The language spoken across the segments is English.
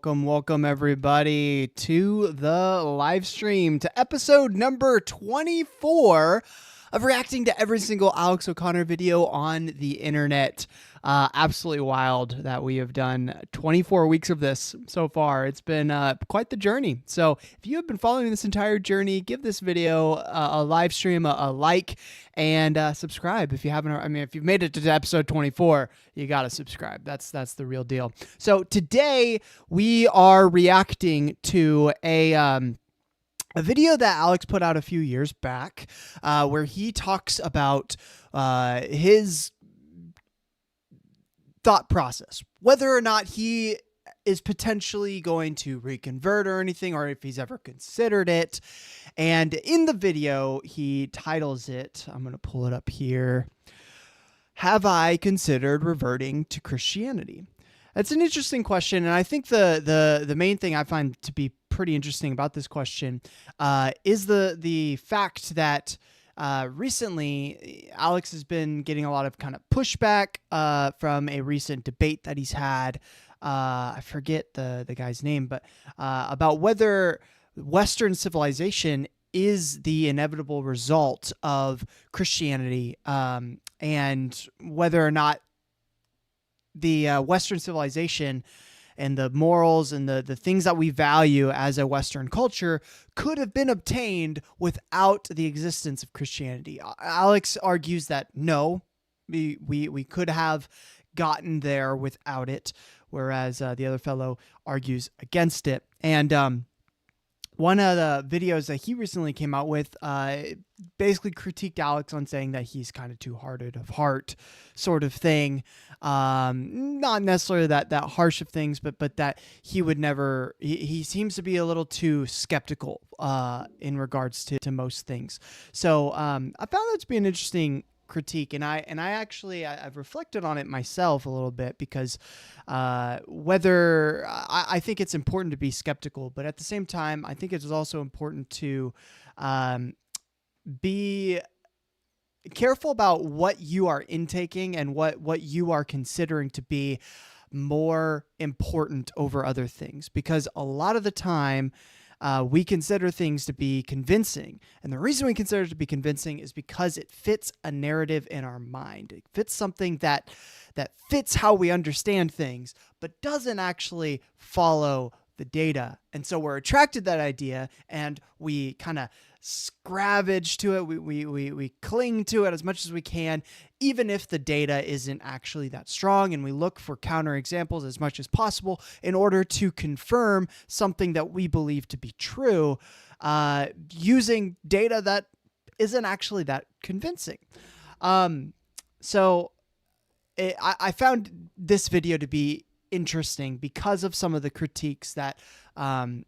Welcome everybody to the live stream, to episode number 24 of reacting to every single Alex O'Connor video on the internet. Absolutely wild that we have done 24 weeks of this so far. It's been quite the journey. So if you have been following this entire journey, give this video a live stream, a like, and subscribe if you haven't. I mean, if you've made it to episode 24, you got to subscribe. That's the real deal. So today we are reacting to a video that Alex put out a few years back, where he talks about his thought process, whether or not he is potentially going to reconvert or anything, or if he's ever considered it. And in the video, he titles it, I'm going to pull it up here, "Have I considered reverting to Christianity?" That's an interesting question, and I think the main thing I find to be pretty interesting about this question is the fact that recently Alex has been getting a lot of kind of pushback from a recent debate that he's had. I forget the guy's name, but about whether Western civilization is the inevitable result of Christianity, and whether or not the Western civilization and the morals and the things that we value as a Western culture could have been obtained without the existence of Christianity. Alex argues that no, we could have gotten there without it, whereas the other fellow argues against it. And one of the videos that he recently came out with basically critiqued Alex on saying that he's kind of too hard of heart sort of thing. Not necessarily that harsh of things, but that he would never, he seems to be a little too skeptical in regards to most things. So I found that to be an interesting critique, and I've reflected on it myself a little bit, because whether I think it's important to be skeptical, but at the same time I think it's also important to be careful about what you are intaking and what you are considering to be more important over other things, because a lot of the time we consider things to be convincing. And the reason we consider it to be convincing is because it fits a narrative in our mind. It fits something that fits how we understand things, but doesn't actually follow the data. And so we're attracted to that idea, and we kind of scavenge to it. We cling to it as much as we can, even if the data isn't actually that strong, and we look for counterexamples as much as possible in order to confirm something that we believe to be true, using data that isn't actually that convincing. So I found this video to be interesting because of some of the critiques that I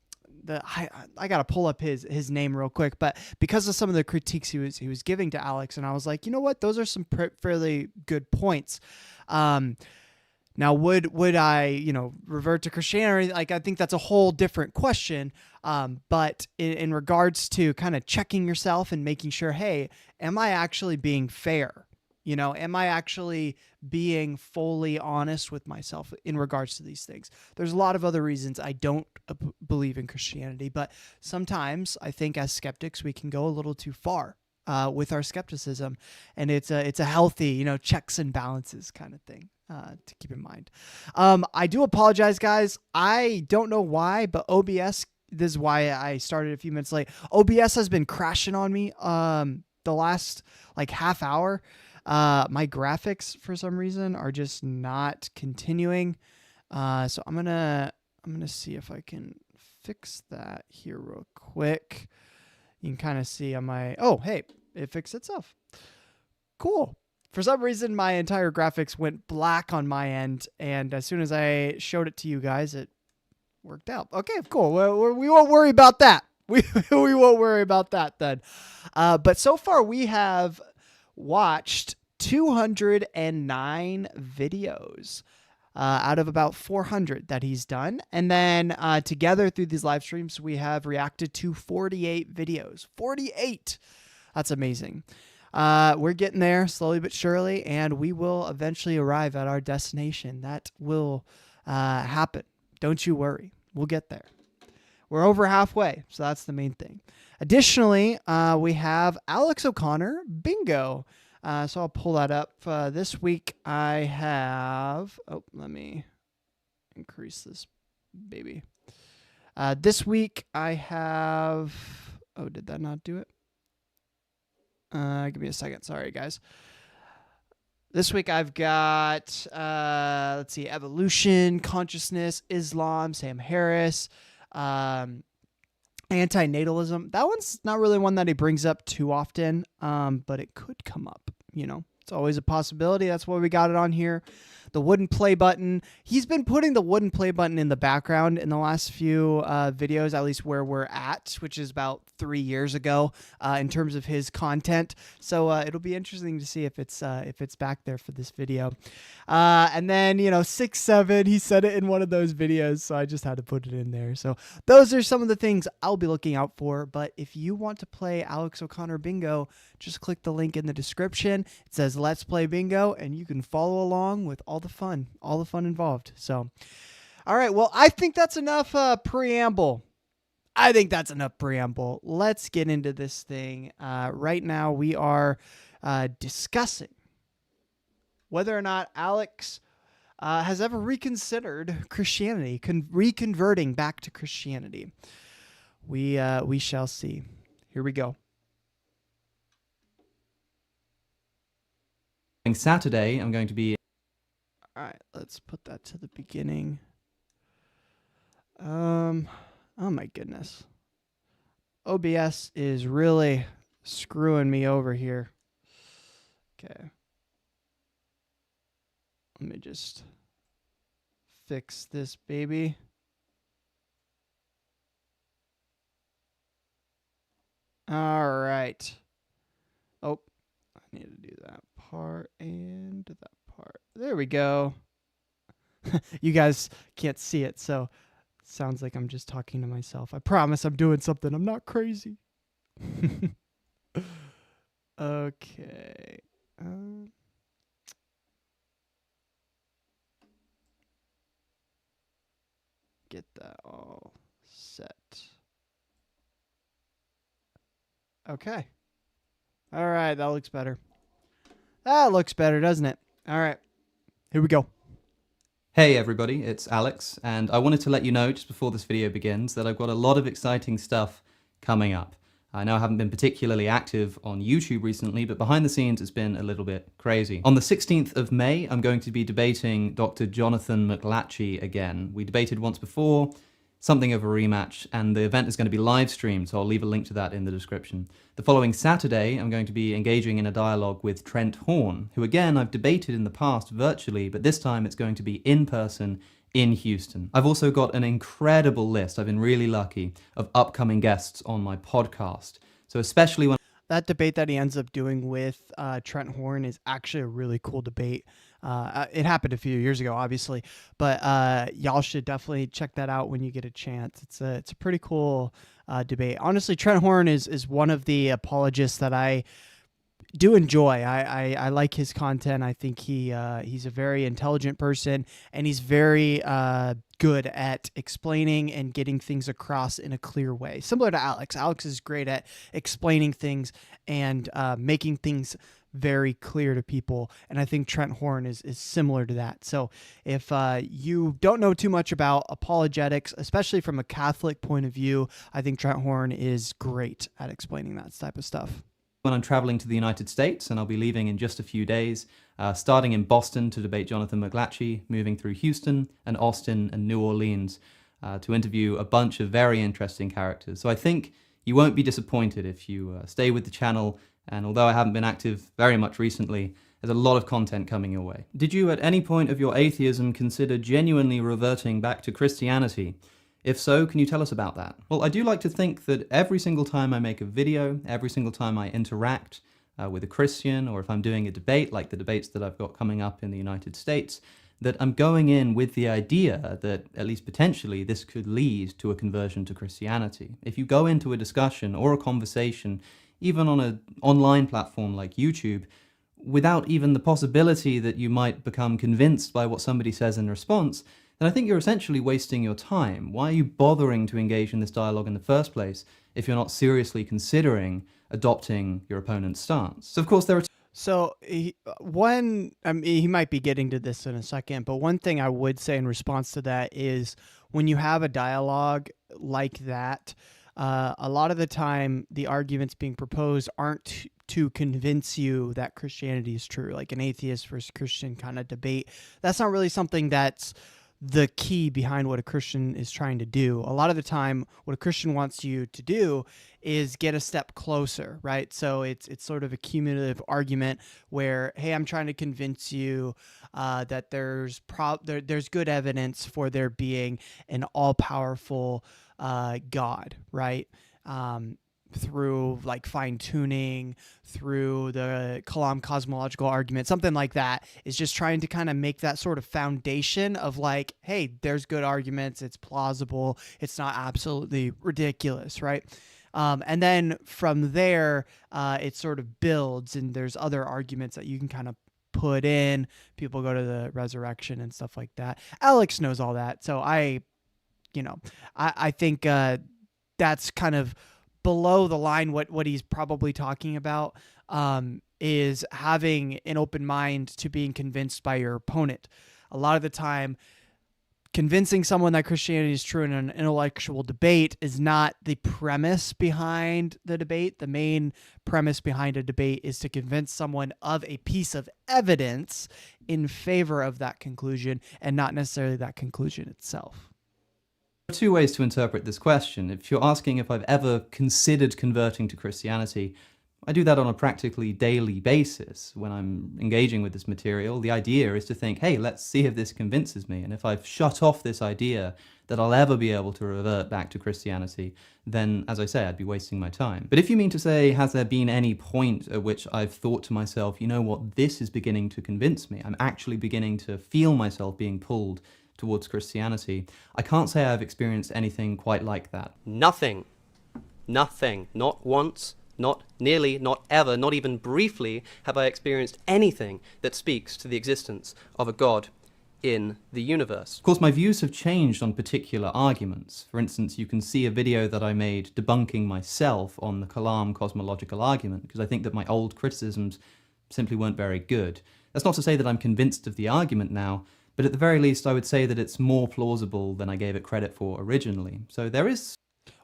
gotta pull up his name real quick, but because of some of the critiques he was giving to Alex, and I was like, you know what, those are some fairly good points. Now would I revert to Christianity? Like, I think that's a whole different question. But in regards to kind of checking yourself and making sure, hey, am I actually being fair? Am I actually being fully honest with myself in regards to these things? There's a lot of other reasons I don't believe in Christianity, but sometimes I think as skeptics, we can go a little too far with our skepticism, and it's a healthy, checks and balances kind of thing to keep in mind. I do apologize, guys. I don't know why, but OBS, this is why I started a few minutes late. OBS has been crashing on me the last half hour. My graphics for some reason are just not continuing. So I'm gonna see if I can fix that here real quick. You can kind of see on my, oh, hey, it fixed itself. Cool. For some reason, my entire graphics went black on my end, and as soon as I showed it to you guys, it worked out. Okay, cool. Well, we won't worry about that. We won't worry about that then. But so far we have watched 209 videos out of about 400 that he's done. And then together through these live streams, we have reacted to 48 videos. 48! That's amazing. We're getting there slowly but surely, and we will eventually arrive at our destination. That will happen. Don't you worry. We'll get there. We're over halfway, so that's the main thing. Additionally, we have Alex O'Connor Bingo. So I'll pull that up. This week I have... Oh, let me increase this baby. This week I have... Oh, did that not do it? Give me a second. Sorry, guys. This week I've got, let's see, evolution, consciousness, Islam, Sam Harris, antinatalism. That one's not really one that he brings up too often, but it could come up, you know. It's always a possibility. That's why we got it on here. The wooden play button. He's been putting the wooden play button in the background in the last few videos, at least where we're at, which is about 3 years ago in terms of his content. So it'll be interesting to see if it's back there for this video. And then, you know, 6'7", he said it in one of those videos, so I just had to put it in there. So those are some of the things I'll be looking out for. But if you want to play Alex O'Connor Bingo, just click the link in the description. It says Let's Play Bingo, and you can follow along with all the fun involved. So, all right. Well, I think that's enough preamble. Let's get into this thing. Right now, we are discussing whether or not Alex has ever reconsidered Christianity, reconverting back to Christianity. We shall see. Here we go. Saturday, I'm going to be... All right, let's put that to the beginning. Oh my goodness. OBS is really screwing me over here. Okay. Let me just fix this baby. All right. Oh, I need to do that part and that part. There we go. You guys can't see it, so it sounds like I'm just talking to myself. I promise I'm doing something. I'm not crazy. Okay. Get that all set. Okay. All right, that looks better. That looks better, doesn't it? All right. Here we go. Hey everybody, it's Alex, and I wanted to let you know just before this video begins that I've got a lot of exciting stuff coming up. I know I haven't been particularly active on YouTube recently, but behind the scenes it's been a little bit crazy. On the 16th of May, I'm going to be debating Dr. Jonathan McLatchie again. We debated once before, something of a rematch, and the event is going to be live streamed, so I'll leave a link to that in the description. The following Saturday, I'm going to be engaging in a dialogue with Trent Horn, who again I've debated in the past virtually, but this time it's going to be in person in Houston. I've also got an incredible list, I've been really lucky, of upcoming guests on my podcast. So especially when that debate that he ends up doing with Trent Horn is actually a really cool debate. It happened a few years ago, obviously, but y'all should definitely check that out when you get a chance. It's a pretty cool debate. Honestly, Trent Horn is one of the apologists that I do enjoy. I like his content. I think he's a very intelligent person, and he's very good at explaining and getting things across in a clear way. Similar to Alex. Alex is great at explaining things and making things very clear to people, and I think Trent Horn is similar to that. So if you don't know too much about apologetics, especially from a Catholic point of view, I think Trent Horn is great at explaining that type of stuff. When I'm traveling to the United States, and I'll be leaving in just a few days, starting in Boston to debate Jonathan McLatchie, moving through Houston and Austin and New Orleans to interview a bunch of very interesting characters. So I think you won't be disappointed if you stay with the channel, and although I haven't been active very much recently, there's a lot of content coming your way. Did you at any point of your atheism consider genuinely reverting back to Christianity? If so, can you tell us about that? Well, I do like to think that every single time I make a video, every single time I interact with a Christian, or if I'm doing a debate like the debates that I've got coming up in the United States, that I'm going in with the idea that, at least potentially, this could lead to a conversion to Christianity. If you go into a discussion or a conversation, even on an online platform like YouTube, without even the possibility that you might become convinced by what somebody says in response, then I think you're essentially wasting your time. Why are you bothering to engage in this dialogue in the first place if you're not seriously considering adopting your opponent's stance? So, of course, there are So I mean, he might be getting to this in a second, but one thing I would say in response to that is when you have a dialogue like that, a lot of the time the arguments being proposed aren't to convince you that Christianity is true, like an atheist versus Christian kind of debate. That's not really something that's the key behind what a Christian is trying to do. A lot of the time, what a Christian wants you to do is get a step closer, right? So it's sort of a cumulative argument where, hey, I'm trying to convince you that there's good evidence for there being an all-powerful God, right? Through like fine tuning, through the Kalam cosmological argument, something like that, is just trying to kind of make that sort of foundation of like, hey, there's good arguments, it's plausible, it's not absolutely ridiculous, right? And then from there, it sort of builds, and there's other arguments that you can kind of put in. People go to the resurrection and stuff like that. Alex knows all that, so I think that's kind of below the line. What he's probably talking about is having an open mind to being convinced by your opponent. A lot of the time, convincing someone that Christianity is true in an intellectual debate is not the premise behind the debate. The main premise behind a debate is to convince someone of a piece of evidence in favor of that conclusion, and not necessarily that conclusion itself. There are two ways to interpret this question. If you're asking if I've ever considered converting to Christianity, I do that on a practically daily basis. When I'm engaging with this material, the idea is to think, hey, let's see if this convinces me. And if I've shut off this idea that I'll ever be able to revert back to Christianity, then, as I say, I'd be wasting my time. But if you mean to say, has there been any point at which I've thought to myself, you know what, this is beginning to convince me. I'm actually beginning to feel myself being pulled towards Christianity. I can't say I've experienced anything quite like that. Nothing. Not once, not nearly, not ever, not even briefly have I experienced anything that speaks to the existence of a God in the universe. Of course, my views have changed on particular arguments. For instance, you can see a video that I made debunking myself on the Kalam cosmological argument, because I think that my old criticisms simply weren't very good. That's not to say that I'm convinced of the argument now, but at the very least, I would say that it's more plausible than I gave it credit for originally. So there is...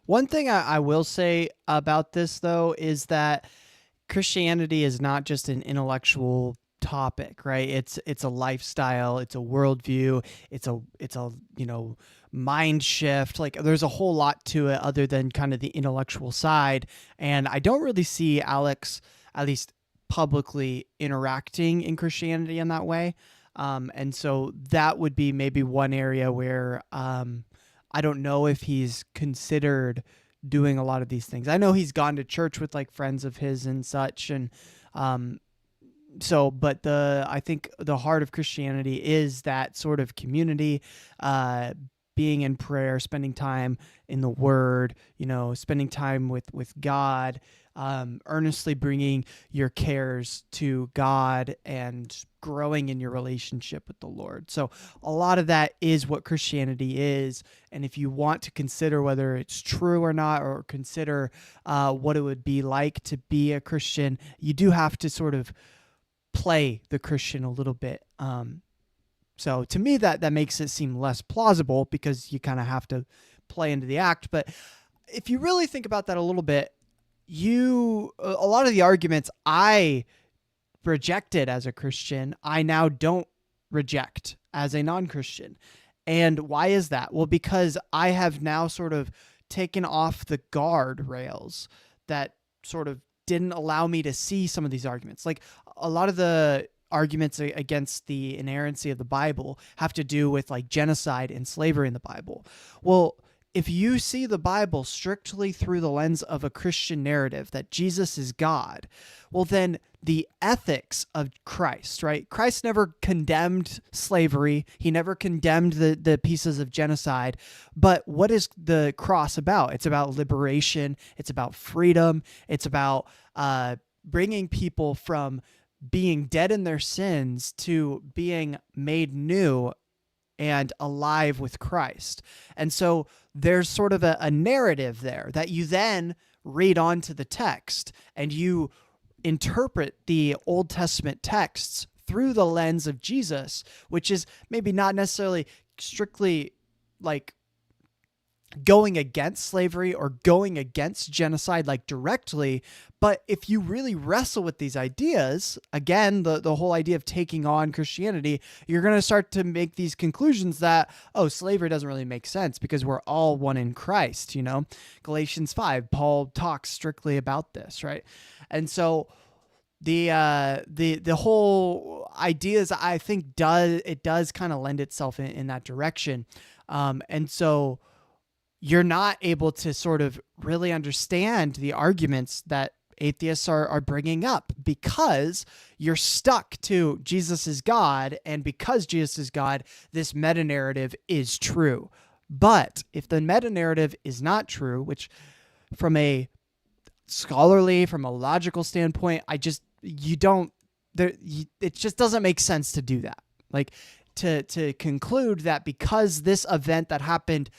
One thing I will say about this, though, is that Christianity is not just an intellectual topic, right? It's a lifestyle, it's a worldview, it's a mind shift. Like, there's a whole lot to it other than kind of the intellectual side. And I don't really see Alex, at least publicly, interacting in Christianity in that way. And so that would be maybe one area where I don't know if he's considered doing a lot of these things. I know he's gone to church with like friends of his and such, and but I think the heart of Christianity is that sort of community, being in prayer, spending time in the Word, spending time with God, earnestly bringing your cares to God and growing in your relationship with the Lord. So a lot of that is what Christianity is. And if you want to consider whether it's true or not, or consider what it would be like to be a Christian, you do have to sort of play the Christian a little bit. So to me, that makes it seem less plausible, because you kind of have to play into the act. But if you really think about that a little bit, a lot of the arguments I rejected as a Christian, I now don't reject as a non-Christian. And why is that? Well, because I have now sort of taken off the guardrails that sort of didn't allow me to see some of these arguments. Like, a lot of the arguments against the inerrancy of the Bible have to do with like genocide and slavery in the Bible. Well, if you see the Bible strictly through the lens of a Christian narrative that Jesus is God, well, then the ethics of Christ, right? Christ never condemned slavery. He never condemned the pieces of genocide. But what is the cross about? It's about liberation. It's about freedom. It's about bringing people from being dead in their sins to being made new and alive with Christ. And so there's sort of a narrative there that you then read onto the text, and you interpret the Old Testament texts through the lens of Jesus, which is maybe not necessarily strictly like going against slavery or going against genocide like directly, but if you really wrestle with these ideas, again, the whole idea of taking on Christianity, you're going to start to make these conclusions that, oh, slavery doesn't really make sense because we're all one in Christ, you know? Galatians 5, Paul talks strictly about this, right? And so the whole ideas, I think, does kind of lend itself in that direction. And so you're not able to sort of really understand the arguments that atheists are bringing up because you're stuck to Jesus is God, and because Jesus is God, this meta-narrative is true. But if the meta-narrative is not true, which from a scholarly, from a logical standpoint, it just doesn't make sense to do that. Like to conclude that because this event that happened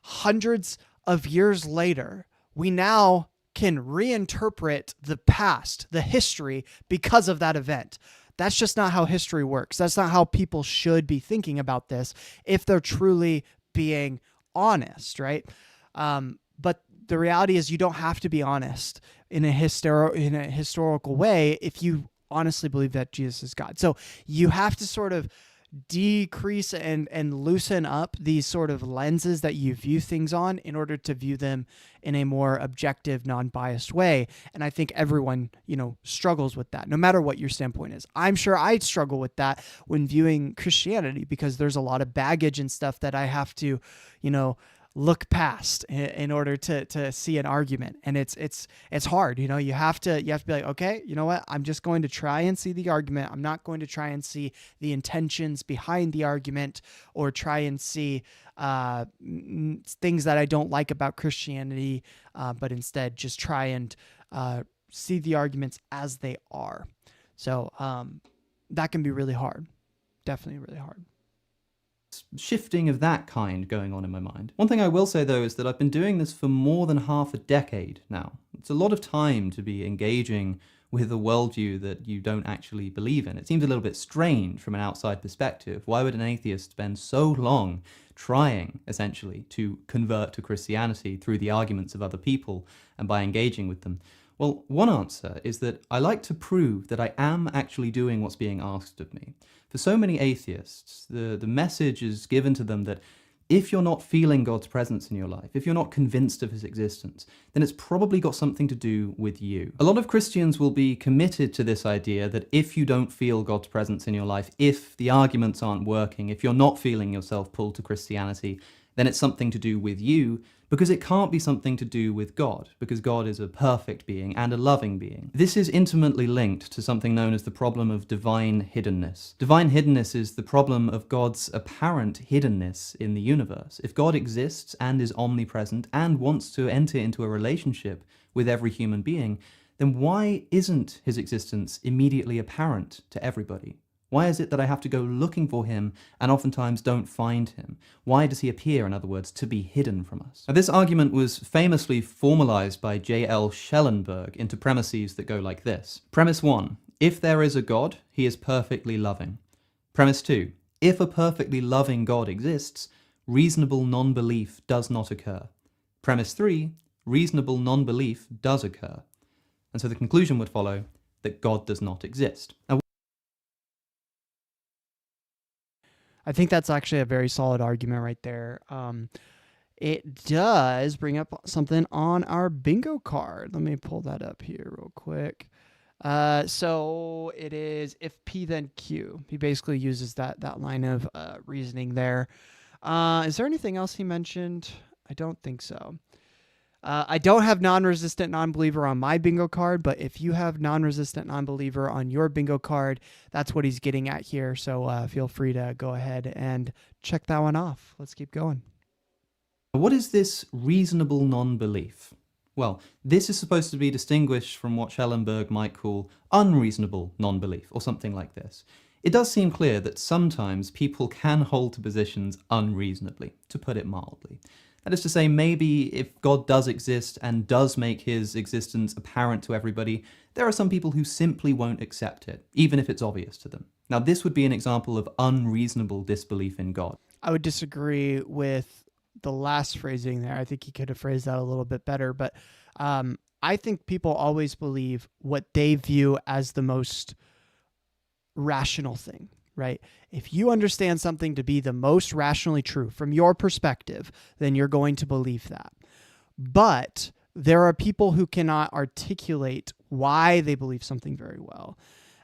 hundreds of years later, we now can reinterpret the past, the history, because of that event. That's just not how history works. That's not how people should be thinking about this if they're truly being honest, right? But the reality is you don't have to be honest in a historical way if you honestly believe that Jesus is God. So you have to sort of decrease and loosen up these sort of lenses that you view things on in order to view them in a more objective, non-biased way. And I think everyone, struggles with that, no matter what your standpoint is. I'm sure I'd struggle with that when viewing Christianity because there's a lot of baggage and stuff that I have to, look past in order to see an argument. And it's hard. You have to be like, okay, you know what? I'm just going to try and see the argument. I'm not going to try and see the intentions behind the argument or try and see things that I don't like about Christianity, but instead just try and see the arguments as they are. So that can be really hard. Definitely really hard. Shifting of that kind going on in my mind. One thing I will say, though, is that I've been doing this for more than half a decade now. It's a lot of time to be engaging with a worldview that you don't actually believe in. It seems a little bit strange from an outside perspective. Why would an atheist spend so long trying, essentially, to convert to Christianity through the arguments of other people and by engaging with them? Well, one answer is that I like to prove that I am actually doing what's being asked of me. For so many atheists, the message is given to them that if you're not feeling God's presence in your life, if you're not convinced of his existence, then it's probably got something to do with you. A lot of Christians will be committed to this idea that if you don't feel God's presence in your life, if the arguments aren't working, if you're not feeling yourself pulled to Christianity, then it's something to do with you, because it can't be something to do with God, because God is a perfect being and a loving being. This is intimately linked to something known as the problem of divine hiddenness. Divine hiddenness is the problem of God's apparent hiddenness in the universe. If God exists and is omnipresent and wants to enter into a relationship with every human being, then why isn't his existence immediately apparent to everybody? Why is it that I have to go looking for him and oftentimes don't find him? Why does he appear, in other words, to be hidden from us? Now, this argument was famously formalized by J.L. Schellenberg into premises that go like this. Premise 1, if there is a God, he is perfectly loving. Premise 2, if a perfectly loving God exists, reasonable non-belief does not occur. Premise 3, reasonable non-belief does occur. And so the conclusion would follow that God does not exist. Now, I think that's actually a very solid argument right there. It does bring up something on our bingo card. Let me pull that up here real quick. So it is if P then Q. He basically uses that line of reasoning there. Is there anything else he mentioned? I don't think so. I don't have non-resistant non-believer on my bingo card, but if you have non-resistant non-believer on your bingo card, that's what he's getting at here. So feel free to go ahead and check that one off. Let's keep going. what is this reasonable non-belief? Well, this is supposed to be distinguished from what Schellenberg might call unreasonable non-belief, or something like this. It does seem clear that sometimes people can hold to positions unreasonably, to put it mildly. That is to say, maybe if God does exist and does make his existence apparent to everybody, there are some people who simply won't accept it, even if it's obvious to them. Now, this would be an example of unreasonable disbelief in God. I would disagree with the last phrasing there. I think he could have phrased that a little bit better, but I think people always believe what they view as the most rational thing, right? If you understand something to be the most rationally true from your perspective, then you're going to believe that. But there are people who cannot articulate why they believe something very well.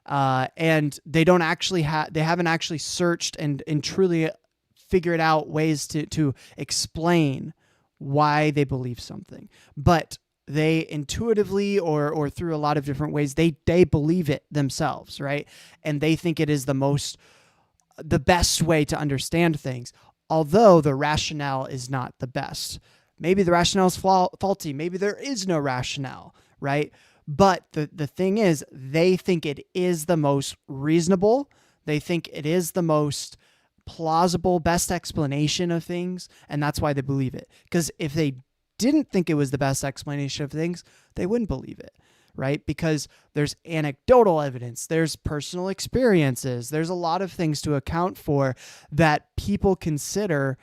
And they don't actually they haven't actually searched and truly figured out ways to explain why they believe something. But they intuitively or through a lot of different ways, they believe it themselves, right? And they think it is the best way to understand things, although the rationale is not the best. Maybe the rationale is faulty. Maybe there is no rationale, right? But the thing is, they think it is the most reasonable. They think it is the most plausible, best explanation of things, and that's why they believe it. Because if they didn't think it was the best explanation of things, they wouldn't believe it, right? Because there's anecdotal evidence, there's personal experiences, there's a lot of things to account for that people consider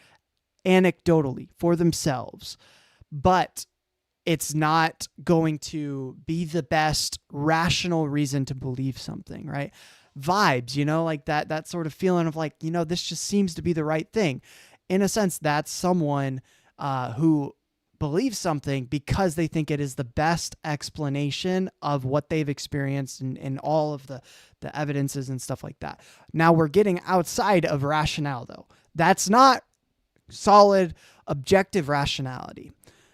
anecdotally for themselves. But it's not going to be the best rational reason to believe something, right? Vibes, like that sort of feeling of like, this just seems to be the right thing. In a sense, that's someone who believes something because they think it is the best explanation of what they've experienced and all of the evidences and stuff like that. Now we're getting outside of rationale, though. That's not solid objective rationality.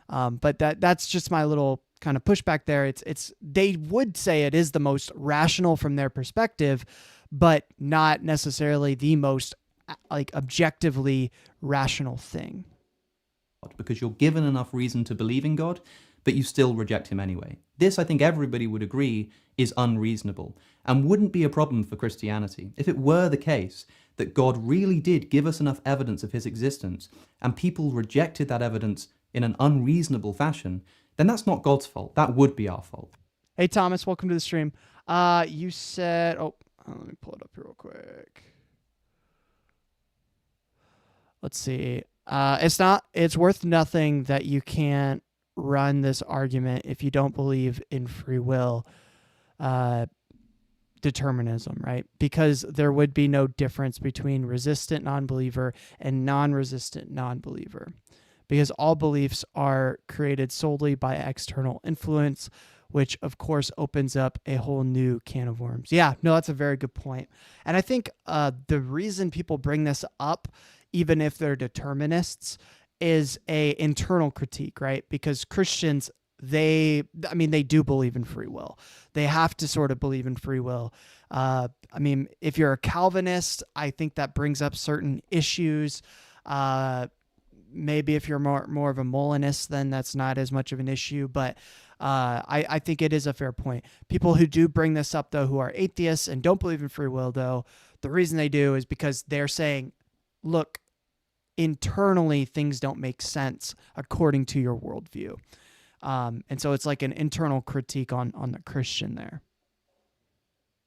But that's just my little kind of pushback there. It's they would say it is the most rational from their perspective, but not necessarily the most objectively rational thing. Because you're given enough reason to believe in God, but you still reject him anyway. This, I think everybody would agree, is unreasonable and wouldn't be a problem for Christianity. If it were the case that God really did give us enough evidence of his existence and people rejected that evidence in an unreasonable fashion, then that's not God's fault. That would be our fault. Hey, Thomas, welcome to the stream. You said, let me pull it up here real quick. Let's see. It's worth nothing that you can't run this argument if you don't believe in free will determinism, right? Because there would be no difference between resistant non-believer and non-resistant non-believer. Because all beliefs are created solely by external influence, which of course opens up a whole new can of worms. Yeah, no, that's a very good point. And I think the reason people bring this up, even if they're determinists, is a internal critique, right? Because Christians, they do believe in free will. They have to sort of believe in free will. If you're a Calvinist, I think that brings up certain issues. Maybe if you're more of a Molinist, then that's not as much of an issue. But I think it is a fair point. People who do bring this up, though, who are atheists and don't believe in free will, though, the reason they do is because they're saying, look, internally, things don't make sense according to your worldview. And so it's like an internal critique on the Christian there.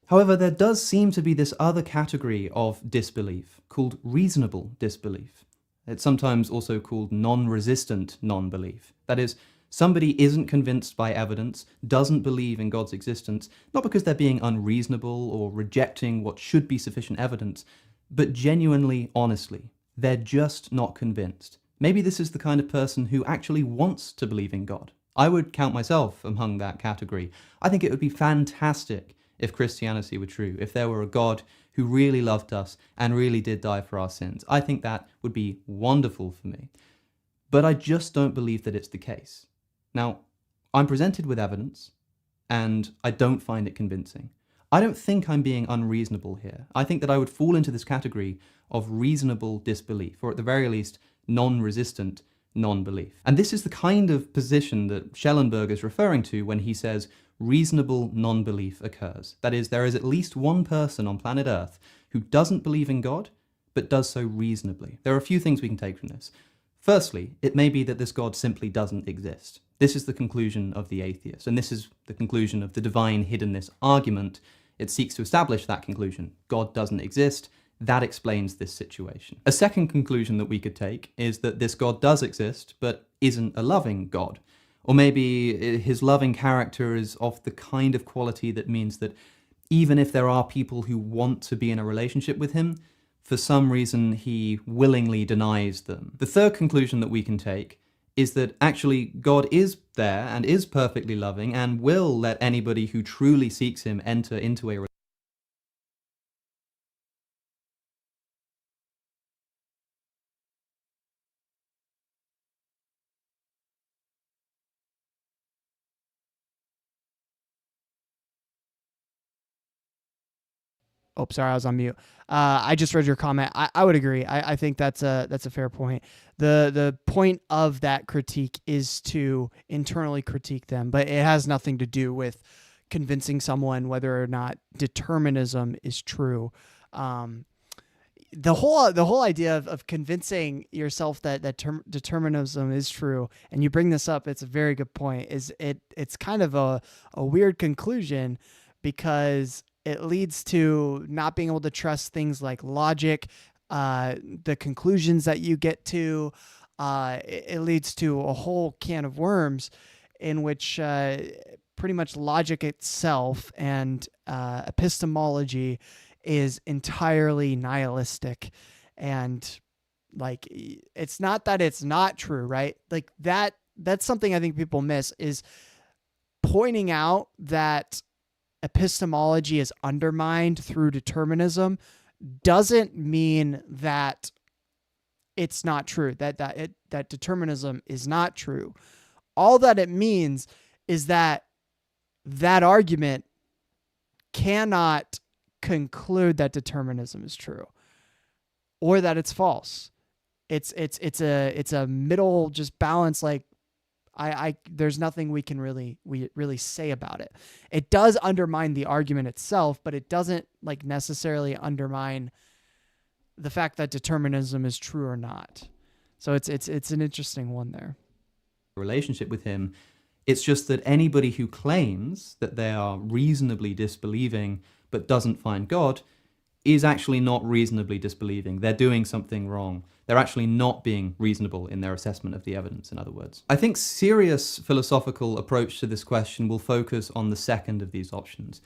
However, there does seem to be this other category of disbelief called reasonable disbelief. It's sometimes also called non-resistant non-belief. That is, somebody isn't convinced by evidence, doesn't believe in God's existence, not because they're being unreasonable or rejecting what should be sufficient evidence, but genuinely, honestly, they're just not convinced. Maybe this is the kind of person who actually wants to believe in God. I would count myself among that category. I think it would be fantastic if Christianity were true, if there were a God who really loved us and really did die for our sins. I think that would be wonderful for me. But I just don't believe that it's the case. Now, I'm presented with evidence, and I don't find it convincing. I don't think I'm being unreasonable here. I think that I would fall into this category of reasonable disbelief, or at the very least, non-resistant non-belief. And this is the kind of position that Schellenberg is referring to when he says reasonable non-belief occurs. That is, there is at least one person on planet Earth who doesn't believe in God, but does so reasonably. There are a few things we can take from this. Firstly, it may be that this God simply doesn't exist. This is the conclusion of the atheist, and this is the conclusion of the divine hiddenness argument. It seeks to establish that conclusion. God doesn't exist. That explains this situation. A second conclusion that we could take is that this God does exist, but isn't a loving God. Or maybe his loving character is of the kind of quality that means that even if there are people who want to be in a relationship with him, for some reason he willingly denies them. The third conclusion that we can take is that actually God is there and is perfectly loving and will let anybody who truly seeks him enter into a relationship. Oh, sorry, I was on mute. I just read your comment. I would agree. I think that's a fair point. The point of that critique is to internally critique them, but it has nothing to do with convincing someone whether or not determinism is true. The whole idea of convincing yourself that determinism is true, and you bring this up, it's a very good point. It's kind of a weird conclusion because it leads to not being able to trust things like logic, the conclusions that you get to. It leads to a whole can of worms in which pretty much logic itself and epistemology is entirely nihilistic. And like, it's not that it's not true, right? Like that's something I think people miss, is pointing out that epistemology is undermined through determinism doesn't mean that it's not true, that determinism is not true. All that it means is that argument cannot conclude that determinism is true or that it's false. It's a middle just balance. Like there's nothing we can really say about it. It does undermine the argument itself, but it doesn't like necessarily undermine the fact that determinism is true or not. So it's an interesting one there. Relationship with him. It's just that anybody who claims that they are reasonably disbelieving but doesn't find God is actually not reasonably disbelieving. They're doing something wrong. They're actually not being reasonable in their assessment of the evidence, in other words. I think serious philosophical approach to this question will focus on the second of these options.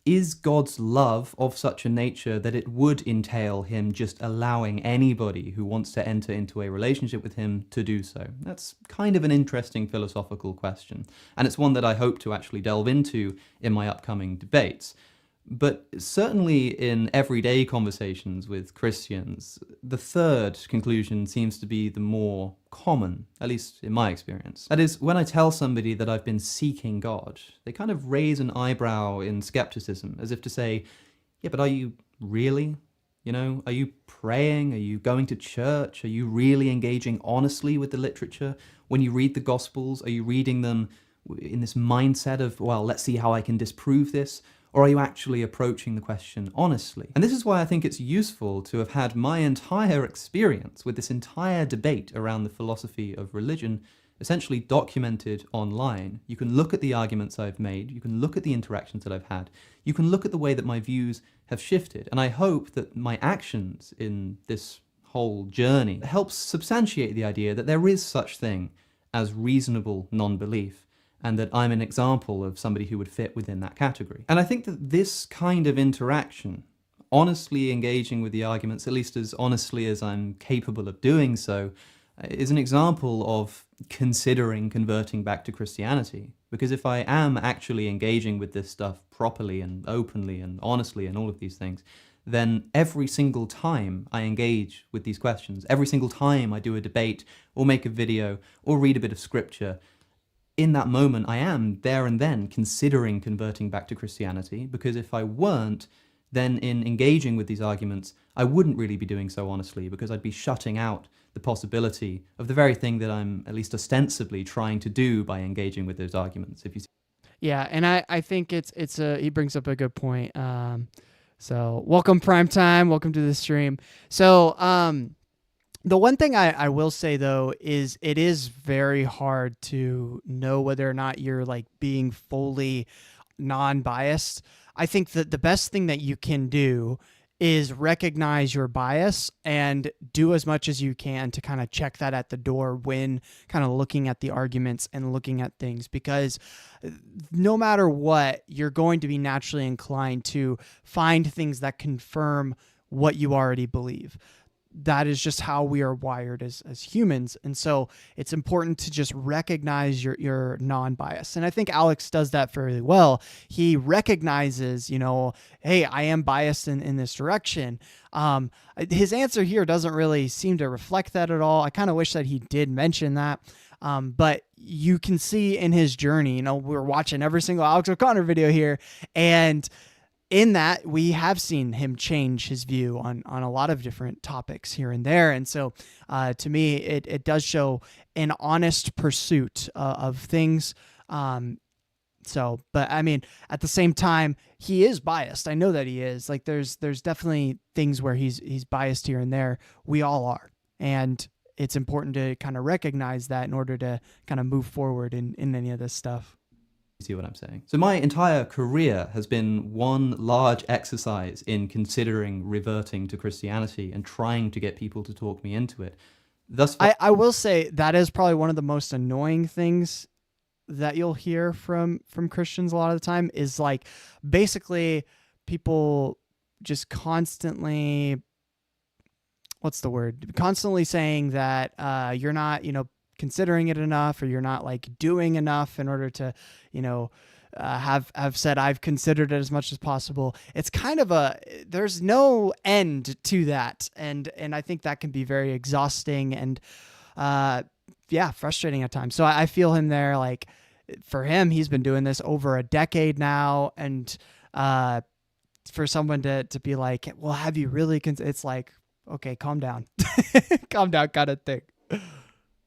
Is God's love of such a nature that it would entail him just allowing anybody who wants to enter into a relationship with him to do so? That's kind of an interesting philosophical question, and it's one that I hope to actually delve into in my upcoming debates. But certainly in everyday conversations with Christians, the third conclusion seems to be the more common, at least in my experience. That is, when I tell somebody that I've been seeking God, they kind of raise an eyebrow in skepticism, as if to say, yeah, but are you really? You know, are you praying? Are you going to church? Are you really engaging honestly with the literature? When you read the Gospels, are you reading them in this mindset of, well, let's see how I can disprove this? Or are you actually approaching the question honestly? And this is why I think it's useful to have had my entire experience with this entire debate around the philosophy of religion essentially documented online. You can look at the arguments I've made, you can look at the interactions that I've had, you can look at the way that my views have shifted, and I hope that my actions in this whole journey helps substantiate the idea that there is such thing as reasonable non-belief, and that I'm an example of somebody who would fit within that category. And I think that this kind of interaction, honestly engaging with the arguments, at least as honestly as I'm capable of doing so, is an example of considering converting back to Christianity. Because if I am actually engaging with this stuff properly and openly and honestly and all of these things, then every single time I engage with these questions, every single time I do a debate or make a video or read a bit of scripture, in that moment, I am there and then considering converting back to Christianity, because if I weren't, then in engaging with these arguments, I wouldn't really be doing so honestly, because I'd be shutting out the possibility of the very thing that I'm at least ostensibly trying to do by engaging with those arguments. If you see. Yeah, and I think he brings up a good point. So welcome Primetime. Welcome to the stream. So the one thing I will say though is it is very hard to know whether or not you're like being fully non-biased. I think that the best thing that you can do is recognize your bias and do as much as you can to kind of check that at the door when kind of looking at the arguments and looking at things, because no matter what, you're going to be naturally inclined to find things that confirm what you already believe. That is just how we are wired as humans. And so it's important to just recognize your non-bias. And I think Alex does that fairly well. He recognizes, hey, I am biased in this direction. His answer here doesn't really seem to reflect that at all. I kind of wish that he did mention that. But you can see in his journey, we're watching every single Alex O'Connor video here, and in that, we have seen him change his view on a lot of different topics here and there. And so to me, it does show an honest pursuit of things. But I mean, at the same time, he is biased. I know that he is. Like there's definitely things where he's biased here and there. We all are. And it's important to kind of recognize that in order to kind of move forward in any of this stuff. You see what I'm saying? So my entire career has been one large exercise in considering reverting to Christianity and trying to get people to talk me into it. Thus far, I will say that is probably one of the most annoying things that you'll hear from Christians a lot of the time is like basically people just constantly, constantly saying that you're not, considering it enough, or you're not like doing enough in order to, have said I've considered it as much as possible. It's kind of there's no end to that. And I think that can be very exhausting and, frustrating at times. So I feel him there. Like for him, he's been doing this over a decade now. And, for someone to be like, well, have you really, it's like, okay, calm down, calm down kind of thing.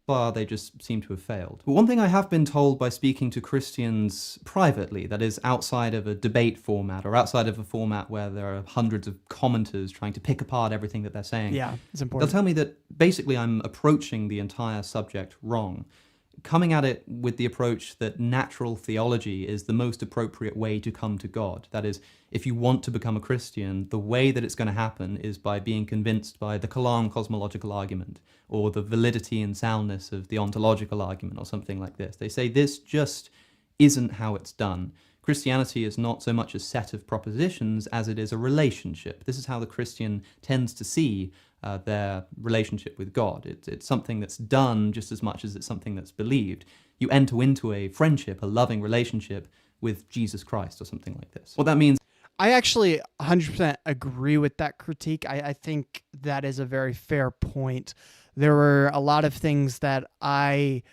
Far, they just seem to have failed. But one thing I have been told by speaking to Christians privately, that is outside of a debate format or outside of a format where there are hundreds of commenters trying to pick apart everything that they're saying. Yeah, it's important. They'll tell me that basically I'm approaching the entire subject wrong. Coming at it with the approach that natural theology is the most appropriate way to come to God. That is, if you want to become a Christian, the way that it's going to happen is by being convinced by the Kalam cosmological argument or the validity and soundness of the ontological argument or something like this. They say this just isn't how it's done. Christianity is not so much a set of propositions as it is a relationship. This is how the Christian tends to see their relationship with God. It's something that's done just as much as it's something that's believed. You enter into a friendship, a loving relationship with Jesus Christ or something like this. What that means... I actually 100% agree with that critique. I think that is a very fair point. There were a lot of things that I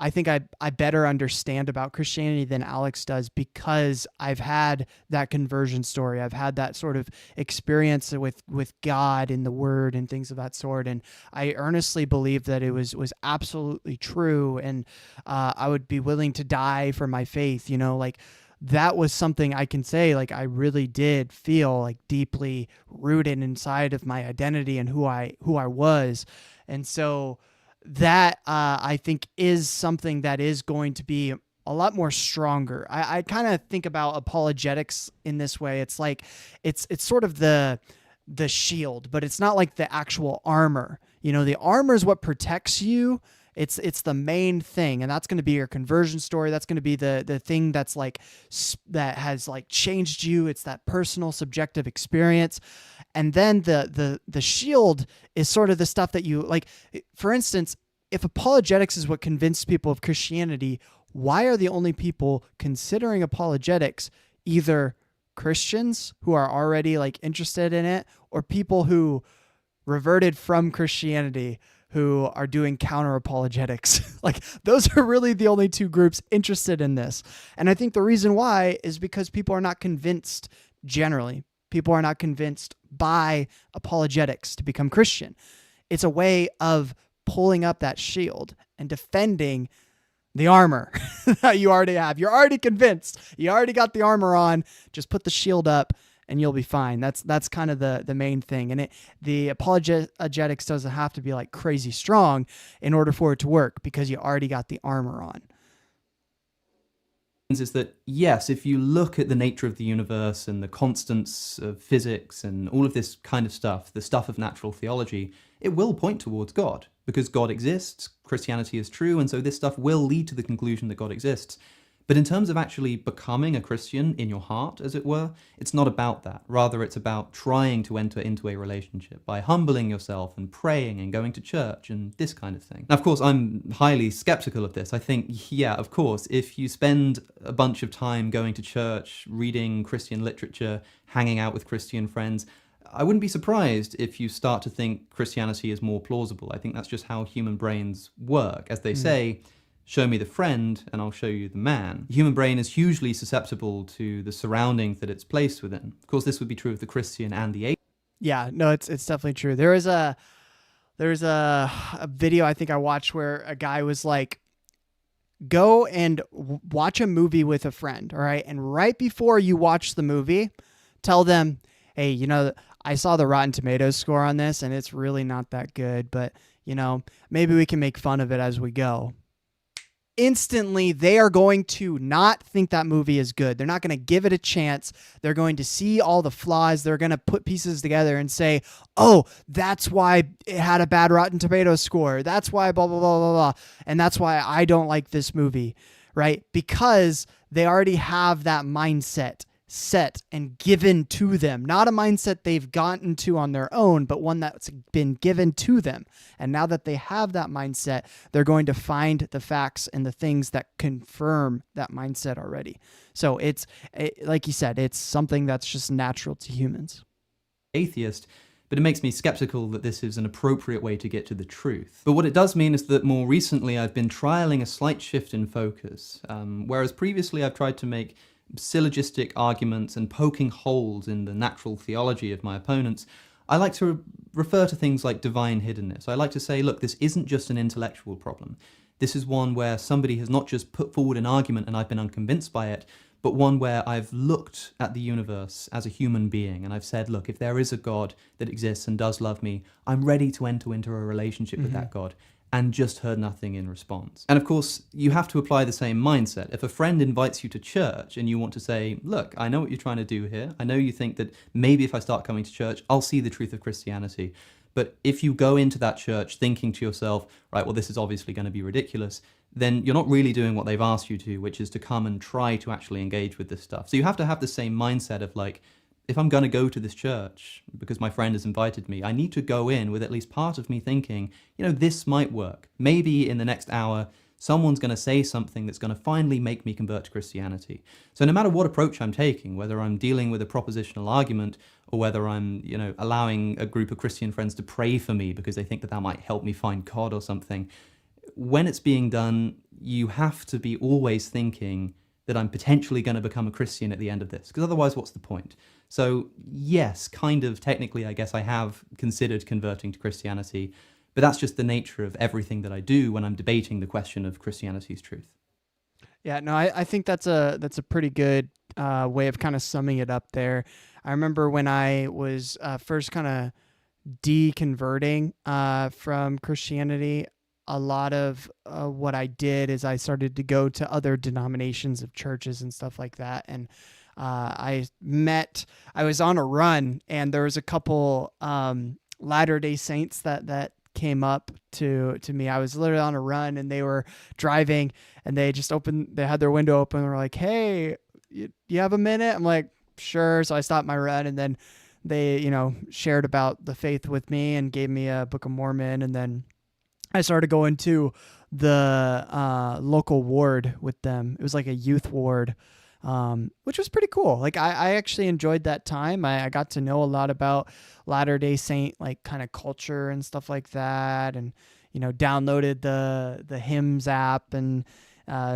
think I better understand about Christianity than Alex does because I've had that conversion story. I've had that sort of experience with God and the Word and things of that sort. And I earnestly believe that it was absolutely true. And I would be willing to die for my faith, like that was something I can say, like I really did feel like deeply rooted inside of my identity and who I was. And so that I think is something that is going to be a lot more stronger. I kind of think about apologetics in this way. It's like it's sort of the shield, but it's not like the actual armor. The armor is what protects you. It's the main thing, and that's going to be your conversion story. That's going to be the thing that's like that has like changed you. It's that personal subjective experience. And then the shield is sort of the stuff that you like. For instance, if apologetics is what convinced people of Christianity, why are the only people considering apologetics either Christians who are already like interested in it or people who reverted from Christianity who are doing counter apologetics? Like those are really the only two groups interested in this. And I think the reason why is because people are not convinced generally. People are not convinced by apologetics to become Christian. It's a way of pulling up that shield and defending the armor that you already have. You're already convinced. You already got the armor on. Just put the shield up and you'll be fine. That's kind of the main thing. And the apologetics doesn't have to be like crazy strong in order for it to work, because you already got the armor on. Is that, yes, if you look at the nature of the universe and the constants of physics and all of this kind of stuff, the stuff of natural theology, it will point towards God, because God exists, Christianity is true, and so this stuff will lead to the conclusion that God exists. But in terms of actually becoming a Christian in your heart, as it were, it's not about that. Rather, it's about trying to enter into a relationship by humbling yourself and praying and going to church and this kind of thing. Now, of course, I'm highly skeptical of this. I think, yeah, of course, if you spend a bunch of time going to church, reading Christian literature, hanging out with Christian friends, I wouldn't be surprised if you start to think Christianity is more plausible. I think that's just how human brains work. As they say, show me the friend and I'll show you the man. The human brain is hugely susceptible to the surroundings that it's placed within. Of course, this would be true of the Christian and the atheist. Yeah, no, it's definitely true. There's a video I think I watched where a guy was like, go and watch a movie with a friend, all right? And right before you watch the movie, tell them, hey, you know, I saw the Rotten Tomatoes score on this and it's really not that good, but, you know, maybe we can make fun of it as we go. Instantly, they are going to not think that movie is good. They're not going to give it a chance. They're going to see all the flaws. They're going to put pieces together and say, oh, that's why it had a bad Rotten Tomatoes score. That's why blah, blah, blah, blah, blah. And that's why I don't like this movie, right? Because they already have that mindset set and given to them. Not a mindset they've gotten to on their own, but one that's been given to them. And now that they have that mindset, they're going to find the facts and the things that confirm that mindset already. So like you said, it's something that's just natural to humans. Atheist, but it makes me skeptical that this is an appropriate way to get to the truth. But what it does mean is that more recently I've been trialing a slight shift in focus, whereas previously I've tried to make syllogistic arguments and poking holes in the natural theology of my opponents. I like to refer to things like divine hiddenness. I like to say, look, this isn't just an intellectual problem. This is one where somebody has not just put forward an argument and I've been unconvinced by it, but one where I've looked at the universe as a human being and I've said, look, if there is a God that exists and does love me, I'm ready to enter into a relationship with that God, and just heard nothing in response. And of course, you have to apply the same mindset. If a friend invites you to church and you want to say, look, I know what you're trying to do here. I know you think that maybe if I start coming to church, I'll see the truth of Christianity. But if you go into that church thinking to yourself, right, well, this is obviously going to be ridiculous, then you're not really doing what they've asked you to, which is to come and try to actually engage with this stuff. So you have to have the same mindset of like, if I'm going to go to this church because my friend has invited me, I need to go in with at least part of me thinking, you know, this might work. Maybe in the next hour, someone's going to say something that's going to finally make me convert to Christianity. So no matter what approach I'm taking, whether I'm dealing with a propositional argument or whether I'm, you know, allowing a group of Christian friends to pray for me because they think that might help me find God or something, when it's being done, you have to be always thinking that I'm potentially going to become a Christian at the end of this, because otherwise what's the point? So yes, kind of technically, I guess I have considered converting to Christianity, but that's just the nature of everything that I do when I'm debating the question of Christianity's truth. Yeah, no, I think that's a pretty good way of kind of summing it up there. I remember when I was first kind of deconverting from Christianity, a lot of what I did is I started to go to other denominations of churches and stuff like that. And I was on a run and there was a couple Latter-day Saints that came up to me. I was literally on a run and they were driving and they had their window open and were like, hey, you have a minute? I'm like, sure. So I stopped my run and then they, you know, shared about the faith with me and gave me a Book of Mormon. And then I started going to the local ward with them. It was like a youth ward, which was pretty cool. Like I actually enjoyed that time. I got to know a lot about Latter-day Saint, like kind of culture and stuff like that. And, you know, downloaded the hymns app and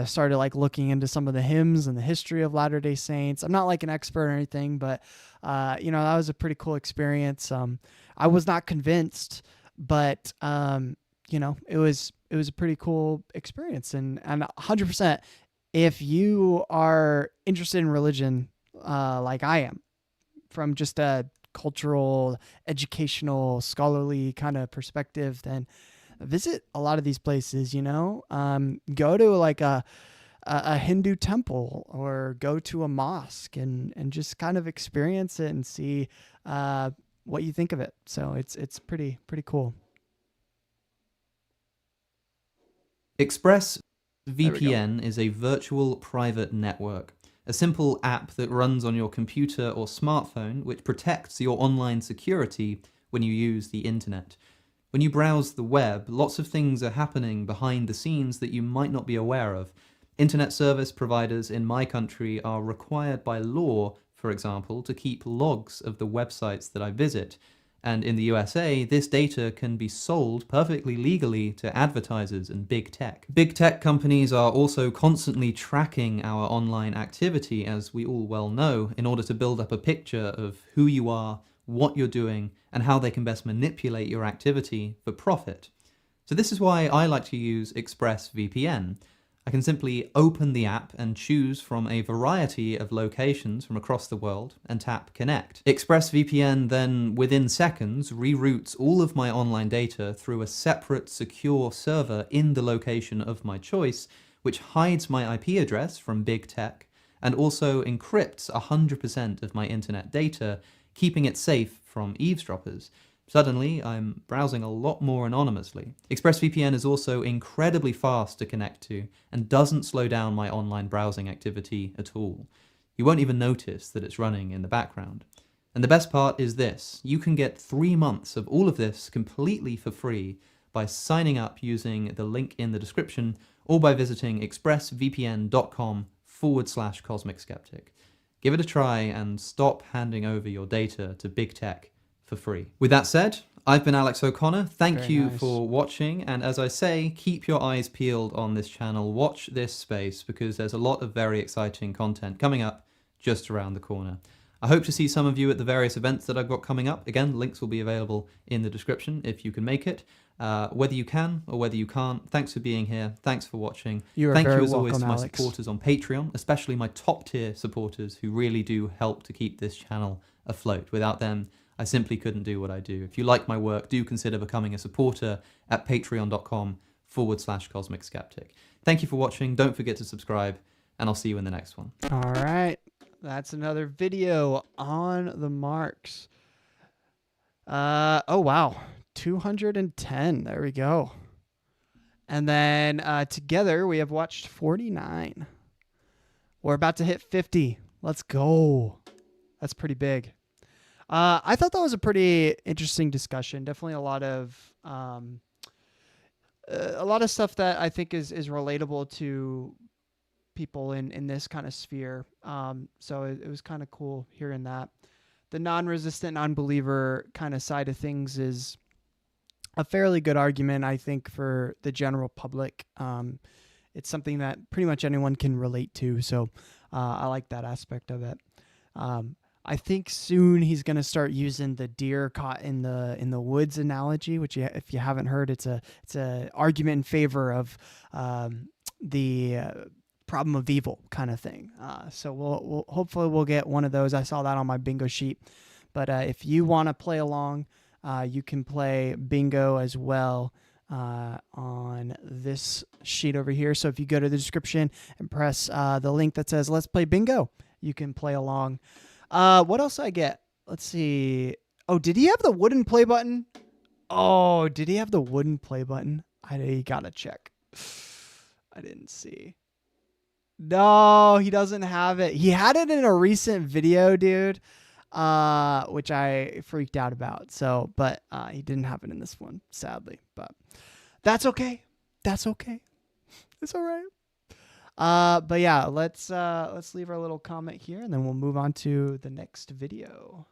started like looking into some of the hymns and the history of Latter-day Saints. I'm not like an expert or anything, but, you know, that was a pretty cool experience. I was not convinced, but, you know, it was a pretty cool experience. And 100%, if you are interested in religion, like I am, from just a cultural, educational, scholarly kind of perspective, then visit a lot of these places. Go to like a Hindu temple or go to a mosque and just kind of experience it and see what you think of it. So it's pretty cool. ExpressVPN is a virtual private network, a simple app that runs on your computer or smartphone which protects your online security when you use the internet. When you browse the web, lots of things are happening behind the scenes that you might not be aware of. Internet service providers in my country are required by law, for example, to keep logs of the websites that I visit. And in the USA, this data can be sold perfectly legally to advertisers and big tech. Big tech companies are also constantly tracking our online activity, as we all well know, in order to build up a picture of who you are, what you're doing, and how they can best manipulate your activity for profit. So this is why I like to use ExpressVPN. I can simply open the app and choose from a variety of locations from across the world and tap connect. ExpressVPN then, within seconds, reroutes all of my online data through a separate secure server in the location of my choice, which hides my IP address from big tech and also encrypts 100% of my internet data, keeping it safe from eavesdroppers. Suddenly, I'm browsing a lot more anonymously. ExpressVPN is also incredibly fast to connect to and doesn't slow down my online browsing activity at all. You won't even notice that it's running in the background. And the best part is this: you can get 3 months of all of this completely for free by signing up using the link in the description or by visiting expressvpn.com/cosmic skeptic. Give it a try and stop handing over your data to big tech for free. With that said, I've been Alex O'Connor. Thank Very you nice. for watching. And as I say, keep your eyes peeled on this channel. Watch this space because there's a lot of very exciting content coming up just around the corner. I hope to see some of you at the various events that I've got coming up. Again, links will be available in the description if you can make it. Whether you can or whether you can't, thanks for being here. Thanks for watching. You are Thank very you as always welcome, to my Alex. supporters on Patreon, especially my top tier supporters who really do help to keep this channel afloat. Without them, I simply couldn't do what I do. If you like my work, do consider becoming a supporter at patreon.com/cosmic skeptic. Thank you for watching. Don't forget to subscribe, and I'll see you in the next one. All right. That's another video on the marks. Oh, wow. 210. There we go. And then together we have watched 49. We're about to hit 50. Let's go. That's pretty big. I thought that was a pretty interesting discussion. Definitely a lot of stuff that I think is relatable to people in this kind of sphere. So it was kind of cool hearing that. The non-resistant non-believer kind of side of things is a fairly good argument, I think, for the general public. It's something that pretty much anyone can relate to. So I like that aspect of it. I think soon he's going to start using the deer caught in the woods analogy, which if you haven't heard, it's a argument in favor of the problem of evil kind of thing. So we'll hopefully we'll get one of those. I saw that on my bingo sheet. But if you want to play along, you can play bingo as well on this sheet over here. So if you go to the description and press the link that says "Let's play bingo," you can play along. What else I get? Let's see. Oh, did he have the wooden play button? Oh, did he have the wooden play button? I gotta check. I didn't see. No, he doesn't have it. He had it in a recent video, dude, which I freaked out about. So, but he didn't have it in this one, sadly. But that's okay. That's okay. It's all right. But yeah, let's leave our little comment here and then we'll move on to the next video.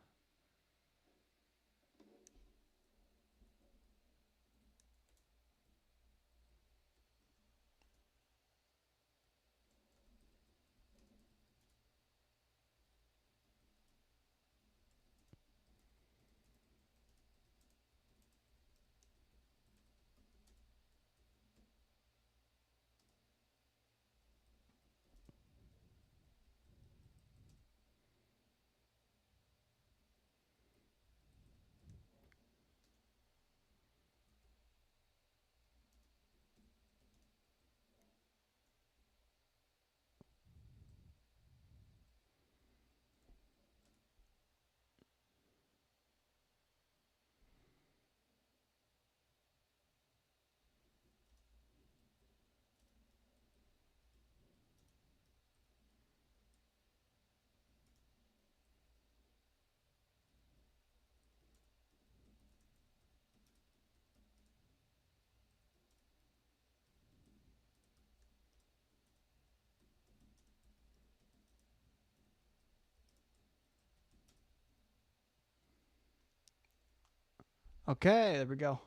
Okay, there we go.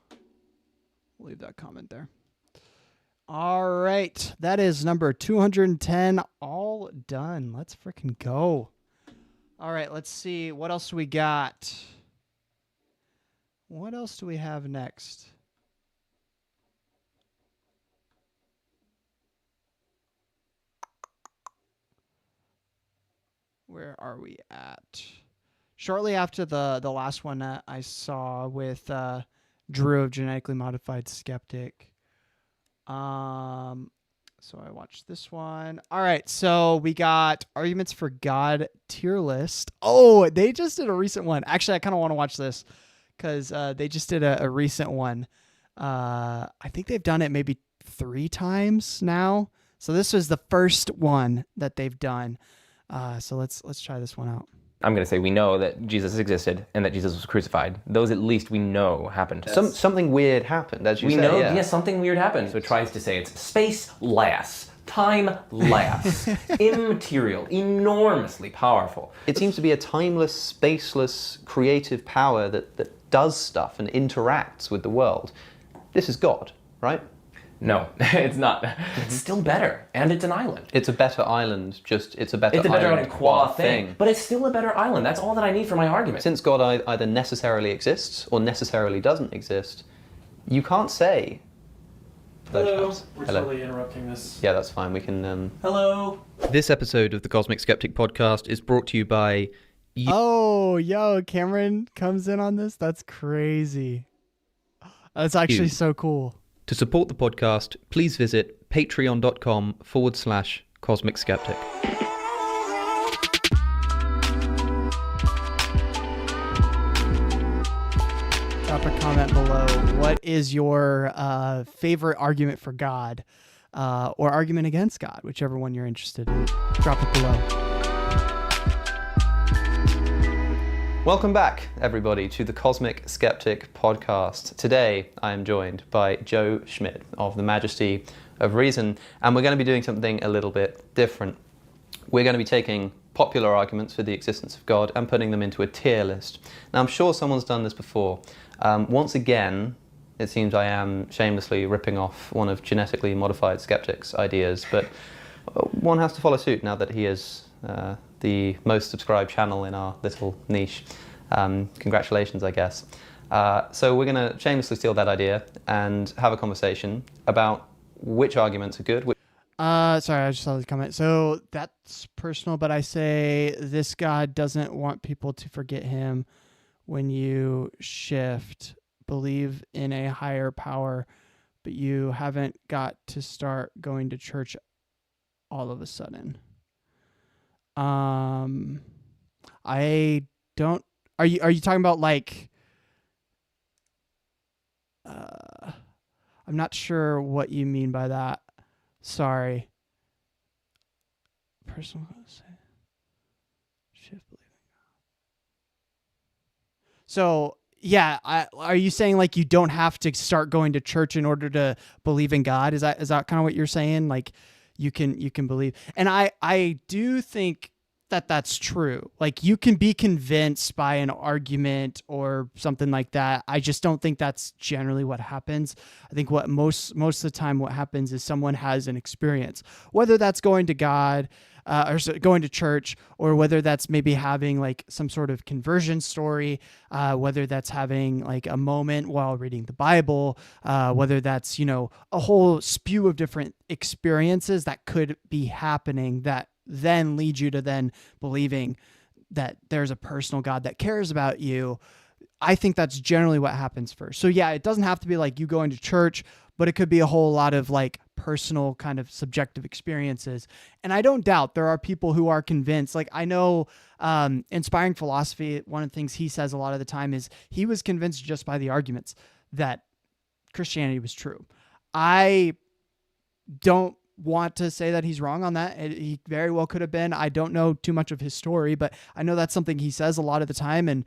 We'll leave that comment there. All right. That is number 210. All done. Let's freaking go. All right. Let's see. What else do we got? What else do we have next? Where are we at? Shortly after the last one that I saw with Drew of Genetically Modified Skeptic. So I watched this one. All right, so we got Arguments for God tier list. Oh, they just did a recent one. Actually, I kind of want to watch this because they just did a recent one. I think they've done it maybe 3 times now. So this was the first one that they've done. So let's try this one out. I'm going to say we know that Jesus existed and that Jesus was crucified. Those at least we know happened. Something weird happened, as you We say. know, yeah. yes, something weird happened. So it tries to say it's space-less, time-less, immaterial, enormously powerful. It seems to be a timeless, spaceless, creative power that does stuff and interacts with the world. This is God, right? No, it's not. It's still better, and it's an island. It's a better island, it's a better It's a better island qua thing, but it's still a better island. That's all that I need for my argument. Since God either necessarily exists or necessarily doesn't exist, you can't say... Hello. We're Hello. totally interrupting this. Yeah, that's fine. We can... Hello. This episode of the Cosmic Skeptic podcast is brought to you by... Oh, yo, Cameron comes in on this? That's crazy. That's actually so cool. To support the podcast, please visit patreon.com/Cosmic Skeptic. Drop a comment below. What is your favorite argument for God or argument against God, whichever one you're interested in? Drop it below. Welcome back, everybody, to the Cosmic Skeptic podcast. Today, I am joined by Joe Schmidt of the Majesty of Reason, and we're going to be doing something a little bit different. We're going to be taking popular arguments for the existence of God and putting them into a tier list. Now, I'm sure someone's done this before. Once again, it seems I am shamelessly ripping off one of Genetically Modified Skeptic's ideas, but one has to follow suit now that he is the most subscribed channel in our little niche. Congratulations, I guess. So we're going to shamelessly steal that idea and have a conversation about which arguments are good. Sorry, I just saw the comment. So that's personal, but I say this God doesn't want people to forget him when you shift, believe in a higher power, but you haven't got to start going to church all of a sudden. I don't. Are you talking about like? I'm not sure what you mean by that. Sorry. Personal. Shift believing. So yeah, are you saying like you don't have to start going to church in order to believe in God? Is that kind of what you're saying? Like you can believe, and I do think that that's true. Like you can be convinced by an argument or something like that. I just don't think that's generally what happens. I think what most of the time what happens is someone has an experience, whether that's going to God or going to church, or whether that's maybe having like some sort of conversion story, whether that's having like a moment while reading the Bible, whether that's, a whole spew of different experiences that could be happening that then lead you to then believing that there's a personal God that cares about you. I think that's generally what happens first. So yeah, it doesn't have to be like you going to church, but it could be a whole lot of like personal kind of subjective experiences. And I don't doubt there are people who are convinced. Like I know Inspiring Philosophy, one of the things he says a lot of the time is he was convinced just by the arguments that Christianity was true. I don't want to say that he's wrong on that. He very well could have been. I don't know too much of his story, but I know that's something he says a lot of the time. And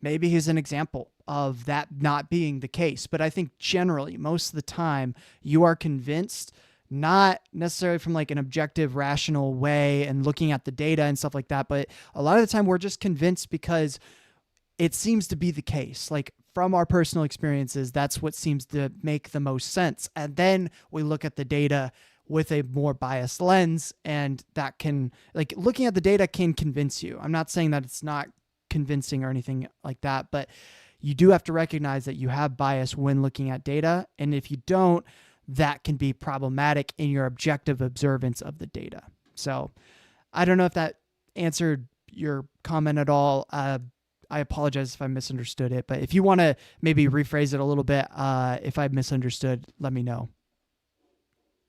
maybe he's an example of that not being the case. But I think generally, most of the time, you are convinced, not necessarily from like an objective, rational way and looking at the data and stuff like that. But a lot of the time, we're just convinced because it seems to be the case. Like from our personal experiences, that's what seems to make the most sense. And then we look at the data with a more biased lens, and that can, like, looking at the data can convince you. I'm not saying that it's not convincing or anything like that, but you do have to recognize that you have bias when looking at data. And if you don't, that can be problematic in your objective observance of the data. So I don't know if that answered your comment at all. I apologize if I misunderstood it, but if you want to maybe rephrase it a little bit, if I misunderstood, let me know.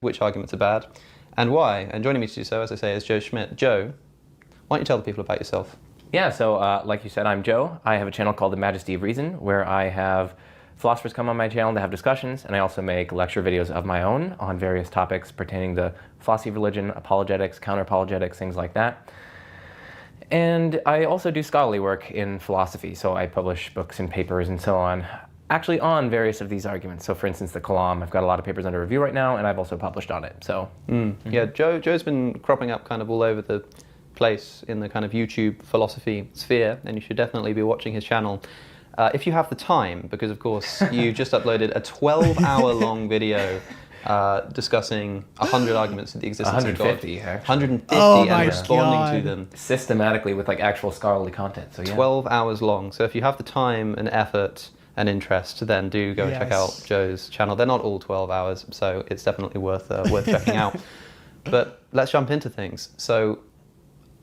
Which arguments are bad and why. And joining me to do so, as I say, is Joe Schmidt. Joe, why don't you tell the people about yourself? Yeah, so like you said, I'm Joe. I have a channel called The Majesty of Reason, where I have philosophers come on my channel to have discussions, and I also make lecture videos of my own on various topics pertaining to philosophy of religion, apologetics, counter-apologetics, things like that. And I also do scholarly work in philosophy, so I publish books and papers and so on, actually on various of these arguments. So for instance, the Kalam, I've got a lot of papers under review right now, and I've also published on it. So Yeah, Joe's been cropping up kind of all over the place in the kind of YouTube philosophy sphere, and you should definitely be watching his channel. If you have the time, because of course you just uploaded a 12-hour long video discussing 100 arguments of the existence of God. 150, actually. 150 Oh and my responding God. to them. systematically with like actual scholarly content. So yeah. 12 hours long. So if you have the time and effort and interest, then do go and check out Yes. Joe's channel. They're not all 12 hours, so it's definitely worth checking out. But let's jump into things. So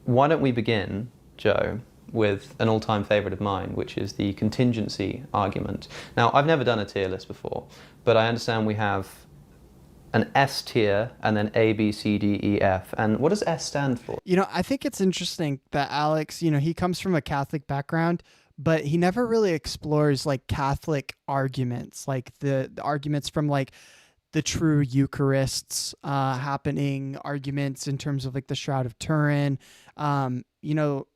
why don't we begin, Joe, with an all-time favorite of mine, which is the contingency argument. Now, I've never done a tier list before, but I understand we have an S tier and then A, B, C, D, E, F. And what does S stand for? You know, I think it's interesting that Alex, you know, he comes from a Catholic background, but he never really explores like Catholic arguments, like the arguments from like the true Eucharists happening, arguments in terms of like the Shroud of Turin. You know,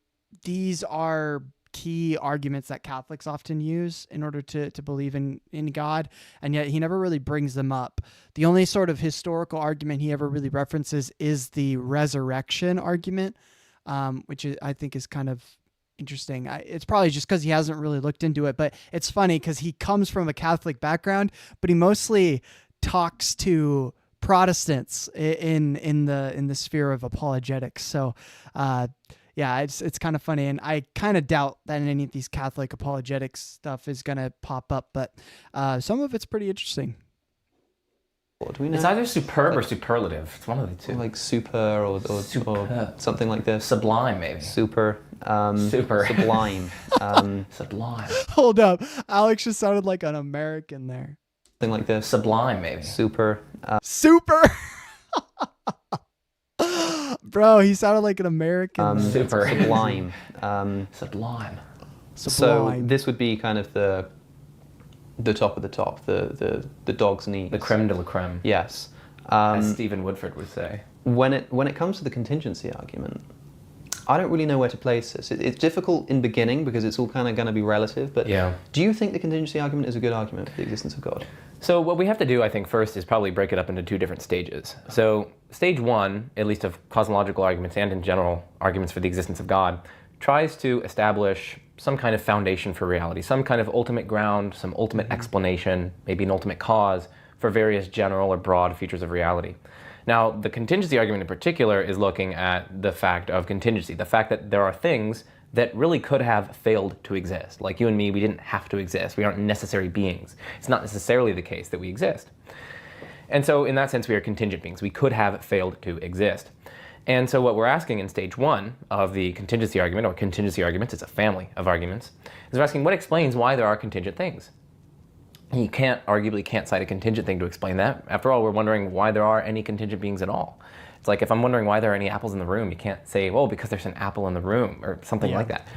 these are key arguments that Catholics often use in order to believe in God, and yet he never really brings them up. The only sort of historical argument he ever really references is the resurrection argument, which I think is kind of interesting. It's probably just because he hasn't really looked into it, but it's funny because he comes from a Catholic background, but he mostly talks to Protestants in the sphere of apologetics. So yeah, it's kind of funny, and I kind of doubt that any of these Catholic apologetics stuff is gonna pop up, but some of it's pretty interesting. What do we know? It's either superb or superlative. It's one of the two. Like super or Superb. something like this. Sublime, maybe. Super. Super. Sublime. Sublime. Hold up, Alex just sounded like an American there. Something like this. Sublime, maybe. Super. Super. Bro, he sounded like an American. Super. Sublime. Sublime. So Sublime. this would be kind of the top of the top, the dog's knees. The creme de la creme, Yes. as Stephen Woodford would say. When it comes to the contingency argument, I don't really know where to place this. It's difficult in beginning because it's all kind of going to be relative. But Yeah. do you think the contingency argument is a good argument for the existence of God? So what we have to do, I think, first is probably break it up into two different stages. So stage one, at least of cosmological arguments and in general arguments for the existence of God, tries to establish some kind of foundation for reality, some kind of ultimate ground, some ultimate explanation, maybe an ultimate cause for various general or broad features of reality. Now, the contingency argument in particular is looking at the fact of contingency, the fact that there are things that really could have failed to exist. Like you and me, we didn't have to exist. We aren't necessary beings. It's not necessarily the case that we exist. And so in that sense, we are contingent beings. We could have failed to exist. And so what we're asking in stage one of the contingency argument, or contingency arguments, it's a family of arguments, is we're asking what explains why there are contingent things. You arguably can't cite a contingent thing to explain that. After all, we're wondering why there are any contingent beings at all. It's like if I'm wondering why there are any apples in the room, you can't say, well, because there's an apple in the room, or something like that.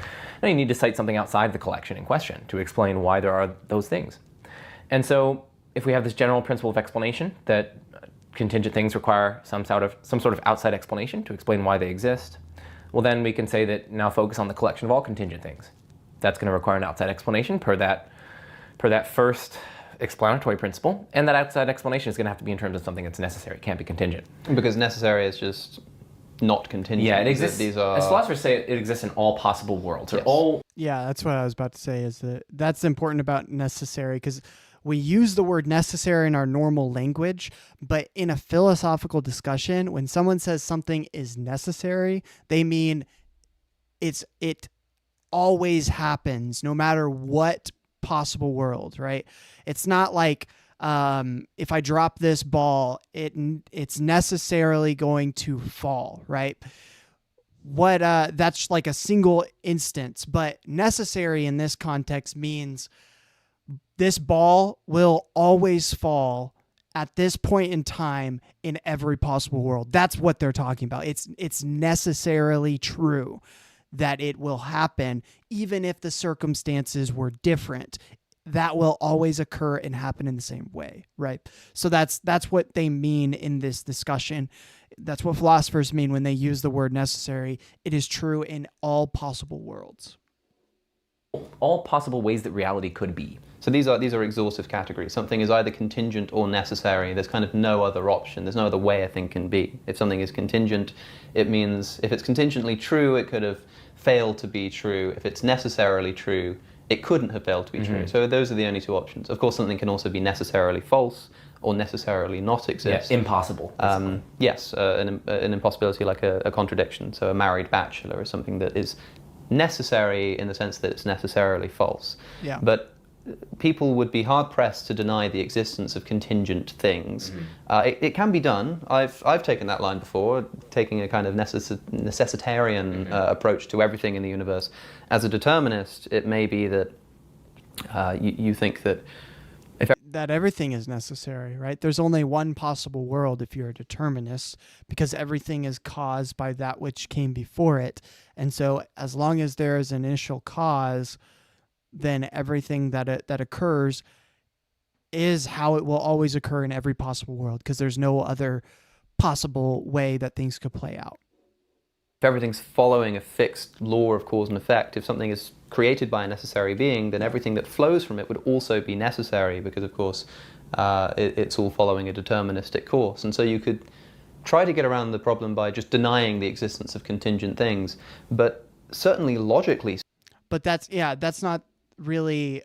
No, you need to cite something outside the collection in question to explain why there are those things. And so if we have this general principle of explanation that contingent things require some sort of outside explanation to explain why they exist, well then we can say that now focus on the collection of all contingent things. That's going to require an outside explanation per that first explanatory principle, and that outside explanation is going to have to be in terms of something that's necessary. It can't be contingent. Because necessary is just not contingent. Yeah, it exists. These are, as philosophers say, it exists in all possible worlds, or Yes. all. Yeah, that's what I was about to say. That's important about necessary, because we use the word necessary in our normal language, but in a philosophical discussion, when someone says something is necessary, they mean it always happens no matter what possible world, right? It's not like if I drop this ball, it's necessarily going to fall, right? That's like a single instance, but necessary in this context means this ball will always fall at this point in time in every possible world. That's what they're talking about. It's necessarily true that it will happen, even if the circumstances were different. That will always occur and happen in the same way, right? So that's what they mean in this discussion. That's what philosophers mean when they use the word necessary. It is true in all possible worlds. All possible ways that reality could be. So these are exhaustive categories. Something is either contingent or necessary. There's kind of no other option. There's no other way a thing can be. If something is contingent, it means if it's contingently true, it could have failed to be true. If it's necessarily true, it couldn't have failed to be true. So those are the only two options. Of course, something can also be necessarily false or necessarily not exist. Yeah, impossible. Yes, an impossibility like a contradiction. So a married bachelor is something that is necessary in the sense that it's necessarily false. Yeah. But people would be hard-pressed to deny the existence of contingent things. It can be done. I've taken that line before, taking a kind of necessitarian approach to everything in the universe. As a determinist, it may be that you think that that everything is necessary, right? There's only one possible world if you're a determinist, because everything is caused by that which came before it. And so as long as there is an initial cause, then everything that occurs is how it will always occur in every possible world, because there's no other possible way that things could play out. if everything's following a fixed law of cause and effect, if something is created by a necessary being, then everything that flows from it would also be necessary, because of course it's all following a deterministic course. And so you could try to get around the problem by just denying the existence of contingent things, but certainly logically. But that's not really,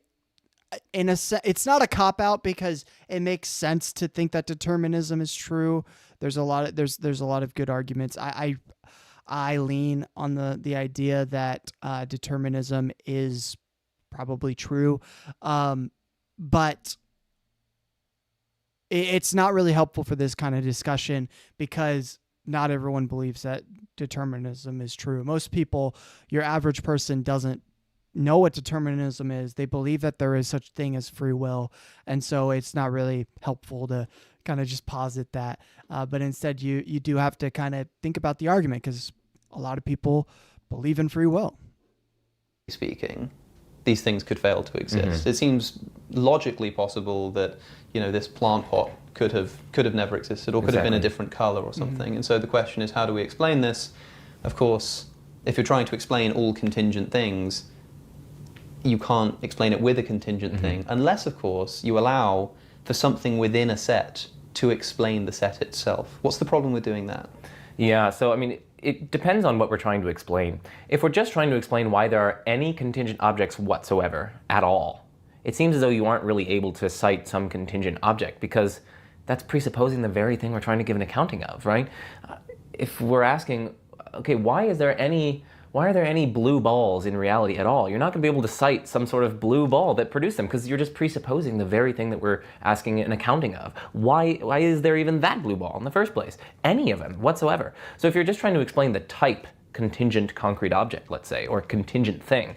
it's not a cop-out, because it makes sense to think that determinism is true. There's a lot of good arguments. I lean on the idea that determinism is probably true, but it's not really helpful for this kind of discussion, because not everyone believes that determinism is true. Most people, your average person, doesn't know what determinism is. They believe that there is such thing as free will, and so it's not really helpful to kind of just posit that. But instead, you do have to kind of think about the argument, because a lot of people believe in free will. Speaking, these things could fail to exist. It seems logically possible that, you know, this plant pot could have never existed, or could have been a different color or something. And so the question is, how do we explain this? Of course, if you're trying to explain all contingent things, you can't explain it with a contingent thing, unless, of course, you allow for something within a set to explain the set itself. What's the problem with doing that? Yeah, so I mean, it depends on what we're trying to explain. If we're just trying to explain why there are any contingent objects whatsoever at all, it seems as though you aren't really able to cite some contingent object, because that's presupposing the very thing we're trying to give an accounting of, right? If we're asking, okay, why are there any blue balls in reality at all? You're not going to be able to cite some sort of blue ball that produced them, because you're just presupposing the very thing that we're asking an accounting of. Why is there even that blue ball in the first place? Any of them whatsoever. So if you're just trying to explain the type contingent concrete object, let's say, or contingent thing,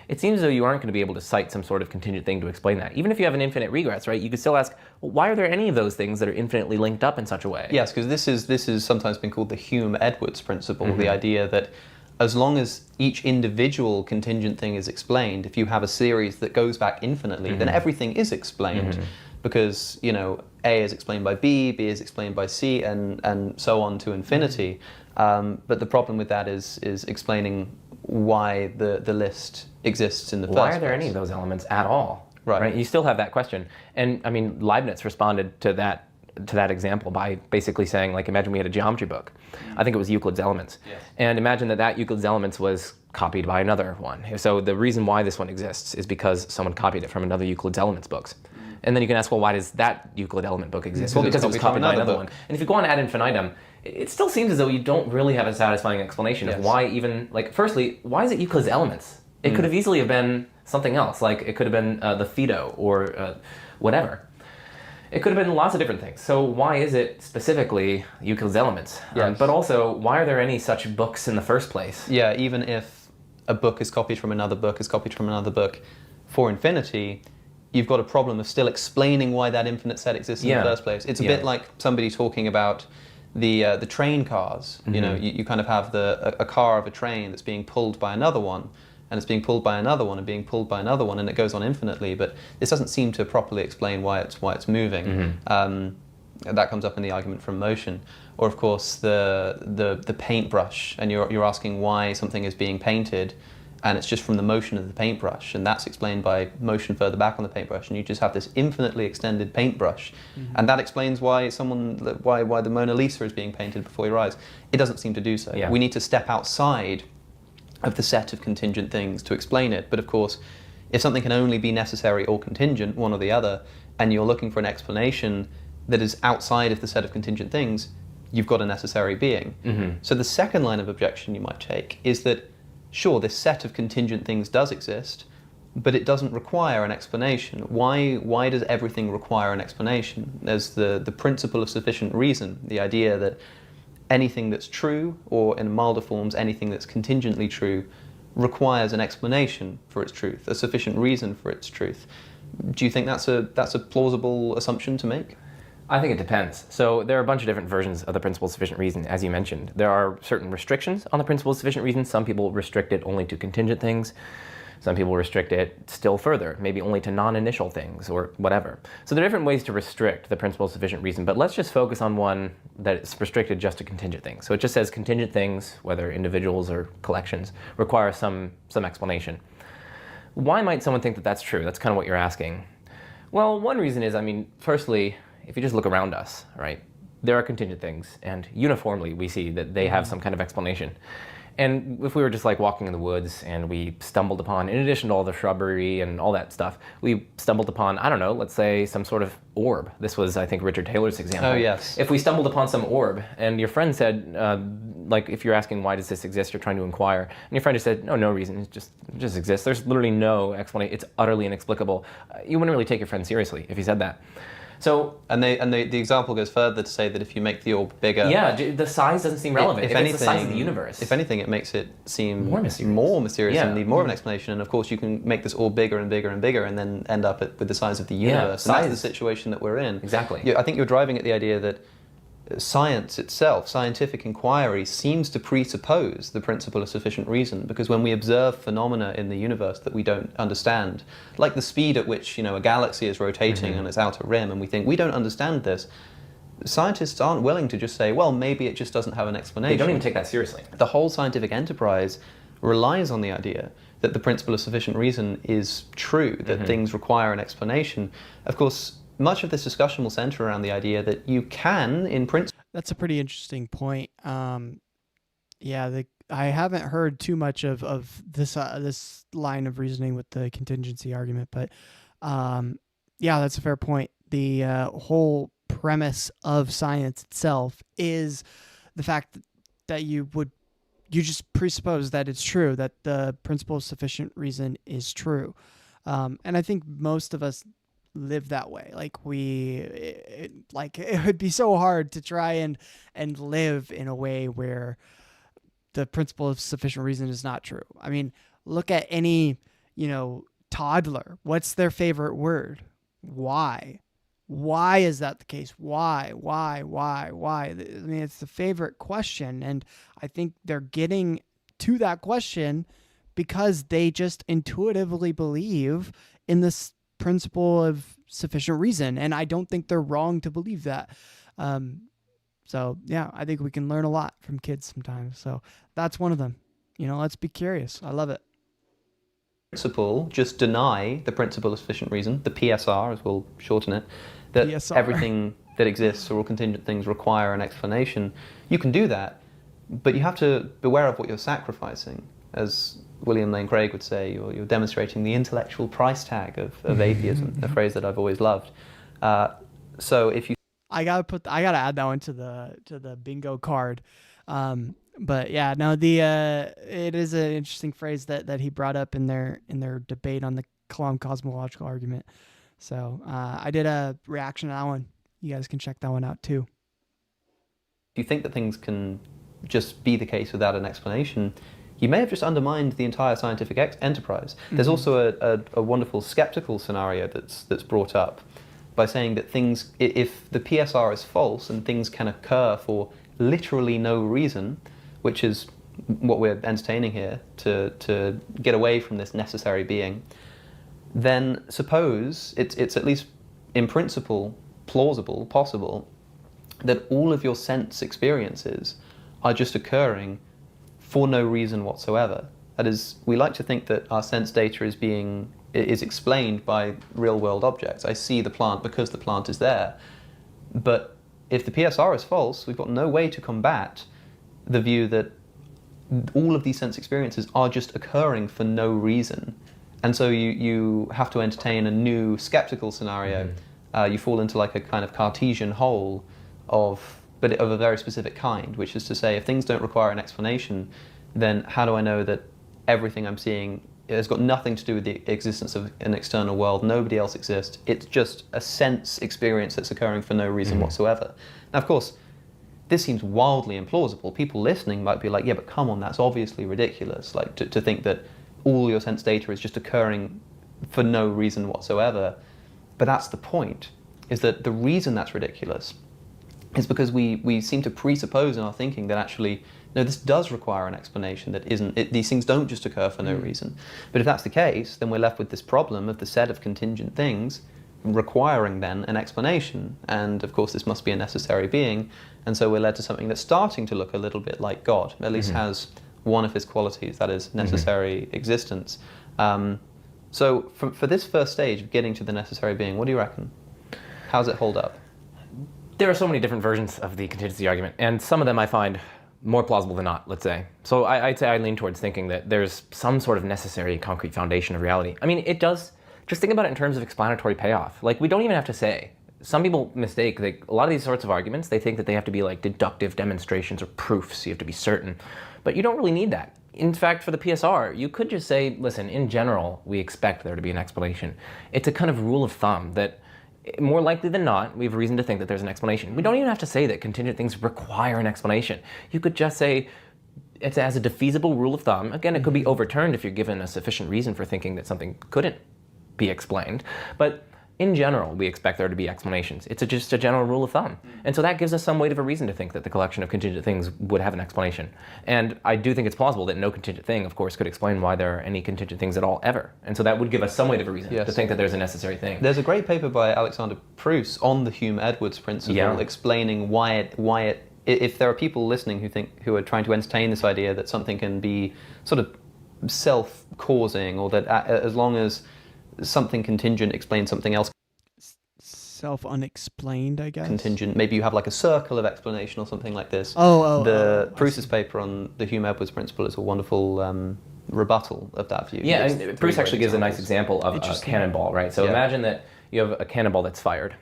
it seems as though you aren't going to be able to cite some sort of contingent thing to explain that. Even if you have an infinite regress, right, you could still ask, well, why are there any of those things that are infinitely linked up in such a way? Yes, because this is sometimes been called the Hume-Edwards principle, the idea that as long as each individual contingent thing is explained, if you have a series that goes back infinitely, then everything is explained. Because, you know, A is explained by B is explained by C, and so on to infinity. But the problem with that is explaining why the list exists in the first place. Why are there any of those elements at all? Right. You still have that question. And I mean, Leibniz responded to that to that example by basically saying, like, imagine we had a geometry book. I think it was Euclid's Elements. Yes. And imagine that Euclid's Elements was copied by another one. So the reason why this one exists is because someone copied it from another Euclid's Elements books. And then you can ask, well, why does that Euclid element book exist? Well, because it was copied by another one. And if you go on ad infinitum, it still seems as though you don't really have a satisfying explanation of why even, like, firstly, why is it Euclid's Elements? It could have easily have been something else, like it could have been the Phaedo or whatever. It could have been lots of different things. So why is it specifically Euclid's Elements? Yes. But also, why are there any such books in the first place? Yeah, even if a book is copied from another book, for infinity, you've got a problem of still explaining why that infinite set exists in the first place. It's a bit like somebody talking about the train cars. You know, you kind of have a car of a train that's being pulled by another one, and it's being pulled by another one and being pulled by another one, and it goes on infinitely. But this doesn't seem to properly explain why it's moving. That comes up in the argument from motion, or of course the paintbrush, and you're asking why something is being painted, and it's just from the motion of the paintbrush, and that's explained by motion further back on the paintbrush, and you just have this infinitely extended paintbrush, and that explains why the Mona Lisa is being painted before your eyes. It doesn't seem to do so. Yeah. We need to step outside of the set of contingent things to explain it. But of course, if something can only be necessary or contingent, one or the other, and you're looking for an explanation that is outside of the set of contingent things, you've got a necessary being. So the second line of objection you might take is that, sure, this set of contingent things does exist, but it doesn't require an explanation. Why does everything require an explanation? There's the principle of sufficient reason, the idea that anything that's true, or in milder forms, anything that's contingently true, requires an explanation for its truth, a sufficient reason for its truth. Do you think that's a plausible assumption to make? I think it depends. So there are a bunch of different versions of the principle of sufficient reason, as you mentioned. There are certain restrictions on the principle of sufficient reason. Some people restrict it only to contingent things. Some people restrict it still further, maybe only to non-initial things or whatever. So there are different ways to restrict the principle of sufficient reason, but let's just focus on one that is restricted just to contingent things. So it just says contingent things, whether individuals or collections, require some explanation. Why might someone think that that's true? That's kind of what you're asking. Well, one reason is, firstly, if you just look around us, right, there are contingent things, and uniformly we see that they have some kind of explanation. And if we were just like walking in the woods and we stumbled upon, in addition to all the shrubbery and all that stuff, we stumbled upon, I don't know, let's say some sort of orb. This was, I think, Richard Taylor's example. Oh, yes. If we stumbled upon some orb and your friend said, like if you're asking why does this exist, you're trying to inquire, and your friend just said, no reason, it just exists. There's literally no explanation. It's utterly inexplicable. You wouldn't really take your friend seriously if he said that. So, the example goes further to say that if you make the orb bigger, the size doesn't seem relevant. If it's anything, the size of the universe. If anything, it makes it seem more mysterious, and need more of an explanation. And of course, you can make this orb bigger and bigger and bigger, and then end up with the size of the universe. And that's the situation that we're in. Exactly. I think you're driving at the idea that science itself, scientific inquiry, seems to presuppose the principle of sufficient reason, because when we observe phenomena in the universe that we don't understand, like the speed at which a galaxy is rotating on its outer rim, and we think we don't understand this, scientists aren't willing to just say, well, maybe it just doesn't have an explanation. They don't even take that seriously. The whole scientific enterprise relies on the idea that the principle of sufficient reason is true, that things require an explanation. Of course, much of this discussion will center around the idea that you can, in principle... That's a pretty interesting point. I haven't heard too much of this line of reasoning with the contingency argument, but that's a fair point. The whole premise of science itself is the fact that you just presuppose that it's true, that the principle of sufficient reason is true. And I think most of us live that way. It would be so hard to try and live in a way where the principle of sufficient reason is not true. Look at any, toddler. What's their favorite word? Why? Why is that the case? Why? It's the favorite question. And I think they're getting to that question because they just intuitively believe in this principle of sufficient reason, and I don't think they're wrong to believe that. I think we can learn a lot from kids sometimes. So that's one of them. Let's be curious. I love it. Principle, just deny the principle of sufficient reason, the PSR, as we'll shorten it, that PSR. everything that exists or all contingent things require an explanation, you can do that, but you have to beware of what you're sacrificing. As William Lane Craig would say, you're demonstrating the intellectual price tag of atheism, a phrase that I've always loved. So if you I gotta add that one to the bingo card. But yeah, no, it is an interesting phrase that he brought up in their debate on the Kalam cosmological argument. So I did a reaction to that one. You guys can check that one out too. If you think that things can just be the case without an explanation, you may have just undermined the entire scientific enterprise. There's also a wonderful skeptical scenario that's brought up by saying that things, if the PSR is false and things can occur for literally no reason, which is what we're entertaining here, to get away from this necessary being, then suppose it's at least in principle plausible, possible, that all of your sense experiences are just occurring for no reason whatsoever. That is, we like to think that our sense data is explained by real-world objects. I see the plant because the plant is there. But if the PSR is false, we've got no way to combat the view that all of these sense experiences are just occurring for no reason. And so you have to entertain a new skeptical scenario. You fall into like a kind of Cartesian hole but of a very specific kind, which is to say, if things don't require an explanation, then how do I know that everything I'm seeing has got nothing to do with the existence of an external world? Nobody else exists. It's just a sense experience that's occurring for no reason whatsoever. Now, of course, this seems wildly implausible. People listening might be like, yeah, but come on, that's obviously ridiculous. Like to think that all your sense data is just occurring for no reason whatsoever. But that's the point, is that the reason that's ridiculous is because we seem to presuppose in our thinking that actually, no, this does require an explanation that these things don't just occur for no reason. But if that's the case, then we're left with this problem of the set of contingent things requiring then an explanation. And of course, this must be a necessary being. And so we're led to something that's starting to look a little bit like God, at least has one of his qualities, that is necessary existence. So for this first stage of getting to the necessary being, what do you reckon? How does it hold up? There are so many different versions of the contingency argument, and some of them I find more plausible than not, let's say. So I'd say I lean towards thinking that there's some sort of necessary concrete foundation of reality. I mean, it does, just think about it in terms of explanatory payoff. Like, we don't even have to say. Some people mistake, a lot of these sorts of arguments, they think that they have to be like deductive demonstrations or proofs, you have to be certain. But you don't really need that. In fact, for the PSR, you could just say, listen, in general, we expect there to be an explanation. It's a kind of rule of thumb that more likely than not, we have reason to think that there's an explanation. We don't even have to say that contingent things require an explanation. You could just say it's as a defeasible rule of thumb. Again, it could be overturned if you're given a sufficient reason for thinking that something couldn't be explained. But in general, we expect there to be explanations. It's just a general rule of thumb. And so that gives us some weight of a reason to think that the collection of contingent things would have an explanation. And I do think it's plausible that no contingent thing, of course, could explain why there are any contingent things at all, ever. And so that would give us some weight of a reason to think that there's a necessary thing. There's a great paper by Alexander Proust on the Hume-Edwards principle, explaining why it, if there are people listening who are trying to entertain this idea that something can be sort of self-causing, or that as long as something contingent explains something else self-unexplained, I guess. Contingent. Maybe you have like a circle of explanation or something like this. Proust's paper on the Hume-Edwards principle is a wonderful rebuttal of that view. Yeah, and Proust actually gives a nice example of a cannonball, right? So imagine that you have a cannonball that's fired.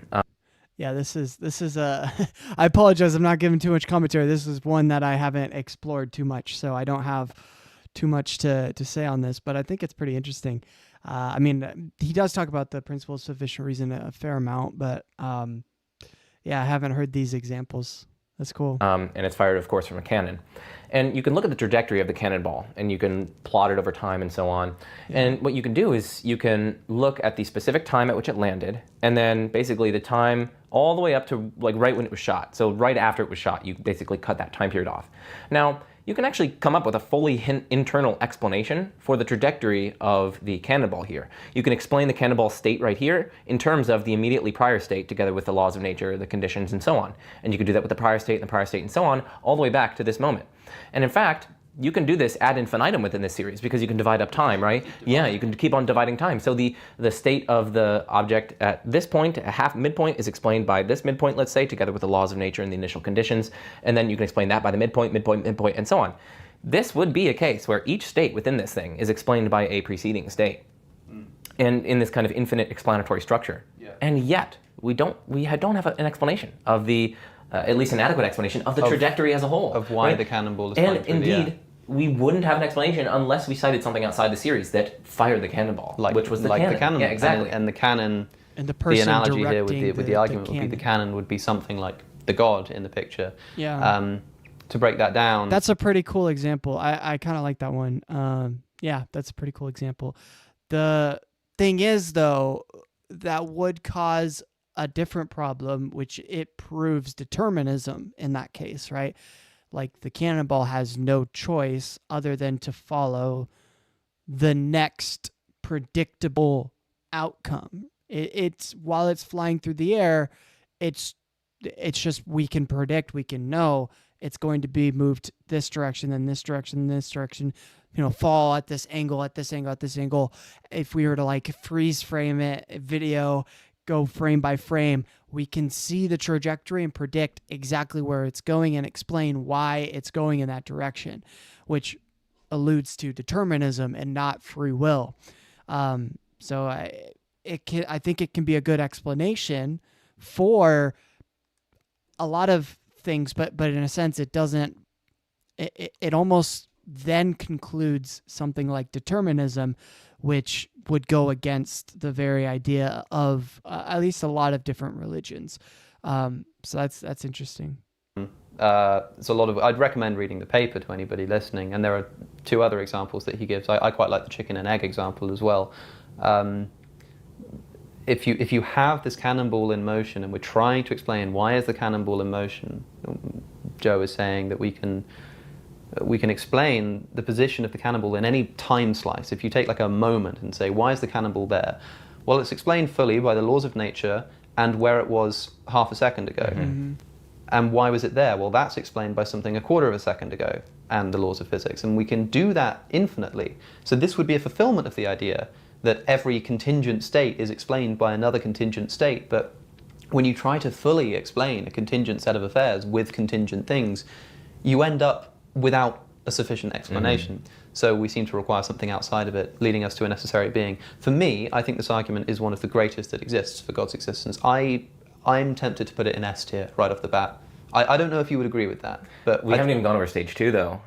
Yeah, this is a. I apologize, I'm not giving too much commentary. This is one that I haven't explored too much, so I don't have too much to say on this, but I think it's pretty interesting. I mean, he does talk about the principle of sufficient reason a fair amount, but yeah, I haven't heard these examples. That's cool. And it's fired, of course, from a cannon. And you can look at the trajectory of the cannonball, and you can plot it over time and so on. Yeah. And what you can do is you can look at the specific time at which it landed, and then basically the time all the way up to like right when it was shot. So right after it was shot, you basically cut that time period off. Now, you can actually come up with a fully internal explanation for the trajectory of the cannonball here. You can explain the cannonball state right here in terms of the immediately prior state together with the laws of nature, the conditions, and so on. And you can do that with the prior state and the prior state and so on, all the way back to this moment. And in fact, you can do this ad infinitum within this series because you can divide up time, right? Yeah, you can keep on dividing time. So the state of the object at this point, a half midpoint, is explained by this midpoint, let's say, together with the laws of nature and the initial conditions. And then you can explain that by the midpoint, midpoint, midpoint, and so on. This would be a case where each state within this thing is explained by a preceding state. And in this kind of infinite explanatory structure. Yeah. And yet, we don't have an explanation of the, at least an adequate explanation, of the trajectory as a whole. Of why the cannonball is flying through the air. And indeed, we wouldn't have an explanation unless we cited something outside the series that fired the cannonball, which was the cannon. The cannon. Yeah, exactly. And the cannon, And the person analogy here directing with the argument would be cannon. the cannon would be something like the god in the picture. Yeah. To break that down. That's a pretty cool example. I kind of like that one. Yeah, that's a pretty cool example. The thing is, though, that would cause a different problem, which it proves determinism in that case, right? Like the cannonball has no choice other than to follow the next predictable outcome. It's while it's flying through the air, it's just we can predict, we can know it's going to be moved this direction, then this direction, this direction, fall at this angle, at this angle, at this angle. If we were to like freeze frame it, video, go frame by frame, we can see the trajectory and predict exactly where it's going and explain why it's going in that direction, which alludes to determinism and not free will. So I think it can be a good explanation for a lot of things, but in a sense it doesn't. It almost then concludes something like determinism, which would go against the very idea of at least a lot of different religions. So that's interesting. It's a lot of. I'd recommend reading the paper to anybody listening, and there are two other examples that he gives. I quite like the chicken and egg example as well. If you have this cannonball in motion, and we're trying to explain why is the cannonball in motion, Joe is saying that we can explain the position of the cannonball in any time slice. If you take like a moment and say, why is the cannonball there? Well, it's explained fully by the laws of nature and where it was half a second ago. Mm-hmm. And why was it there? Well, that's explained by something a quarter of a second ago and the laws of physics. And we can do that infinitely. So this would be a fulfillment of the idea that every contingent state is explained by another contingent state. But when you try to fully explain a contingent set of affairs with contingent things, you end up without a sufficient explanation. Mm-hmm. So we seem to require something outside of it, leading us to a necessary being. For me, I think this argument is one of the greatest that exists for God's existence. I'm tempted to put it in S tier right off the bat. I don't know if you would agree with that, but we haven't even gone over stage 2 though.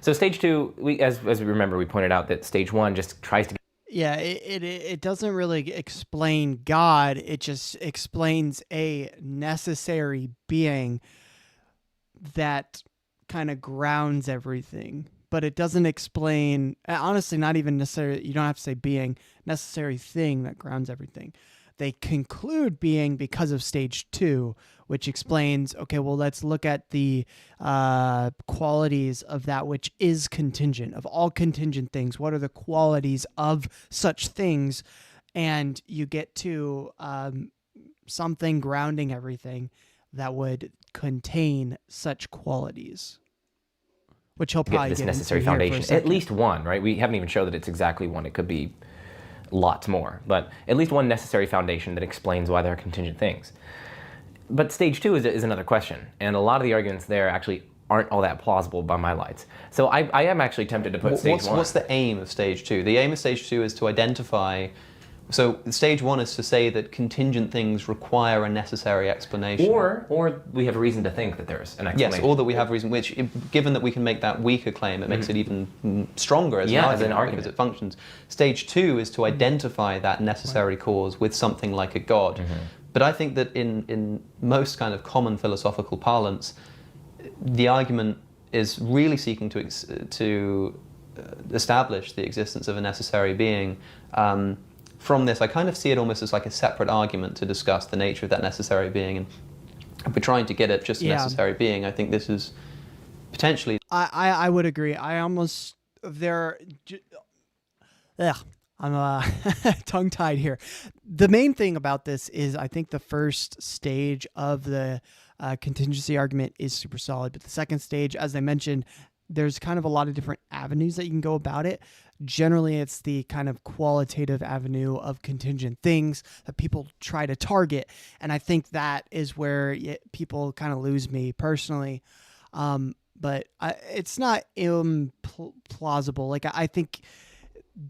So stage 2, as we remember, we pointed out that stage 1 just tries to. Yeah, it doesn't really explain God. It just explains a necessary being that kind of grounds everything. But it doesn't explain, honestly, not even necessarily, you don't have to say being, necessary thing that grounds everything. They conclude being because of stage 2, which explains, okay, well, let's look at the qualities of that which is contingent, of all contingent things. What are the qualities of such things? And you get to something grounding everything that would contain such qualities, which he'll probably get this get necessary into here for a foundation. second. At least one, right? We haven't even shown that it's exactly one. It could be lots more, but at least one necessary foundation that explains why there are contingent things. But stage 2 is another question, and a lot of the arguments there actually aren't all that plausible by my lights. So I am actually tempted to put stage 1. What's the aim of stage 2? The aim of stage 2 is to identify. So stage 1 is to say that contingent things require a necessary explanation. Or we have reason to think that there's an explanation. Yes, or that we have reason, which, given that we can make that weaker claim, it makes it even stronger as an argument because it functions. Stage 2 is to identify that necessary cause with something like a God. Mm-hmm. But I think that in most kind of common philosophical parlance, the argument is really seeking to establish the existence of a necessary being. From this, I kind of see it almost as like a separate argument to discuss the nature of that necessary being. And if we're trying to get at just a necessary being, I think this is potentially. I would agree. I'm tongue-tied here. The main thing about this is I think the first stage of the contingency argument is super solid, but the second stage, as I mentioned, there's kind of a lot of different avenues that you can go about it. Generally, it's the kind of qualitative avenue of contingent things that people try to target. And I think that is where people kind of lose me personally. But it's not implausible. Like, I think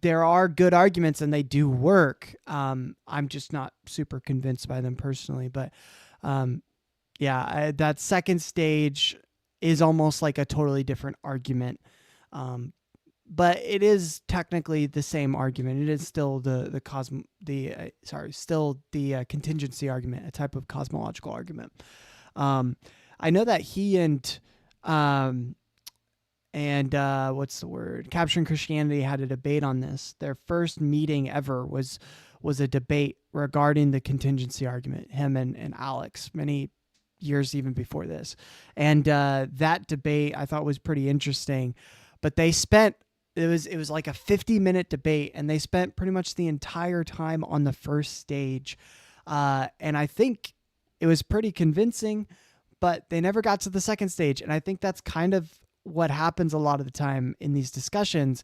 there are good arguments and they do work. I'm just not super convinced by them personally. But that second stage is almost like a totally different argument. But it is technically the same argument. It is still the contingency argument, a type of cosmological argument. I know that he and what's the word? Capturing Christianity had a debate on this. Their first meeting ever was a debate regarding the contingency argument. Him and Alex, many years even before this, and that debate I thought was pretty interesting. But they spent it was like a 50-minute debate, and they spent pretty much the entire time on the first stage, and I think it was pretty convincing. But they never got to the second stage, and I think that's kind of what happens a lot of the time in these discussions.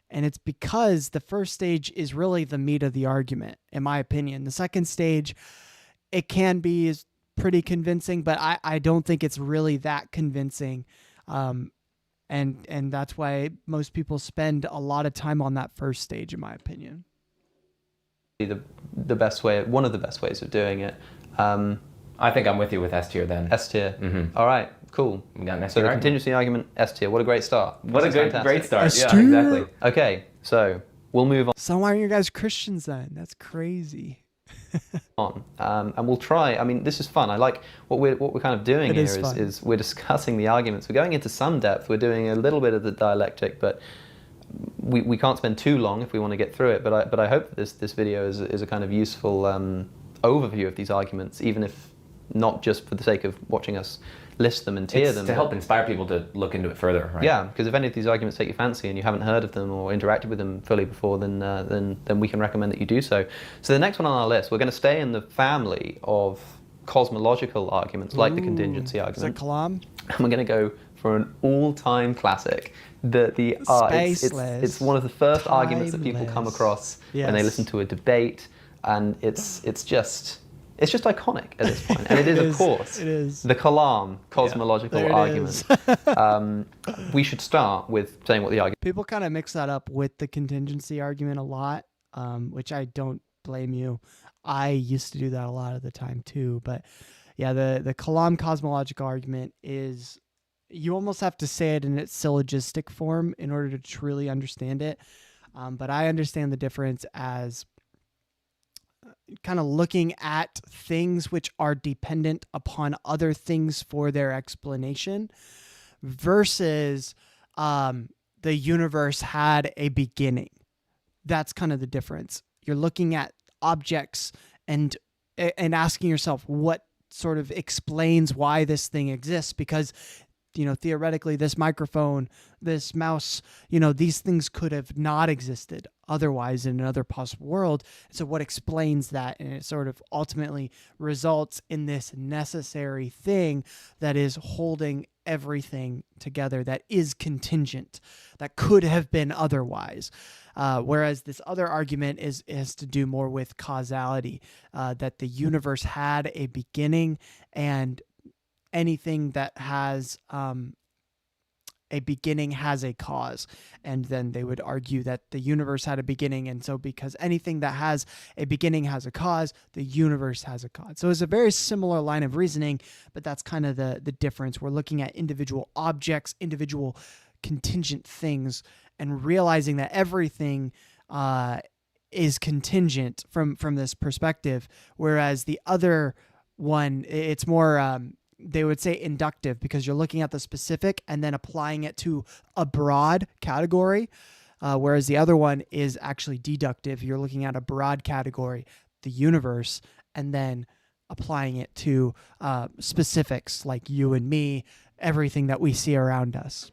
And it's because the first stage is really the meat of the argument, in my opinion. The second stage, it can be pretty convincing, but I don't think it's really that convincing. And that's why most people spend a lot of time on that first stage, in my opinion. The best way, one of the best ways of doing it. I think I'm with you with S tier then. S tier. Mm-hmm. All right, cool. We got an S So tier the argument. contingency argument, S tier. What a great start. What This a is great start. S Yeah, tier. exactly. Okay, so we'll move So why aren't you guys Christians then? That's crazy. on, and we'll try. I mean, this is fun. I like what we're kind of doing It here is fun. is we're discussing the arguments. We're going into some depth. We're doing a little bit of the dialectic, but we can't spend too long if we want to get through it. But I hope that this video is a kind of useful overview of these arguments, even if not just for the sake of watching us list them and tier It's them. to help inspire people to look into it further, right? Yeah, because if any of these arguments take your fancy and you haven't heard of them or interacted with them fully before, then we can recommend that you do so. So the next one on our list, we're going to stay in the family of cosmological arguments, like the contingency argument. Is that Kalam? And we're going to go for an all-time classic. It's one of the first arguments that people come Timeless. across when they Yes. listen to a debate, and it's just iconic at this point. And it is, of course, It is. the Kalam cosmological There it argument. We should start with saying what the argument People kind of mix that up with the contingency argument a lot, which I don't blame you. I used to do that a lot of the time too. But yeah, the Kalam cosmological argument is, you almost have to say it in its syllogistic form in order to truly understand it. But I understand the difference as kind of looking at things which are dependent upon other things for their explanation versus the universe had a beginning. That's kind of the difference. You're looking at objects and asking yourself what sort of explains why this thing exists, because theoretically this microphone, this mouse, these things could have not existed otherwise in another possible world. So what explains that? And it sort of ultimately results in this necessary thing that is holding everything together, that is contingent, that could have been otherwise. Whereas this other argument has to do more with causality, that the universe had a beginning, and anything that has a beginning has a cause. And then they would argue that the universe had a beginning, and so because anything that has a beginning has a cause, the universe has a cause. So it's a very similar line of reasoning, but that's kind of the difference. We're looking at individual objects, individual contingent things, and realizing that everything is contingent from this perspective, whereas the other one, it's more they would say inductive, because you're looking at the specific and then applying it to a broad category, whereas the other one is actually deductive. You're looking at a broad category, the universe, and then applying it to specifics like you and me, everything that we see around us.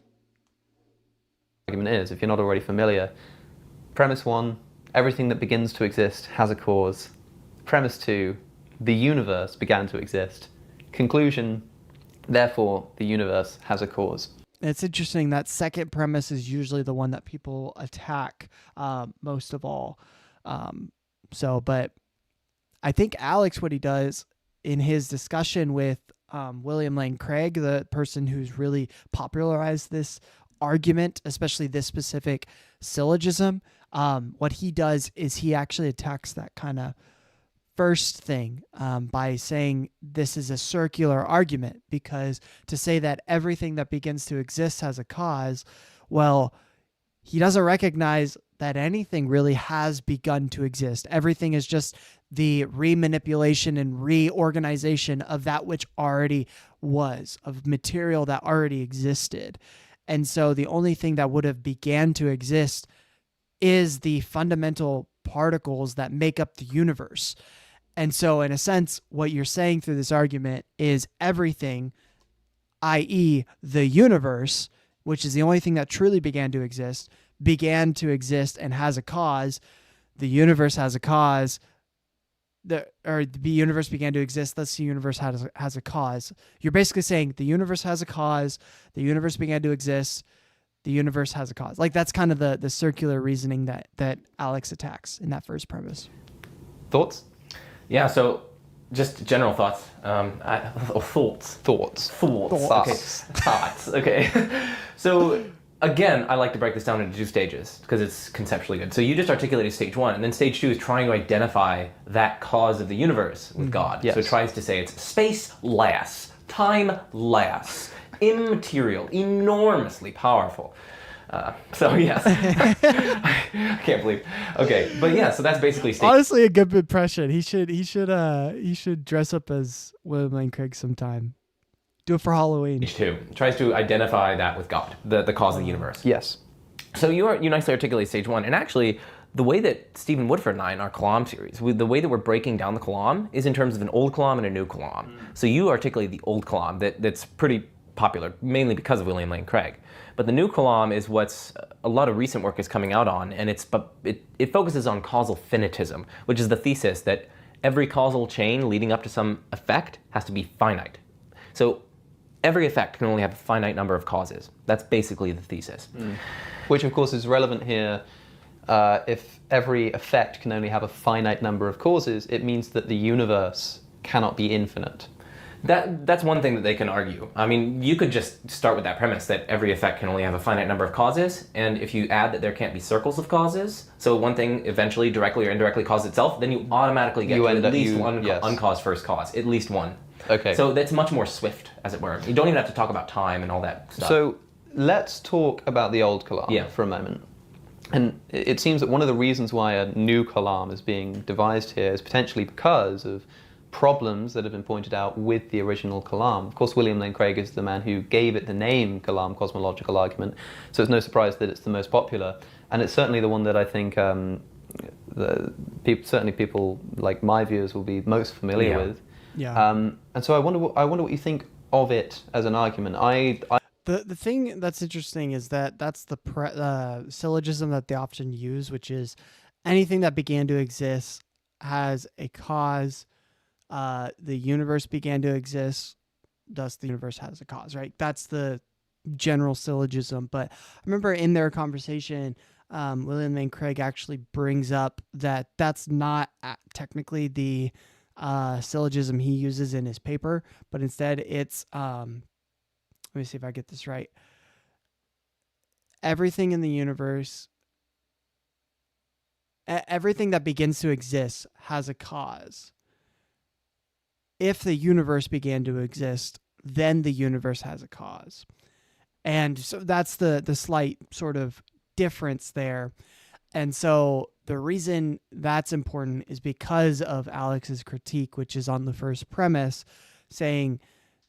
argument is, if you're not already familiar. Premise 1, everything that begins to exist has a cause. Premise 2, the universe began to exist. Conclusion, therefore, the universe has a cause. It's interesting. That second premise is usually the one that people attack most of all. But I think Alex, what he does in his discussion with William Lane Craig, the person who's really popularized this argument, especially this specific syllogism, what he does is he actually attacks that kind of first thing by saying this is a circular argument, because to say that everything that begins to exist has a cause, well, he doesn't recognize that anything really has begun to exist. Everything is just the remanipulation and reorganization of that which already was, of material that already existed. And so the only thing that would have began to exist is the fundamental particles that make up the universe. And so, in a sense, what you're saying through this argument is everything, i.e. the universe, which is the only thing that truly began to exist and has a cause. The universe has a cause. The universe began to exist, thus the universe has a cause. You're basically saying the universe has a cause, the universe began to exist, the universe has a cause. Like, that's kind of the circular reasoning that Alex attacks in that first premise. Thoughts? Yeah, so just general thoughts. Thoughts. Okay. Thoughts. Okay. So again, I like to break this down into 2 stages because it's conceptually good. So you just articulated stage 1, and then stage 2 is trying to identify that cause of the universe with God. Yes. So it tries to say it's spaceless, timeless, immaterial, enormously powerful. So yes, I can't believe. Okay, but yeah, so that's basically stage. Honestly, a good impression. He should dress up as William Lane Craig sometime. Do it for Halloween. Stage 2 tries to identify that with God, the cause of the universe. Yes. So you nicely articulate stage 1, and actually, the way that Stephen Woodford and I in our Kalam series, the way that we're breaking down the Kalam is in terms of an old Kalam and a new Kalam. So you articulate the old Kalam that's pretty popular, mainly because of William Lane Craig. But the new Kalam is what's a lot of recent work is coming out on, and it focuses on causal finitism, which is the thesis that every causal chain leading up to some effect has to be finite. So every effect can only have a finite number of causes. That's basically the thesis. Which, of course, is relevant here. If every effect can only have a finite number of causes, it means that the universe cannot be infinite. That's one thing that they can argue. I mean, you could just start with that premise that every effect can only have a finite number of causes, and if you add that there can't be circles of causes, so one thing eventually directly or indirectly causes itself, then you automatically get to at least one uncaused first cause, at least one. Okay. So that's much more swift, as it were. You don't even have to talk about time and all that stuff. So let's talk about the old Kalam for a moment. And it seems that one of the reasons why a new Kalam is being devised here is potentially because of problems that have been pointed out with the original Kalam. Of course, William Lane Craig is the man who gave it the name Kalam, Cosmological Argument, so it's no surprise that it's the most popular, and it's certainly the one that I think certainly people like my viewers will be most familiar with. Yeah. And so I wonder what you think of it as an argument. The thing that's interesting is that's the syllogism that they often use, which is anything that began to exist has a cause. The universe began to exist, thus the universe has a cause, right? That's the general syllogism. But I remember in their conversation, William Lane Craig actually brings up that that's not technically the syllogism he uses in his paper, but instead it's, let me see if I get this right. Everything in the universe, everything that begins to exist has a cause. If the universe began to exist, then the universe has a cause. And so that's the slight sort of difference there. And so the reason that's important is because of Alex's critique, which is on the first premise, saying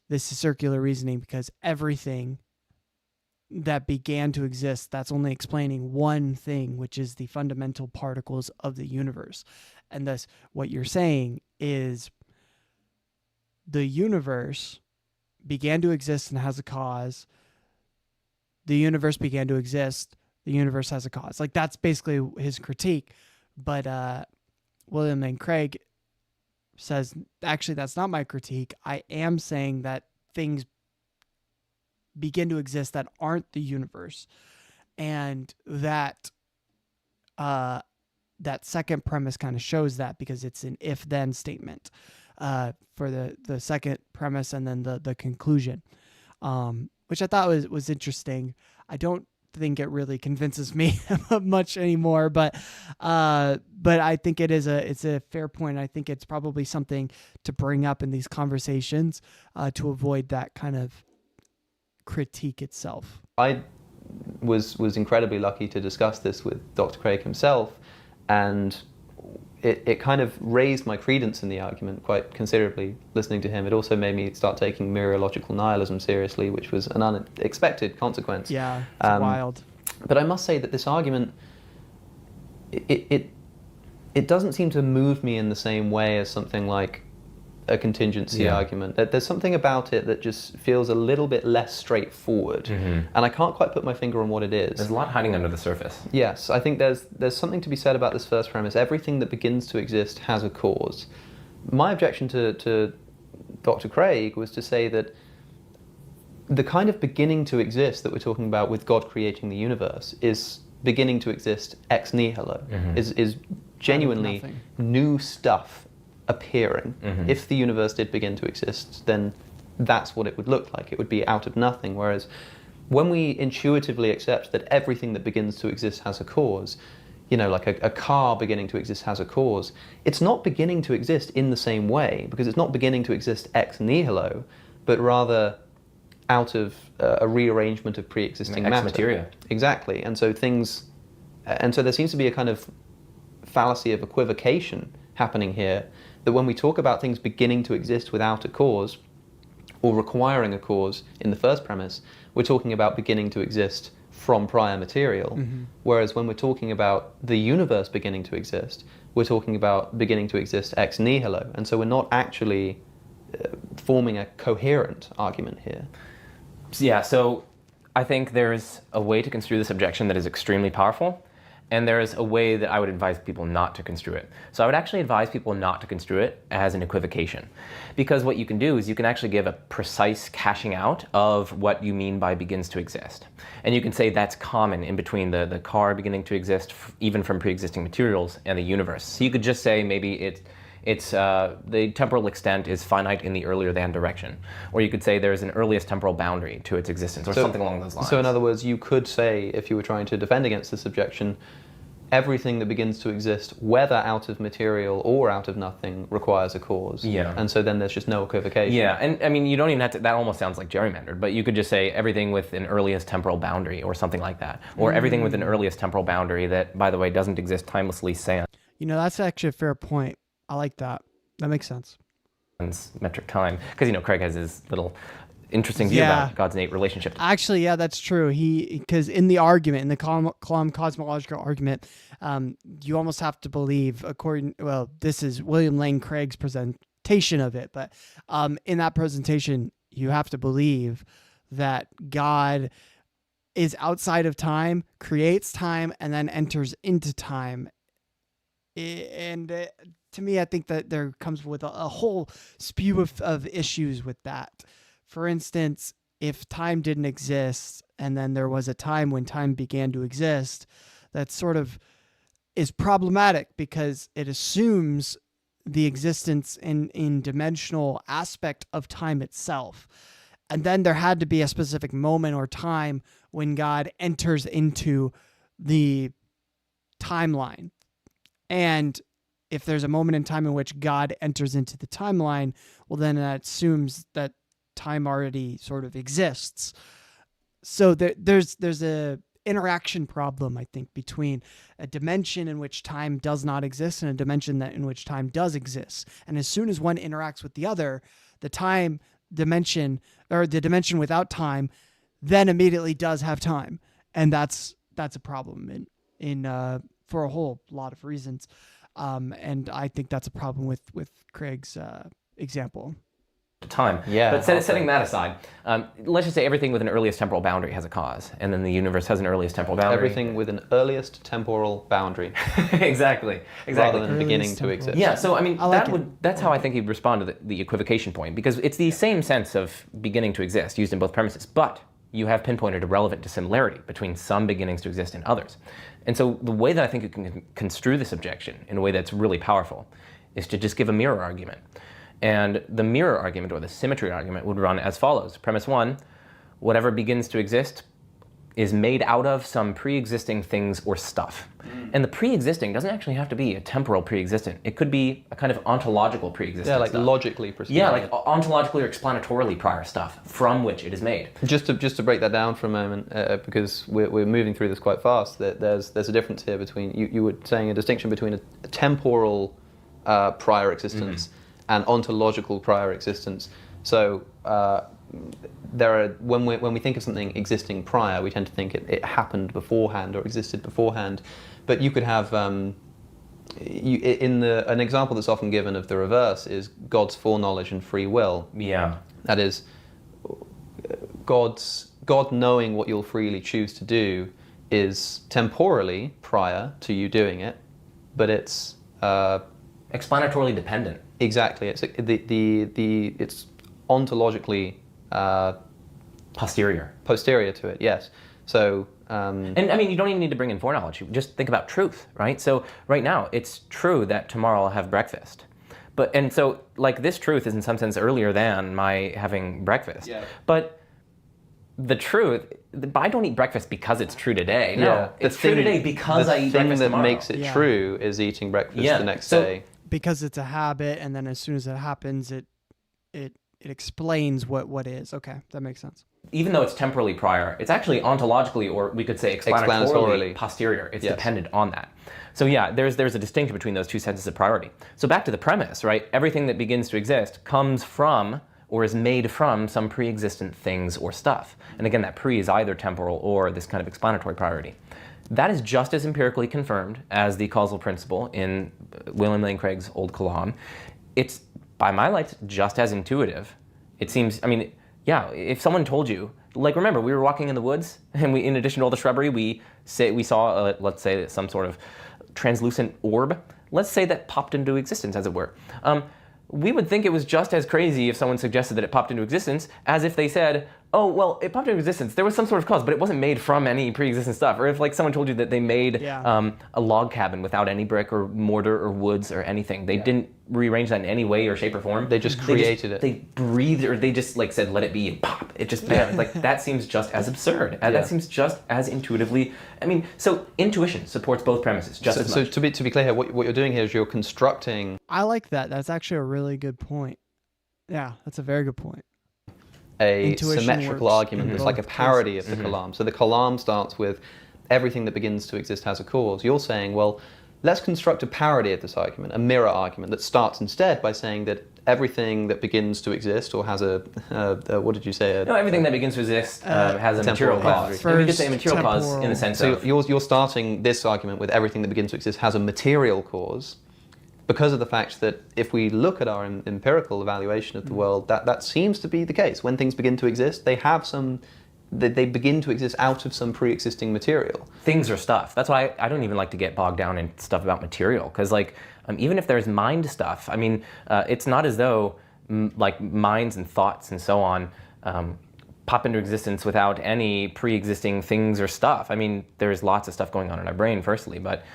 this is circular reasoning because everything that began to exist, that's only explaining one thing, which is the fundamental particles of the universe. And thus what you're saying is the universe began to exist and has a cause. The universe began to exist. The universe has a cause. Like, that's basically his critique. But William Lane Craig says, actually, that's not my critique. I am saying that things begin to exist that aren't the universe, and that that second premise kind of shows that, because it's an if-then statement for the second premise and then the conclusion, which I thought was interesting. I don't think it really convinces me much anymore, but I think it's a fair point. I think it's probably something to bring up in these conversations to avoid that kind of critique itself. I was incredibly lucky to discuss this with Dr. Craig himself, and it kind of raised my credence in the argument quite considerably, listening to him. It also made me start taking mereological nihilism seriously, which was an unexpected consequence. Yeah, it's wild. But I must say that this argument, it doesn't seem to move me in the same way as something like a contingency argument. There's something about it that just feels a little bit less straightforward, and I can't quite put my finger on what it is. There's a lot hiding under the surface. Yes, I think there's something to be said about this first premise. Everything that begins to exist has a cause. My objection to Dr. Craig was to say that the kind of beginning to exist that we're talking about with God creating the universe is beginning to exist ex nihilo, is genuinely new stuff appearing. If the universe did begin to exist, then that's what it would look like. It would be out of nothing. Whereas when we intuitively accept that everything that begins to exist has a cause, like a car beginning to exist has a cause, it's not beginning to exist in the same way, because it's not beginning to exist ex nihilo, but rather out of a rearrangement of pre-existing matter. Ex materia. Exactly. And so there seems to be a kind of fallacy of equivocation happening here, that when we talk about things beginning to exist without a cause, or requiring a cause in the first premise, we're talking about beginning to exist from prior material. Whereas when we're talking about the universe beginning to exist, we're talking about beginning to exist ex nihilo. And so we're not actually forming a coherent argument here. Yeah, so I think there's a way to construe this objection that is extremely powerful, and there is a way that I would advise people not to construe it. So I would actually advise people not to construe it as an equivocation, because what you can do is you can actually give a precise cashing out of what you mean by begins to exist. And you can say that's common in between the car beginning to exist, even from pre-existing materials, and the universe. So you could just say maybe it's the temporal extent is finite in the earlier than direction. Or you could say there's an earliest temporal boundary to its existence, or something along those lines. So in other words, you could say, if you were trying to defend against this objection, everything that begins to exist, whether out of material or out of nothing, requires a cause. Yeah. And so then there's just no equivocation. Yeah, and I mean, you don't even have to, that almost sounds like gerrymandered, but you could just say everything with an earliest temporal boundary, or something like that. Or everything with an earliest temporal boundary that, by the way, doesn't exist timelessly sans That's actually a fair point. I like that. That makes sense. metric time. Because, Craig has his little interesting view about God's innate relationship. Actually, yeah, that's true. Because in the argument, in the cosmological argument, you almost have to believe, this is William Lane Craig's presentation of it, but in that presentation, you have to believe that God is outside of time, creates time, and then enters into time. And to me, I think that there comes with a whole spew of issues with that. For instance, if time didn't exist and then there was a time when time began to exist, that sort of is problematic because it assumes the existence in dimensional aspect of time itself. And then there had to be a specific moment or time when God enters into the timeline. And if there's a moment in time in which God enters into the timeline, well, then that assumes that time already sort of exists. So there's a interaction problem, I think, between a dimension in which time does not exist and a dimension in which time does exist. And as soon as one interacts with the other, the time dimension, or the dimension without time, then immediately does have time. And that's a problem in for a whole lot of reasons. And I think that's a problem with Craig's example. Time. Yeah. But setting that aside, let's just say everything with an earliest temporal boundary has a cause, and then the universe has an earliest temporal boundary. Everything with an earliest temporal boundary. Exactly. Rather than beginning to exist. Yeah, so I mean, like that's how I think he'd respond to the equivocation point, because it's the same sense of beginning to exist used in both premises, but you have pinpointed a relevant dissimilarity between some beginnings to exist and others. And so the way that I think you can construe this objection in a way that's really powerful is to just give a mirror argument. And the mirror argument, or the symmetry argument, would run as follows. Premise 1, whatever begins to exist is made out of some pre-existing things or stuff. And the pre-existing doesn't actually have to be a temporal pre-existent. It could be a kind of ontological pre-existent Yeah, like stuff. logically preceding. Yeah, like ontologically or explanatorily prior stuff from which it is made. Just to break that down for a moment, because we're moving through this quite fast. That there's a difference here between you were saying a distinction between a temporal prior existence and ontological prior existence. So there are when we think of something existing prior, we tend to think it happened beforehand or existed beforehand. But you could have an example that's often given of the reverse is God's foreknowledge and free will. Yeah. That is, God knowing what you'll freely choose to do is temporally prior to you doing it, but it's Explanatorily dependent. exactly it's it's ontologically Posterior. posterior to it. Yes. So. And I mean, you don't even need to bring in foreknowledge. You just think about truth, right? So right now, it's true that tomorrow I'll have breakfast. And so like this truth is in some sense earlier than my having breakfast. Yeah. But the truth, I don't eat breakfast because it's true today. No, Yeah, it's true today because I eat breakfast The thing that tomorrow. makes it Yeah. true is eating breakfast Yeah, the next so- day. Because it's a habit, and then as soon as it happens, it explains what is. Okay, that makes sense. Even though it's temporally prior, it's actually ontologically, or we could say explanatorily Explanatorily. posterior. It's Yes. dependent on that. So yeah, there's a distinction between those two senses of priority. So back to the premise, right? Everything that begins to exist comes from or is made from some pre-existent things or stuff. And again, that pre is either temporal or this kind of explanatory priority. That is just as empirically confirmed as the causal principle in William Lane Craig's Old Kalam. It's, by my lights, just as intuitive. It seems, I mean, yeah, if someone told you, like remember, we were walking in the woods, and in addition to all the shrubbery, we saw, let's say, some sort of translucent orb, let's say that popped into existence, as it were. We would think it was just as crazy if someone suggested that it popped into existence as if they said, oh, well, it popped into existence. There was some sort of cause, but it wasn't made from any pre-existent stuff. Or if like someone told you that they made a log cabin without any brick or mortar or woods or anything. They didn't rearrange that in any way or shape or form. They just created it. They breathed, or they just like said, let it be, and pop, it just bam. Like that seems just as absurd. And that seems just as intuitively, I mean, so intuition supports both premises just as much. So to be clear here, what you're doing here is you're constructing I like that. That's actually a really good point. Yeah, that's a very good point. a Intuition symmetrical works argument in that's both like a parody cases. of the Kalam. So the Kalam starts with everything that begins to exist has a cause. You're saying, well, let's construct a parody of this argument, a mirror argument that starts instead by saying that everything that begins to exist or has a what did you say? No, everything that begins to exist has a material temporal cause. boundary. And we could say a material cause in temporal. the sense So of... you're starting this argument with everything that begins to exist has a material cause because of the fact that if we look at our empirical evaluation of the world, that seems to be the case. When things begin to exist, they begin to exist out of some pre-existing material. Things or stuff. That's why I don't even like to get bogged down in stuff about material, because like even if there's mind stuff, I mean, it's not as though like minds and thoughts and so on pop into existence without any pre-existing things or stuff. I mean, there's lots of stuff going on in our brain, firstly, but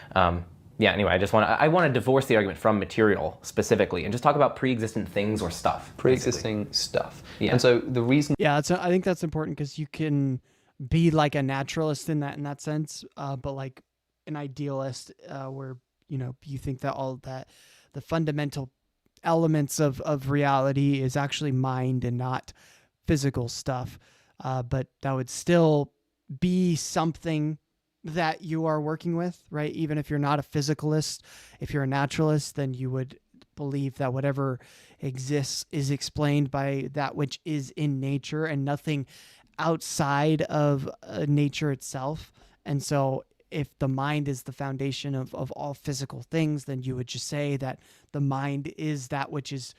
yeah. Anyway, I want to divorce the argument from material specifically and just talk about pre-existent things or stuff. Pre-existing stuff. Yeah. And so the reason Yeah, I think that's important because you can be like a naturalist in that sense, but like an idealist where you think that all that the fundamental elements of reality is actually mind and not physical stuff, but that would still be something that you are working with, right? Even if you're not a physicalist, if you're a naturalist, then you would believe that whatever exists is explained by that which is in nature and nothing outside of nature itself. And so if the mind is the foundation of all physical things, then you would just say that the mind is that which is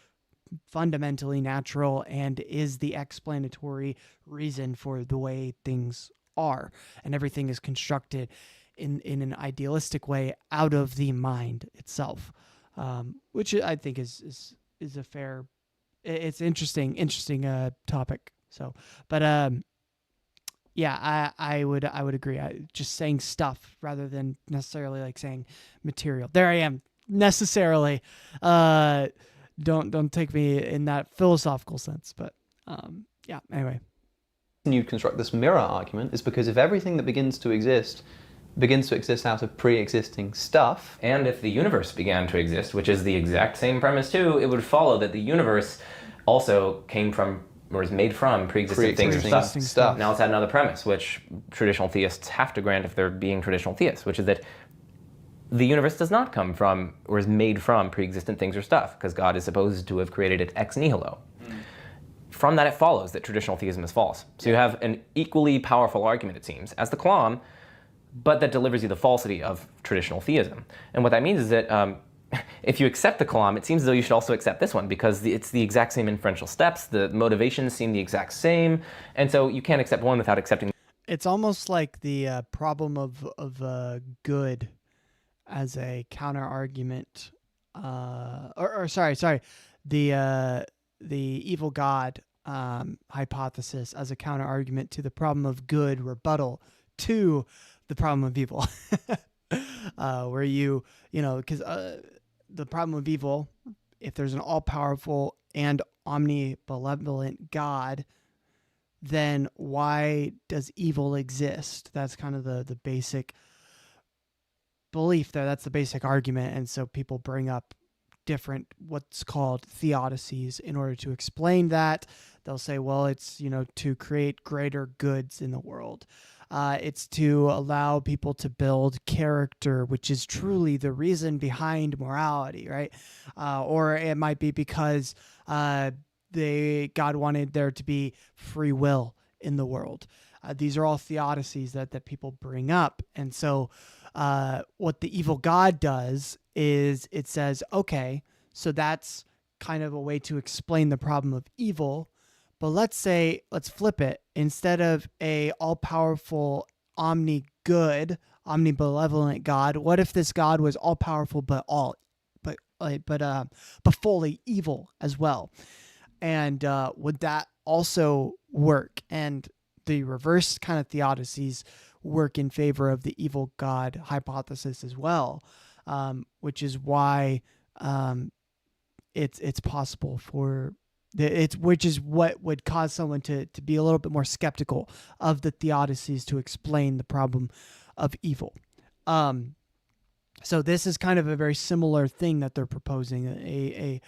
fundamentally natural and is the explanatory reason for the way things are, and everything is constructed in an idealistic way out of the mind itself, which I think is a fair, it's interesting topic. So, but Yeah, I would agree. Just saying stuff rather than necessarily like saying material. There I am. Necessarily. Don't take me in that philosophical sense, but yeah, anyway. You construct this mirror argument is because if everything that begins to exist out of pre-existing stuff, and if the universe began to exist, which is the exact same premise too, it would follow that the universe also came from or is made from pre-existing things or stuff. Now let's add another premise, which traditional theists have to grant if they're being traditional theists, which is that the universe does not come from or is made from pre-existent things or stuff, because God is supposed to have created it ex nihilo. From that, it follows that traditional theism is false. So you have an equally powerful argument, it seems, as the Kalam, but that delivers you the falsity of traditional theism. And what that means is that if you accept the Kalam, it seems as though you should also accept this one, because it's the exact same inferential steps, the motivations seem the exact same, and so you can't accept one without accepting. It's almost like the problem of good as a counter argument, the evil God hypothesis as a counter argument to the problem of good rebuttal to the problem of evil, where because the problem of evil, if there's an all-powerful and omnibenevolent God, then why does evil exist? That's kind of the basic belief there. That's the basic argument. And so people bring up different what's called theodicies in order to explain that. They'll say, well, it's, to create greater goods in the world. It's to allow people to build character, which is truly the reason behind morality, right? Or it might be because God wanted there to be free will in the world. These are all theodicies that people bring up. And so what the evil God does is it says, okay, so that's kind of a way to explain the problem of evil. But let's flip it. Instead of a all-powerful, omni-good, omnibenevolent God, what if this God was all-powerful but fully evil as well? And would that also work? And the reverse kind of theodicies work in favor of the evil God hypothesis as well, which is why it's possible for which is what would cause someone to be a little bit more skeptical of the theodicies to explain the problem of evil. So this is kind of a very similar thing that they're proposing, a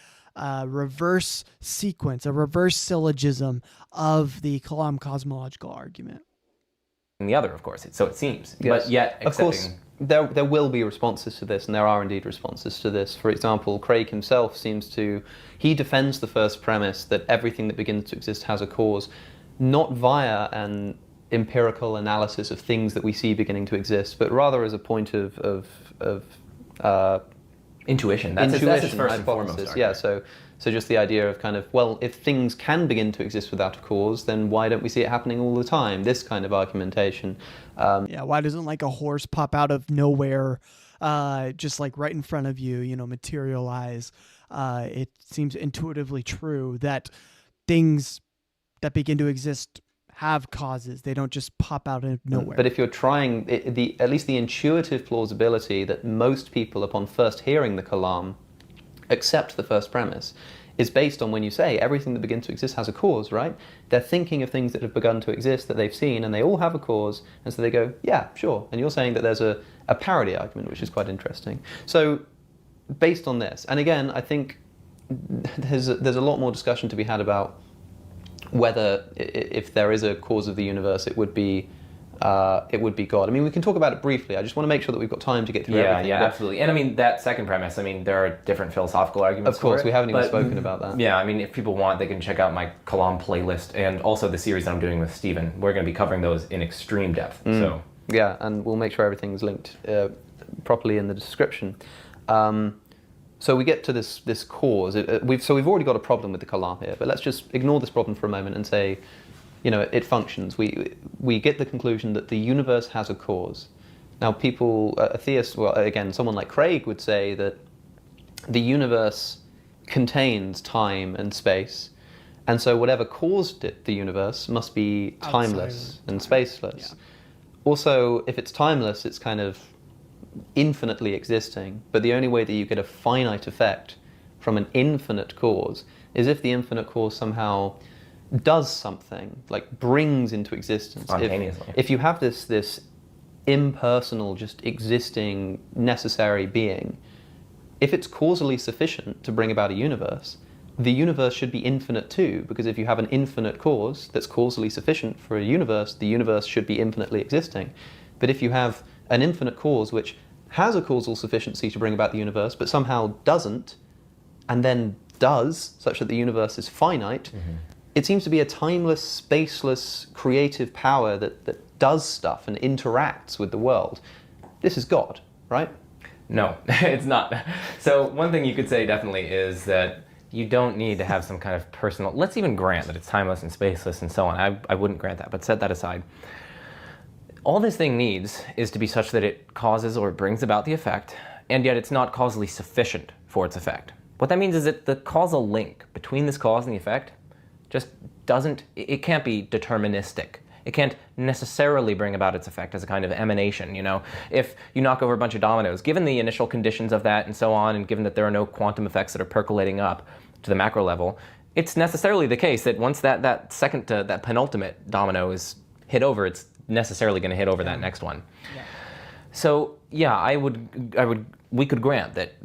reverse sequence, a reverse syllogism of the Kalam cosmological argument. And the other, of course, so it seems. Yes. But yet, of course, there will be responses to this, and there are indeed responses to this. For example, Craig himself he defends the first premise that everything that begins to exist has a cause, not via an empirical analysis of things that we see beginning to exist, but rather as a point of intuition. That's his first and foremost argument. Yeah, so just the idea of kind of, well, if things can begin to exist without a cause, then why don't we see it happening all the time? This kind of argumentation. Why doesn't like a horse pop out of nowhere, just like right in front of you, materialize? It seems intuitively true that things that begin to exist have causes. They don't just pop out of nowhere. But if you're trying, at least the intuitive plausibility that most people, upon first hearing the Kalam, accept the first premise, is based on when you say everything that begins to exist has a cause, right? They're thinking of things that have begun to exist that they've seen, and they all have a cause, and so they go, yeah, sure. And you're saying that there's a parody argument, which is quite interesting. So based on this, and again, I think there's a lot more discussion to be had about whether, if there is a cause of the universe, it would be God. I mean, we can talk about it briefly. I just want to make sure that we've got time to get through everything. Yeah, absolutely. And I mean, that second premise, there are different philosophical arguments. Of course, for it, we haven't even spoken about that. Yeah, I mean, if people want, they can check out my Kalam playlist and also the series that I'm doing with Stephen. We're going to be covering those in extreme depth. So yeah, and we'll make sure everything's linked properly in the description. So we get to this cause. We've already got a problem with the Kalam here, but let's just ignore this problem for a moment and say, it functions. We get the conclusion that the universe has a cause. Now, a theist, well, again, someone like Craig would say that the universe contains time and space, And so whatever caused the universe must be timeless and spaceless. Yeah. Also, if it's timeless, it's kind of infinitely existing. But the only way that you get a finite effect from an infinite cause is if the infinite cause somehow does something, like brings into existence. Spontaneously. If you have this impersonal, just existing, necessary being, if it's causally sufficient to bring about a universe, the universe should be infinite too, because if you have an infinite cause that's causally sufficient for a universe, the universe should be infinitely existing. But if you have an infinite cause which has a causal sufficiency to bring about the universe, but somehow doesn't, and then does, such that the universe is finite, it seems to be a timeless, spaceless, creative power that does stuff and interacts with the world. This is God, right? No, it's not. So one thing you could say definitely is that you don't need to have some kind of personal, let's even grant that it's timeless and spaceless and so on. I wouldn't grant that, but set that aside. All this thing needs is to be such that it causes or brings about the effect, and yet it's not causally sufficient for its effect. What that means is that the causal link between this cause and the effect just it can't be deterministic. It can't necessarily bring about its effect as a kind of emanation, you know. If you knock over a bunch of dominoes, given the initial conditions of that and so on, and given that there are no quantum effects that are percolating up to the macro level, it's necessarily the case that once that second to that penultimate domino is hit over, it's necessarily going to hit over that next one. Yeah. So yeah, we could grant that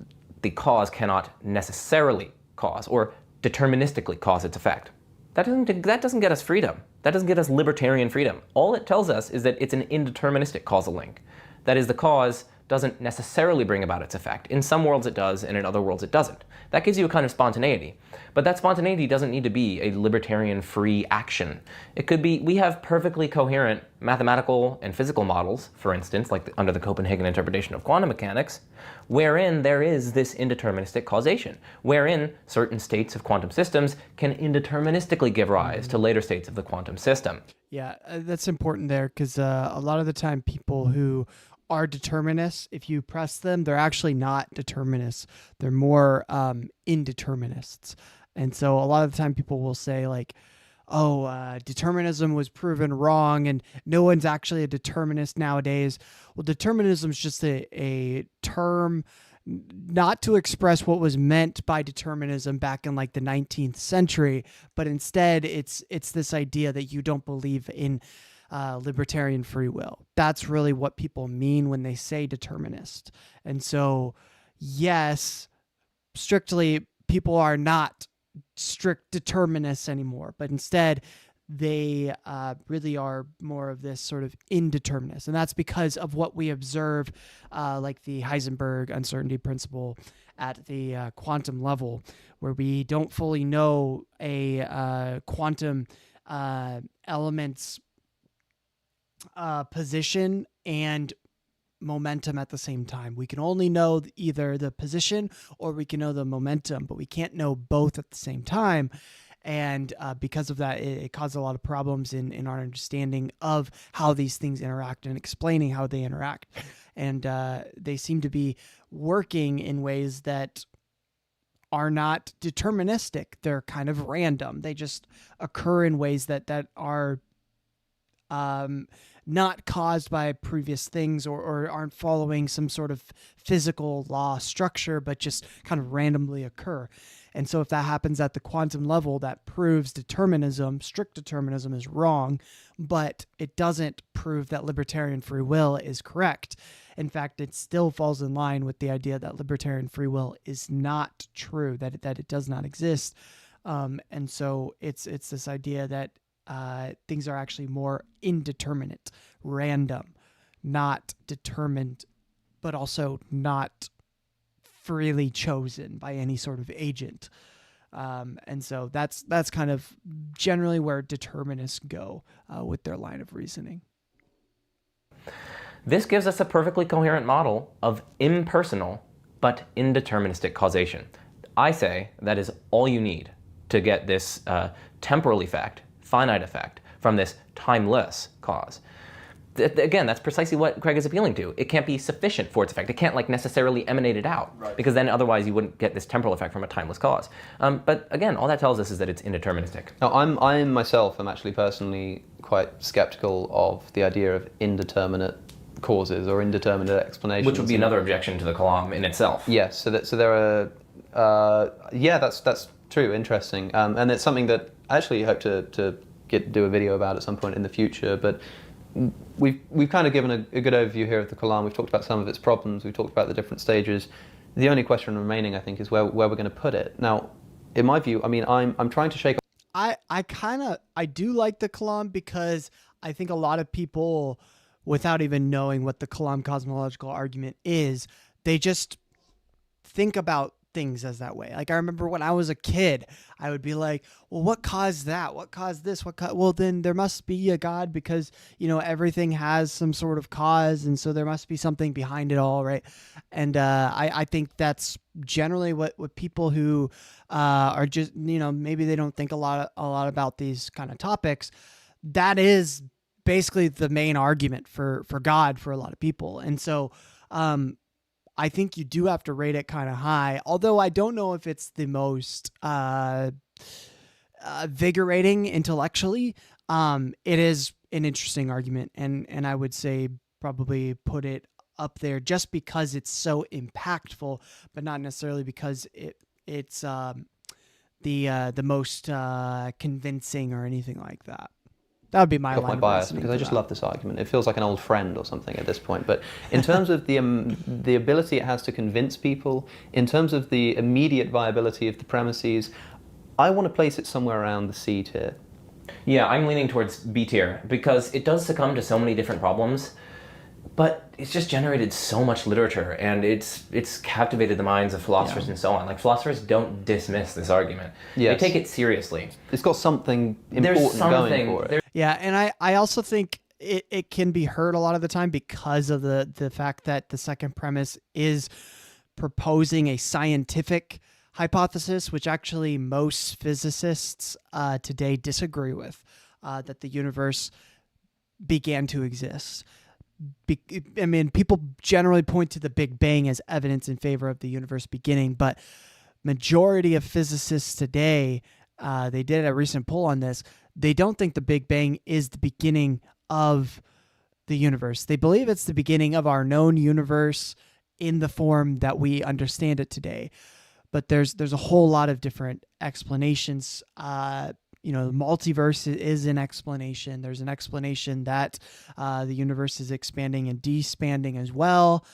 the cause cannot necessarily cause or deterministically cause its effect. That doesn't get us freedom. That doesn't get us libertarian freedom. All it tells us is that it's an indeterministic causal link. That is, the cause doesn't necessarily bring about its effect. In some worlds it does, and in other worlds it doesn't. That gives you a kind of spontaneity. But that spontaneity doesn't need to be a libertarian free action. It could be, we have perfectly coherent mathematical and physical models, for instance, like under the Copenhagen interpretation of quantum mechanics, wherein there is this indeterministic causation, wherein certain states of quantum systems can indeterministically give rise to later states of the quantum system. Yeah, that's important there, because a lot of the time people who are determinists, if you press them, they're actually not determinists. They're more indeterminists. And so a lot of the time people will say like, oh, determinism was proven wrong and no one's actually a determinist nowadays. Well, determinism is just a term not to express what was meant by determinism back in like the 19th century, but instead it's this idea that you don't believe in libertarian free will. That's really what people mean when they say determinist. And so, yes, strictly, people are not strict determinists anymore, but instead they really are more of this sort of indeterminist. And that's because of what we observe, like the Heisenberg uncertainty principle at the quantum level, where we don't fully know a quantum element's position and momentum at the same time. We can only know either the position or we can know the momentum, but we can't know both at the same time. And because of that, it caused a lot of problems in our understanding of how these things interact and explaining how they interact. And they seem to be working in ways that are not deterministic. They're kind of random. They just occur in ways that are not caused by previous things or aren't following some sort of physical law structure, but just kind of randomly occur. And so if that happens at the quantum level, that proves determinism, strict determinism, is wrong, but it doesn't prove that libertarian free will is correct. In fact, it still falls in line with the idea that libertarian free will is not true, that it does not exist. And so it's this idea that things are actually more indeterminate, random, not determined, but also not freely chosen by any sort of agent. And so that's kind of generally where determinists go with their line of reasoning. This gives us a perfectly coherent model of impersonal but indeterministic causation. I say that is all you need to get this temporal effect, finite effect, from this timeless cause. Again, that's precisely what Craig is appealing to. It can't be sufficient for its effect. It can't like necessarily emanate it out, because then otherwise you wouldn't get this temporal effect from a timeless cause. But again, all that tells us is that it's indeterministic. Now, I myself am actually personally quite skeptical of the idea of indeterminate causes or indeterminate explanations. Which would be another objection to the Kalam in itself. Yes, so there are, that's true, interesting. And it's something that I actually hope to do a video about at some point in the future, but we've kind of given a good overview here of the Kalam. We've talked about some of its problems, we've talked about the different stages. The only question remaining, I think, is where we're going to put it. Now, in my view, I mean, I'm trying to shake I do like the Kalam because I think a lot of people, without even knowing what the Kalam cosmological argument is, they just think about things as that way. Like I remember when I was a kid, I would be like, well, what caused that? What caused this? Well, then there must be a God because, everything has some sort of cause. And so there must be something behind it all. Right. And I think that's generally what people who are just, maybe they don't think a lot about these kind of topics. That is basically the main argument for God for a lot of people. And so, I think you do have to rate it kind of high, although I don't know if it's the most vigorating intellectually. It is an interesting argument, and I would say probably put it up there just because it's so impactful, but not necessarily because it's the most convincing or anything like that. That would be my line of bias, reasoning because I just that. love this argument. It feels like an old friend or something at this point. But in terms of the ability it has to convince people, in terms of the immediate viability of the premises, I want to place it somewhere around the C tier. Yeah, I'm leaning towards B tier because it does succumb to so many different problems, but it's just generated so much literature and it's captivated the minds of philosophers and so on. Like philosophers don't dismiss this argument. Yes. They take it seriously. It's got something important going for it. Yeah, and I also think it can be heard a lot of the time because of the fact that the second premise is proposing a scientific hypothesis, which actually most physicists today disagree with, that the universe began to exist. I mean, people generally point to the Big Bang as evidence in favor of the universe beginning, but majority of physicists today, they did a recent poll on this, they don't think the Big Bang is the beginning of the universe. They believe it's the beginning of our known universe in the form that we understand it today. But there's a whole lot of different explanations. The multiverse is an explanation. There's an explanation that the universe is expanding and despanding as well.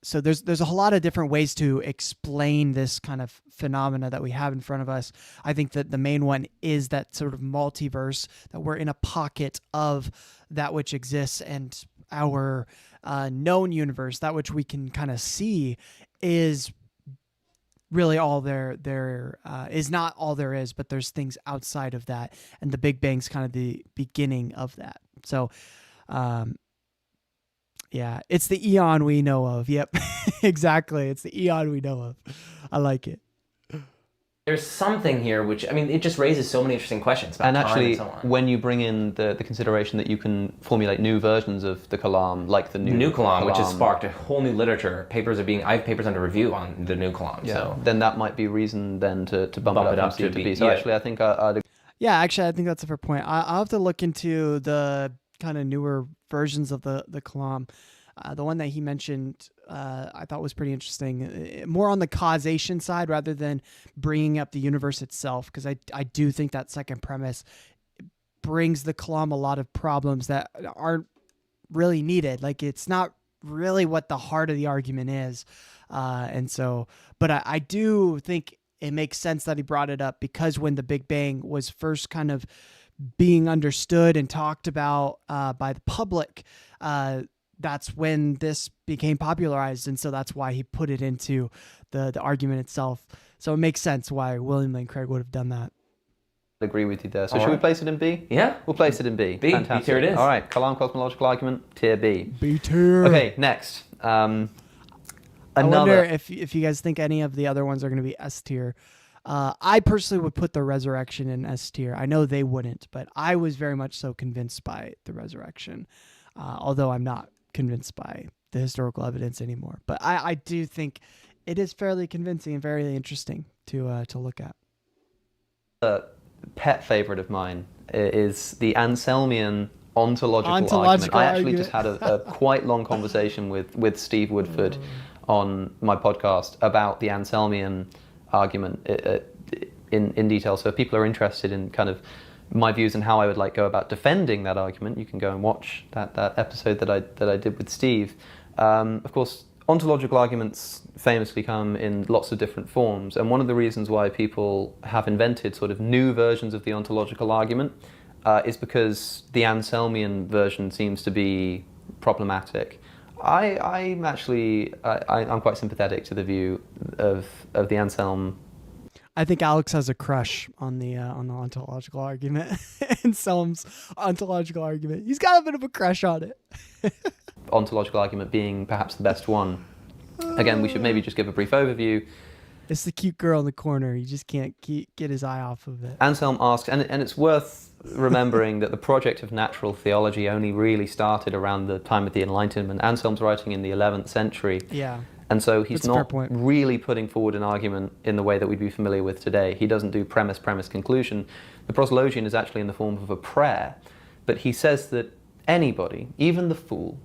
So there's a whole lot of different ways to explain this kind of phenomena that we have in front of us. I think that the main one is that sort of multiverse, that we're in a pocket of that which exists, and our known universe, that which we can kind of see, is really all there is. Not all there is, but there's things outside of that, and the Big Bang's kind of the beginning of that. So yeah, it's the eon we know of. Yep, exactly. It's the eon we know of. I like it. There's something here which, I mean, it just raises so many interesting questions about And time actually, and so on. when you bring in the consideration that you can formulate new versions of the Kalam, like the New Kalam, which has sparked a whole new literature. I have papers under review on the new Kalam. yeah, So then that might be reason then to bump it up from C to B. So actually, I think I'd Yeah, actually, I think that's a fair point. I'll have to look into the kind of newer versions of the Kalam. The one that he mentioned, I thought was pretty interesting. More on the causation side rather than bringing up the universe itself, because I do think that second premise brings the Kalam a lot of problems that aren't really needed. Like, it's not really what the heart of the argument is. And so, but I do think it makes sense that he brought it up, because when the Big Bang was first kind of being understood and talked about by the public, that's when this became popularized, and so that's why he put it into the argument itself. So it makes sense why William Lane Craig would have done that. agree with you there. So All should we right. place it in B? yeah, We'll place it in B. B. Fantastic. B tier it is. All right, Kalam cosmological argument, tier B. B tier. Okay, next. I wonder if you guys think any of the other ones are going to be S tier. I personally would put the resurrection in S tier. I know they wouldn't, but I was very much so convinced by the resurrection, although I'm not convinced by the historical evidence anymore. But I do think it is fairly convincing and very interesting to look at. A pet favorite of mine is the Anselmian ontological argument. I actually just had a quite long conversation with Steve Woodford on my podcast about the Anselmian argument in detail. So if people are interested in kind of my views and how I would like go about defending that argument, you can go and watch that episode that I did with Steve. Of course, ontological arguments famously come in lots of different forms, and one of the reasons why people have invented sort of new versions of the ontological argument is because the Anselmian version seems to be problematic. I'm quite sympathetic to the view of the Anselm. I think Alex has a crush on the ontological argument. Anselm's ontological argument. He's got a bit of a crush on it. Ontological argument being perhaps the best one. Again, we should maybe just give a brief overview. It's the cute girl in the corner. You just can't get his eye off of it. Anselm asks, and it's worth remembering that the project of natural theology only really started around the time of the Enlightenment. Anselm's writing in the 11th century. Yeah. And so he's That's a fair not point. really putting forward an argument in the way that we'd be familiar with today. He doesn't do premise, conclusion. The proslogion is actually in the form of a prayer, but he says that anybody, even the fool,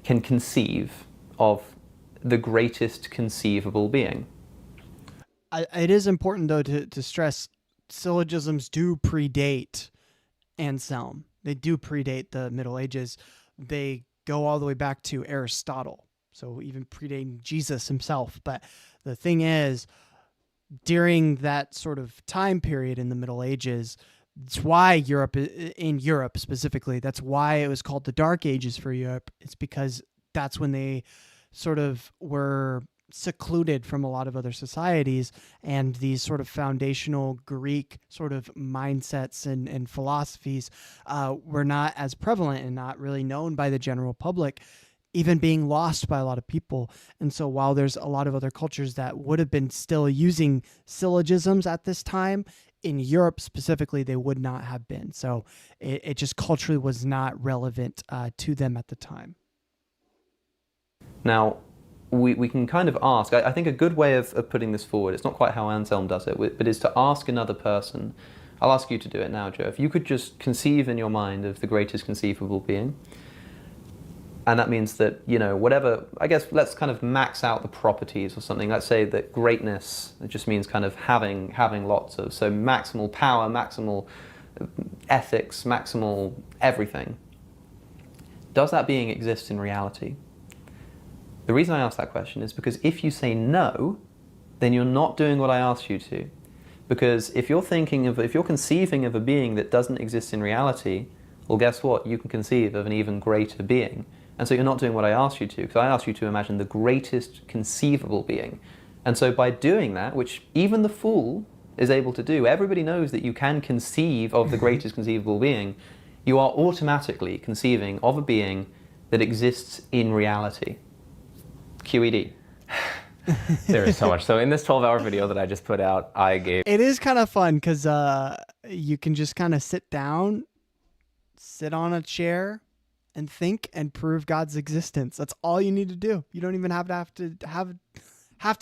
can conceive of the greatest conceivable being. It is important, though, to stress syllogisms do predate Anselm. They do predate the Middle Ages. They go all the way back to Aristotle, so even predating Jesus himself. But the thing is, during that sort of time period in the Middle Ages, it's why in Europe specifically, that's why it was called the Dark Ages for Europe. It's because that's when they sort of were secluded from a lot of other societies, and these sort of foundational Greek sort of mindsets and philosophies were not as prevalent and not really known by the general public, even being lost by a lot of people. And so while there's a lot of other cultures that would have been still using syllogisms at this time, in Europe specifically, they would not have been. So it just culturally was not relevant to them at the time. Now, we can kind of ask, I think a good way of putting this forward, it's not quite how Anselm does it, but is to ask another person. I'll ask you to do it now, Joe. If you could just conceive in your mind of the greatest conceivable being, and that means that, whatever, I guess let's kind of max out the properties or something. Let's say that greatness, it just means kind of having lots of, so maximal power, maximal ethics, maximal everything. Does that being exist in reality? The reason I ask that question is because if you say no, then you're not doing what I asked you to. Because if you're conceiving of a being that doesn't exist in reality, well, guess what? You can conceive of an even greater being. And so you're not doing what I asked you to, because I asked you to imagine the greatest conceivable being. And so by doing that, which even the fool is able to do, everybody knows that you can conceive of the greatest conceivable being, you are automatically conceiving of a being that exists in reality. QED. There is so much. So in this 12-hour video that I just put out, I gave... It is kind of fun because you can just kind of sit down, sit on a chair, and think and prove God's existence. That's all you need to do. You don't even have to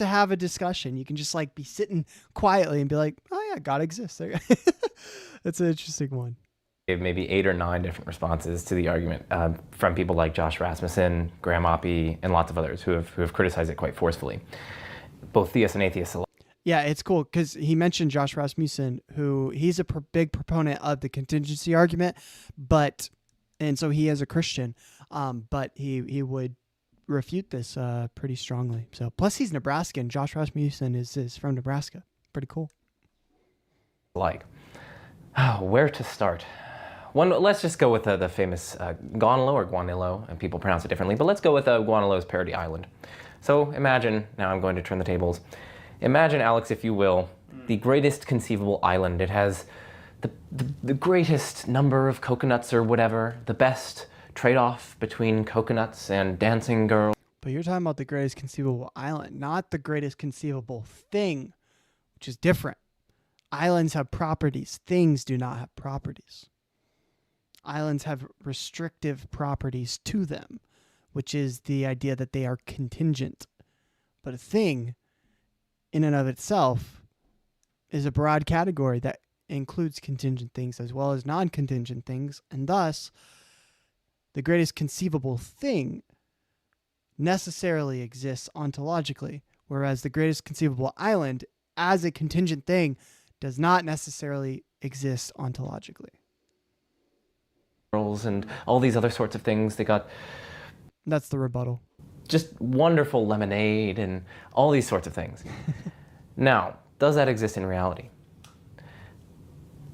have a discussion. You can just like be sitting quietly and be like, oh yeah, God exists. That's an interesting one. Gave maybe 8 or 9 different responses to the argument from people like Josh Rasmussen, Graham Oppie, and lots of others who have criticized it quite forcefully. Both theists and atheists alike. Yeah, it's cool because he mentioned Josh Rasmussen, who he's a big proponent of the contingency argument, and so he is a Christian, but he would refute this pretty strongly. So plus he's Nebraskan. Josh Rasmussen is from Nebraska. Pretty cool. Where to start? Let's just go with the famous Gonilo or Guanilo, and people pronounce it differently, but let's go with Guanilo's Parody Island. So imagine, now I'm going to turn the tables, imagine, Alex, if you will, the greatest conceivable island. It has the greatest number of coconuts or whatever, the best trade-off between coconuts and dancing girls. But you're talking about the greatest conceivable island, not the greatest conceivable thing which is different. Islands have properties. Things do not have properties. Islands have restrictive properties to them, which is the idea that they are contingent. But a thing, in and of itself, is a broad category that includes contingent things as well as non-contingent things, and thus, the greatest conceivable thing necessarily exists ontologically, whereas the greatest conceivable island, as a contingent thing, does not necessarily exist ontologically. And all these other sorts of things. They got That's the rebuttal. just wonderful lemonade and all these sorts of things. Now, does that exist in reality?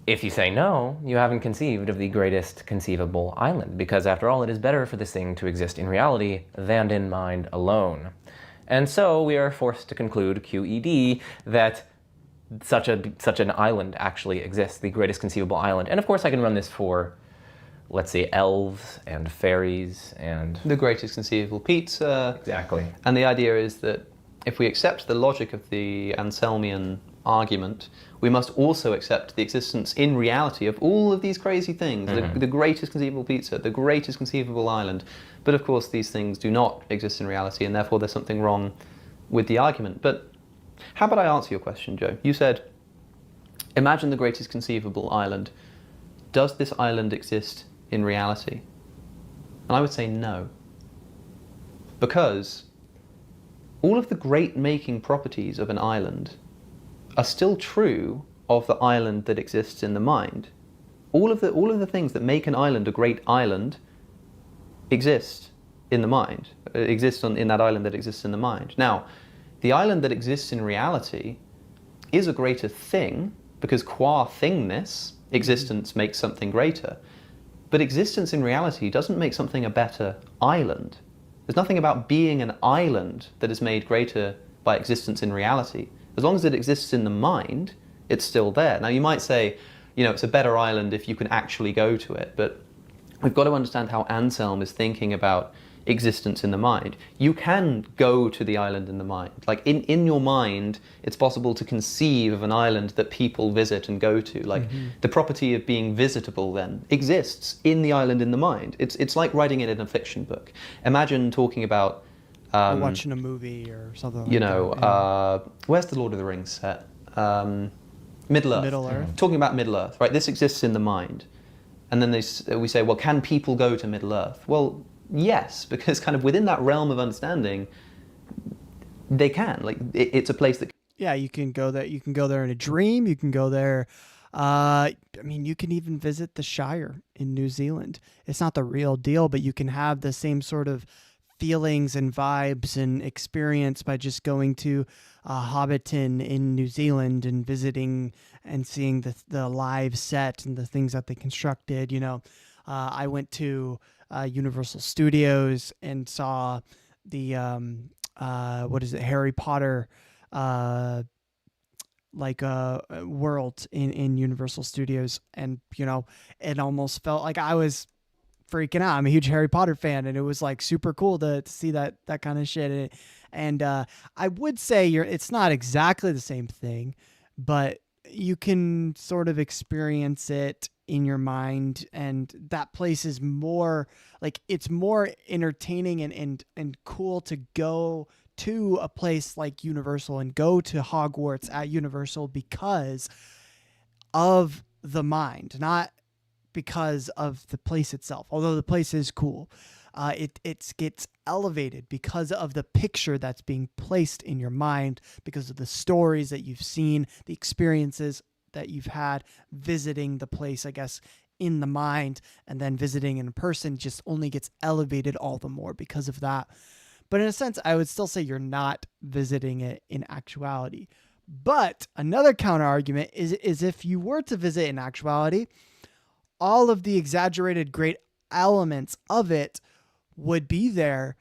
If you say no, you haven't conceived of the greatest conceivable island, because after all, it is better for this thing to exist in reality than in mind alone. And so we are forced to conclude, QED, that such an island actually exists, the greatest conceivable island. And of course I can run this for, let's say, elves and fairies and... The greatest conceivable pizza. Exactly. And the idea is that if we accept the logic of the Anselmian argument, we must also accept the existence in reality of all of these crazy things, the greatest conceivable pizza, the greatest conceivable island. But of course these things do not exist in reality, and therefore there's something wrong with the argument. But how about I answer your question, Joe? You said, imagine the greatest conceivable island. Does this island exist in reality? And I would say no. Because all of the great-making properties of an island are still true of the island that exists in the mind. All of the things that make an island a great island exist in the mind, exist in that island that exists in the mind. Now, the island that exists in reality is a greater thing, because qua thingness, existence makes something greater. But existence in reality doesn't make something a better island. There's nothing about being an island that is made greater by existence in reality. As long as it exists in the mind, it's still there. Now you might say, it's a better island if you can actually go to it, but we've got to understand how Anselm is thinking about existence in the mind. You can go to the island in the mind. Like in your mind, it's possible to conceive of an island that people visit and go to. Like the property of being visitable then exists in the island in the mind. It's like writing it in a fiction book. Imagine talking about Or watching a movie or something like that. Where's the Lord of the Rings set? Middle-earth. Middle-earth. Talking about Middle-earth, right? This exists in the mind. And then we say, well, can people go to Middle-earth? Well, yes, because kind of within that realm of understanding, they can. Like, it's a place that... Yeah, you can go there. You can go there in a dream. You can go there. You can even visit the Shire in New Zealand. It's not the real deal, but you can have the same sort of feelings and vibes and experience by just going to Hobbiton in New Zealand and visiting and seeing the live set and the things that they constructed. I went to Universal Studios and saw the Harry Potter world in Universal Studios, and it almost felt like I was freaking out. I'm a huge Harry Potter fan, and it was like super cool to see that kind of shit. And I would say it's not exactly the same thing, but you can sort of experience it in your mind, and that place is more like, it's more entertaining and cool to go to a place like Universal and go to Hogwarts at Universal because of the mind, not because of the place itself. Although the place is cool, it gets elevated because of the picture that's being placed in your mind, because of the stories that you've seen, the experiences that you've had visiting the place, I guess, in the mind, and then visiting in person just only gets elevated all the more because of that. But in a sense, I would still say you're not visiting it in actuality. But another counter argument is if you were to visit in actuality, all of the exaggerated great elements of it would be there,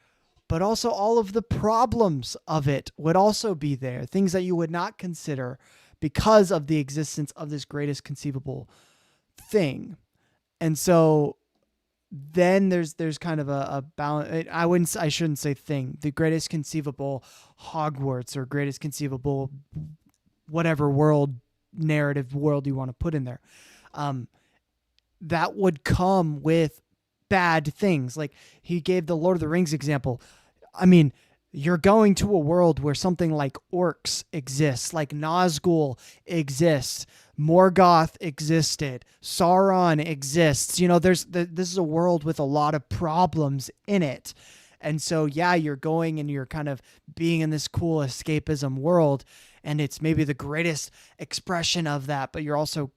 but also all of the problems of it would also be there. Things that you would not consider because of the existence of this greatest conceivable thing. And so then there's kind of a balance. I shouldn't say thing. The greatest conceivable Hogwarts or greatest conceivable whatever narrative world you want to put in there. That would come with bad things. Like he gave the Lord of the Rings example. I mean, you're going to a world where something like orcs exists, like Nazgul exists, Morgoth existed, Sauron exists. This is a world with a lot of problems in it. And so, yeah, you're going and you're kind of being in this cool escapism world, and it's maybe the greatest expression of that, but you're also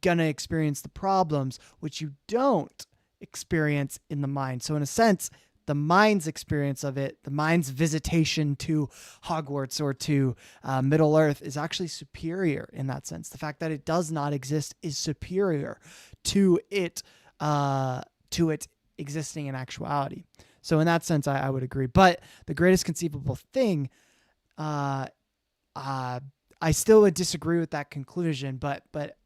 going to experience the problems, which you don't experience in the mind. So in a sense, the mind's experience of it, the mind's visitation to Hogwarts or to Middle Earth is actually superior in that sense. The fact that it does not exist is superior to it existing in actuality. So in that sense, I would agree. But the greatest conceivable thing, I still would disagree with that conclusion. But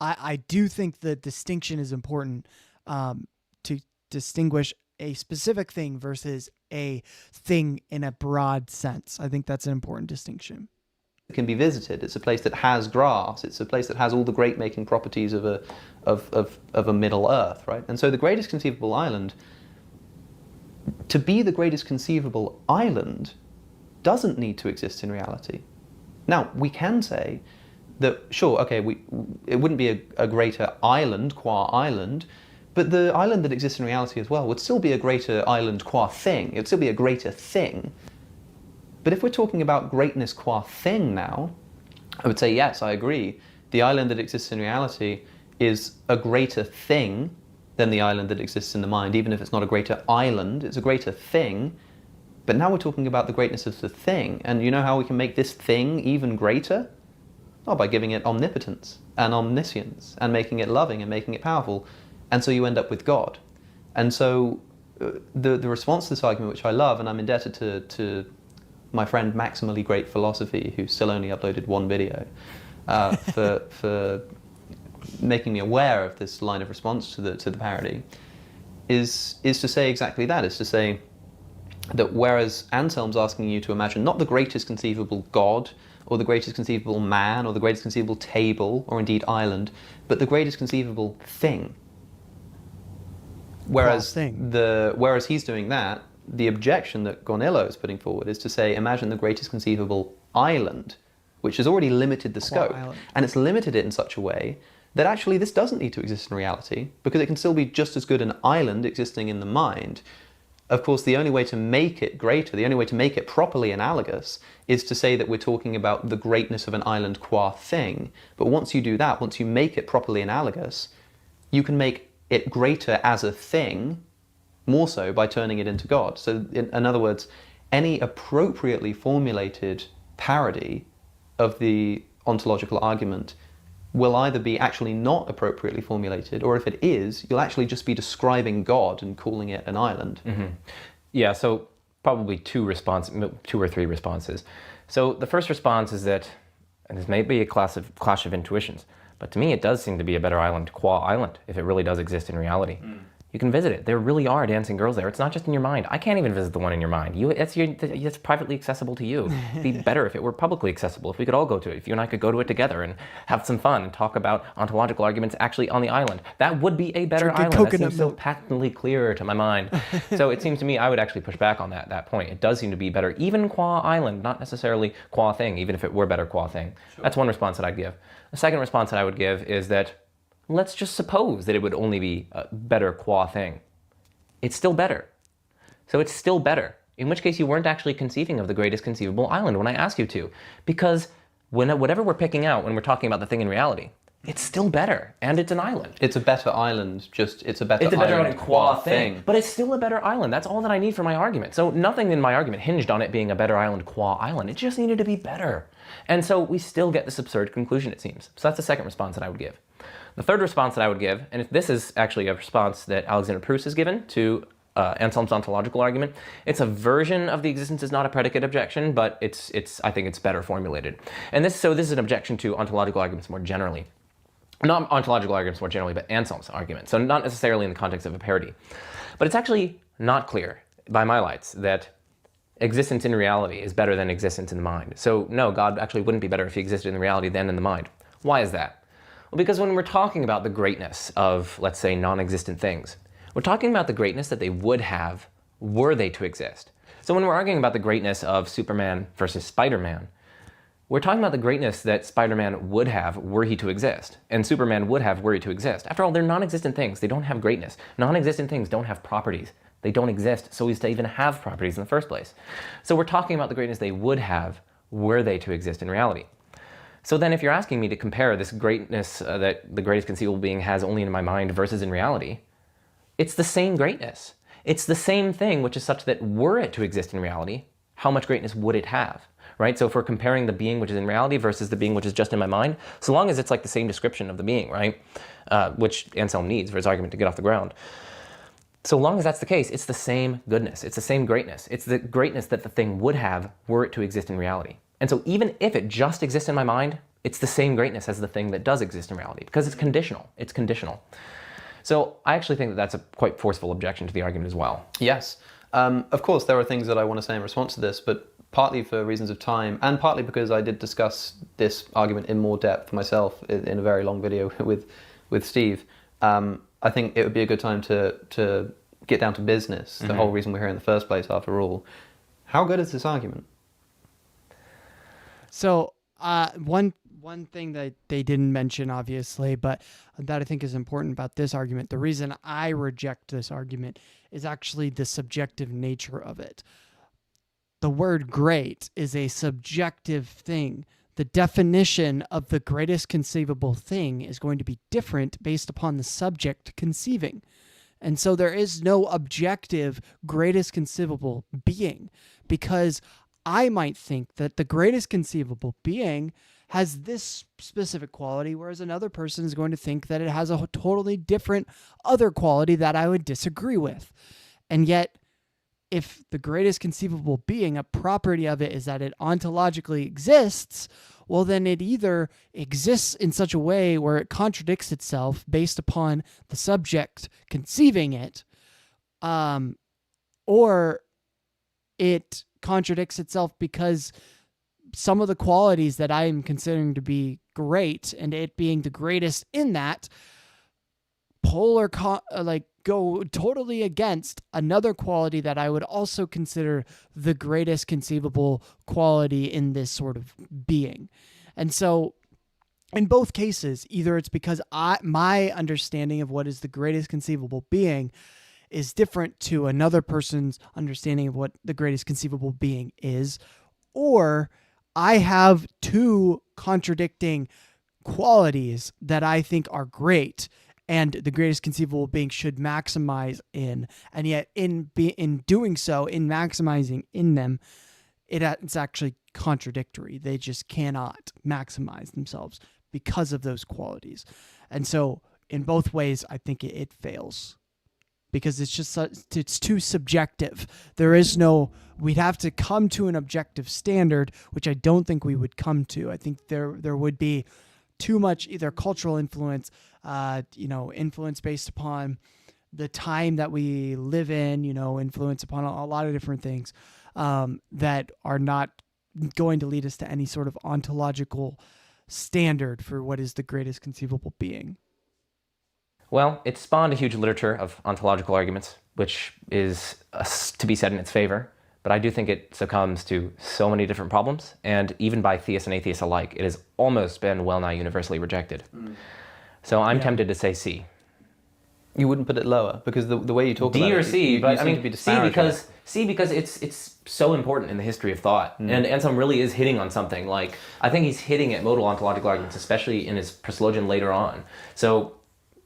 I do think the distinction is important to distinguish a specific thing versus a thing in a broad sense. I think that's an important distinction. It can be visited. It's a place that has grass. It's a place that has all the great making properties of a Middle Earth, right? And so the greatest conceivable island, to be the greatest conceivable island, doesn't need to exist in reality. Now, we can say that, sure, okay, it wouldn't be a greater island, qua island, but the island that exists in reality as well would still be a greater island qua thing. It would still be a greater thing. But if we're talking about greatness qua thing now, I would say, yes, I agree. The island that exists in reality is a greater thing than the island that exists in the mind. Even if it's not a greater island, it's a greater thing. But now we're talking about the greatness of the thing. And you know how we can make this thing even greater? Oh, by giving it omnipotence and omniscience and making it loving and making it powerful. And so you end up with God. And so the response to this argument, which I love, and I'm indebted to my friend Maximally Great Philosophy, who still only uploaded one video, for making me aware of this line of response to the parody, is to say exactly that, is to say that whereas Anselm's asking you to imagine not the greatest conceivable God, or the greatest conceivable man, or the greatest conceivable table, or indeed island, but the greatest conceivable thing. Whereas he's doing that, the objection that Gonillo is putting forward is to say, imagine the greatest conceivable island, which has already limited the scope. And it's limited it in such a way that actually this doesn't need to exist in reality, because it can still be just as good an island existing in the mind. Of course, the only way to make it greater, the only way to make it properly analogous, is to say that we're talking about the greatness of an island qua thing. But once you do that, once you make it properly analogous, you can make it greater as a thing, more so by turning it into God. So in other words, any appropriately formulated parody of the ontological argument will either be actually not appropriately formulated, or if it is, you'll actually just be describing God and calling it an island. Mm-hmm. Yeah, so probably two or three responses. So the first response is that, and this may be a clash of intuitions, but to me it does seem to be a better island qua island, if it really does exist in reality. You can visit it. There really are dancing girls there. It's not just in your mind. I can't even visit the one in your mind. It's privately accessible to you. It'd be better if it were publicly accessible, if we could all go to it, if you and I could go to it together and have some fun and talk about ontological arguments actually on the island. That would be a better island. That seems so patently clear to my mind. So it seems to me I would actually push back on that point. It does seem to be better, even qua island, not necessarily qua thing, even if it were better qua thing. Sure. That's one response that I'd give. The second response that I would give is that let's just suppose that it would only be a better qua thing. It's still better. So it's still better. In which case you weren't actually conceiving of the greatest conceivable island when I asked you to. Because whatever we're picking out when we're talking about the thing in reality, it's still better, and it's an island. It's a better island, it's a better island qua thing. But it's still a better island. That's all that I need for my argument. So nothing in my argument hinged on it being a better island qua island. It just needed to be better. And so we still get this absurd conclusion, it seems. So that's the second response that I would give. The third response that I would give, and this is actually a response that Alexander Proust has given to Anselm's ontological argument. It's a version of the existence is not a predicate objection, but I think it's better formulated. And this is an objection to ontological arguments more generally. Not ontological arguments more generally, but Anselm's argument. So not necessarily in the context of a parody. But it's actually not clear, by my lights, that existence in reality is better than existence in the mind. So no, God actually wouldn't be better if he existed in the reality than in the mind. Why is that? Well, because when we're talking about the greatness of, let's say, non-existent things, we're talking about the greatness that they would have were they to exist. So when we're arguing about the greatness of Superman versus Spider-Man, we're talking about the greatness that Spider-Man would have were he to exist, and Superman would have were he to exist. After all, they're non-existent things. They don't have greatness. Non-existent things don't have properties. They don't exist, so as to even have properties in the first place. So we're talking about the greatness they would have were they to exist in reality. So then if you're asking me to compare this greatness that the greatest conceivable being has only in my mind versus in reality, it's the same greatness. It's the same thing, which is such that were it to exist in reality, how much greatness would it have? Right? So if we're comparing the being which is in reality versus the being which is just in my mind, so long as it's like the same description of the being, right? Which Anselm needs for his argument to get off the ground. So long as that's the case, it's the same goodness. It's the same greatness. It's the greatness that the thing would have were it to exist in reality. And so even if it just exists in my mind, it's the same greatness as the thing that does exist in reality because it's conditional. It's conditional. So I actually think that that's a quite forceful objection to the argument as well. Yes. Of course, there are things that I want to say in response to this, but partly for reasons of time and partly because I did discuss this argument in more depth myself in a very long video with Steve, I think it would be a good time to get down to business, the whole reason we're here in the first place after all. How good is this argument? So one thing that they didn't mention, obviously, but that I think is important about this argument, the reason I reject this argument is actually the subjective nature of it. The word great is a subjective thing. The definition of the greatest conceivable thing is going to be different based upon the subject conceiving. And so there is no objective greatest conceivable being, because I might think that the greatest conceivable being has this specific quality, whereas another person is going to think that it has a totally different other quality that I would disagree with. And yet, if the greatest conceivable being, a property of it is that it ontologically exists, well, then it either exists in such a way where it contradicts itself based upon the subject conceiving it, or it contradicts itself because some of the qualities that I am considering to be great and it being the greatest in that go totally against another quality that I would also consider the greatest conceivable quality in this sort of being. And so in both cases, either it's because my understanding of what is the greatest conceivable being is different to another person's understanding of what the greatest conceivable being is, or I have two contradicting qualities that I think are great and the greatest conceivable being should maximize in, and yet in doing so, in maximizing in them, it's actually contradictory. They just cannot maximize themselves because of those qualities. And so in both ways, I think it fails because it's too subjective. We'd have to come to an objective standard, which I don't think we would come to. I think there would be too much either cultural influence, influence based upon the time that we live in, influence upon a lot of different things that are not going to lead us to any sort of ontological standard for what is the greatest conceivable being. Well, it spawned a huge literature of ontological arguments, which is to be said in its favor. But I do think it succumbs to so many different problems, and even by theists and atheists alike, it has almost been well-nigh universally rejected. So I'm tempted to say C. You wouldn't put it lower because the way you talk D about it, or C, you but I seem to mean be C because it's so important in the history of thought, and Anselm really is hitting on something. Like I think he's hitting at modal ontological arguments, especially in his Proslogion later on. So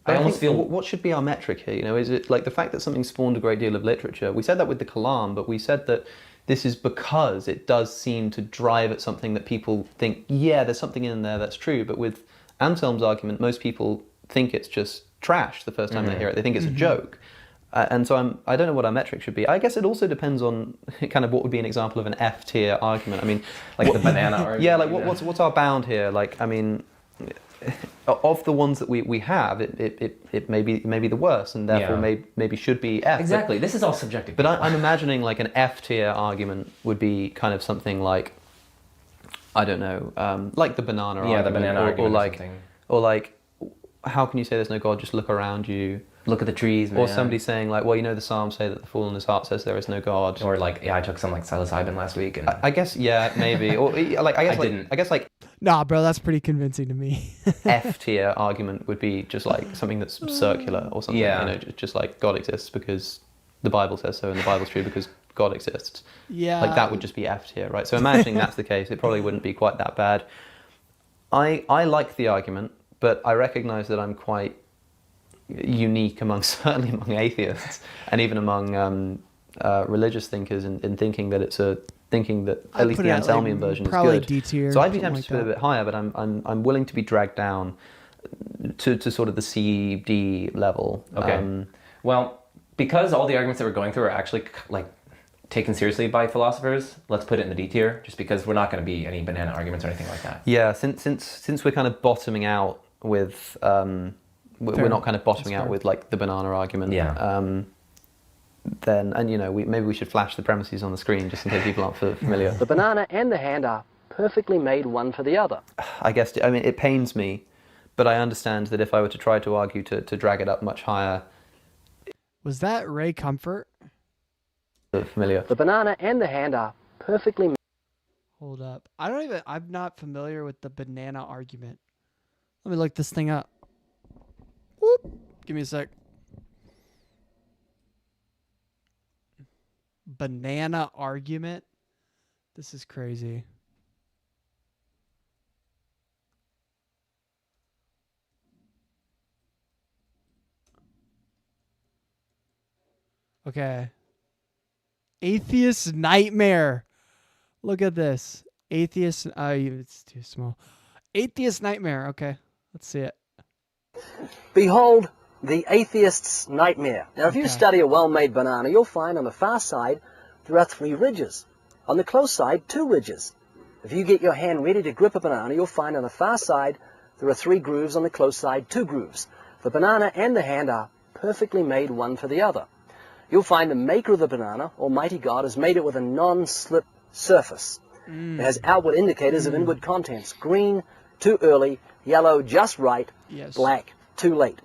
I almost feel what should be our metric here? Is it like the fact that something spawned a great deal of literature? We said that with the Kalam, but we said that this is because it does seem to drive at something that people think, yeah, there's something in there that's true. But with Anselm's argument, most people think it's just trash the first time they hear it. They think it's a joke. And so I don't know what our metric should be. I guess it also depends on kind of what would be an example of an F-tier argument. I mean, like the banana argument. Yeah, like what's our bound here? Like, I mean, of the ones that we have, it may be the worst, and therefore maybe should be F. Exactly. This is all subjective. But I'm imagining like an F tier argument would be kind of something like, I don't know, like the banana argument. The banana argument or like, how can you say there's no God? Just look around you. Look at the trees, man. Or somebody saying like, well, you know, the Psalms say that the fool in his heart says there is no God. Or like, I took some like psilocybin last week, and I guess, maybe. Or like, I guess like, Nah, bro, that's pretty convincing to me. F tier argument would be just like something that's circular or something. Yeah. You know, just like God exists because the Bible says so, and the Bible's true because God exists. Yeah. Like that would just be F tier, right? So imagining that's the case, it probably wouldn't be quite that bad. I like the argument, but I recognize that I'm quite unique certainly among atheists and even among religious thinkers in thinking that at least the Anselmian version is good. D-tier, so I'd be tempted to put it a bit higher, but I'm willing to be dragged down to sort of the C-D level. Okay. Well, because all the arguments that we're going through are actually like taken seriously by philosophers, let's put it in the D tier, just because we're not going to be any banana arguments or anything like that. Yeah, since we're kind of bottoming out with we're not kind of bottoming out with like the banana argument. Yeah. Then, and you know, maybe we should flash the premises on the screen just in case people aren't familiar. The banana and the hand are perfectly made one for the other. I guess, I mean, it pains me, but I understand that if I were to try to argue to drag it up much higher. Was that Ray Comfort? Familiar. The banana and the hand are perfectly. Hold up. I'm not familiar with the banana argument. Let me look this thing up. Whoop. Give me a sec. Banana argument? This is crazy. Okay. Atheist nightmare. Look at this. Atheist. It's too small. Atheist nightmare. Okay. Let's see it. Behold the atheist's nightmare. Now, if you study a well-made banana, you'll find on the far side there are 3 ridges. On the close side, 2 ridges. If you get your hand ready to grip a banana, you'll find on the far side there are 3 grooves, on the close side 2 grooves. The banana and the hand are perfectly made one for the other. You'll find the maker of the banana, Almighty God, has made it with a non-slip surface. It has outward indicators of inward contents: green, too early; yellow, just right; black, too late.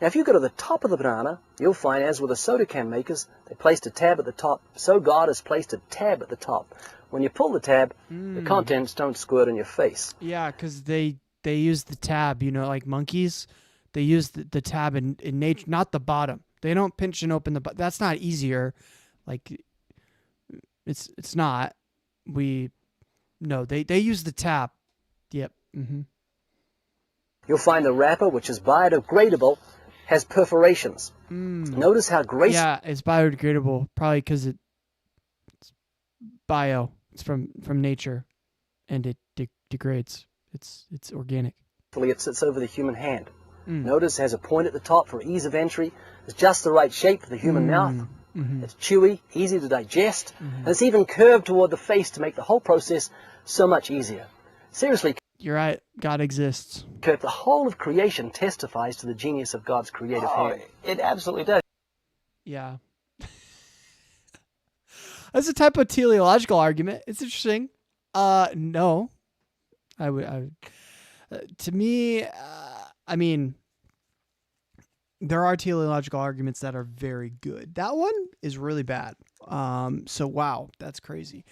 Now, if you go to the top of the banana, you'll find, as with the soda can makers, they placed a tab at the top. So God has placed a tab at the top. When you pull the tab, the contents don't squirt in your face. Yeah, because they use the tab, you know, like monkeys. They use the tab in nature, not the bottom. They don't pinch and open the bottom. That's not easier. Like, it's not. They use the tab. Yep. Mm-hmm. You'll find the wrapper, which is biodegradable, has perforations. Notice how graceful. Yeah, it's biodegradable, probably because it's bio. It's from nature, and it degrades. It's organic. It sits over the human hand. Notice it has a point at the top for ease of entry. It's just the right shape for the human mouth. It's chewy, easy to digest, and it's even curved toward the face to make the whole process so much easier. Seriously, you're right. God exists. Kirk, the whole of creation testifies to the genius of God's creative hand. It absolutely does. Yeah. That's a type of teleological argument. It's interesting. No. I would to me, I mean, there are teleological arguments that are very good. That one is really bad. So wow, that's crazy.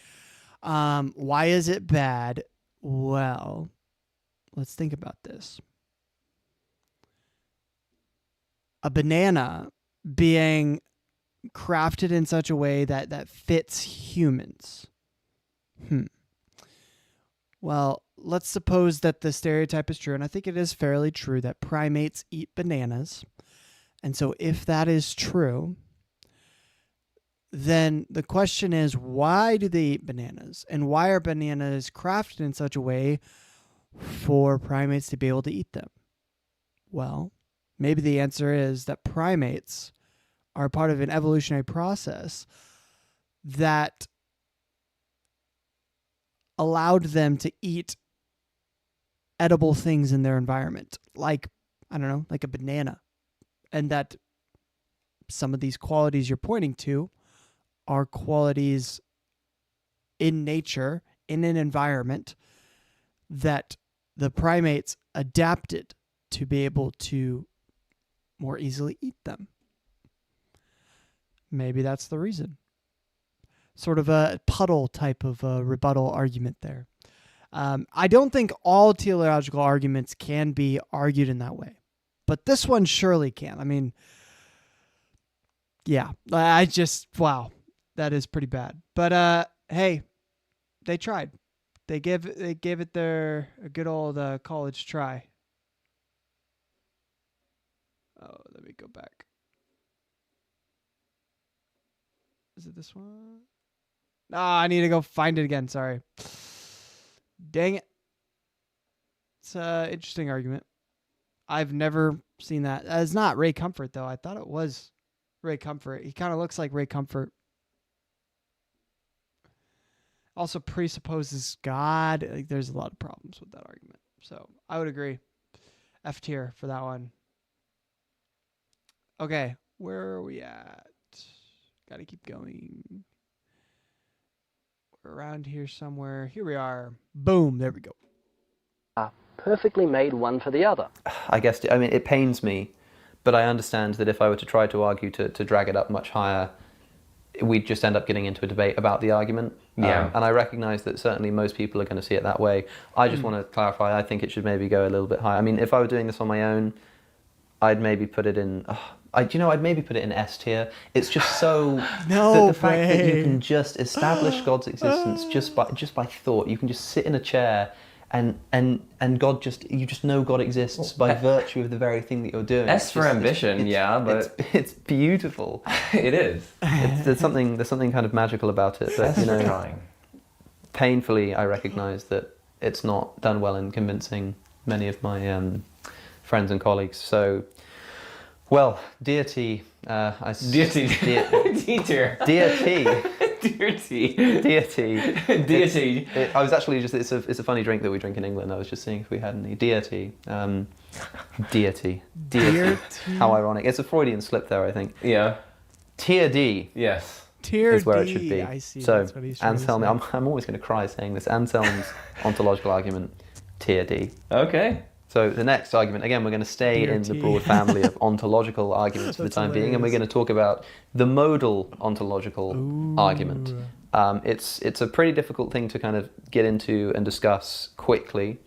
Why is it bad? Well, let's think about this. A banana being crafted in such a way that fits humans. Well, let's suppose that the stereotype is true, and I think it is fairly true that primates eat bananas. And so if that is true, then the question is, why do they eat bananas? And why are bananas crafted in such a way for primates to be able to eat them? Well, maybe the answer is that primates are part of an evolutionary process that allowed them to eat edible things in their environment, like, I don't know, like a banana, and that some of these qualities you're pointing to are qualities in nature, in an environment that the primates adapted to be able to more easily eat them. Maybe that's the reason. Sort of a puddle type of a rebuttal argument there. I don't think all teleological arguments can be argued in that way, but this one surely can. I mean, yeah, wow, that is pretty bad. But hey, they tried. They gave it a good old college try. Oh, let me go back. Is it this one? No, I need to go find it again. Sorry. Dang it. It's an interesting argument. I've never seen that. It's not Ray Comfort, though. I thought it was Ray Comfort. He kind of looks like Ray Comfort. Also presupposes God. Like, there's a lot of problems with that argument. So I would agree. F tier for that one. Okay, where are we at? Got to keep going. We're around here somewhere. Here we are. Boom. There we go. Perfectly made one for the other. I guess, I mean, it pains me, but I understand that if I were to try to argue to drag it up much higher, we'd just end up getting into a debate about the argument. Yeah. And I recognise that certainly most people are going to see it that way. I just want to clarify, I think it should maybe go a little bit higher. I mean, if I were doing this on my own, I'd maybe put it in... I'd maybe put it in S tier. It's just so... No the fact that way. you can just establish God's existence just by thought. You can just sit in a chair and God you just know God exists by virtue of the very thing that you're doing. S for ambition, but it's beautiful. it is. There's something kind of magical about it. But, S for trying. Painfully, I recognise that it's not done well in convincing many of my friends and colleagues. So, well, deity. Deity. D tier. Deity. Deity. Deity. I was actually just, it's a funny drink that we drink in England. I was just seeing if we had any. Deity. Deity. How ironic. It's a Freudian slip there, I think. Yeah. Tier D. Yes. Tier is where D. it should be. I see. So, That's what he's trying to Anselm, say. I'm always going to cry saying this. Anselm's ontological argument, tier D. Okay. So the next argument, again, we're going to stay Tier in the T. broad family of ontological arguments for the That's time being, and we're going to talk about the modal ontological argument. It's a pretty difficult thing to kind of get into and discuss quickly.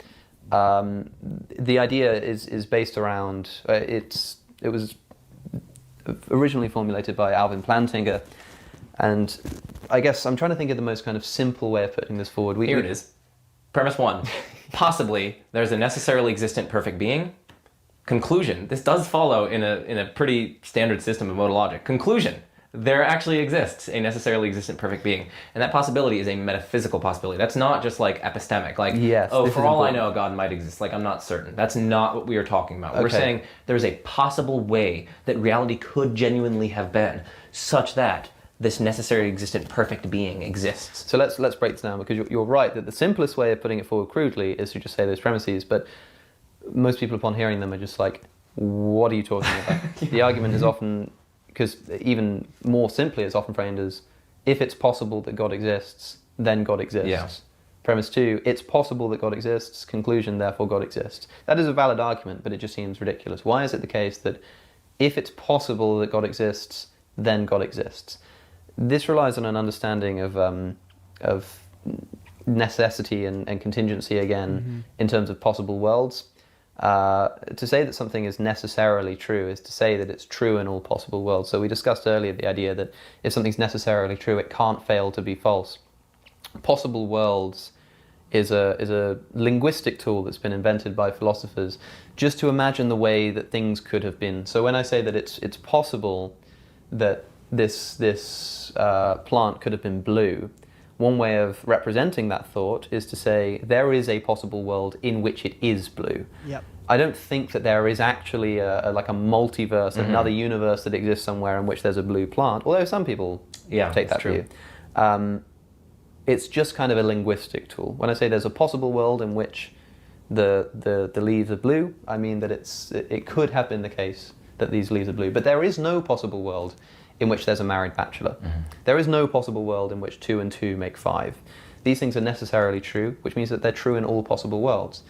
The idea is based around, it was originally formulated by Alvin Plantinga, and I guess I'm trying to think of the most kind of simple way of putting this forward. Here it is. Premise 1. Possibly, there's a necessarily existent perfect being. Conclusion. This does follow in a pretty standard system of modal logic. Conclusion. There actually exists a necessarily existent perfect being. And that possibility is a metaphysical possibility. That's not just like epistemic. Like, Yes, oh, this for is all I important. know, God might exist. Like, I'm not certain. That's not what we are talking about. We're Okay. saying there's a possible way that reality could genuinely have been, such that this necessarily existent perfect being exists. So let's break this down, because you're right that the simplest way of putting it forward crudely is to just say those premises, but most people upon hearing them are just like, what are you talking about? The argument is often, because even more simply, it's often framed as, if it's possible that God exists, then God exists. Yeah. Premise 2, it's possible that God exists, conclusion, therefore God exists. That is a valid argument, but it just seems ridiculous. Why is it the case that if it's possible that God exists, then God exists? This relies on an understanding of necessity and contingency again in terms of possible worlds. To say that something is necessarily true is to say that it's true in all possible worlds. So we discussed earlier the idea that if something's necessarily true, it can't fail to be false. Possible worlds is a linguistic tool that's been invented by philosophers just to imagine the way that things could have been. So when I say that it's possible that this plant could have been blue, one way of representing that thought is to say there is a possible world in which it is blue. Yep. I don't think that there is actually like a multiverse, another universe that exists somewhere in which there's a blue plant, although some people take that view. It's just kind of a linguistic tool. When I say there's a possible world in which the leaves are blue, I mean that it could have been the case that these leaves are blue. But there is no possible world in which there's a married bachelor. There is no possible world in which 2 and 2 make 5. These things are necessarily true, which means that they're true in all possible worlds.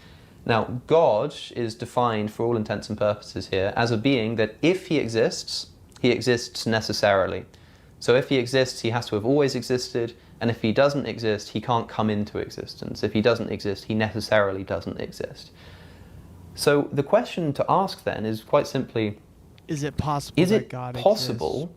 Now, God is defined for all intents and purposes here as a being that if he exists necessarily. So if he exists, he has to have always existed, and if he doesn't exist, he can't come into existence. If he doesn't exist, he necessarily doesn't exist. So the question to ask then is quite simply, Is it possible is that it God possible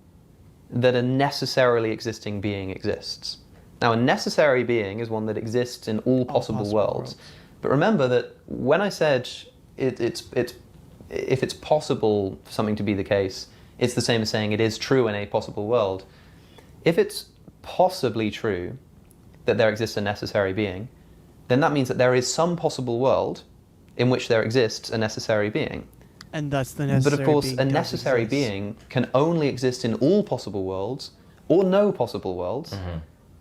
that a necessarily existing being exists? Now, a necessary being is one that exists in all possible worlds. But remember that when I said if it's possible for something to be the case, it's the same as saying it is true in a possible world. If it's possibly true that there exists a necessary being, then that means that there is some possible world in which there exists a necessary being. And thus the necessary But of course, being a does necessary exist. being can only exist in all possible worlds or no possible worlds.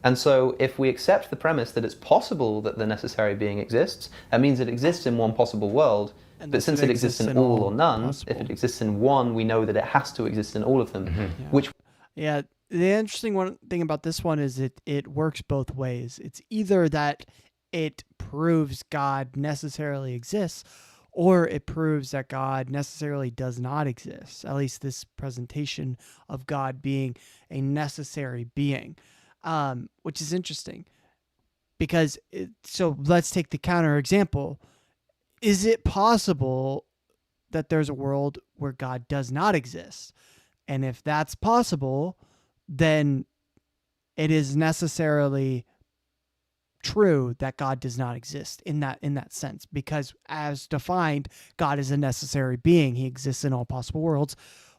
And so if we accept the premise that it's possible that the necessary being exists, that means it exists in one possible world. And But thus since it exists in all or none, possible. if it exists in one, we know that it has to exist in all of them, which Yeah, the interesting thing about this one is it works both ways. It's either that it proves God necessarily exists, or it proves that God necessarily does not exist. At least this presentation of God being a necessary being, which is interesting. Because so let's take the counter example. Is it possible that there's a world where God does not exist? And if that's possible, then it is necessarily true that God does not exist in that sense, because as defined, God is a necessary being. He exists in all possible worlds,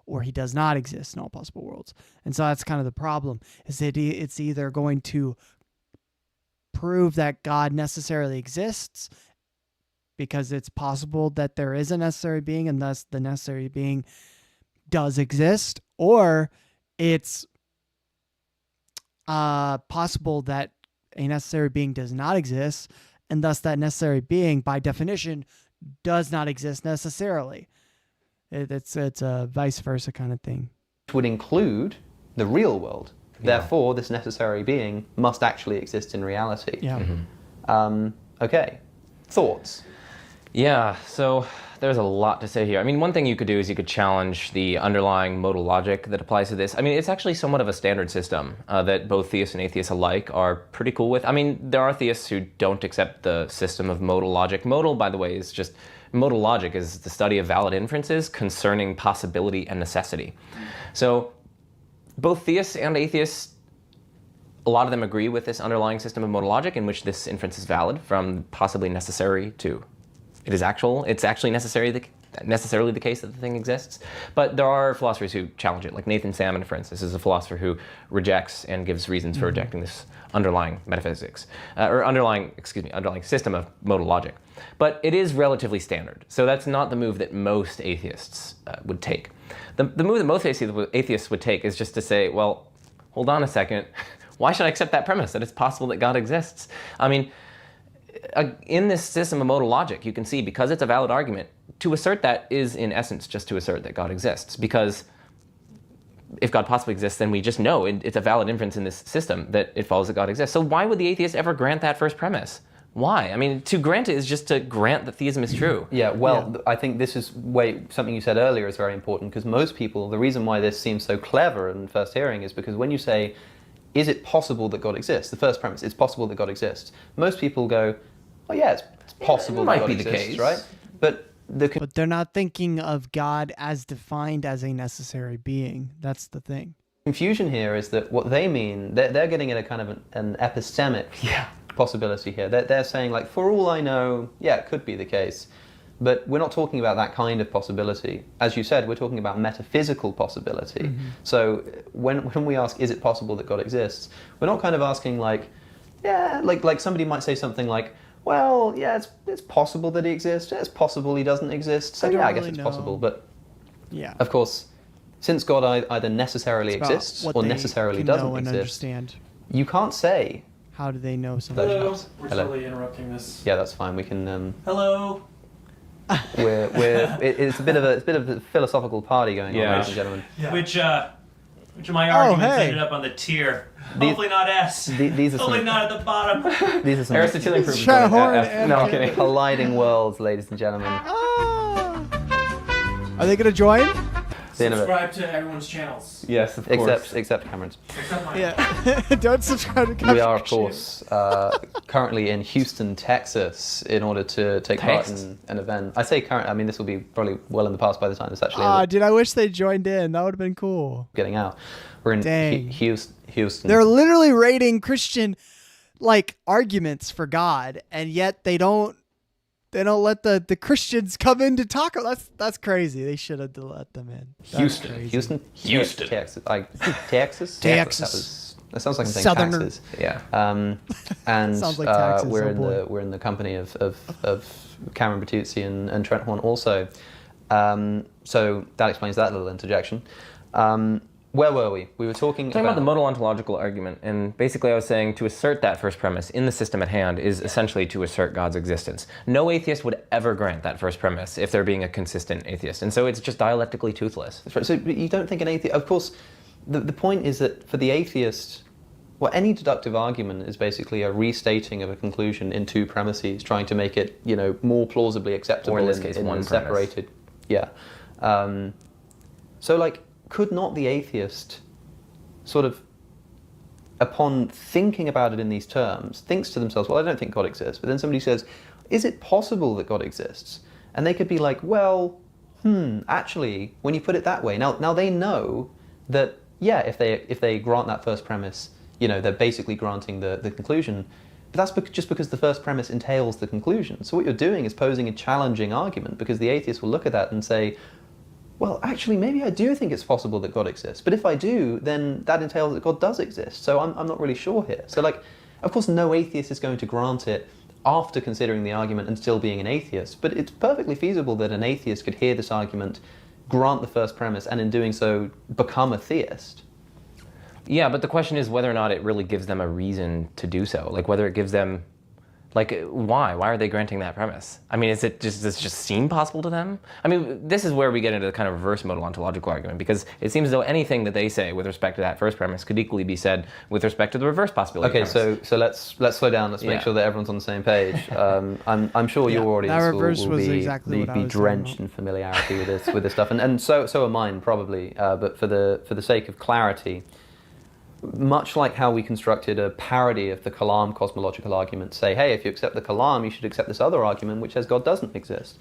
or he does not exist in all possible worlds. And so that's kind of the problem, is that it's either going to prove that God necessarily exists because it's possible that there is a necessary being and thus the necessary being does exist, or it's possible that a necessary being does not exist, and thus that necessary being, by definition, does not exist necessarily. It's a vice versa kind of thing. would include the real world. Therefore, this necessary being must actually exist in reality. Yeah. Okay. Thoughts? Yeah, so there's a lot to say here. I mean, one thing you could do is you could challenge the underlying modal logic that applies to this. I mean, it's actually somewhat of a standard system that both theists and atheists alike are pretty cool with. I mean, there are theists who don't accept the system of modal logic. Modal, by the way, is just, modal logic is the study of valid inferences concerning possibility and necessity. So both theists and atheists, a lot of them agree with this underlying system of modal logic in which this inference is valid from possibly necessary to it's actually necessarily the case that the thing exists. But there are philosophers who challenge it, like Nathan Salmon, for instance, is a philosopher who rejects and gives reasons for rejecting this underlying metaphysics, underlying system of modal logic. But it is relatively standard, so that's not the move that most atheists would take. The move that most atheists would take is just to say, well, hold on a second, why should I accept that premise, that it's possible that God exists? I mean, in this system of modal logic, you can see, because it's a valid argument, to assert that is, in essence, just to assert that God exists. Because if God possibly exists, then we just know it's a valid inference in this system that it follows that God exists. So why would the atheist ever grant that first premise? Why? I mean, to grant it is just to grant that theism is true. Yeah, well, I think this is something you said earlier is very important, because most people, the reason why this seems so clever in first hearing is because when you say, is it possible that God exists? The first premise, it's possible that God exists. Most people go, oh yeah, it's possible that God exists, right? But they're not thinking of God as defined as a necessary being. That's the thing. Confusion here is that what they mean, they're getting at a kind of an epistemic possibility here. They're saying, like, for all I know, yeah, it could be the case. But we're not talking about that kind of possibility. As you said, we're talking about metaphysical possibility. So when we ask, is it possible that God exists, we're not kind of asking, like, yeah, like somebody might say something like, well, yeah, it's possible that he exists. It's possible he doesn't exist. So yeah, I guess it's possible. But yeah, of course, since God either necessarily exists or necessarily doesn't exist, understand. you can't say How do they know something? Hello. We're Hello. totally interrupting this. Yeah, that's fine. We can. Hello. It's a bit of a philosophical party going on, ladies and gentlemen. Yeah. Which of my arguments hey. ended up on the tier? These- Hopefully not S. These are Hopefully some. not at the bottom. These are some Aristotelian proof. Try is hard F. and No, I'm get- kidding. colliding worlds, ladies and gentlemen. Ah. Are they gonna join? The end of it. Subscribe to everyone's channels. Yes, of course. Except Cameron's. Except mine. Yeah. Don't subscribe to We are, of course, currently in Houston, Texas, in order to take part in an event. I say current. I mean, this will be probably well in the past by the time this actually Dude, I wish they joined in. That would have been cool. getting out. We're in Dang. Houston. They're literally rating Christian like arguments for God, and yet they don't let the Christians come in to talk. That's crazy. They should have let them in. That's crazy. Houston, Texas. Texas. Texas. That sounds like I'm saying Southerner. taxes. Yeah. And Sounds like taxes, we're oh in boy. we're in the company of Cameron Bertuzzi and Trent Horn also. So that explains that little interjection. Where were we? We were talking About the modal ontological argument, and basically I was saying to assert that first premise in the system at hand is essentially to assert God's existence. No atheist would ever grant that first premise if they're being a consistent atheist, and so it's just dialectically toothless. That's right. So you don't think an atheist... Of course, the point is that for the atheist, well, any deductive argument is basically a restating of a conclusion in two premises, trying to make it, more plausibly acceptable Or in this case, one premise. separated. Yeah. So, could not the atheist sort of, upon thinking about it in these terms, thinks to themselves, well, I don't think God exists, but then somebody says, is it possible that God exists? And they could be like, well, actually, when you put it that way, now they know that, yeah, if they grant that first premise, they're basically granting the conclusion, but that's just because the first premise entails the conclusion. So what you're doing is posing a challenging argument, because the atheist will look at that and say, well, actually, maybe I do think it's possible that God exists. But if I do, then that entails that God does exist. So I'm not really sure here. So, of course, no atheist is going to grant it after considering the argument and still being an atheist. But it's perfectly feasible that an atheist could hear this argument, grant the first premise, and in doing so, become a theist. Yeah, but the question is whether or not it really gives them a reason to do so. Whether it gives them... why? Why are they granting that premise? I mean, does it just seem possible to them? I mean, this is where we get into the kind of reverse modal ontological argument, because it seems as though anything that they say with respect to that first premise could equally be said with respect to the reverse possibility. Okay, so let's slow down. Let's make sure that everyone's on the same page. I'm sure your audience that reverse will was be, exactly what I be was drenched talking in familiarity with this stuff, and so are mine probably. But for the sake of clarity, much like how we constructed a parody of the Kalam cosmological argument, say, hey, if you accept the Kalam, you should accept this other argument which says God doesn't exist.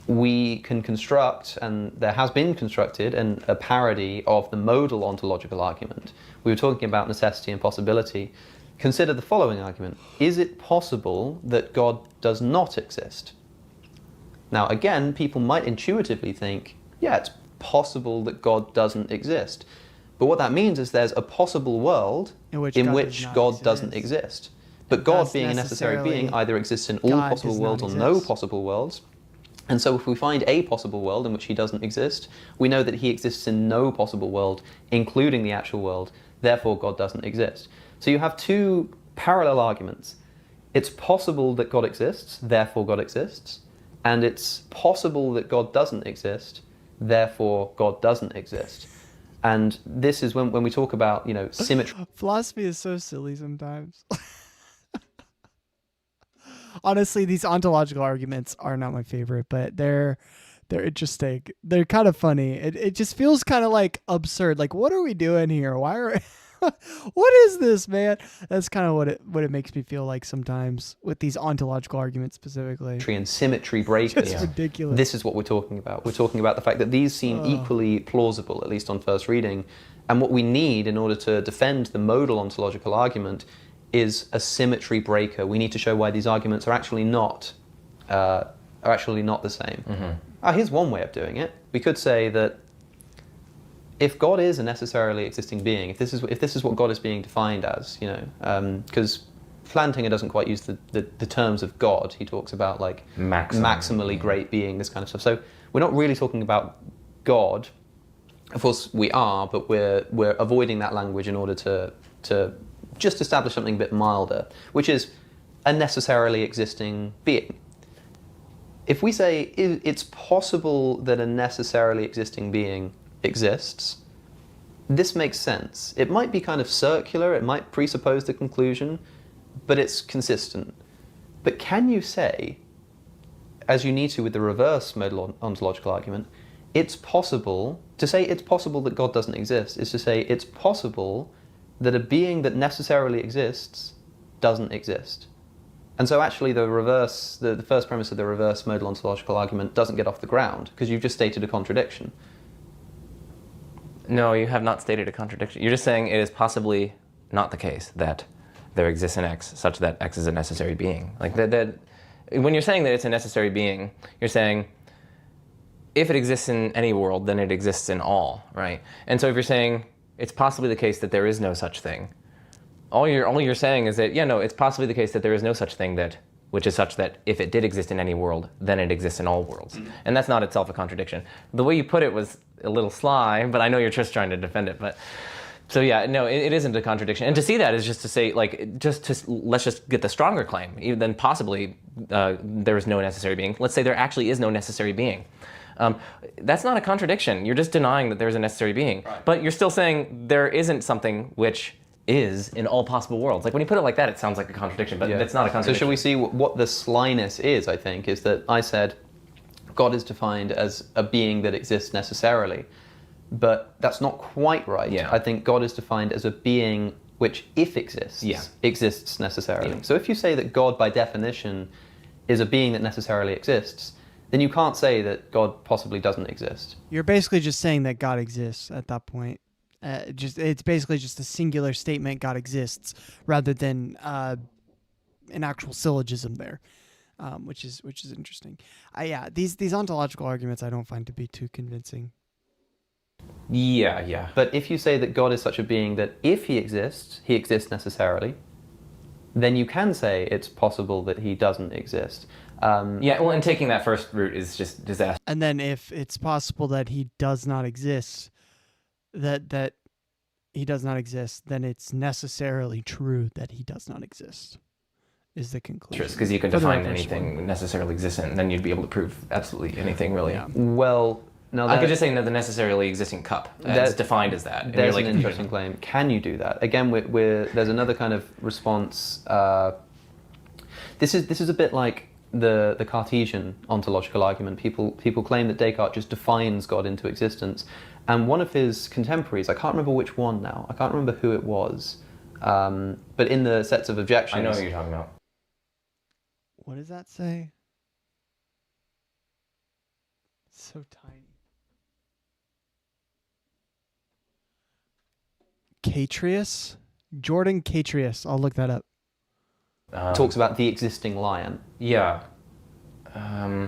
We can construct, and there has been constructed, a parody of the modal ontological argument. We were talking about necessity and possibility. Consider the following argument. Is it possible that God does not exist? Now, again, people might intuitively think, yeah, it's possible that God doesn't exist. But what that means is there's a possible world in which God doesn't exist. But God, being a necessary being, either exists in all possible worlds or no possible worlds. And so if we find a possible world in which he doesn't exist, we know that he exists in no possible world, including the actual world. Therefore, God doesn't exist. So you have two parallel arguments. It's possible that God exists, therefore God exists. And it's possible that God doesn't exist, therefore God doesn't exist. And this is when we talk about, symmetry. Philosophy is so silly sometimes. Honestly, these ontological arguments are not my favorite, but they're interesting. They're kind of funny. It just feels kind of absurd. What are we doing here? Why are what is this, man? That's kind of what it makes me feel like sometimes with these ontological arguments specifically. And symmetry breakers. It's ridiculous. This is what we're talking about. We're talking about the fact that these seem equally plausible, at least on first reading. And what we need in order to defend the modal ontological argument is a symmetry breaker. We need to show why these arguments are actually not the same. Mm-hmm. Here's one way of doing it. We could say that if God is a necessarily existing being, if this is what God is being defined as, because Plantinga doesn't quite use the terms of God. He talks about maximally great being, this kind of stuff. So we're not really talking about God. Of course we are, but we're avoiding that language in order to just establish something a bit milder, which is a necessarily existing being. If we say it's possible that a necessarily existing being exists, this makes sense. It might be kind of circular, it might presuppose the conclusion, but it's consistent. But can you say, as you need to with the reverse modal ontological argument, it's possible, to say it's possible that God doesn't exist is to say it's possible that a being that necessarily exists doesn't exist. And so actually the first premise of the reverse modal ontological argument doesn't get off the ground, because you've just stated a contradiction. No, you have not stated a contradiction. You're just saying it is possibly not the case that there exists an X such that X is a necessary being. Like that, when you're saying that it's a necessary being, you're saying if it exists in any world, then it exists in all, right? And so if you're saying it's possibly the case that there is no such thing, all you're saying is that, yeah, no, it's possibly the case that there is no such thing which is such that if it did exist in any world, then it exists in all worlds. And that's not itself a contradiction. The way you put it was a little sly, but I know you're just trying to defend it. But so yeah, no, it isn't a contradiction. And to see that is just to say, like, let's just get the stronger claim. Even then possibly there is no necessary being. Let's say there actually is no necessary being. That's not a contradiction. You're just denying that there's a necessary being. Right. But you're still saying there isn't something which is in all possible worlds. Like when you put it like that, it sounds like a contradiction, but that's not a contradiction. So shall we see what the slyness is, I think, is that I said God is defined as a being that exists necessarily, but that's not quite right. Yeah. I think God is defined as a being which, if exists, exists necessarily. Yeah. So if you say that God, by definition, is a being that necessarily exists, then you can't say that God possibly doesn't exist. You're basically just saying that God exists at that point. It's basically just a singular statement, God exists, rather than an actual syllogism there, which is interesting. These ontological arguments I don't find to be too convincing. Yeah. But if you say that God is such a being that if he exists necessarily, then you can say it's possible that he doesn't exist. And taking that first route is just disaster. And then if it's possible that he does not exist, that he does not exist, then it's necessarily true that he does not exist, is the conclusion. Because you can define anything necessarily existent, and then you'd be able to prove absolutely anything, really. Yeah. Well, no, I could just say that the necessily existing cup is defined as that. There's an interesting claim. Can you do that? Again, there's another kind of response. This is a bit like the Cartesian ontological argument. People claim that Descartes just defines God into existence. And one of his contemporaries, I can't remember which one now, I can't remember who it was, but in the sets of objections... I know what you're talking about. What does that say? It's so tiny. Catrius? Jordan Catrius. I'll look that up. Talks about the existing lion. Yeah.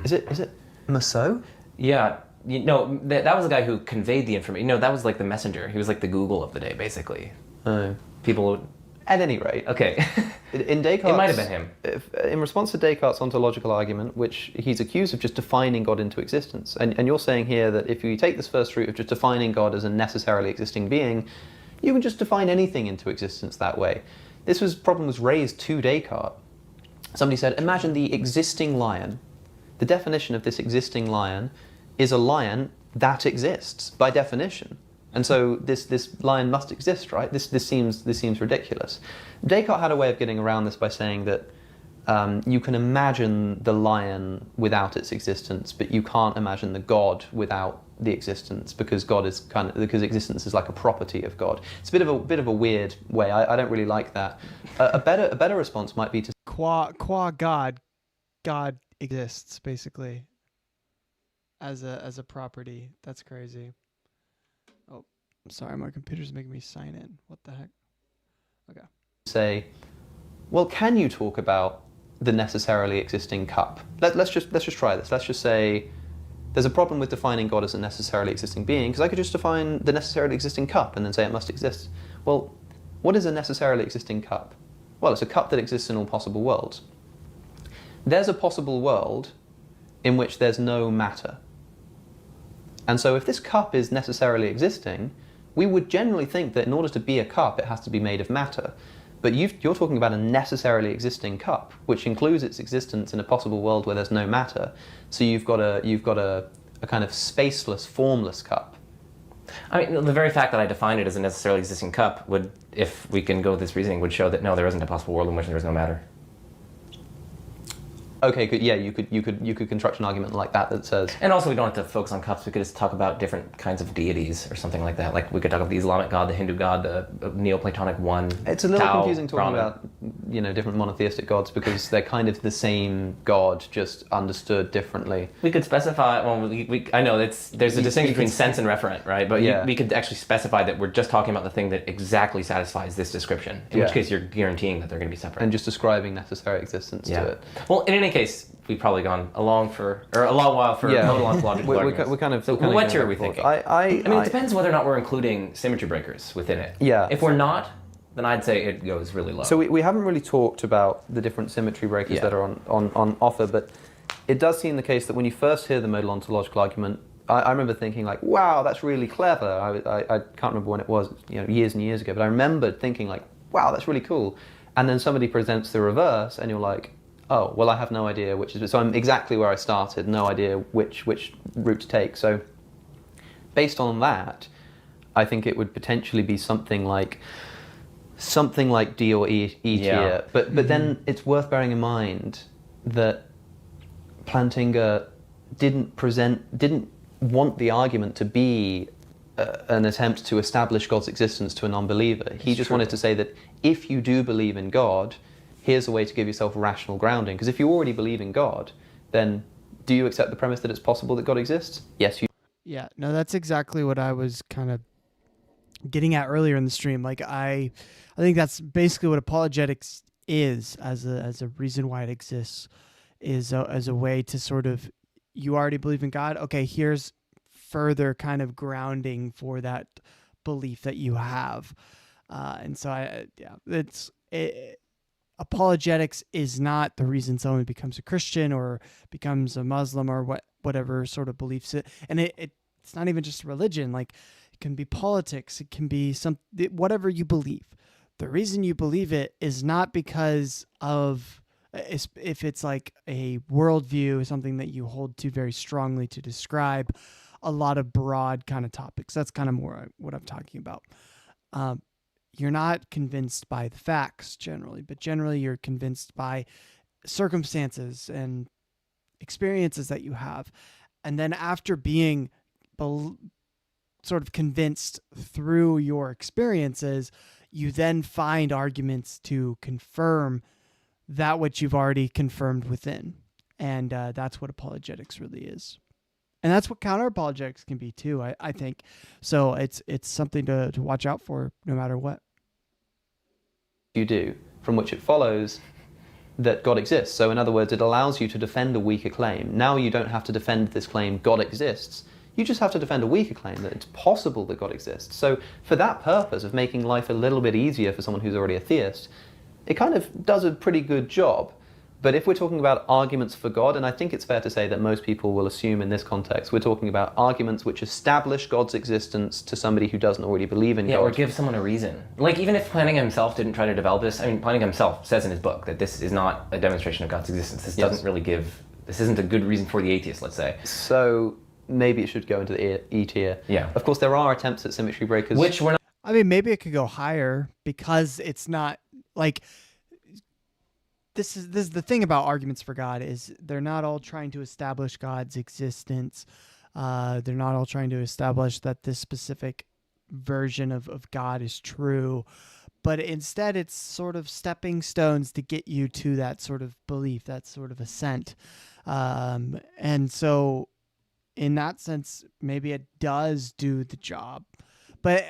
Is it Mousseau? Yeah. That was the guy who conveyed the information. That was like the messenger. He was like the Google of the day, basically. Oh. People... At any rate. Okay. In Descartes... It might have been him. In response to Descartes' ontological argument, which he's accused of just defining God into existence, and you're saying here that if you take this first route of just defining God as a necessarily existing being, you can just define anything into existence that way. This problem was raised to Descartes. Somebody said, imagine the existing lion. The definition of this existing lion is a lion that exists by definition, and so this lion must exist, right? This seems ridiculous. Descartes had a way of getting around this by saying that you can imagine the lion without its existence, but you can't imagine the God without the existence, because because existence is like a property of God. It's a bit of a weird way. I don't really like that. A better response might be to qua God exists basically as a property. That's crazy. Oh, I'm sorry, my computer's making me sign in. What the heck? Okay. Say, well, can you talk about the necessarily existing cup? Let's just try this. Let's just say there's a problem with defining God as a necessarily existing being, because I could just define the necessarily existing cup and then say it must exist. Well, what is a necessarily existing cup? Well, it's a cup that exists in all possible worlds. There's a possible world in which there's no matter. And so if this cup is necessarily existing, we would generally think that in order to be a cup, it has to be made of matter. But you're talking about a necessarily existing cup, which includes its existence in a possible world where there's no matter. So you've got a kind of spaceless, formless cup. I mean, the very fact that I define it as a necessarily existing cup would, if we can go with this reasoning, would show that no, there isn't a possible world in which there is no matter. Okay, good. Yeah, you could construct an argument like that says. And also, we don't have to focus on cups. We could just talk about different kinds of deities or something like that. Like we could talk about the Islamic god, the Hindu god, the Neoplatonic one. It's a little Tao, confusing talking Brahman. about different monotheistic gods because they're kind of the same god, just understood differently. We could specify. Well, I know there's a distinction between sense and referent, right? But Yeah. we could actually specify that we're just talking about the thing that exactly satisfies this description. In which case, you're guaranteeing that they're going to be separate. And just describing necessary existence to it. Well, in any case, we've probably gone a long while for modal ontological arguments. We're kind of. So we're kind of what going tier are back we and forth. thinking? I mean, it depends whether or not we're including symmetry breakers within it. Yeah. If we're not, then I'd say it goes really low. So we haven't really talked about the different symmetry breakers that are on offer, but it does seem the case that when you first hear the modal ontological argument, I remember thinking like, wow, that's really clever. I can't remember when it was, years and years ago, but I remembered thinking like, wow, that's really cool. And then somebody presents the reverse, and you're like, oh, well, I have no idea which is. So I'm exactly where I started, no idea which route to take. So based on that, I think it would potentially be something like D or E tier. But then it's worth bearing in mind that Plantinga didn't want the argument to be an attempt to establish God's existence to a non-believer. He just wanted to say that if you do believe in God, here's a way to give yourself rational grounding. Because if you already believe in God, then do you accept the premise that it's possible that God exists? Yes, you. Yeah, no, that's exactly what I was kind of getting at earlier in the stream. Like I think that's basically what apologetics is as a reason why it exists, is as a way to sort of, you already believe in God. Okay, here's further kind of grounding for that belief that you have. And so apologetics is not the reason someone becomes a Christian or becomes a Muslim or whatever sort of beliefs and it's not even just religion. Like it can be politics, it can be whatever you believe. The reason you believe it is not because of if it's like a worldview, something that you hold to very strongly to describe a lot of broad kind of topics. That's kind of more what I'm talking about. You're not convinced by the facts generally, but generally you're convinced by circumstances and experiences that you have. And then after being sort of convinced through your experiences, you then find arguments to confirm that which you've already confirmed within. And that's what apologetics really is. And that's what counter-apologetics can be too, I think. So it's something to watch out for no matter what. You do, from which it follows that God exists. So in other words, it allows you to defend a weaker claim. Now you don't have to defend this claim, God exists. You just have to defend a weaker claim that it's possible that God exists. So for that purpose of making life a little bit easier for someone who's already a theist, it kind of does a pretty good job. But if we're talking about arguments for God, and I think it's fair to say that most people will assume in this context, we're talking about arguments which establish God's existence to somebody who doesn't already believe in God. Yeah, or give someone a reason. Like, even if Plantinga himself didn't try to develop this, I mean, Plantinga himself says in his book that this is not a demonstration of God's existence. This doesn't really this isn't a good reason for the atheist, let's say. So maybe it should go into the E tier. Yeah. Of course, there are attempts at symmetry breakers. Which we're not. I mean, maybe it could go higher because it's not like... This is the thing about arguments for God is they're not all trying to establish God's existence. They're not all trying to establish that this specific version of God is true, but instead it's sort of stepping stones to get you to that sort of belief, that sort of ascent. And so in that sense, maybe it does do the job, but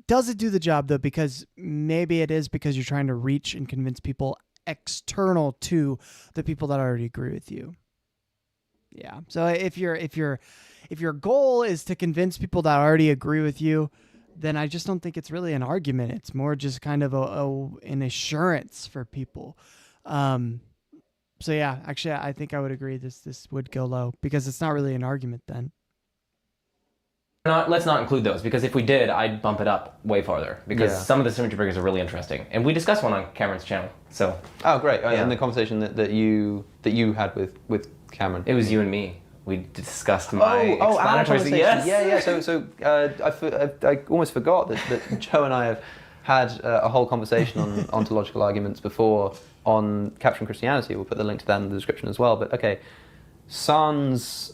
does it do the job though? Because maybe it is because you're trying to reach and convince people external to the people that already agree with you. Yeah. So if your goal is to convince people that already agree with you, then I just don't think it's really an argument. It's more just kind of an assurance for people. So yeah, actually I think I would agree this would go low because it's not really an argument then. Let's not include those, because if we did, I'd bump it up way farther, because some of the symmetry breakers are really interesting, and we discussed one on Cameron's channel. So. Oh, great! And the conversation that you had with Cameron. It was you and me. We discussed my explanatory. Yes. Yeah. So I almost forgot that Joe and I have had a whole conversation on ontological arguments before on Capturing Christianity. We'll put the link to that in the description as well. But okay. Sans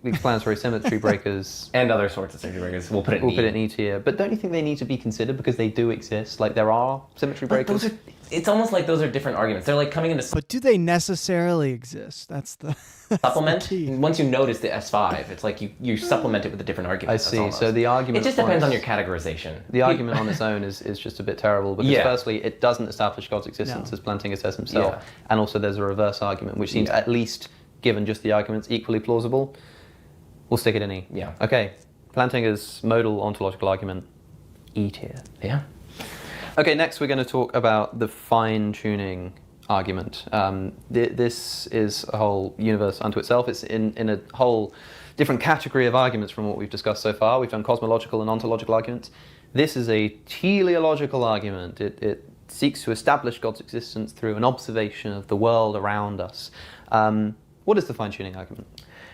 explanatory symmetry breakers and other sorts of symmetry breakers. We'll put it in E tier. But don't you think they need to be considered because they do exist? Like there are symmetry breakers. It's almost like those are different arguments. They're like coming into. But do they necessarily exist? That's the supplement. The key. Once you notice the S5, it's like you supplement it with a different argument. I see. So the argument. It just depends on your categorization. The argument on its own is just a bit terrible because firstly, it doesn't establish God's existence as Plantinga says himself, and also there's a reverse argument which seems at least, given just the arguments, equally plausible. We'll stick it in E. Yeah. Okay. Plantinga's modal ontological argument, E tier. Yeah. Okay, next we're going to talk about the fine-tuning argument. This is a whole universe unto itself. It's in a whole different category of arguments from what we've discussed so far. We've done cosmological and ontological arguments. This is a teleological argument. It seeks to establish God's existence through an observation of the world around us. What is the fine-tuning argument?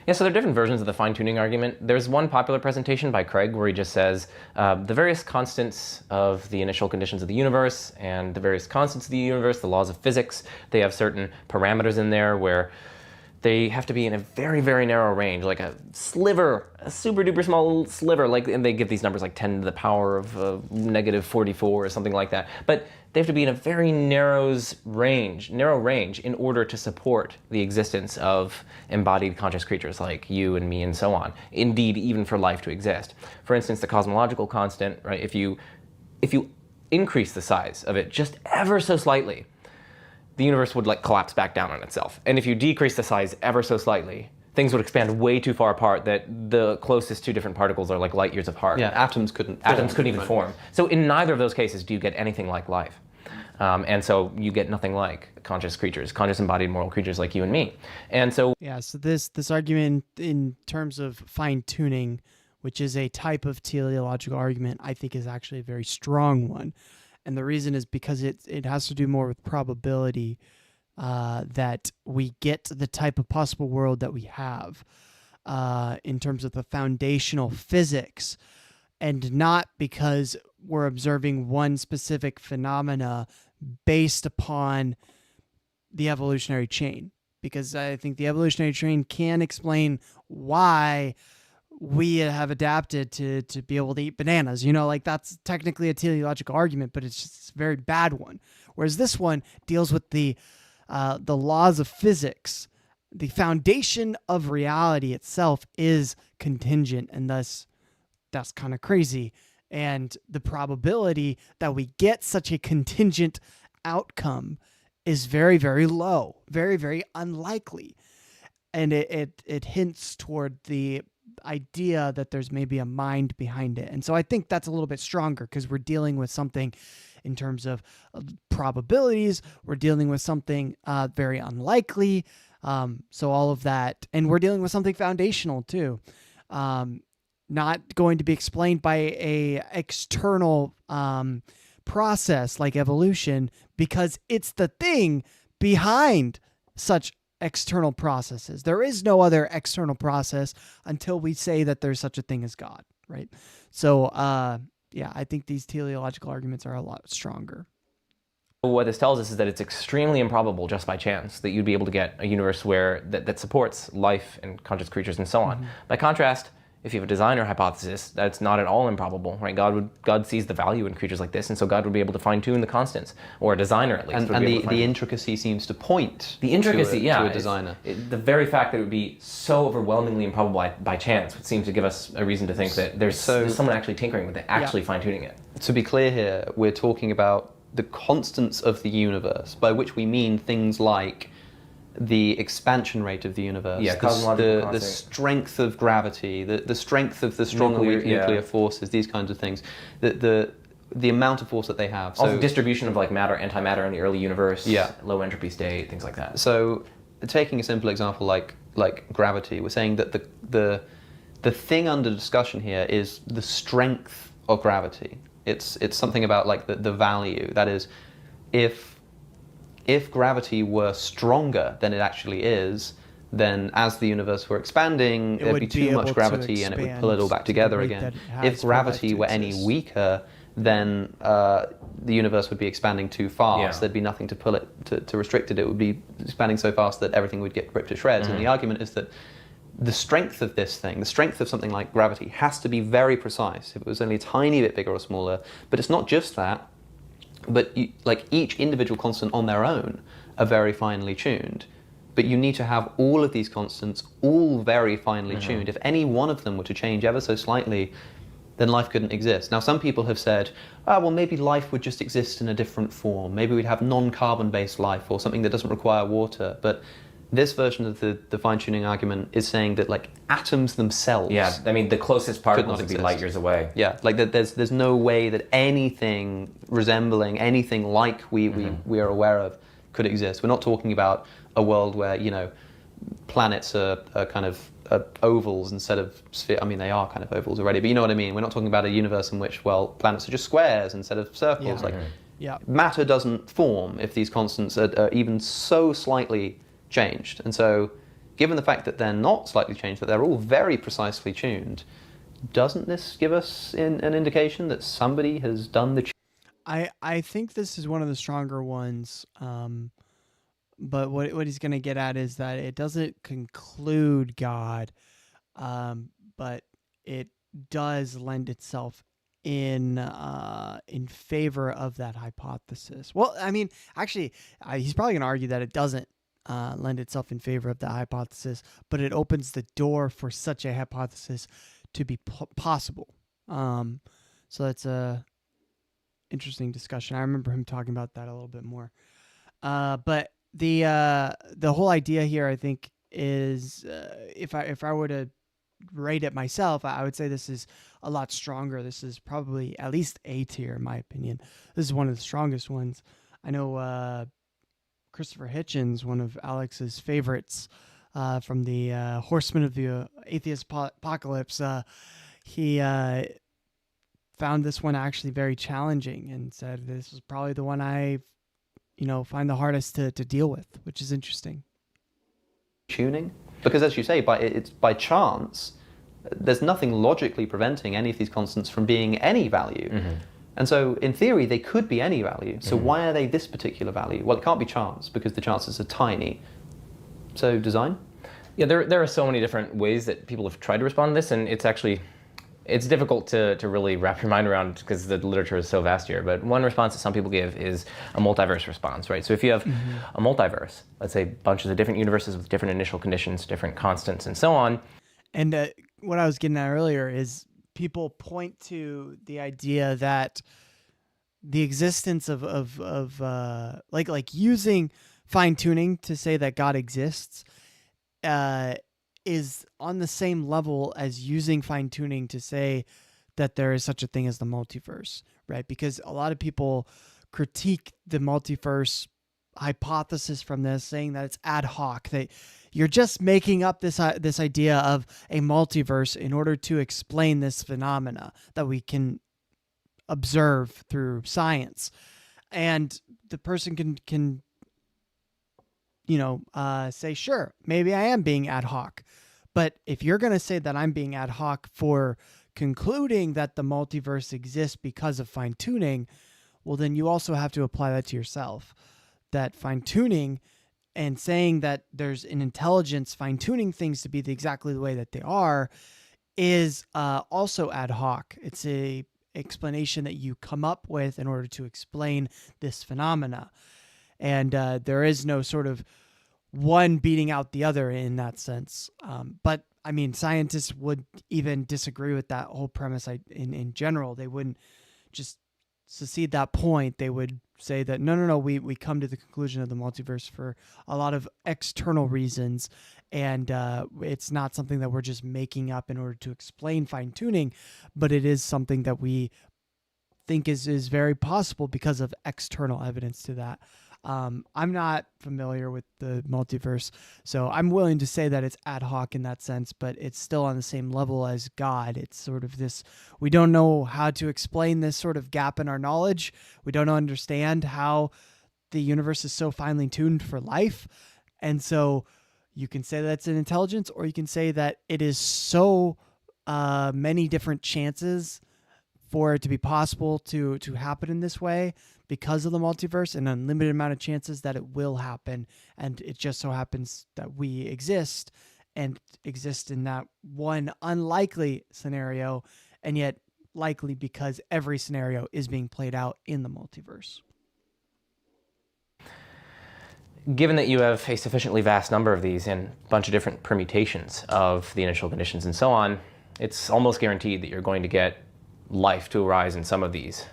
Yeah, so there are different versions of the fine-tuning argument. There's one popular presentation by Craig where he just says the various constants of the initial conditions of the universe and the various constants of the universe, the laws of physics, they have certain parameters in there where they have to be in a very, very narrow range, like a sliver, a super duper small sliver, and they give these numbers like 10 to the power of negative 44 or something like that. But they have to be in a very narrow range in order to support the existence of embodied conscious creatures like you and me and so on. Indeed, even for life to exist. For instance, the cosmological constant, right? If you increase the size of it just ever so slightly, the universe would collapse back down on itself. And if you decrease the size ever so slightly, things would expand way too far apart that the closest two different particles are like light years apart. Yeah, atoms couldn't even form. So in neither of those cases do you get anything like life. And so you get nothing like conscious creatures, conscious embodied moral creatures like you and me. And so so this argument in terms of fine-tuning, which is a type of teleological argument, I think is actually a very strong one. And the reason is because it has to do more with probability that we get the type of possible world that we have in terms of the foundational physics, and not because we're observing one specific phenomena based upon the evolutionary chain. Because I think the evolutionary chain can explain why we have adapted to be able to eat bananas. That's technically a teleological argument, but it's just a very bad one. Whereas this one deals with the laws of physics. The foundation of reality itself is contingent, and thus that's kind of crazy. And the probability that we get such a contingent outcome is very, very low, very, very unlikely. And it hints toward the idea that there's maybe a mind behind it. And so I think that's a little bit stronger because we're dealing with something in terms of probabilities. We're dealing with something very unlikely. So all of that. And we're dealing with something foundational too. Not going to be explained by a external process like evolution, because it's the thing behind such external processes. There is no other external process until we say that there's such a thing as God, right? So, I think these teleological arguments are a lot stronger. What this tells us is that it's extremely improbable just by chance that you'd be able to get a universe where that supports life and conscious creatures and so on. Mm-hmm. By contrast, if you have a designer hypothesis, that's not at all improbable, right? God sees the value in creatures like this, and so God would be able to fine-tune the constants, or a designer at least. And the intricacy seems to point to a designer. The very fact that it would be so overwhelmingly improbable by chance would seem to give us a reason to think that there's someone actually tinkering with it, actually fine-tuning it. To be clear here, we're talking about the constants of the universe, by which we mean things like the expansion rate of the universe, the strength of gravity, the strength of the strong and weak nuclear forces, these kinds of things, the amount of force that they have. Also, distribution of matter, antimatter in the early universe, low entropy state, things like that. So, taking a simple example like gravity, we're saying that the the thing under discussion here is the strength of gravity. It's something about like the value. That is, if gravity were stronger than it actually is, then as the universe were expanding, there'd be too much gravity and it would pull it all back together again. If gravity were any weaker, then the universe would be expanding too fast. Yeah. There'd be nothing to pull it, to restrict it. It would be expanding so fast that everything would get ripped to shreds. And the argument is that the strength of this thing, the strength of something like gravity, has to be very precise. If it was only a tiny bit bigger or smaller, but it's not just that, but like each individual constant on their own are very finely tuned. But you need to have all of these constants all very finely tuned. If any one of them were to change ever so slightly, then life couldn't exist. Now, some people have said, well, maybe life would just exist in a different form. Maybe we'd have non-carbon-based life or something that doesn't require water. But this version of the fine-tuning argument is saying that like atoms themselves, I mean, the closest particles would be light years away. Yeah, like there's no way that anything resembling anything like we are aware of could exist. We're not talking about a world where, you know, planets are kind of ovals instead of sphere. I mean, they are kind of ovals already, but you know what I mean. We're not talking about a universe in which, well, planets are just squares instead of circles. Matter doesn't form if these constants are even so slightly changed. And so, given the fact that they're not slightly changed, that they're all very precisely tuned, doesn't this give us an indication that somebody has done the I think this is one of the stronger ones. But what he's going to get at is that it doesn't conclude God, but it does lend itself in favor of that hypothesis. Well, I mean, actually, he's probably going to argue that it doesn't lend itself in favor of that hypothesis, but it opens the door for such a hypothesis to be possible. So that's a interesting discussion. I remember him talking about that a little bit more. But the whole idea here, I think, is if I were to rate it myself, I would say this is a lot stronger. This is probably at least A tier, in my opinion. This is one of the strongest ones. I know Christopher Hitchens, one of Alex's favorites from the Horsemen of the Atheist Apocalypse, he found this one actually very challenging and said this was probably the one I find the hardest to deal with, which is interesting. tuning? Because as you say, it's by chance. There's nothing logically preventing any of these constants from being any value. And so in theory, they could be any value. So why are they this particular value? Well, it can't be chance because the chances are tiny. So design? Yeah, there are so many different ways that people have tried to respond to this, and it's difficult to really wrap your mind around because the literature is so vast here. But one response that some people give is a multiverse response, right? So if you have a multiverse, let's say bunches of different universes with different initial conditions, different constants, and so on. And what I was getting at earlier is people point to the idea that the existence of like using fine tuning to say that God exists is on the same level as using fine tuning to say that there is such a thing as the multiverse, right? Because a lot of people critique the multiverse hypothesis from this, saying that it's ad hoc, that you're just making up this idea of a multiverse in order to explain this phenomena that we can observe through science. And the person can say, sure, maybe I am being ad hoc. But if you're going to say that I'm being ad hoc for concluding that the multiverse exists because of fine tuning, well, then you also have to apply that to yourself. That fine tuning and saying that there's an intelligence fine tuning things to be exactly the way that they are is also ad hoc. It's a explanation that you come up with in order to explain this phenomena. And there is no sort of one beating out the other in that sense. But I mean, scientists would even disagree with that whole premise in general. They wouldn't just secede that point. They would say that, no, we come to the conclusion of the multiverse for a lot of external reasons. And it's not something that we're just making up in order to explain fine tuning, but it is something that we think is very possible because of external evidence to that. I'm not familiar with the multiverse, so I'm willing to say that it's ad hoc in that sense, but it's still on the same level as God. It's sort of this, we don't know how to explain this sort of gap in our knowledge. We don't understand how the universe is so finely tuned for life. And so you can say that's an intelligence, or you can say that it is so many different chances for it to be possible to happen in this way because of the multiverse, an unlimited amount of chances that it will happen. And it just so happens that we exist and exist in that one unlikely scenario, and yet likely because every scenario is being played out in the multiverse. Given that you have a sufficiently vast number of these and a bunch of different permutations of the initial conditions and so on, it's almost guaranteed that you're going to get life to arise in some of these.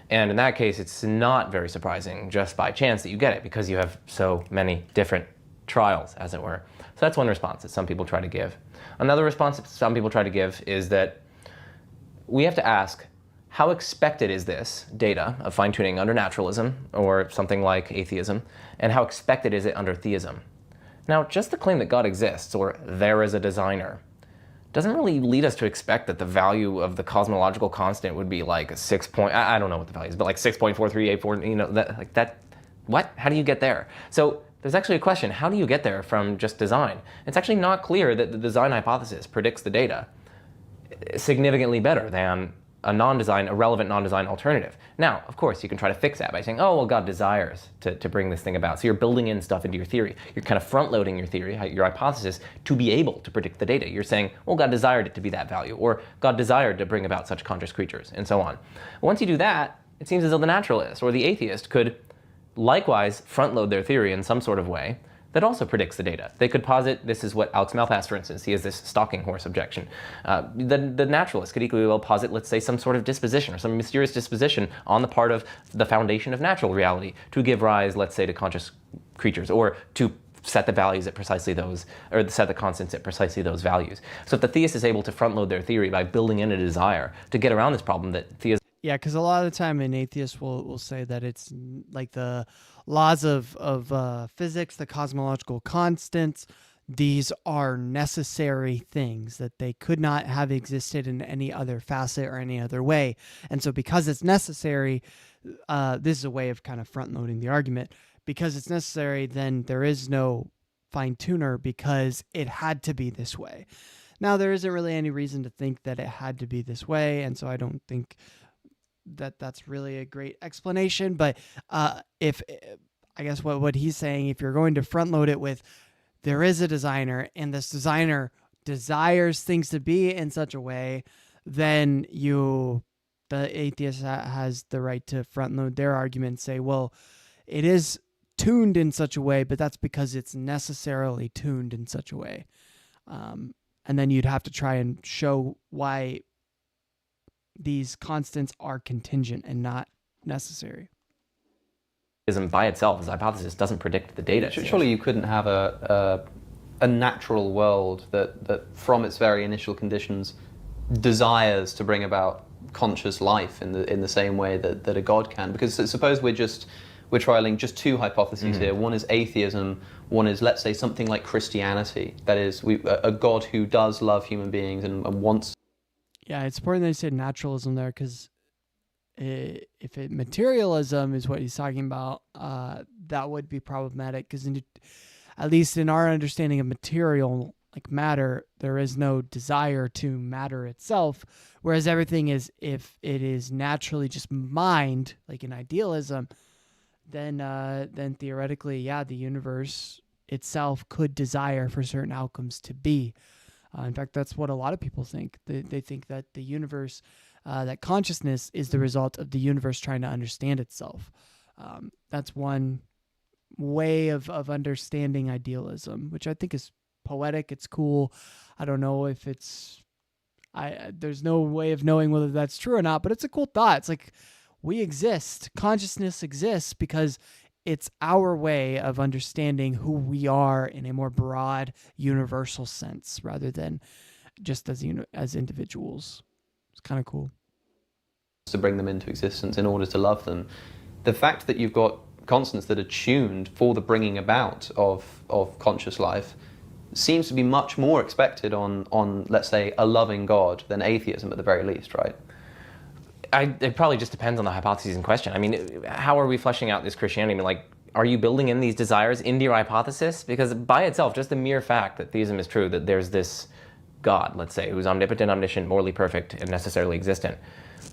And in that case, it's not very surprising just by chance that you get it, because you have so many different trials, as it were. So that's one response that some people try to give. Another response that some people try to give is that we have to ask, how expected is this data of fine-tuning under naturalism or something like atheism, and how expected is it under theism? Now, just the claim that God exists, or there is a designer, doesn't really lead us to expect that the value of the cosmological constant would be like a 6 point, I don't know what the value is, but like 6.4384, you know, that, what? How do you get there? So there's actually a question, how do you get there from just design? It's actually not clear that the design hypothesis predicts the data significantly better than a relevant non-design alternative. Now, of course, you can try to fix that by saying, oh, well, God desires to bring this thing about. So you're building in stuff into your theory. You're kind of front-loading your theory, your hypothesis, to be able to predict the data. You're saying, well, God desired it to be that value, or God desired to bring about such conscious creatures, and so on. Once you do that, it seems as though the naturalist or the atheist could likewise front-load their theory in some sort of way that also predicts the data. They could posit, this is what Alex Malpass, for instance, he has this stalking horse objection. The naturalist could equally well posit, let's say, some sort of disposition or some mysterious disposition on the part of the foundation of natural reality to give rise, let's say, to conscious creatures, or to set the values at precisely those, or set the constants at precisely those values. So if the theist is able to front load their theory by building in a desire to get around this problem that theism. Yeah, because a lot of the time an atheist will say that it's like the laws of physics, the cosmological constants, these are necessary things, that they could not have existed in any other facet or any other way. And so because it's necessary, this is a way of kind of front-loading the argument. Because it's necessary, then there is no fine-tuner because it had to be this way. Now, there isn't really any reason to think that it had to be this way, and so I don't think that that's really a great explanation. But if I guess what he's saying, if you're going to front load it with there is a designer and this designer desires things to be in such a way, then the atheist has the right to front load their argument and say, well, it is tuned in such a way, but that's because it's necessarily tuned in such a way. And then you'd have to try and show why these constants are contingent and not necessary. By itself, as a hypothesis, doesn't predict the data. Surely you couldn't have a natural world that from its very initial conditions desires to bring about conscious life in the same way that a God can. Because suppose we're trialing just two hypotheses here. One is atheism. One is, let's say, something like Christianity. That is, a God who does love human beings and wants. Yeah, it's important that you said naturalism there, because if materialism is what he's talking about, that would be problematic, because at least in our understanding of material, like matter, there is no desire to matter itself, whereas everything is, if it is naturally just mind, like in idealism, then theoretically, yeah, the universe itself could desire for certain outcomes to be. In fact, that's what a lot of people think. They think that the universe, that consciousness is the result of the universe trying to understand itself. That's one way of understanding idealism, which I think is poetic. It's cool. I don't know if there's no way of knowing whether that's true or not, but it's a cool thought. It's like, we exist. Consciousness exists because it's our way of understanding who we are in a more broad, universal sense, rather than just as individuals. It's kind of cool. To bring them into existence in order to love them. The fact that you've got constants that are tuned for the bringing about of conscious life seems to be much more expected on let's say, a loving God than atheism at the very least, right? It probably just depends on the hypotheses in question. I mean, how are we fleshing out this Christianity? I mean, like, are you building in these desires into your hypothesis? Because by itself, just the mere fact that theism is true, that there's this God, let's say, who's omnipotent, omniscient, morally perfect, and necessarily existent,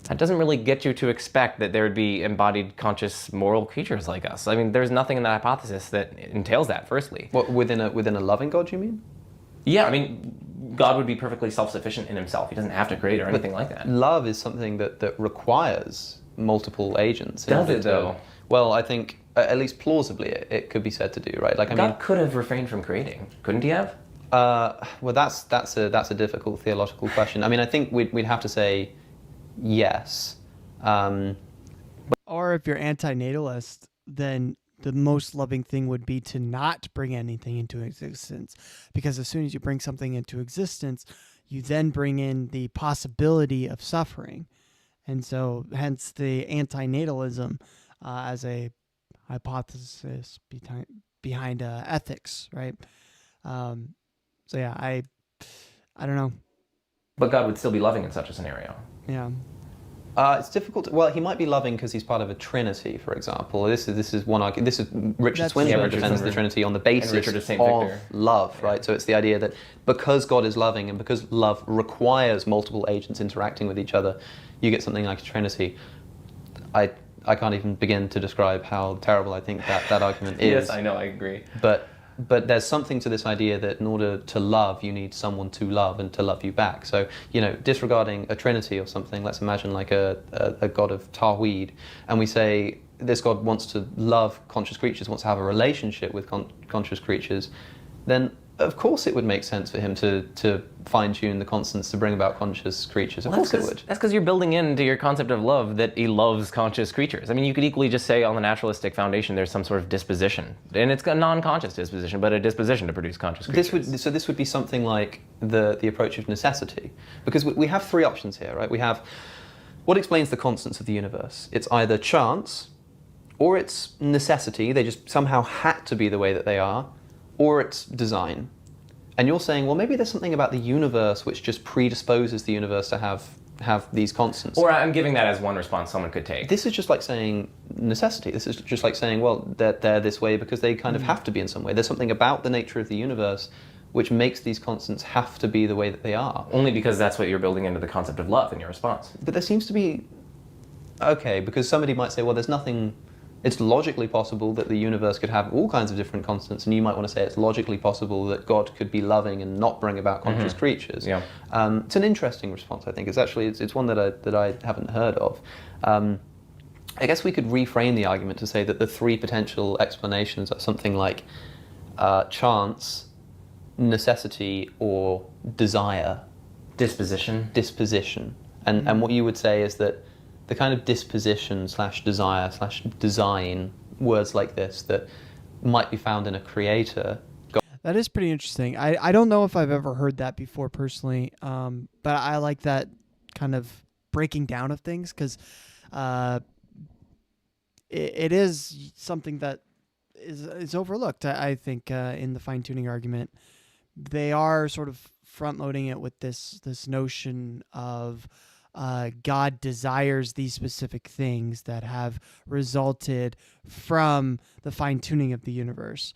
that doesn't really get you to expect that there would be embodied, conscious, moral creatures like us. I mean, there's nothing in the hypothesis that entails that, firstly. What, within a loving God, you mean? Yeah, I mean, God would be perfectly self-sufficient in himself. He doesn't have to create or anything like that. Love is something that requires multiple agents. Does it, though? Well, I think, at least plausibly, it could be said to do, right? Like, God could have refrained from creating, couldn't he have? Well, that's a difficult theological question. I mean, I think we'd have to say yes. Or if you're anti-natalist, then the most loving thing would be to not bring anything into existence, because as soon as you bring something into existence, you then bring in the possibility of suffering. And so hence the anti-natalism as a hypothesis behind ethics, right? So yeah, I don't know. But God would still be loving in such a scenario. Yeah. It's difficult. Well, he might be loving because he's part of a trinity, for example. This is one argument. This is Richard Swinburne defends the Trinity on the basis of love, right? So it's the idea that because God is loving and because love requires multiple agents interacting with each other, you get something like a trinity. I can't even begin to describe how terrible I think that argument is. Yes, I know, I agree. But there's something to this idea that in order to love, you need someone to love and to love you back. So, disregarding a trinity or something, let's imagine like a god of Tawhid, and we say this God wants to love conscious creatures, wants to have a relationship with conscious creatures, then of course it would make sense for him to fine-tune the constants to bring about conscious creatures. Of course it would. That's because you're building into your concept of love that he loves conscious creatures. I mean, you could equally just say on the naturalistic foundation there's some sort of disposition. And it's a non-conscious disposition, but a disposition to produce conscious creatures. This would be something like the approach of necessity. Because we have three options here, right? We have what explains the constants of the universe. It's either chance, or it's necessity, they just somehow had to be the way that they are, or it's design. And you're saying, well, maybe there's something about the universe which just predisposes the universe to have these constants. Or I'm giving that as one response someone could take. This is just like saying necessity. This is just like saying, well, they're this way because they kind of have to be in some way. There's something about the nature of the universe which makes these constants have to be the way that they are. Only because that's what you're building into the concept of love in your response. But there seems to be, okay, because somebody might say, well, there's nothing. It's logically possible that the universe could have all kinds of different constants, and you might want to say it's logically possible that God could be loving and not bring about conscious creatures. Yeah. It's an interesting response, I think. It's one that I haven't heard of. I guess we could reframe the argument to say that the three potential explanations are something like chance, necessity, or desire. Disposition. And what you would say is that the kind of disposition / desire / design, words like this, that might be found in a creator. That is pretty interesting. I don't know if I've ever heard that before personally, but I like that kind of breaking down of things, because it is something that is overlooked, I think, in the fine-tuning argument. They are sort of front-loading it with this notion of God desires these specific things that have resulted from the fine-tuning of the universe.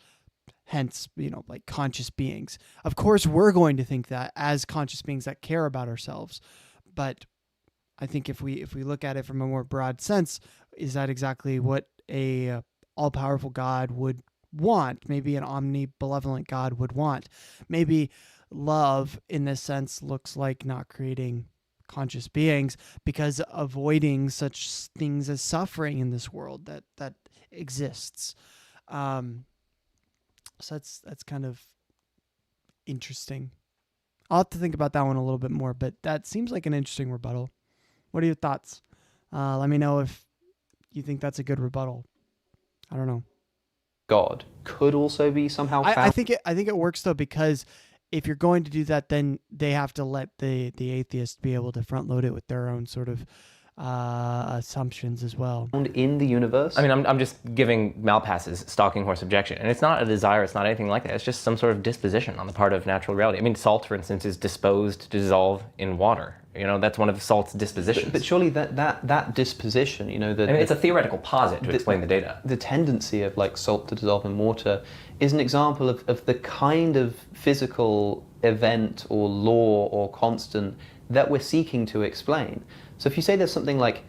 Hence, like conscious beings. Of course, we're going to think that as conscious beings that care about ourselves. But I think if we look at it from a more broad sense, is that exactly what a all-powerful God would want? Maybe an omnibenevolent God would want. Maybe love, in this sense, looks like not creating conscious beings because avoiding such things as suffering in this world that exists. So that's kind of interesting. I'll have to think about that one a little bit more, but that seems like an interesting rebuttal. What are your thoughts? Let me know if you think that's a good rebuttal. I don't know. God could also be somehow found. I think it works though, because if you're going to do that, then they have to let the atheist be able to front load it with their own sort of assumptions as well. In the universe? I mean, I'm just giving Malpass's stalking horse objection. And it's not a desire, it's not anything like that. It's just some sort of disposition on the part of natural reality. I mean, salt, for instance, is disposed to dissolve in water. You know, that's one of salt's dispositions. But surely that disposition, you know, I mean, it's a theoretical posit to explain the data. The tendency of like salt to dissolve in water is an example of the kind of physical event or law or constant that we're seeking to explain. So if you say there's something like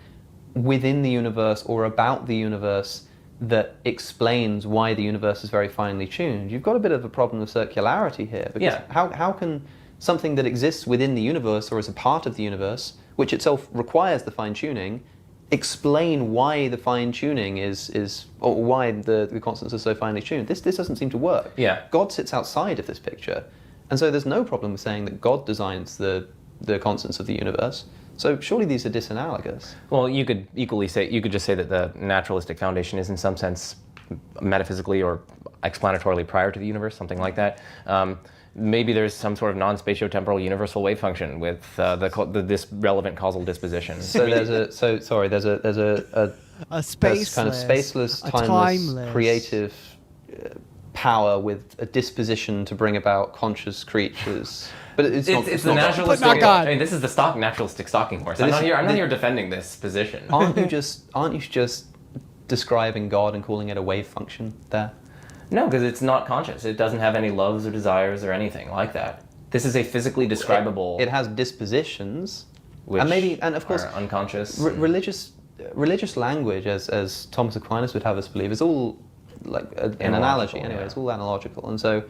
within the universe or about the universe that explains why the universe is very finely tuned, you've got a bit of a problem of circularity here. Because how can something that exists within the universe or as a part of the universe, which itself requires the fine-tuning, explain why the fine-tuning is or why the constants are so finely tuned? This doesn't seem to work. Yeah. God sits outside of this picture. And so there's no problem with saying that God designs the constants of the universe. So surely these are disanalogous. Well, you could just say that the naturalistic foundation is in some sense metaphysically or explanatorily prior to the universe, something like that. Maybe there's some sort of non-spatiotemporal universal wave function with this relevant causal disposition. So there's a spaceless, kind of spaceless, a timeless, creative power with a disposition to bring about conscious creatures. But it's not the God. naturalistic. But not God. I mean, this is the naturalistic stalking horse. I'm not here defending this position. Aren't you just describing God and calling it a wave function there? No, because it's not conscious. It doesn't have any loves or desires or anything like that. This is a physically describable. It has dispositions, which and of course are unconscious. Religious language, as Thomas Aquinas would have us believe, is all like an analogy anyway. Yeah. It's all analogical, and so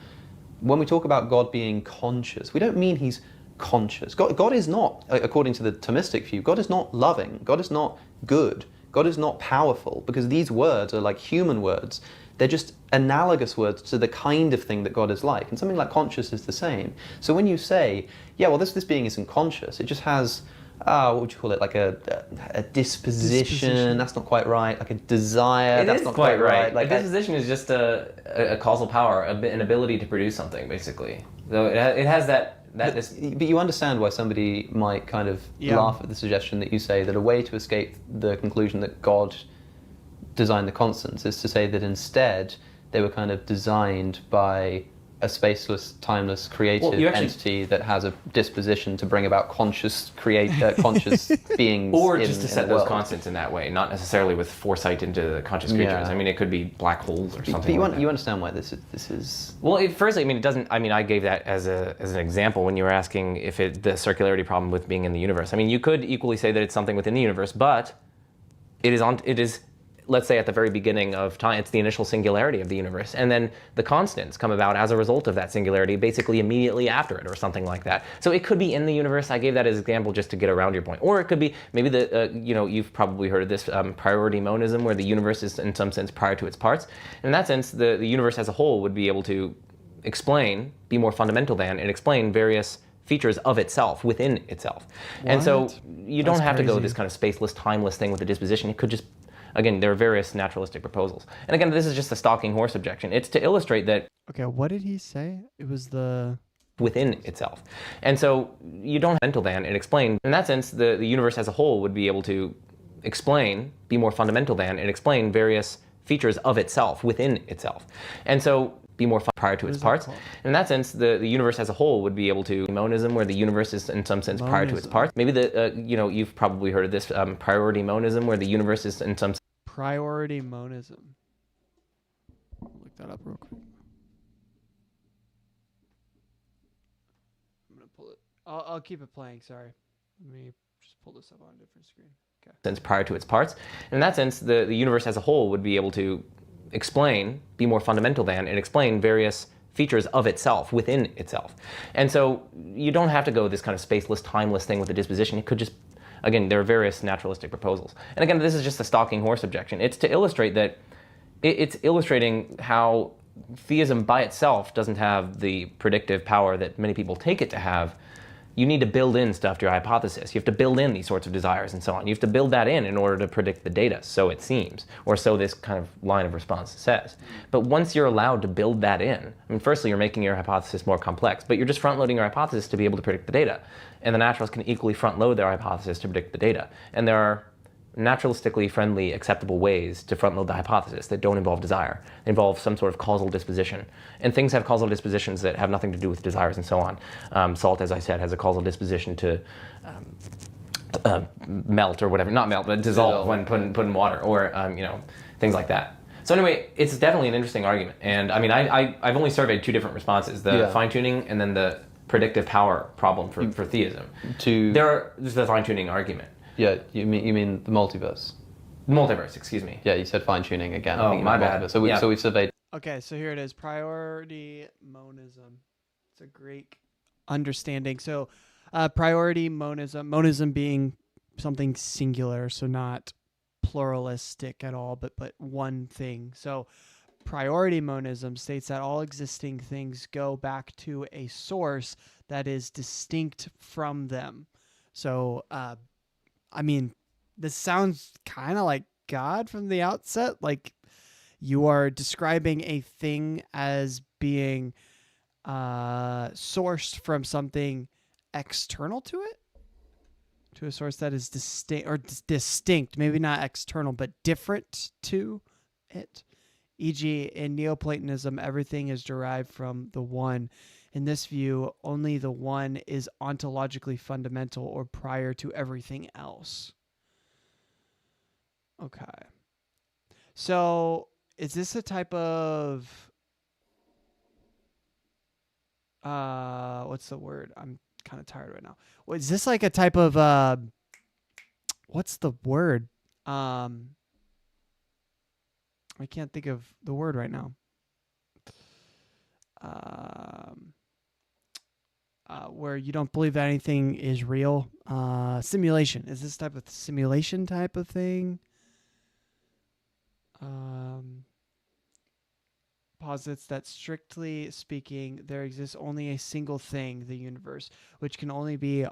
when we talk about God being conscious, we don't mean he's conscious. God is not, according to the Thomistic view, God is not loving. God is not good. God is not powerful, because these words are like human words. They're just analogous words to the kind of thing that God is like. And something like conscious is the same. So when you say, yeah, well, this being isn't conscious, it just has, what would you call it, like a disposition, that's not quite right, like a desire, that's not quite right. Like a disposition is just a causal power, an ability to produce something, basically. So it has that. But you understand why somebody might kind of laugh at the suggestion that you say that a way to escape the conclusion that God designed the constants is to say that instead they were kind of designed by a spaceless, timeless, creative entity that has a disposition to bring about conscious beings. Or just to set those world. constants in that way, not necessarily with foresight into the conscious creatures. Yeah. I mean, it could be black holes or something. But you understand why this is. Well, firstly, I mean, it doesn't. I mean, I gave that as an example when you were asking if the circularity problem with being in the universe. I mean, you could equally say that it's something within the universe, but it is. Let's say at the very beginning of time, it's the initial singularity of the universe. And then the constants come about as a result of that singularity, basically immediately after it or something like that. So it could be in the universe. I gave that as an example just to get around your point. Or it could be maybe you've probably heard of this priority monism, where the universe is in some sense prior to its parts. In that sense, the universe as a whole would be able to be more fundamental than, and explain various features of itself within itself. What? And so you don't have to go crazy. this kind of spaceless, timeless thing with the disposition. It could just, again, there are various naturalistic proposals. And again, this is just a stalking horse objection. It's to illustrate that Okay, what did he say? It was the within itself. And so you don't have mental than and explain. In that sense, the universe as a whole would be able to be more fundamental than, and explain various features of itself within itself. And so be more prior to its parts. In that sense, the universe as a whole would be able to monism, where the universe is in some sense prior to its parts. Maybe you've probably heard of this priority monism, where the universe is in some priority monism. Look that up real quick. I'm gonna pull it. I'll keep it playing. Sorry, let me just pull this up on a different screen. Okay. sense prior to its parts. In that sense, the universe as a whole would be able to be more fundamental than, and explain various features of itself within itself. And so you don't have to go this kind of spaceless, timeless thing with the disposition. It could just, again, there are various naturalistic proposals. And again, this is just a stalking horse objection. It's to illustrate that it's illustrating how theism by itself doesn't have the predictive power that many people take it to have. you need to build in stuff to your hypothesis. You have to build in these sorts of desires and so on. You have to build that in order to predict the data, so it seems, or so this kind of line of response says. But once you're allowed to build that in, I mean, firstly, you're making your hypothesis more complex, but you're just front-loading your hypothesis to be able to predict the data. And the naturalists can equally front-load their hypothesis to predict the data. And there are naturalistically friendly, acceptable ways to front-load the hypothesis that don't involve desire. They involve some sort of causal disposition. And things have causal dispositions that have nothing to do with desires and so on. Salt, as I said, has a causal disposition to melt or whatever. Not melt, but dissolve when put in water, or things like that. So anyway, it's definitely an interesting argument. And I mean, I've only surveyed two different responses, the fine-tuning and then the predictive power problem for theism. There's the fine-tuning argument. Yeah, you mean the multiverse? Multiverse, excuse me. Yeah, you said fine-tuning again. Oh, my bad. Multiverse. So we've surveyed. Okay, so here it is. Priority monism. It's a Greek understanding. So priority monism being something singular, so not pluralistic at all, but one thing. So priority monism states that all existing things go back to a source that is distinct from them. So, I mean, this sounds kind of like God from the outset. Like you are describing a thing as being sourced from something external to it, to a source that is distinct, maybe not external, but different to it. E.g., in Neoplatonism, everything is derived from the one. In this view, only the one is ontologically fundamental or prior to everything else. Okay. So, is this a type of... what's the word? I'm kind of tired right now. Is this like a type of... what's the word? I can't think of the word right now. Where you don't believe that anything is real. Simulation. Is this type of simulation type of thing? Posits that strictly speaking, there exists only a single thing, the universe, which can only be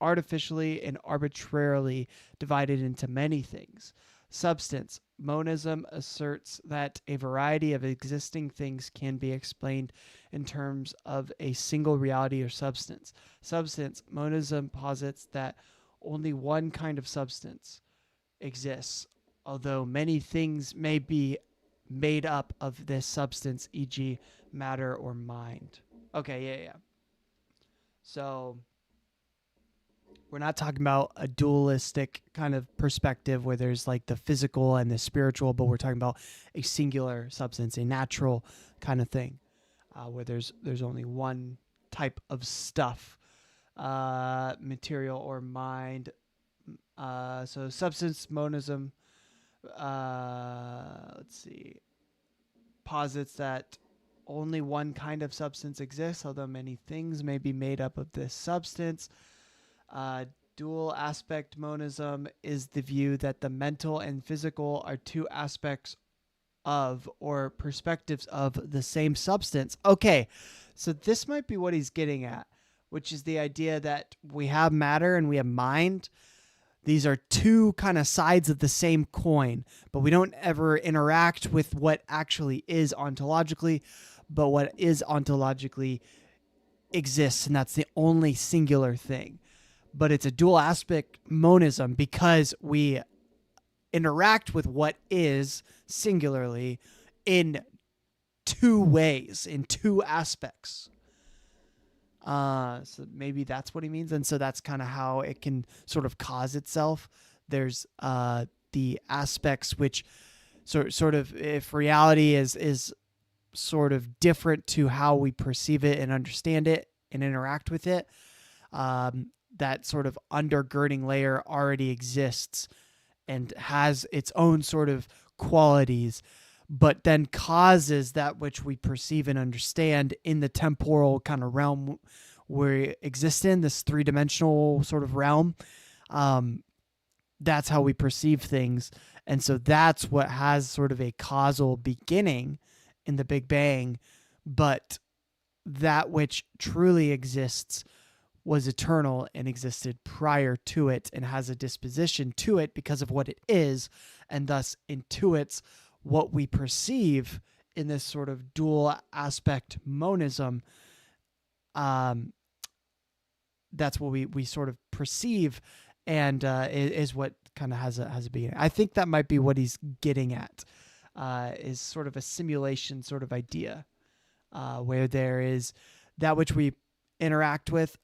artificially and arbitrarily divided into many things. Substance. Monism asserts that a variety of existing things can be explained in terms of a single reality or substance. Substance. Monism posits that only one kind of substance exists, although many things may be made up of this substance, e.g. matter or mind. Okay, yeah. So we're not talking about a dualistic kind of perspective where there's like the physical and the spiritual, but we're talking about a singular substance, a natural kind of thing, where there's only one type of stuff, material or mind. So substance monism, let's see, posits that only one kind of substance exists, although many things may be made up of this substance. Dual aspect monism is the view that the mental and physical are two aspects of or perspectives of the same substance. Okay, so this might be what he's getting at, which is the idea that we have matter and we have mind. These are two kind of sides of the same coin, but we don't ever interact with what actually is ontologically, but what is ontologically exists, and that's the only singular thing. But it's a dual aspect monism because we interact with what is singularly in two ways, in two aspects. So maybe that's what he means. And so that's kind of how it can sort of cause itself. There's the aspects which sort of, if reality is sort of different to how we perceive it and understand it and interact with it, that sort of undergirding layer already exists and has its own sort of qualities, but then causes that which we perceive and understand in the temporal kind of realm we exist in, this three-dimensional sort of realm. That's how we perceive things. And so that's what has sort of a causal beginning in the Big Bang, but that which truly exists was eternal and existed prior to it and has a disposition to it because of what it is, and thus intuits what we perceive in this sort of dual aspect monism. That's what we sort of perceive, and is what kind of has a beginning. I think that might be what he's getting at, is sort of a simulation sort of idea, where there is that which we interact with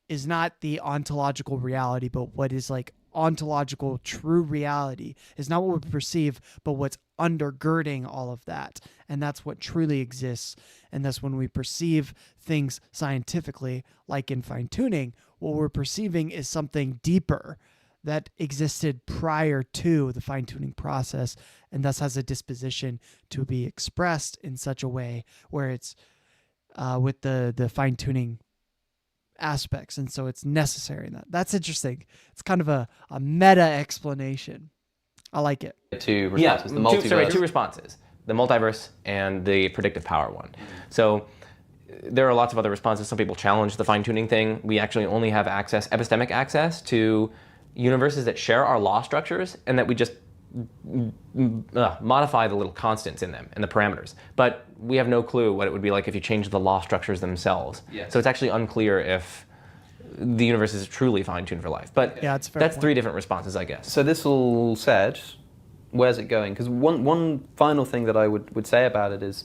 is not the ontological reality, but what is like ontological true reality is not what we perceive, but what's undergirding all of that. And that's what truly exists. And that's when we perceive things scientifically, like in fine tuning, what we're perceiving is something deeper that existed prior to the fine tuning process, and thus has a disposition to be expressed in such a way where it's with the fine tuning aspects, and so it's necessary in that. That's interesting. It's kind of a meta explanation. I like it. Two responses. The multiverse. Two responses. The multiverse and the predictive power one. So there are lots of other responses. Some people challenge the fine-tuning thing. We actually only have access, epistemic access, to universes that share our law structures, and that we just modify the little constants in them and the parameters. But we have no clue what it would be like if you changed the law structures themselves. Yes. So it's actually unclear if the universe is truly fine-tuned for life. But yeah, that's three different responses, I guess. So this all said, where's it going? Because one final thing that I would say about it is,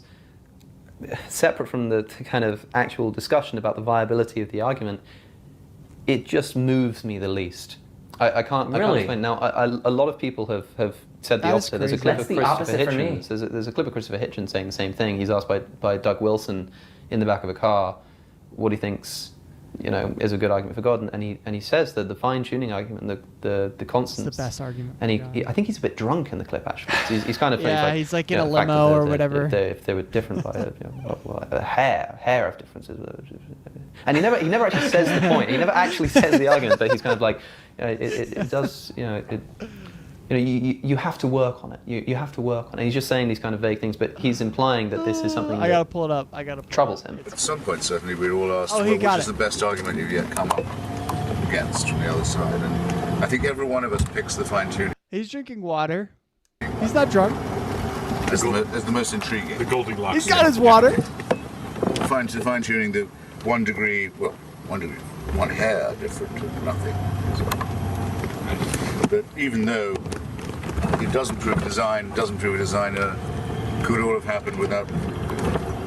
separate from the kind of actual discussion about the viability of the argument, it just moves me the least. I can't explain. Now, a lot of people have said the opposite. There's a clip of Christopher Hitchens. There's a clip of Christopher Hitchens saying the same thing. He's asked by Doug Wilson in the back of a car what he thinks, is a good argument for God, and he says that the fine-tuning argument, the constants, it's the best argument. And I think he's a bit drunk in the clip actually. He's kind of he's like in a limo or whatever. If they were different by a hair of differences, and he never actually says the point. He never actually says the argument, but he's kind of like, it does, you have to work on it. You have to work on it. He's just saying these kind of vague things, but he's implying that this is something I gotta pull it up. Troubles him. At some point, certainly, we're all asked, which is the best argument you've yet come up against from the other side. And I think every one of us picks the fine-tuning. He's drinking water. He's not drunk. As the most intriguing. The Goldilocks. He's got his water. Fine-tuning the 1 degree, one hair different to nothing. But even though it doesn't prove design, doesn't prove a designer, could all have happened without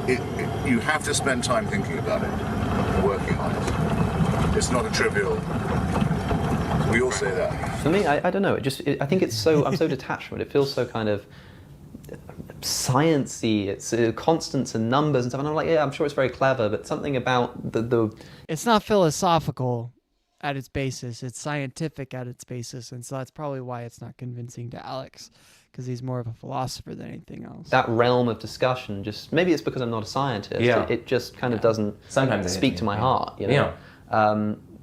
it, you have to spend time thinking about it and working on it. It's not a trivial. We all say that. For me, I don't know. I think it's so. I'm so detached from it. It feels so kind of sciencey. It's constants and numbers and stuff. And I'm like, yeah, I'm sure it's very clever, but something about the. It's not philosophical at its basis. It's scientific at its basis, and so that's probably why it's not convincing to Alex, because he's more of a philosopher than anything else. That realm of discussion, just maybe it's because I'm not a scientist. Yeah. It just kind of doesn't speak to my heart.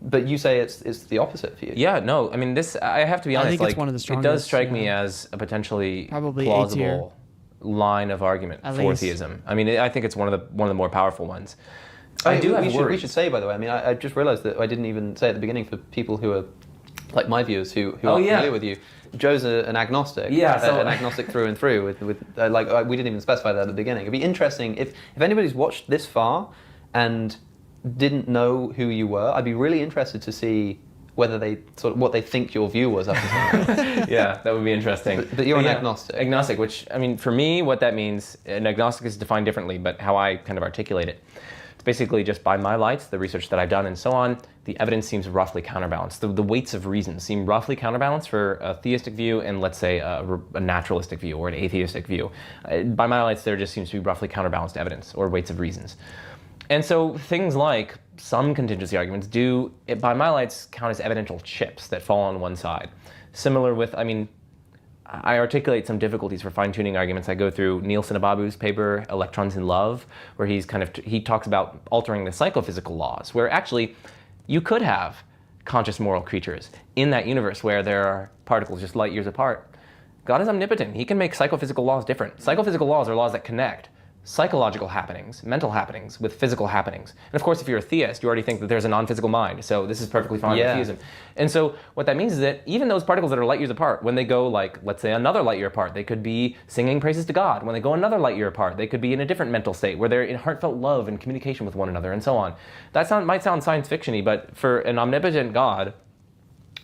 But you say it's the opposite for you. Yeah, no, I mean, this, I have to be honest, I think it's one of the strongest, it does strike me as a potentially probably plausible line of argument at for least. Theism. I mean, I think it's one of the more powerful ones. We should say, by the way, I mean, I just realized that I didn't even say at the beginning, for people who are like my viewers who are familiar with you, Joe's an agnostic. Yeah, so an agnostic through and through. We didn't even specify that at the beginning. It'd be interesting if anybody's watched this far and didn't know who you were. I'd be really interested to see whether they what they think your view was up until now. Yeah, that would be interesting. But you're an agnostic. Agnostic, which, I mean, for me, what that means, an agnostic is defined differently, but how I kind of articulate it. It's basically just by my lights, the research that I've done and so on, the evidence seems roughly counterbalanced. The weights of reason seem roughly counterbalanced for a theistic view and, let's say, a naturalistic view or an atheistic view. By my lights, there just seems to be roughly counterbalanced evidence or weights of reasons. And so things like some contingency arguments do, by my lights, count as evidential chips that fall on one side. Similar with, I mean, I articulate some difficulties for fine-tuning arguments. I go through Neil Sinababu's paper, Electrons in Love, where he talks about altering the psychophysical laws, where actually you could have conscious moral creatures in that universe where there are particles just light years apart. God is omnipotent. He can make psychophysical laws different. Psychophysical laws are laws that connect, psychological happenings, mental happenings, with physical happenings. And of course, if you're a theist, you already think that there's a non-physical mind. So this is perfectly fine with theism. And so what that means is that even those particles that are light years apart, when they go like, let's say another light year apart, they could be singing praises to God. When they go another light year apart, they could be in a different mental state where they're in heartfelt love and communication with one another and so on. That might sound science fiction-y, but for an omnipotent God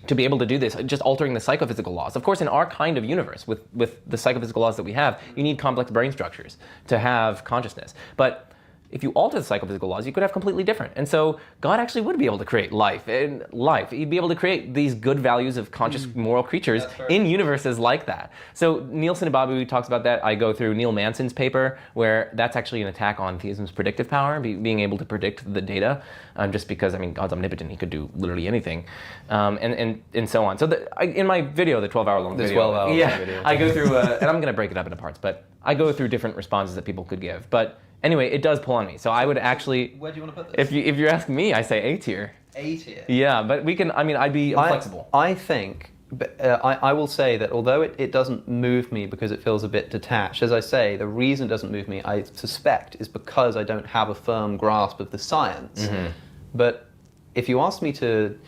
to be able to do this, just altering the psychophysical laws. Of course, in our kind of universe, with the psychophysical laws that we have, you need complex brain structures to have consciousness. But if you alter the psychophysical laws, you could have completely different. And so God actually would be able to create life. He'd be able to create these good values of conscious moral creatures in universes like that. So Neil Sinababu talks about that. I go through Neil Manson's paper, where that's actually an attack on theism's predictive power, being able to predict the data, just because, I mean, God's omnipotent. He could do literally anything, and so on. So in my video, the 12-hour-long video, 12-hour video. I go through, and I'm going to break it up into parts, but I go through different responses that people could give. But anyway, it does pull on me. So I would actually... Where do you want to put this? If you're asking me, I say A tier. A tier? Yeah, but we can... I mean, I'd be flexible. I think... I will say that although it doesn't move me because it feels a bit detached, as I say, the reason it doesn't move me, I suspect, is because I don't have a firm grasp of the science. Mm-hmm. But if you asked me to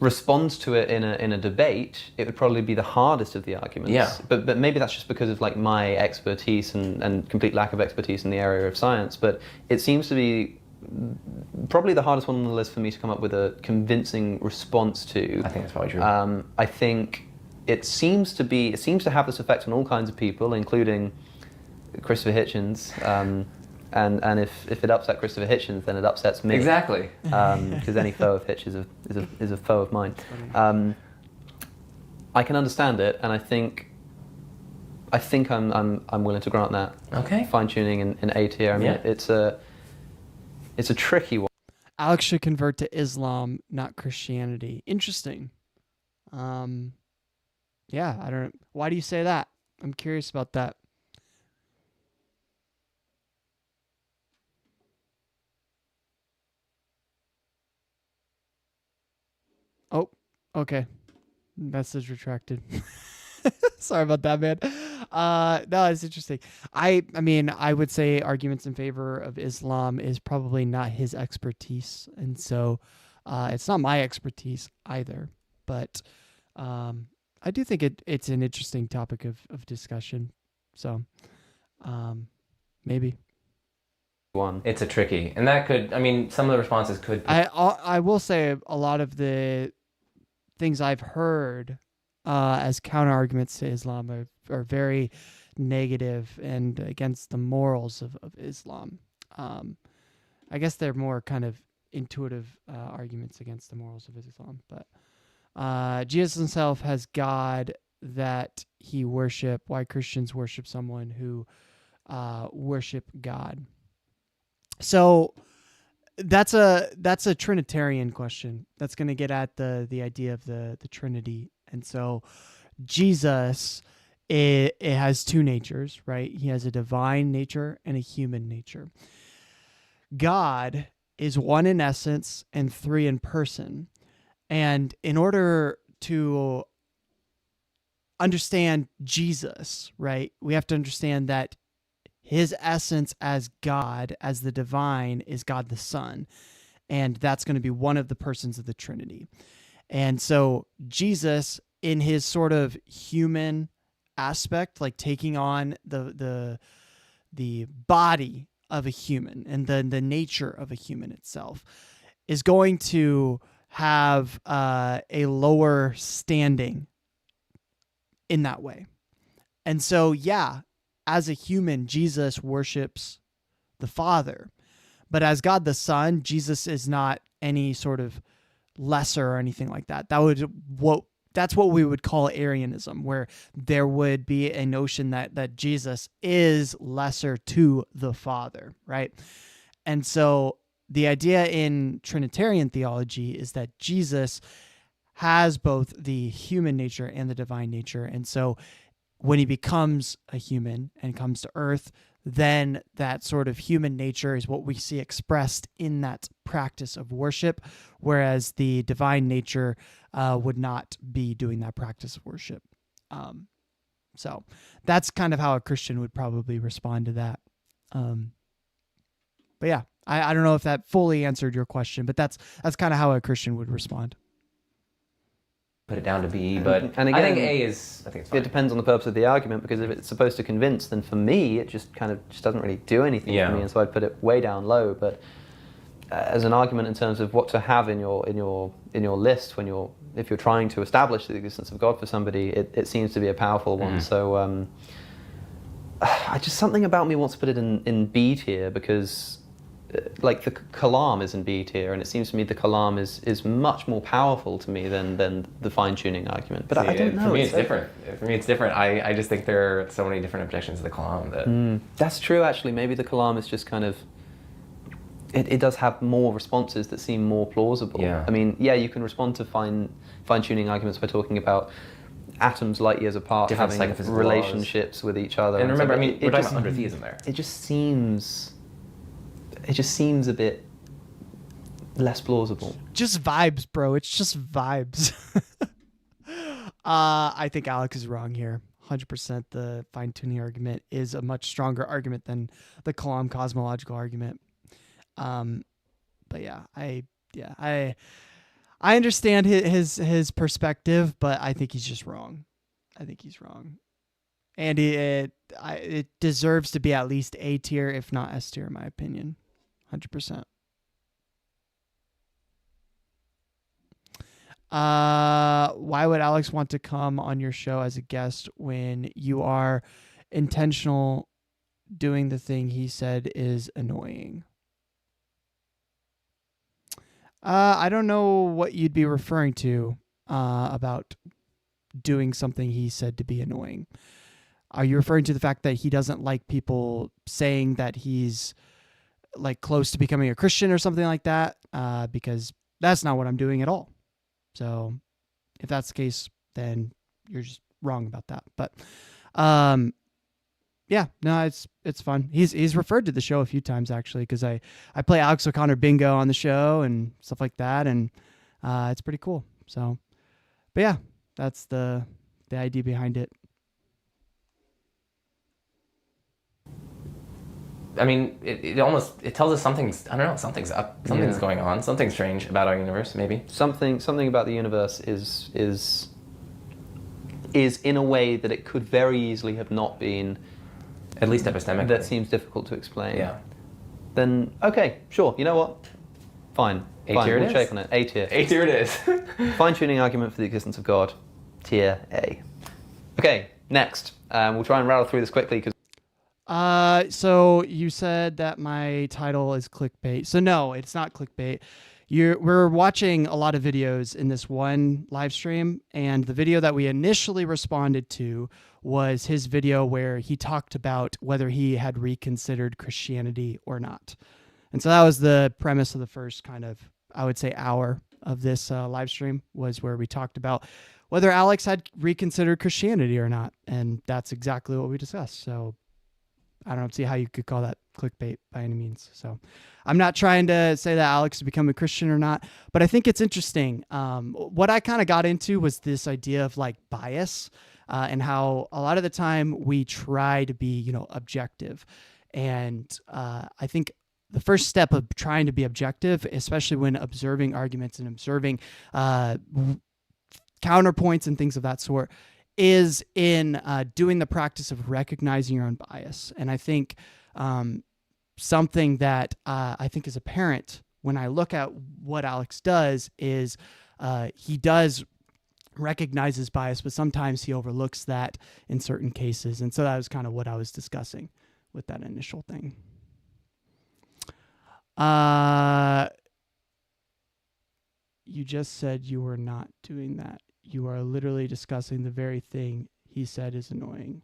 respond to it in a debate, it would probably be the hardest of the arguments. Yeah. But maybe that's just because of like my expertise and complete lack of expertise in the area of science. But it seems to be probably the hardest one on the list for me to come up with a convincing response to. I think that's probably true. I think it seems to have this effect on all kinds of people, including Christopher Hitchens. And if it upset Christopher Hitchens, then it upsets me. Exactly. Because any foe of Hitch is a foe of mine. I can understand it, and I think I'm willing to grant that. Okay. Fine tuning in A tier. I mean, it's a tricky one. Alex should convert to Islam, not Christianity. Interesting. Yeah, I don't. Why do you say that? I'm curious about that. Oh, okay. Message retracted. Sorry about that, man. No, it's interesting. I mean, I would say arguments in favor of Islam is probably not his expertise, and so it's not my expertise either. But I do think it's an interesting topic of discussion. So maybe. One. It's a tricky, and that could, I mean, some of the responses could. I will say a lot of the things I've heard as counter arguments to Islam are very negative and against the morals of Islam. I guess they're more kind of intuitive arguments against the morals of Islam. But Jesus himself has God that he worship. Why Christians worship someone who worship God. So that's a Trinitarian question. That's going to get at the idea of the Trinity. And so Jesus, it has two natures, right? He has a divine nature and a human nature. God is one in essence and three in person. And in order to understand Jesus, right, we have to understand that his essence as God, as the divine, is God the Son. And that's going to be one of the persons of the Trinity. And so Jesus, in his sort of human aspect, like taking on the body of a human and the nature of a human itself, is going to have a lower standing in that way. And so, yeah, as a human, Jesus worships the Father. But as God the Son, Jesus is not any sort of lesser or anything like that. That's what we would call Arianism, where there would be a notion that Jesus is lesser to the Father, right? And so the idea in Trinitarian theology is that Jesus has both the human nature and the divine nature. And so when he becomes a human and comes to earth, then that sort of human nature is what we see expressed in that practice of worship, whereas the divine nature would not be doing that practice of worship. So that's kind of how a Christian would probably respond to that. But yeah, I don't know if that fully answered your question, but that's kind of how a Christian would respond. Put it down to B, but And I think again, A is. I think it's fine. It depends on the purpose of the argument, because if it's supposed to convince, then for me it just doesn't really do anything for me, and so I'd put it way down low. But as an argument in terms of what to have in your list if you're trying to establish the existence of God for somebody, it seems to be a powerful one. So something about me wants to put it in B tier, because like the kalam is in B tier, and it seems to me the kalam is much more powerful to me than the fine-tuning argument. But I don't know. For me, it's different. For me, it's different. I just think there are so many different objections to the kalam that... That's true, actually. Maybe the kalam is just kind of... It does have more responses that seem more plausible. Yeah. I mean, yeah, you can respond to fine-tuning arguments by talking about atoms light years apart Different having psychophysical relationships with each other. And remember, so, we're talking about undertheism there. It just seems a bit less plausible. Just vibes, bro. It's just vibes. I think Alex is wrong here. 100% the fine-tuning argument is a much stronger argument than the Kalam cosmological argument. But yeah, I understand his perspective, but I think he's just wrong. I think he's wrong. And it deserves to be at least A tier, if not S tier, in my opinion. 100%. Why would Alex want to come on your show as a guest when you are intentional doing the thing he said is annoying? I don't know what you'd be referring to about doing something he said to be annoying. Are you referring to the fact that he doesn't like people saying that he's like close to becoming a Christian or something like that? Because that's not what I'm doing at all. So if that's the case, then you're just wrong about that. But yeah, no, it's fun. He's referred to the show a few times actually, because I play Alex O'Connor bingo on the show and stuff like that, and it's pretty cool. So, but yeah, that's the idea behind it. I mean, it tells us something's something's up, something's going on, something strange about our universe, maybe. Something about the universe is in a way that it could very easily have not been, at least epistemically. That seems difficult to explain. Yeah. Then okay, sure. You know what? Fine. A tier it we'll is? shake on it. A tier. A tier it is. Fine-tuning argument for the existence of God. Tier A. Okay, next. We'll try and rattle through this quickly because. So you said that my title is clickbait. So no, it's not clickbait. We're watching a lot of videos in this one live stream, and the video that we initially responded to was his video where he talked about whether he had reconsidered Christianity or not. And so that was the premise of the first kind of, I would say, hour of this live stream, was where we talked about whether Alex had reconsidered Christianity or not. And that's exactly what we discussed. So I don't see how you could call that clickbait by any means. So I'm not trying to say that Alex has become a Christian or not, but I think it's interesting. What I kind of got into was this idea of like bias and how a lot of the time we try to be, objective. And I think the first step of trying to be objective, especially when observing arguments and observing counterpoints and things of that sort, is in doing the practice of recognizing your own bias. And I think something that I think is apparent when I look at what Alex does is he does recognize his bias, but sometimes he overlooks that in certain cases. And so that was kind of what I was discussing with that initial thing. You just said you were not doing that. You are literally discussing the very thing he said is annoying.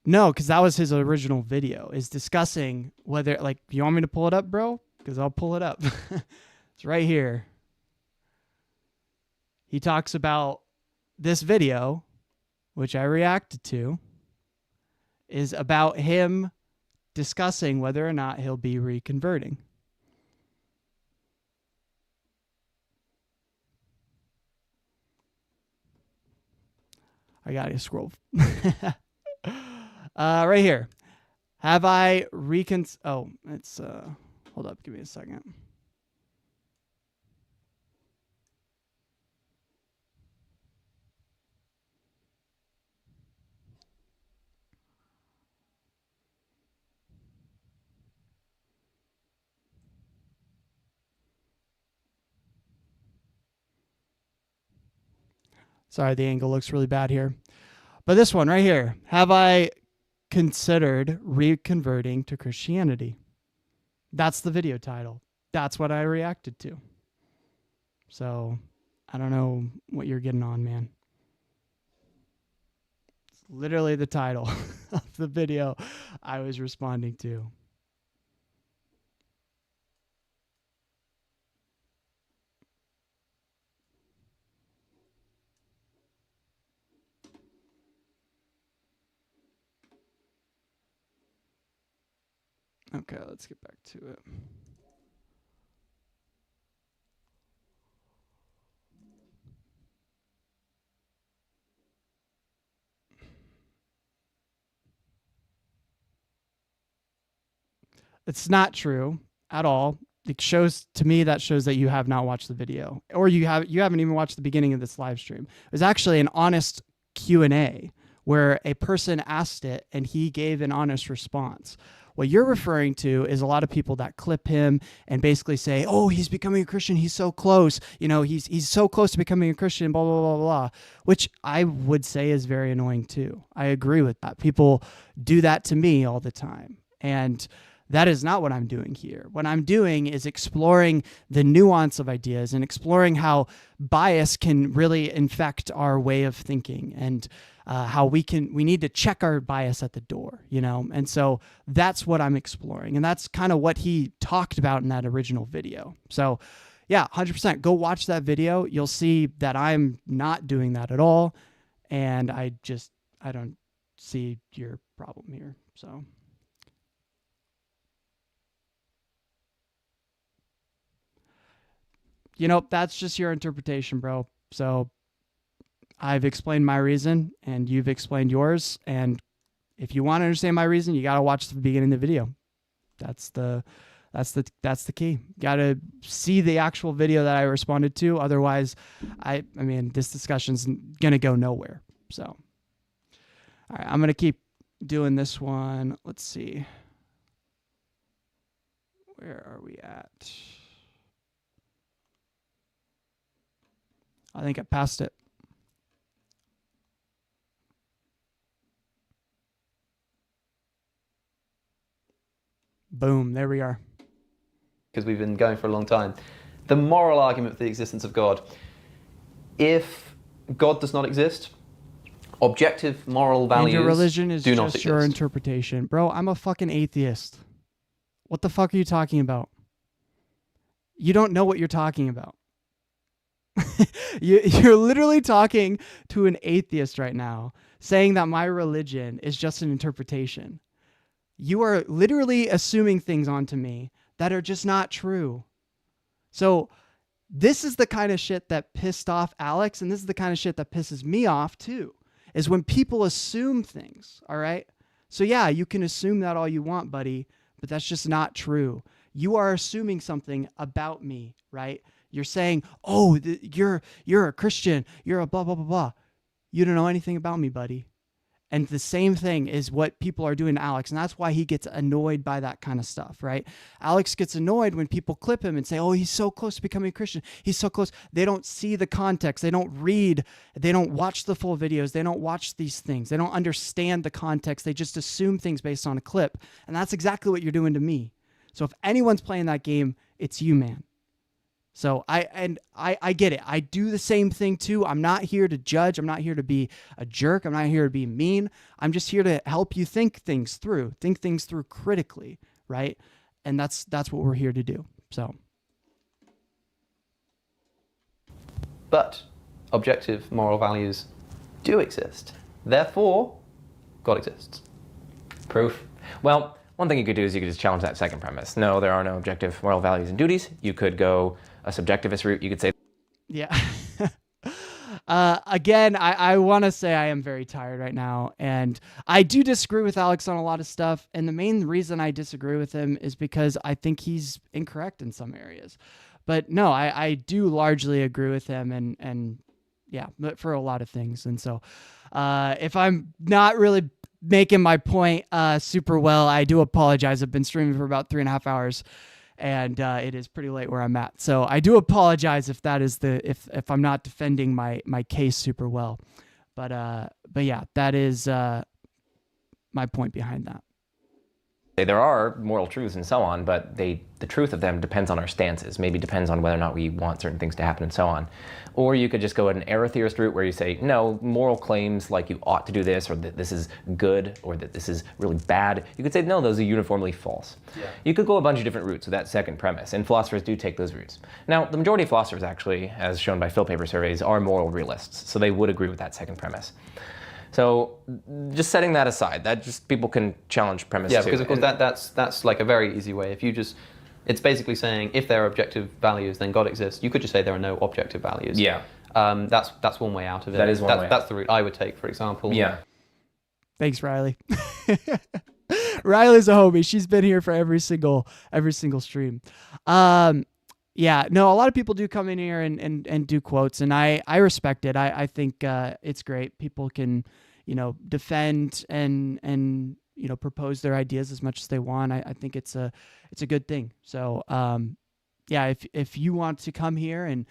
No, because that was his original video, is discussing whether, like, you want me to pull it up, bro? Because I'll pull it up. It's right here. He talks about this video, which I reacted to, is about him discussing whether or not he'll be reconverting. I gotta scroll. Right here. Have I oh, it's hold up, give me a second. Sorry, the angle looks really bad here. But this one right here. Have I considered reconverting to Christianity? That's the video title. That's what I reacted to. So I don't know what you're getting on, man. It's literally the title of the video I was responding to. Okay, let's get back to it. It's not true at all. It shows to me that you have not watched the video, or you haven't even watched the beginning of this live stream. It was actually an honest Q&A where a person asked it and he gave an honest response. What you're referring to is a lot of people that clip him and basically say, "Oh, he's becoming a Christian. He's so close. You know, he's so close to becoming a Christian." Blah blah blah blah. Which I would say is very annoying too. I agree with that. People do that to me all the time, and that is not what I'm doing here. What I'm doing is exploring the nuance of ideas and exploring how bias can really infect our way of thinking, and how we need to check our bias at the door, you know? And so that's what I'm exploring. And that's kind of what he talked about in that original video. So yeah, 100%. Go watch that video. You'll see that I'm not doing that at all. And I don't see your problem here. So. You know, that's just your interpretation, bro. So I've explained my reason and you've explained yours. And if you want to understand my reason, you got to watch the beginning of the video. That's the key. You got to see the actual video that I responded to. Otherwise, I mean, this discussion's going to go nowhere. So, all right, I'm going to keep doing this one. Let's see. Where are we at? I think I passed it. Boom, there we are. Because we've been going for a long time. The moral argument for the existence of God. If God does not exist, objective moral values and your religion is do not just exist. your interpretation. Bro, I'm a fucking atheist. What the fuck are you talking about? You don't know what you're talking about. You're literally talking to an atheist right now, saying that my religion is just an interpretation. You are literally assuming things onto me that are just not true. So this is the kind of shit that pissed off Alex, and this is the kind of shit that pisses me off too, is when people assume things, all right? So yeah, you can assume that all you want, buddy, but that's just not true. You are assuming something about me, right? You're saying, "Oh, you're a Christian. You're a blah, blah, blah, blah." You don't know anything about me, buddy. And the same thing is what people are doing to Alex. And that's why he gets annoyed by that kind of stuff, right? Alex gets annoyed when people clip him and say, "Oh, he's so close to becoming a Christian. He's so close." They don't see the context. They don't read. They don't watch the full videos. They don't watch these things. They don't understand the context. They just assume things based on a clip. And that's exactly what you're doing to me. So if anyone's playing that game, it's you, man. So I get it. I do the same thing too. I'm not here to judge. I'm not here to be a jerk. I'm not here to be mean. I'm just here to help you think things through critically, right? And that's what we're here to do. So. But objective moral values do exist. Therefore, God exists. Proof. Well, one thing you could do is you could just challenge that second premise. No, there are no objective moral values and duties. You could go a subjectivist route. You could say, yeah. Again, I want to say I am very tired right now, and I do disagree with Alex on a lot of stuff. And the main reason I disagree with him is because I think he's incorrect in some areas. But no, I do largely agree with him, and yeah, but for a lot of things. And so, if I'm not really making my point super well, I do apologize. I've been streaming for about 3.5 hours. And it is pretty late where I'm at. So I do apologize if that is if I'm not defending my case super well. But yeah, that is my point behind that. There are moral truths and so on, but the truth of them depends on our stances. Maybe depends on whether or not we want certain things to happen and so on. Or you could just go an error theorist route where you say, no, moral claims like you ought to do this, or that this is good, or that this is really bad. You could say, no, those are uniformly false. Yeah. You could go a bunch of different routes with that second premise, and philosophers do take those routes. Now, the majority of philosophers actually, as shown by Phil paper surveys, are moral realists, so they would agree with that second premise. So just setting that aside, that just people can challenge premise Yeah, too. because of course that's like a very easy way. If you just, it's basically saying if there are objective values, then God exists. You could just say there are no objective values. Yeah. That's one way out of it. That is one way. That's the route I would take, for example. Yeah. Thanks, Riley. Riley's a homie. She's been here for every single stream. Yeah, no, a lot of people do come in here and do quotes, and I respect it. I think it's great. People can, defend and propose their ideas as much as they want. I think it's a good thing. So yeah, if you want to come here and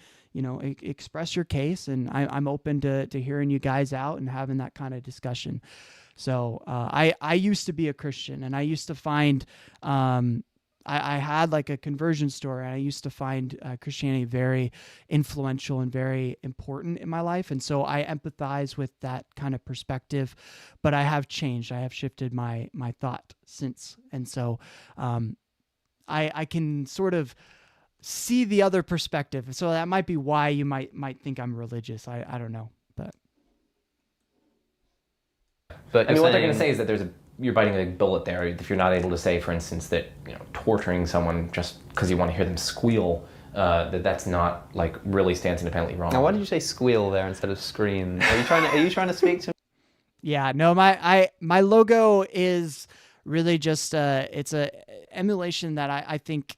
express your case, and I'm open to hearing you guys out and having that kind of discussion. So I used to be a Christian, and I used to find I had like a conversion story, and I used to find Christianity very influential and very important in my life. And so I empathize with that kind of perspective, but I have changed. I have shifted my thought since. And so I can sort of see the other perspective. So that might be why you might think I'm religious. I don't know, but I mean, what they're going to say is that you're biting a bullet there if you're not able to say, for instance, that torturing someone just because you want to hear them squeal, that's not like really stands independently wrong. Now, why did you say squeal there instead of scream? Are you trying to speak to me? Yeah, no, my logo is really just it's a emulation that I think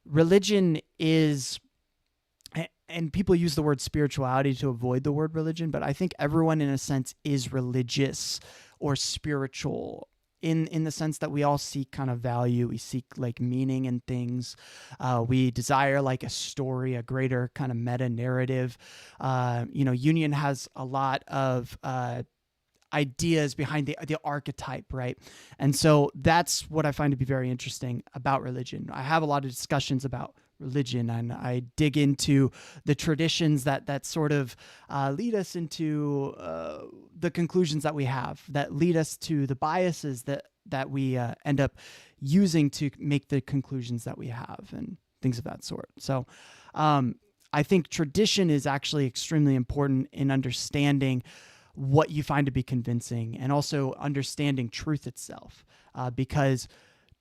religion is, and people use the word spirituality to avoid the word religion, but I think everyone in a sense is religious or spiritual in the sense that we all seek kind of value. We seek like meaning in things. We desire like a story, a greater kind of meta narrative. Union has a lot of ideas behind the archetype, right? And so that's what I find to be very interesting about religion. I have a lot of discussions about religion, and I dig into the traditions that sort of lead us into the conclusions that we have, that lead us to the biases that we end up using to make the conclusions that we have, and things of that sort. So I think tradition is actually extremely important in understanding what you find to be convincing, and also understanding truth itself, because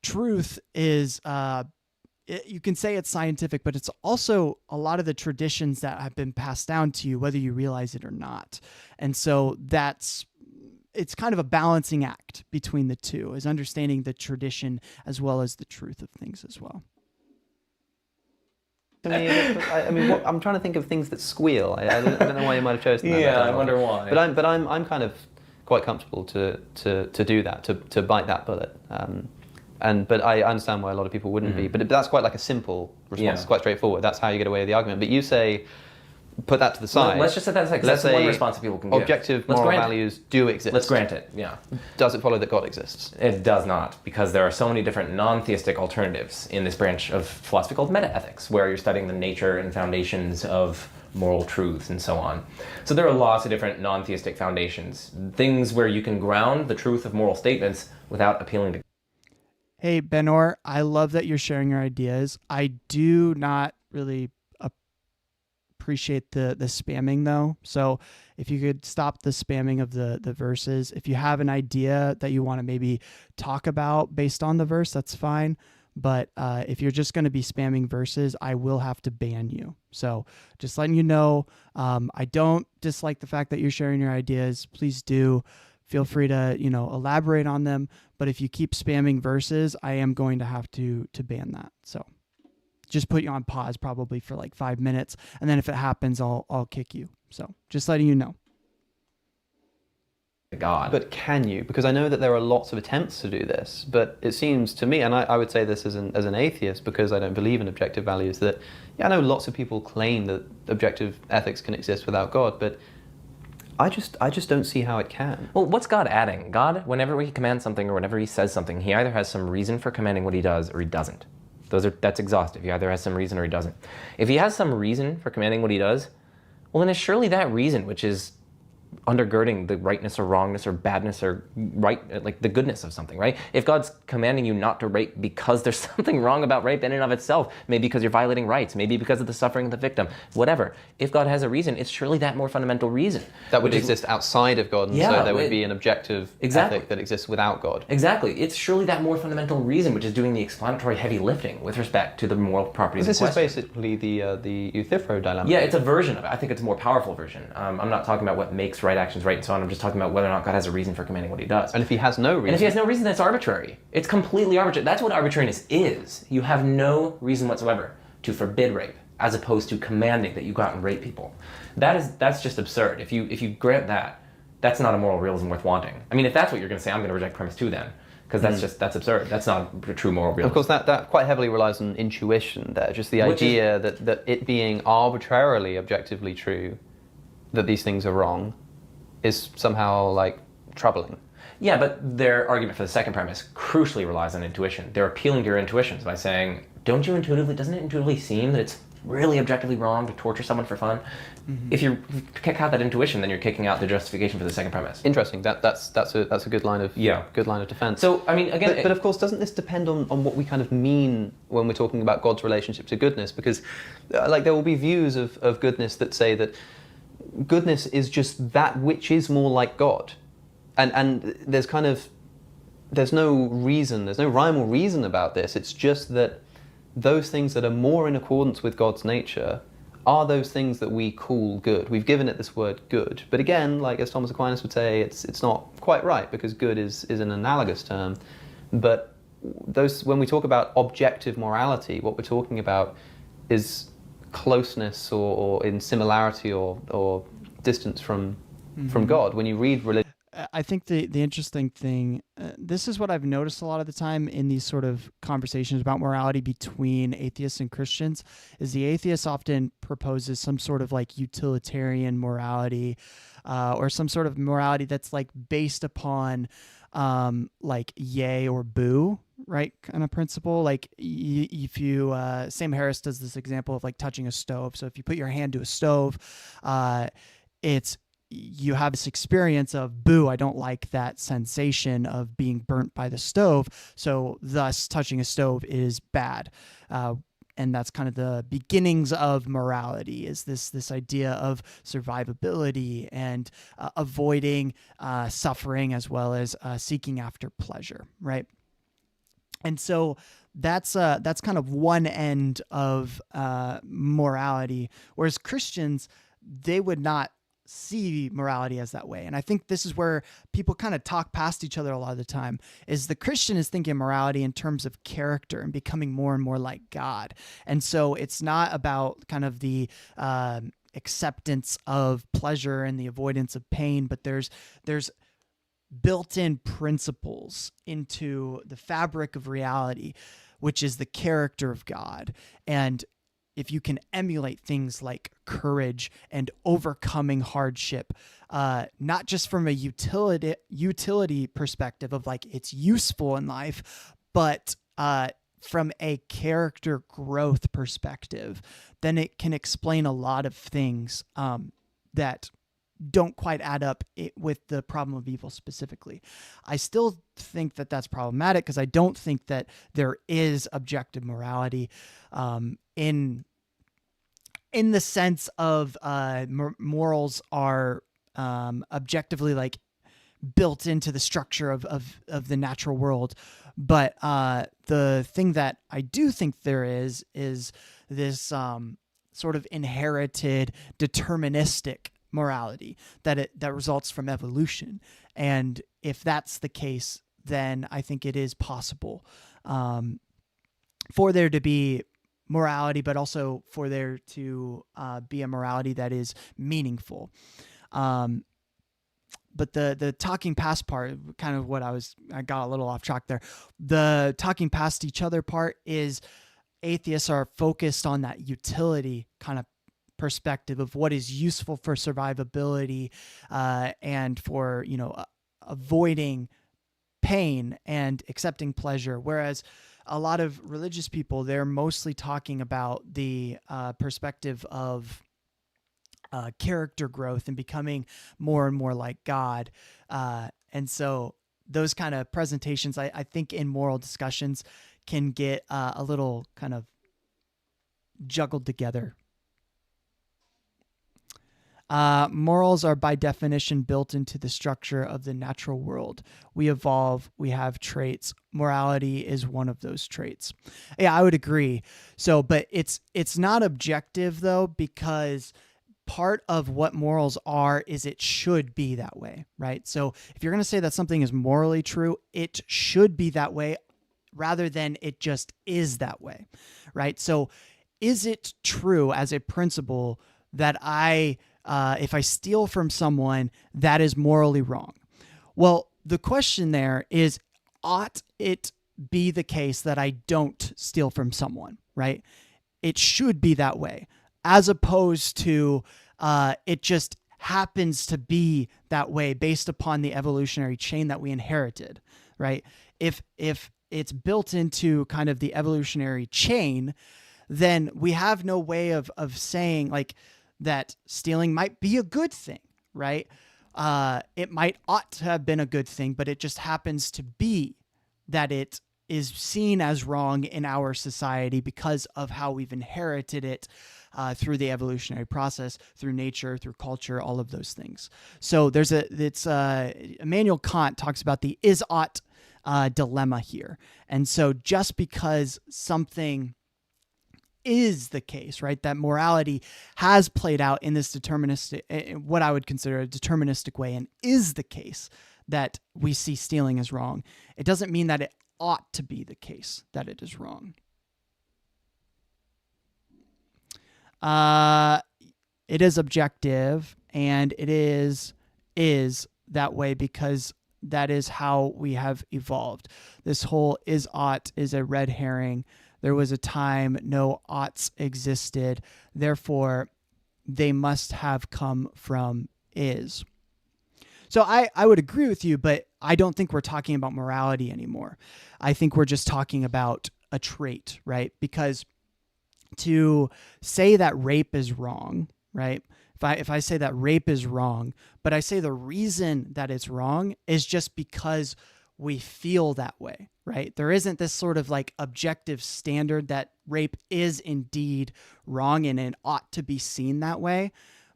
truth is you can say it's scientific, but it's also a lot of the traditions that have been passed down to you, whether you realize it or not. And so it's kind of a balancing act between the two, is understanding the tradition as well as the truth of things as well. To me, I mean, I'm trying to think of things that squeal. I don't know why you might have chosen that. Yeah, I wonder why. But I'm kind of quite comfortable to do that, to bite that bullet. But I understand why a lot of people wouldn't be. But that's quite like a simple response. Yeah. It's quite straightforward. That's how you get away with the argument. But you say, put that to the side. Let's just set that aside, 'cause Let's that's one say response that people can give. Objective Let's moral grant it. values do exist. Let's grant it, yeah. Does it follow that God exists? It does not, because there are so many different non-theistic alternatives in this branch of philosophy called metaethics, where you're studying the nature and foundations of moral truths and so on. So there are lots of different non-theistic foundations, things where you can ground the truth of moral statements without appealing to. Hey, Benor, I love that you're sharing your ideas. I do not really appreciate the spamming though. So if you could stop the spamming of the verses. If you have an idea that you want to maybe talk about based on the verse, that's fine. But if you're just going to be spamming verses, I will have to ban you. So just letting you know, I don't dislike the fact that you're sharing your ideas. Please do. Feel free to, elaborate on them. But if you keep spamming verses, I am going to have to ban that. So just put you on pause probably for like 5 minutes. And then if it happens, I'll kick you. So just letting you know. God. But can you? Because I know that there are lots of attempts to do this, but it seems to me, and I would say this as an atheist, because I don't believe in objective values, that I know lots of people claim that objective ethics can exist without God, but I just don't see how it can. Well, what's God adding? God, whenever he commands something or whenever he says something, he either has some reason for commanding what he does or he doesn't. That's exhaustive. He either has some reason or he doesn't. If he has some reason for commanding what he does, well, then it's surely that reason which is undergirding the rightness or wrongness or badness or right, like the goodness of something, right? If God's commanding you not to rape because there's something wrong about rape in and of itself, maybe because you're violating rights, maybe because of the suffering of the victim, whatever. If God has a reason, it's surely that more fundamental reason. That would exist outside of God, and so there would be an objective ethic that exists without God. Exactly. It's surely that more fundamental reason which is doing the explanatory heavy lifting with respect to the moral properties of This is basically the Euthyphro dilemma. Yeah, it's a version of it. I think it's a more powerful version. I'm not talking about what makes right actions right and so on. I'm just talking about whether or not God has a reason for commanding what he does. And if he has no reason... And if he has no reason, that's arbitrary. It's completely arbitrary. That's what arbitrariness is. You have no reason whatsoever to forbid rape, as opposed to commanding that you go out and rape people. That's just absurd. If you grant that, that's not a moral realism worth wanting. I mean, if that's what you're going to say, I'm going to reject premise 2 then. Because that's absurd. That's not a true moral realism. Of course, that quite heavily relies on intuition there. Just the idea that it being arbitrarily, objectively true, that these things are wrong, is somehow like troubling. Yeah, but their argument for the second premise crucially relies on intuition. They're appealing to your intuitions by saying, doesn't it intuitively seem that it's really objectively wrong to torture someone for fun? Mm-hmm. If you kick out that intuition, then you're kicking out the justification for the second premise. Interesting. That's a good line of defense. So I mean, again, but of course, doesn't this depend on what we kind of mean when we're talking about God's relationship to goodness? Because like there will be views of goodness that say that goodness is just that which is more like God, and there's no reason, there's no rhyme or reason about this. It's just that those things that are more in accordance with God's nature are those things that we call good. We've given it this word good, but again, like as Thomas Aquinas would say, it's not quite right, because good is an analogous term. But when we talk about objective morality, what we're talking about is closeness or in similarity or distance from God. When you read religion, I think the interesting thing, this is what I've noticed a lot of the time in these sort of conversations about morality between atheists and Christians, is the atheist often proposes some sort of like utilitarian morality, or some sort of morality that's like based upon like yay or boo, right, kind of principle. Like if you Sam Harris does this example of like touching a stove. So if you put your hand to a stove, you have this experience of boo, I don't like that sensation of being burnt by the stove, so thus touching a stove is bad. And that's kind of the beginnings of morality, is this idea of survivability and avoiding suffering, as well as seeking after pleasure, right? And so that's kind of one end of morality, whereas Christians, they would not see morality as that way. And I think this is where people kind of talk past each other a lot of the time, is the Christian is thinking morality in terms of character and becoming more and more like God. And so it's not about kind of the acceptance of pleasure and the avoidance of pain, but there's built-in principles into the fabric of reality, which is the character of God. And if you can emulate things like courage and overcoming hardship, not just from a utility perspective of like it's useful in life, but from a character growth perspective, then it can explain a lot of things that don't quite add up with the problem of evil specifically. I still think that that's problematic, because I don't think that there is objective morality in the sense of morals are objectively like built into the structure of the natural world. But the thing that I do think there is this sort of inherited deterministic morality that results from evolution. And if that's the case, then I think it is possible for there to be morality, but also for there to be a morality that is meaningful. But the talking past part, kind of what I got a little off track there. The talking past each other part is atheists are focused on that utility kind of perspective of what is useful for survivability and for, avoiding pain and accepting pleasure. Whereas a lot of religious people, they're mostly talking about the perspective of character growth and becoming more and more like God. And so those kind of presentations, I think in moral discussions can get a little kind of juggled together. Morals are by definition built into the structure of the natural world. We evolve, we have traits. Morality is one of those traits. Yeah, I would agree. So, but it's not objective though, because part of what morals are is it should be that way, right? So if you're going to say that something is morally true, it should be that way rather than it just is that way, right? So is it true as a principle that if I steal from someone, that is morally wrong? Well, the question there is, ought it be the case that I don't steal from someone, right? It should be that way, as opposed to it just happens to be that way based upon the evolutionary chain that we inherited, right? If it's built into kind of the evolutionary chain, then we have no way of saying like that stealing might be a good thing, right? It ought to have been a good thing, but it just happens to be that it is seen as wrong in our society because of how we've inherited it through the evolutionary process, through nature, through culture, all of those things. So Immanuel Kant talks about the is-ought dilemma here. And so just because something is the case, right, that morality has played out in this deterministic, what I would consider a deterministic way, and is the case that we see stealing as wrong, it doesn't mean that it ought to be the case that it is wrong. It is objective, and it is that way because that is how we have evolved. This whole is-ought is a red herring. There was a time no oughts existed. Therefore, they must have come from is. So I would agree with you, but I don't think we're talking about morality anymore. I think we're just talking about a trait, right? Because to say that rape is wrong, right? If I say that rape is wrong, but I say the reason that it's wrong is just because we feel that way, right? There isn't this sort of like objective standard that rape is indeed wrong and it ought to be seen that way.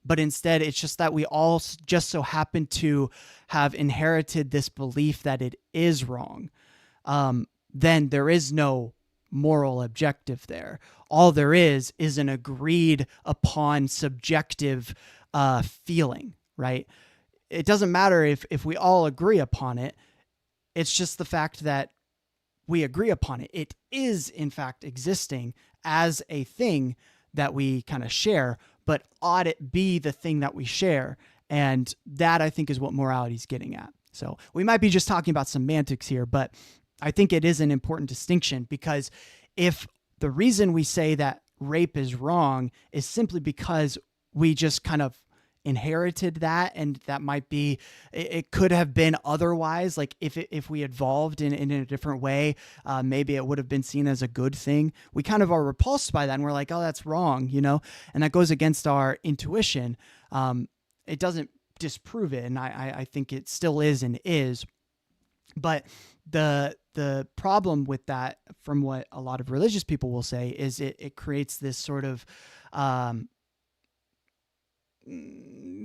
But instead, it's just that we all just so happen to have inherited this belief that it is wrong. Then there is no moral objective there. All there is an agreed upon subjective feeling, right? It doesn't matter if we all agree upon it. It's just the fact that we agree upon it. It is, in fact, existing as a thing that we kind of share, but ought it be the thing that we share? And that, I think, is what morality is getting at. So we might be just talking about semantics here, but I think it is an important distinction, because if the reason we say that rape is wrong is simply because we just kind of inherited that, and that might be, it could have been otherwise. Like if we evolved in a different way, maybe it would have been seen as a good thing. We kind of are repulsed by that, and we're like, oh, that's wrong, and that goes against our intuition. It doesn't disprove it, and I think it still is and is. But the problem with that, from what a lot of religious people will say, is it creates this sort of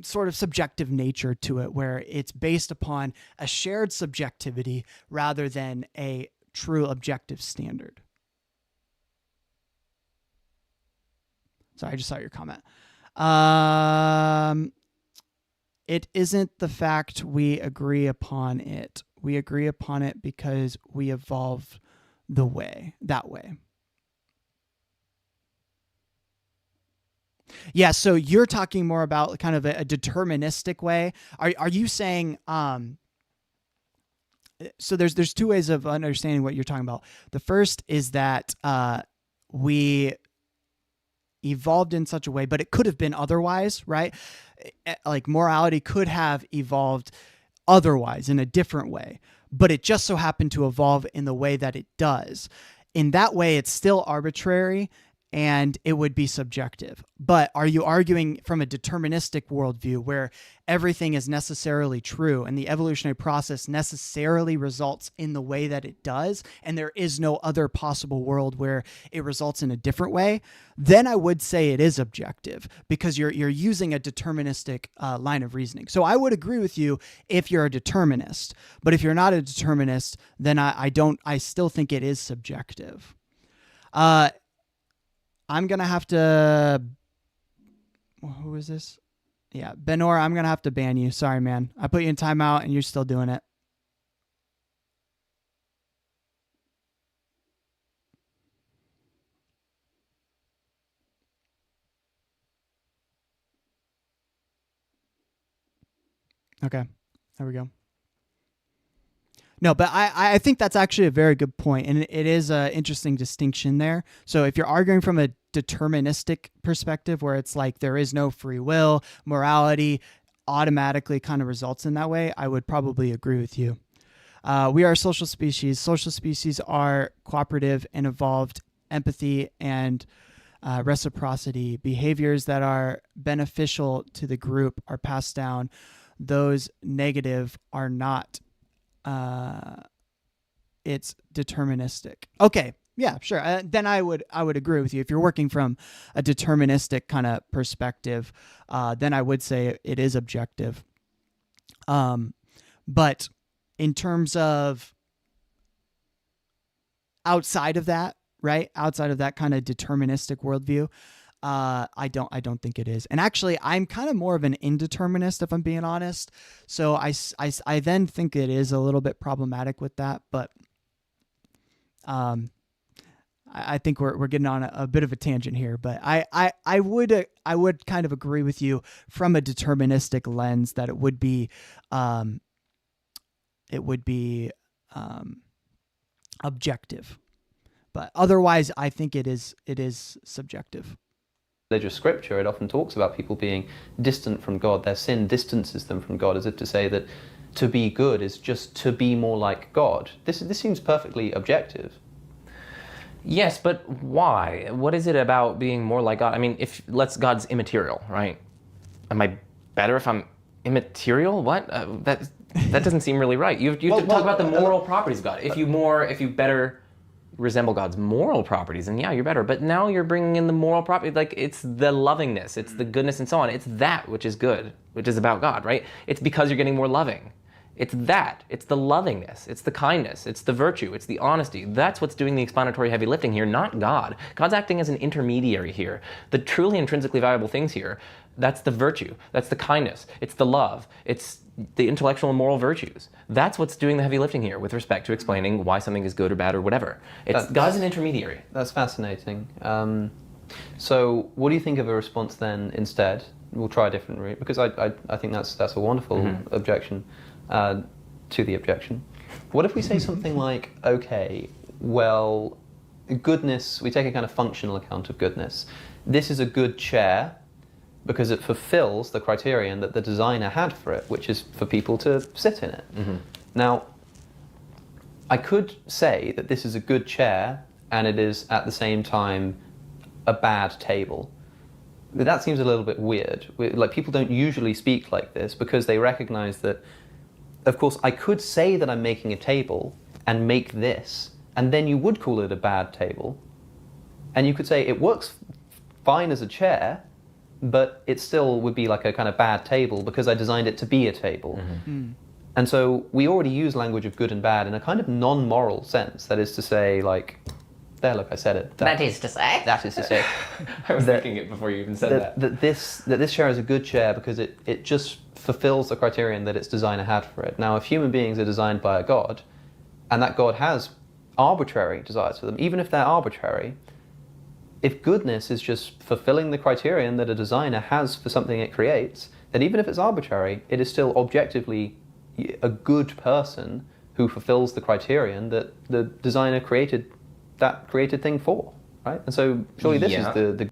sort of subjective nature to it, where it's based upon a shared subjectivity rather than a true objective standard. Sorry, I just saw your comment. It isn't the fact we agree upon it. We agree upon it because we evolved that way. Yeah, so you're talking more about kind of a deterministic way. Are you saying so there's two ways of understanding what you're talking about. The first is that we evolved in such a way, but it could have been otherwise, right? Like morality could have evolved otherwise in a different way, but it just so happened to evolve in the way that it does. In that way, it's still arbitrary and it would be subjective. But are you arguing from a deterministic worldview where everything is necessarily true and the evolutionary process necessarily results in the way that it does, and there is no other possible world where it results in a different way? Then I would say it is objective, because you're using a deterministic line of reasoning. So I would agree with you if you're a determinist, but if you're not a determinist, then I still think it is subjective. I'm going to have to... Who is this? Yeah, Benor, I'm going to have to ban you. Sorry, man. I put you in timeout and you're still doing it. Okay, there we go. No, but I think that's actually a very good point, and it is an interesting distinction there. So if you're arguing from a deterministic perspective, where it's like there is no free will, morality automatically kind of results in that way, I would probably agree with you. We are a social species. Social species are cooperative and evolved. Empathy and reciprocity. Behaviors that are beneficial to the group are passed down. Those negative are not. It's deterministic. Okay. Yeah, sure. Then I would agree with you. If you're working from a deterministic kind of perspective, then I would say it is objective. But in terms of outside of that, right? Outside of that kind of deterministic worldview, I don't think it is. And actually, I'm kind of more of an indeterminist, if I'm being honest. So I then think it is a little bit problematic with that. But I think we're getting on a bit of a tangent here. But I would kind of agree with you from a deterministic lens that it would be objective. But otherwise, I think it is subjective. Religious scripture, it often talks about people being distant from God. Their sin distances them from God, as if to say that to be good is just to be more like God. This seems perfectly objective. Yes, but why? What is it about being more like God? I mean, God's immaterial, right? Am I better if I'm immaterial? What? That doesn't seem really right. You talk about the moral properties of God. If you better resemble God's moral properties, and yeah, you're better. But now you're bringing in the moral property, like it's the lovingness, it's the goodness and so on. It's that which is good, which is about God, right? It's because you're getting more loving. It's that. It's the lovingness. It's the kindness. It's the virtue. It's the honesty. That's what's doing the explanatory heavy lifting here, not God. God's acting as an intermediary here. The truly intrinsically valuable things here, that's the virtue. That's the kindness. It's the love. It's the intellectual and moral virtues. That's what's doing the heavy lifting here with respect to explaining why something is good or bad or whatever. God's an intermediary. That's fascinating. So what do you think of a response then instead? We'll try a different route, because I think that's a wonderful objection to the objection. What if we say something like, okay, well, goodness, we take a kind of functional account of goodness. This is a good chair because it fulfills the criterion that the designer had for it, which is for people to sit in it. Now, I could say that this is a good chair and it is at the same time a bad table. That seems a little bit weird. Like, people don't usually speak like this because they recognize that, of course, I could say that I'm making a table and make this, and then you would call it a bad table. And you could say it works fine as a chair, but it still would be like a kind of bad table because I designed it to be a table. And so we already use language of good and bad in a kind of non-moral sense. That is to say, like, there, look, I said it. That is to say. That is to say. I was thinking it before you even said that. That this chair is a good chair because it just fulfills the criterion that its designer had for it. Now, if human beings are designed by a god, and that god has arbitrary desires for them, even if they're arbitrary, if goodness is just fulfilling the criterion that a designer has for something it creates, then even if it's arbitrary, it is still objectively a good person who fulfills the criterion that the designer created that created thing for, right? And so surely this is the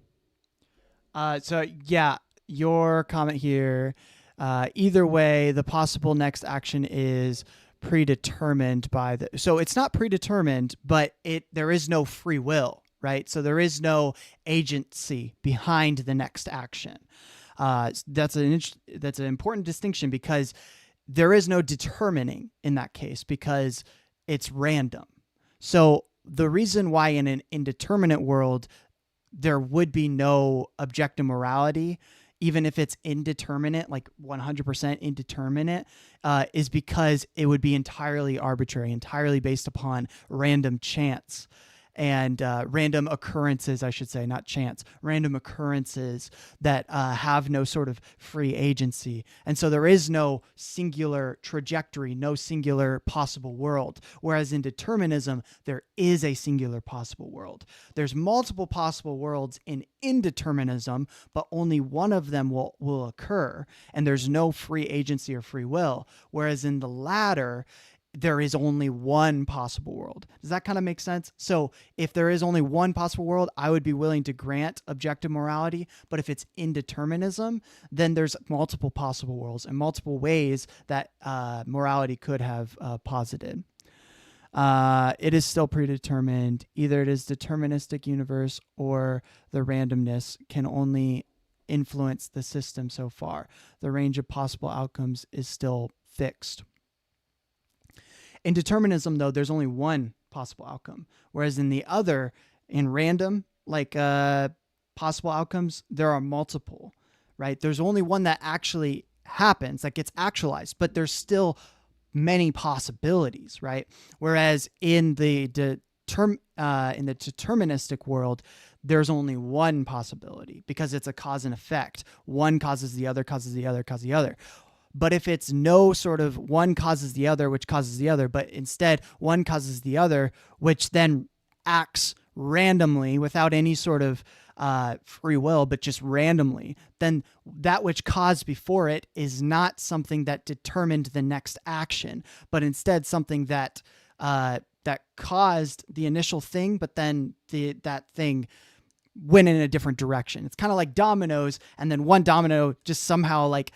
So yeah, your comment here, either way, the possible next action is predetermined by the, so it's not predetermined, but there is no free will, right? So there is no agency behind the next action. That's an important distinction because there is no determining in that case because it's random. So the reason why in an indeterminate world there would be no objective morality, even if it's indeterminate, like 100% indeterminate, is because it would be entirely arbitrary, entirely based upon random chance and random occurrences, I should say, not chance, random occurrences that have no sort of free agency. And so there is no singular trajectory, no singular possible world. Whereas in determinism, there is a singular possible world. There's multiple possible worlds in indeterminism, but only one of them will occur. And there's no free agency or free will. Whereas in the latter, there is only one possible world. Does that kind of make sense? So if there is only one possible world, I would be willing to grant objective morality. But if it's indeterminism, then there's multiple possible worlds and multiple ways that morality could have posited. It is still predetermined. Either it is deterministic universe or the randomness can only influence the system so far. The range of possible outcomes is still fixed. In determinism, though, there's only one possible outcome, whereas in the other, in random, like possible outcomes, there are multiple, right? There's only one that actually happens, that gets actualized, but there's still many possibilities, right? Whereas in the deterministic world, there's only one possibility because it's a cause and effect. One causes the other, causes the other, causes the other. But if it's no sort of one causes the other, which causes the other, but instead one causes the other, which then acts randomly without any sort of free will, but just randomly, then that which caused before it is not something that determined the next action, but instead something that that caused the initial thing, but then that thing went in a different direction. It's kind of like dominoes, and then one domino just somehow like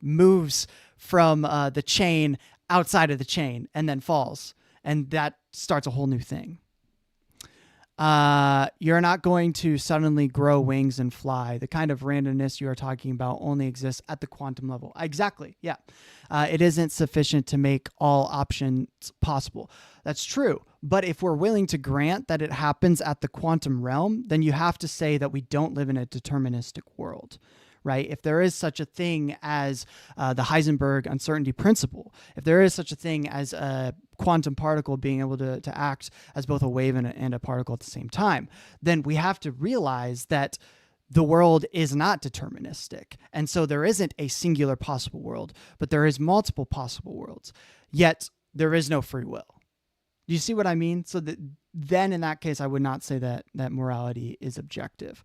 moves from the chain outside of the chain and then falls, and that starts a whole new thing. You're not going to suddenly grow wings and fly. The kind of randomness you are talking about only exists at the quantum level. Exactly. Yeah. It isn't sufficient to make all options possible. That's true. But if we're willing to grant that it happens at the quantum realm, then you have to say that we don't live in a deterministic world. Right? If there is such a thing as the Heisenberg uncertainty principle, if there is such a thing as a quantum particle being able to act as both a wave and a particle at the same time, then we have to realize that the world is not deterministic. And so there isn't a singular possible world, but there is multiple possible worlds. Yet there is no free will. Do you see what I mean? So that then in that case, I would not say that morality is objective.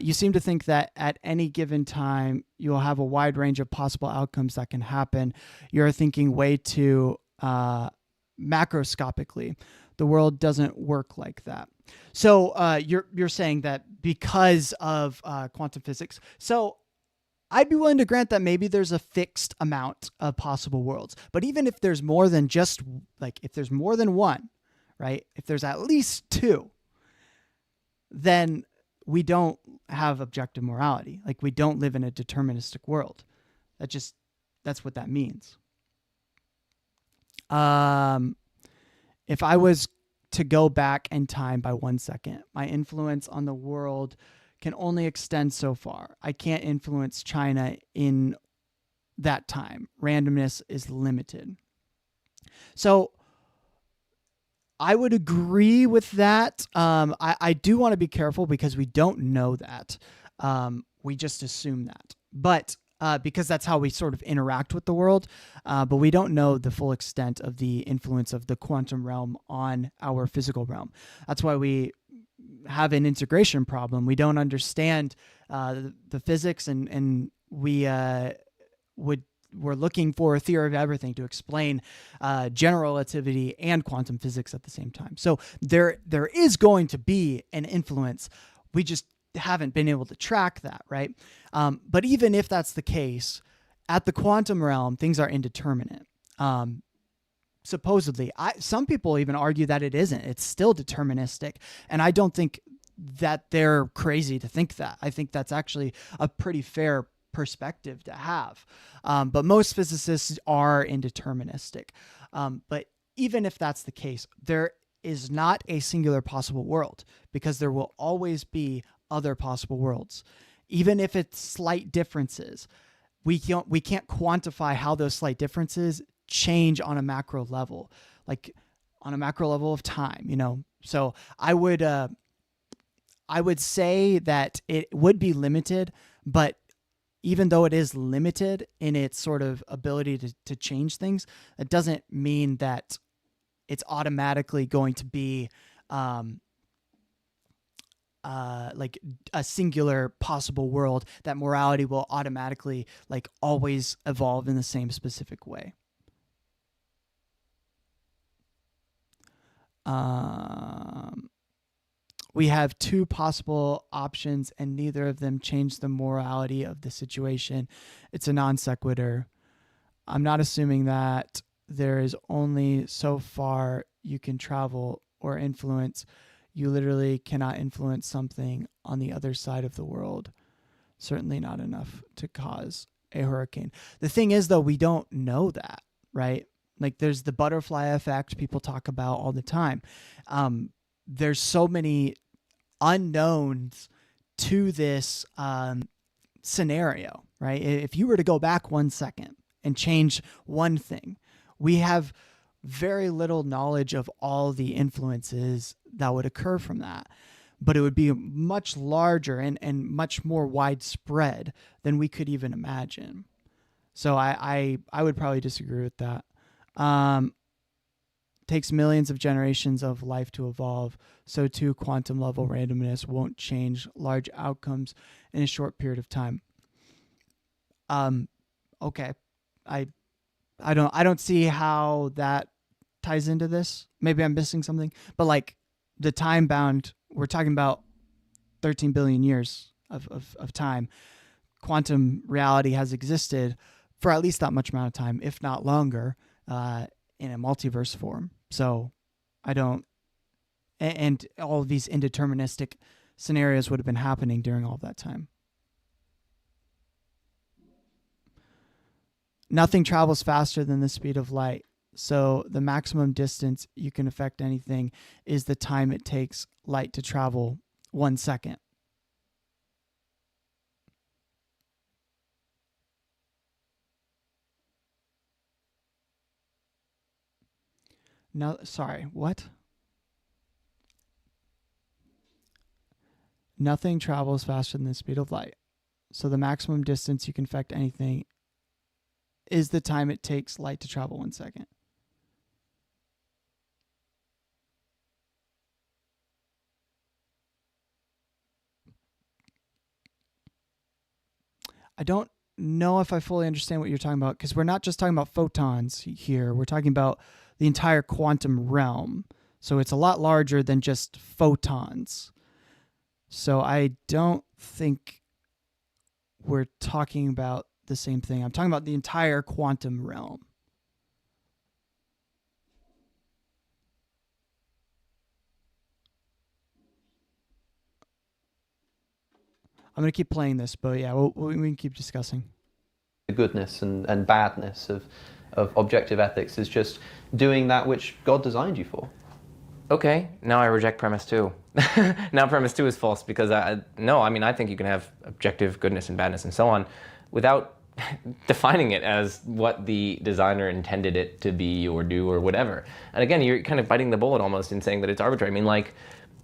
You seem to think that at any given time, you'll have a wide range of possible outcomes that can happen. You're thinking way too macroscopically. The world doesn't work like that. So you're saying that because of quantum physics. So I'd be willing to grant that maybe there's a fixed amount of possible worlds. But even if there's more than just, like, if there's more than one, right? If there's at least two, then we don't have objective morality. Like, we don't live in a deterministic world. That's what that means. If I was to go back in time by 1 second, my influence on the world can only extend so far. I can't influence China in that time. Randomness is limited. So I would agree with that. I do want to be careful because we don't know that. We just assume that. But because that's how we sort of interact with the world, but we don't know the full extent of the influence of the quantum realm on our physical realm. That's why we have an integration problem. We don't understand the physics, and we're looking for a theory of everything to explain general relativity and quantum physics at the same time. So there is going to be an influence. We just haven't been able to track that, right? But even if that's the case, at the quantum realm, things are indeterminate. Supposedly, some people even argue that it isn't. It's still deterministic, and I don't think that they're crazy to think that. I think that's actually a pretty fair perspective to have. But most physicists are indeterministic. But even if that's the case, there is not a singular possible world, because there will always be other possible worlds. Even if it's slight differences, we can't quantify how those slight differences change on a macro level, like on a macro level of time, you know? So I would say that it would be limited, but even though it is limited in its sort of ability to change things, it doesn't mean that it's automatically going to be like a singular possible world, that morality will automatically like always evolve in the same specific way. We have two possible options, and neither of them change the morality of the situation. It's a non sequitur. I'm not assuming that there is only so far you can travel or influence. You literally cannot influence something on the other side of the world. Certainly not enough to cause a hurricane. The thing is, though, we don't know that, right? Like, there's the butterfly effect people talk about all the time. There's so many unknowns to this scenario, right? If you were to go back 1 second and change one thing, we have very little knowledge of all the influences that would occur from that. But it would be much larger and much more widespread than we could even imagine. So I would probably disagree with that. Takes millions of generations of life to evolve, so too quantum level randomness won't change large outcomes in a short period of time. Okay, I don't see how that ties into this. Maybe I'm missing something, but like the time bound, we're talking about 13 billion years of time. Quantum reality has existed for at least that much amount of time, if not longer, in a multiverse form. So I don't, and all of these indeterministic scenarios would have been happening during all of that time. Nothing travels faster than the speed of light. So the maximum distance you can affect anything is the time it takes light to travel 1 second. No, sorry, what? Nothing travels faster than the speed of light. So the maximum distance you can affect anything is the time it takes light to travel 1 second. I don't know if I fully understand what you're talking about, because we're not just talking about photons here. We're talking about the entire quantum realm. So it's a lot larger than just photons. So I don't think we're talking about the same thing. I'm talking about the entire quantum realm. I'm going to keep playing this, but yeah, we can keep discussing. The goodness and badness of objective ethics is just doing that which God designed you for. Okay, now I reject premise 2. Now premise 2 is false because no, I mean, I think you can have objective goodness and badness and so on without defining it as what the designer intended it to be or do or whatever. And again, you're kind of biting the bullet almost in saying that it's arbitrary. I mean, like,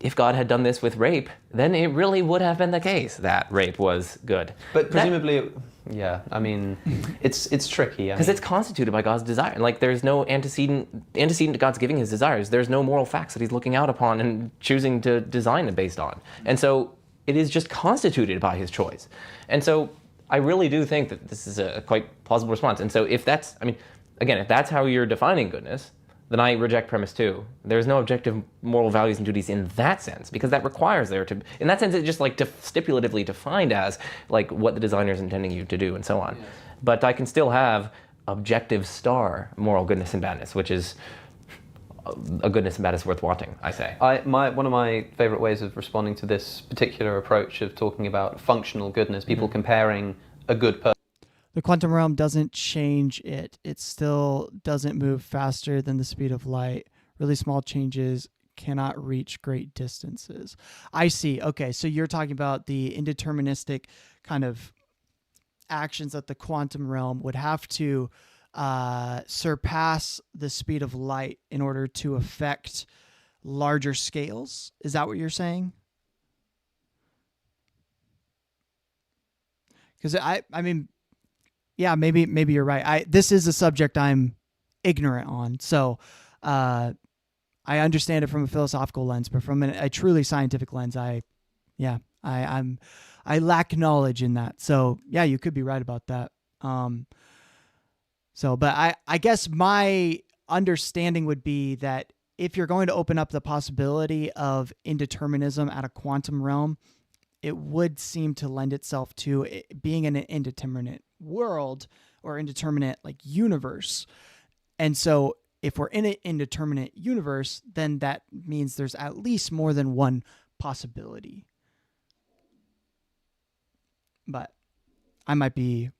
if God had done this with rape, then it really would have been the case that rape was good. But presumably, yeah, I mean, it's tricky. Because it's constituted by God's desire. Like, there's no antecedent to God's giving his desires. There's no moral facts that he's looking out upon and choosing to design it based on. And so it is just constituted by his choice. And so I really do think that this is a quite plausible response. And so if that's, I mean, again, if that's how you're defining goodness, then I reject premise 2. There's no objective moral values and duties in that sense, because that requires there to, in that sense, it's just like stipulatively defined as like what the designer is intending you to do and so on. Yes. But I can still have objective star moral goodness and badness, which is a goodness and badness worth wanting, I say. One of my favorite ways of responding to this particular approach of talking about functional goodness, people comparing a good person. The quantum realm doesn't change it. It still doesn't move faster than the speed of light. Really small changes cannot reach great distances. I see. Okay, so you're talking about the indeterministic kind of actions that the quantum realm would have to surpass the speed of light in order to affect larger scales. Is that what you're saying? Because I mean, yeah, maybe you're right. This is a subject I'm ignorant on, so I understand it from a philosophical lens, but from a truly scientific lens, I lack knowledge in that. So yeah, you could be right about that. But I guess my understanding would be that if you're going to open up the possibility of indeterminism at a quantum realm, it would seem to lend itself to it being in an indeterminate world or indeterminate like universe. And so if we're in an indeterminate universe, then that means there's at least more than one possibility. But I might be,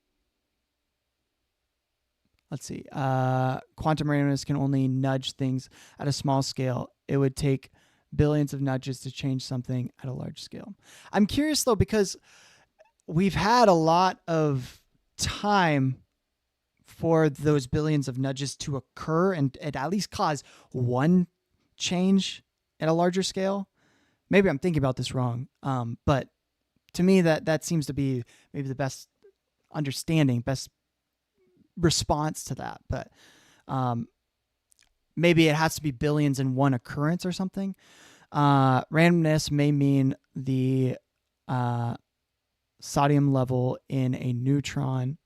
let's see, quantum randomness can only nudge things at a small scale. It would take billions of nudges to change something at a large scale. I'm curious though, because we've had a lot of time for those billions of nudges to occur and at least cause one change at a larger scale. Maybe I'm thinking about this wrong. But to me, that seems to be maybe the best understanding, best response to that. But maybe it has to be billions in one occurrence or something. Randomness may mean the sodium level in a neuron,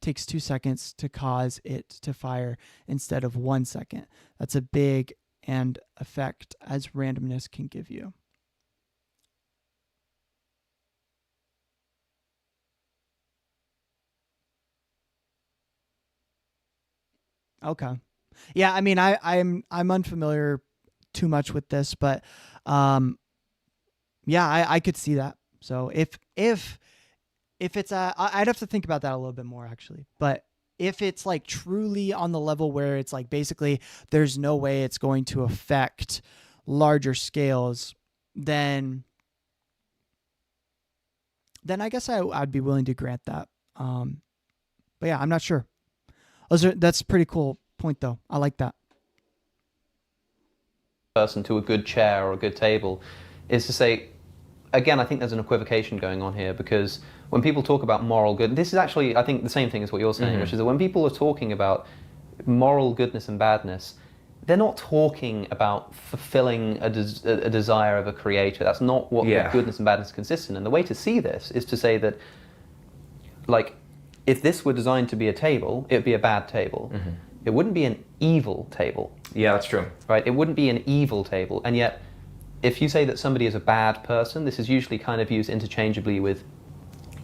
takes 2 seconds to cause it to fire instead of 1 second. That's a big and effect as randomness can give you. Okay. Yeah, I mean, I'm unfamiliar too much with this, but yeah, I could see that. So if it's I'd have to think about that a little bit more actually. But if it's like truly on the level where it's like basically there's no way it's going to affect larger scales, then I guess I'd be willing to grant that. But yeah, I'm not sure. That's a pretty cool point though. I like that. Person to a good chair or a good table is to say, again, I think there's an equivocation going on here, because when people talk about moral good, this is actually, I think, the same thing as what you're saying, which is that when people are talking about moral goodness and badness, they're not talking about fulfilling a desire of a creator. That's not what goodness and badness consists in. And the way to see this is to say that, like, if this were designed to be a table, it would be a bad table. It wouldn't be an evil table. Yeah, that's true. Right? It wouldn't be an evil table. And yet, if you say that somebody is a bad person, this is usually kind of used interchangeably with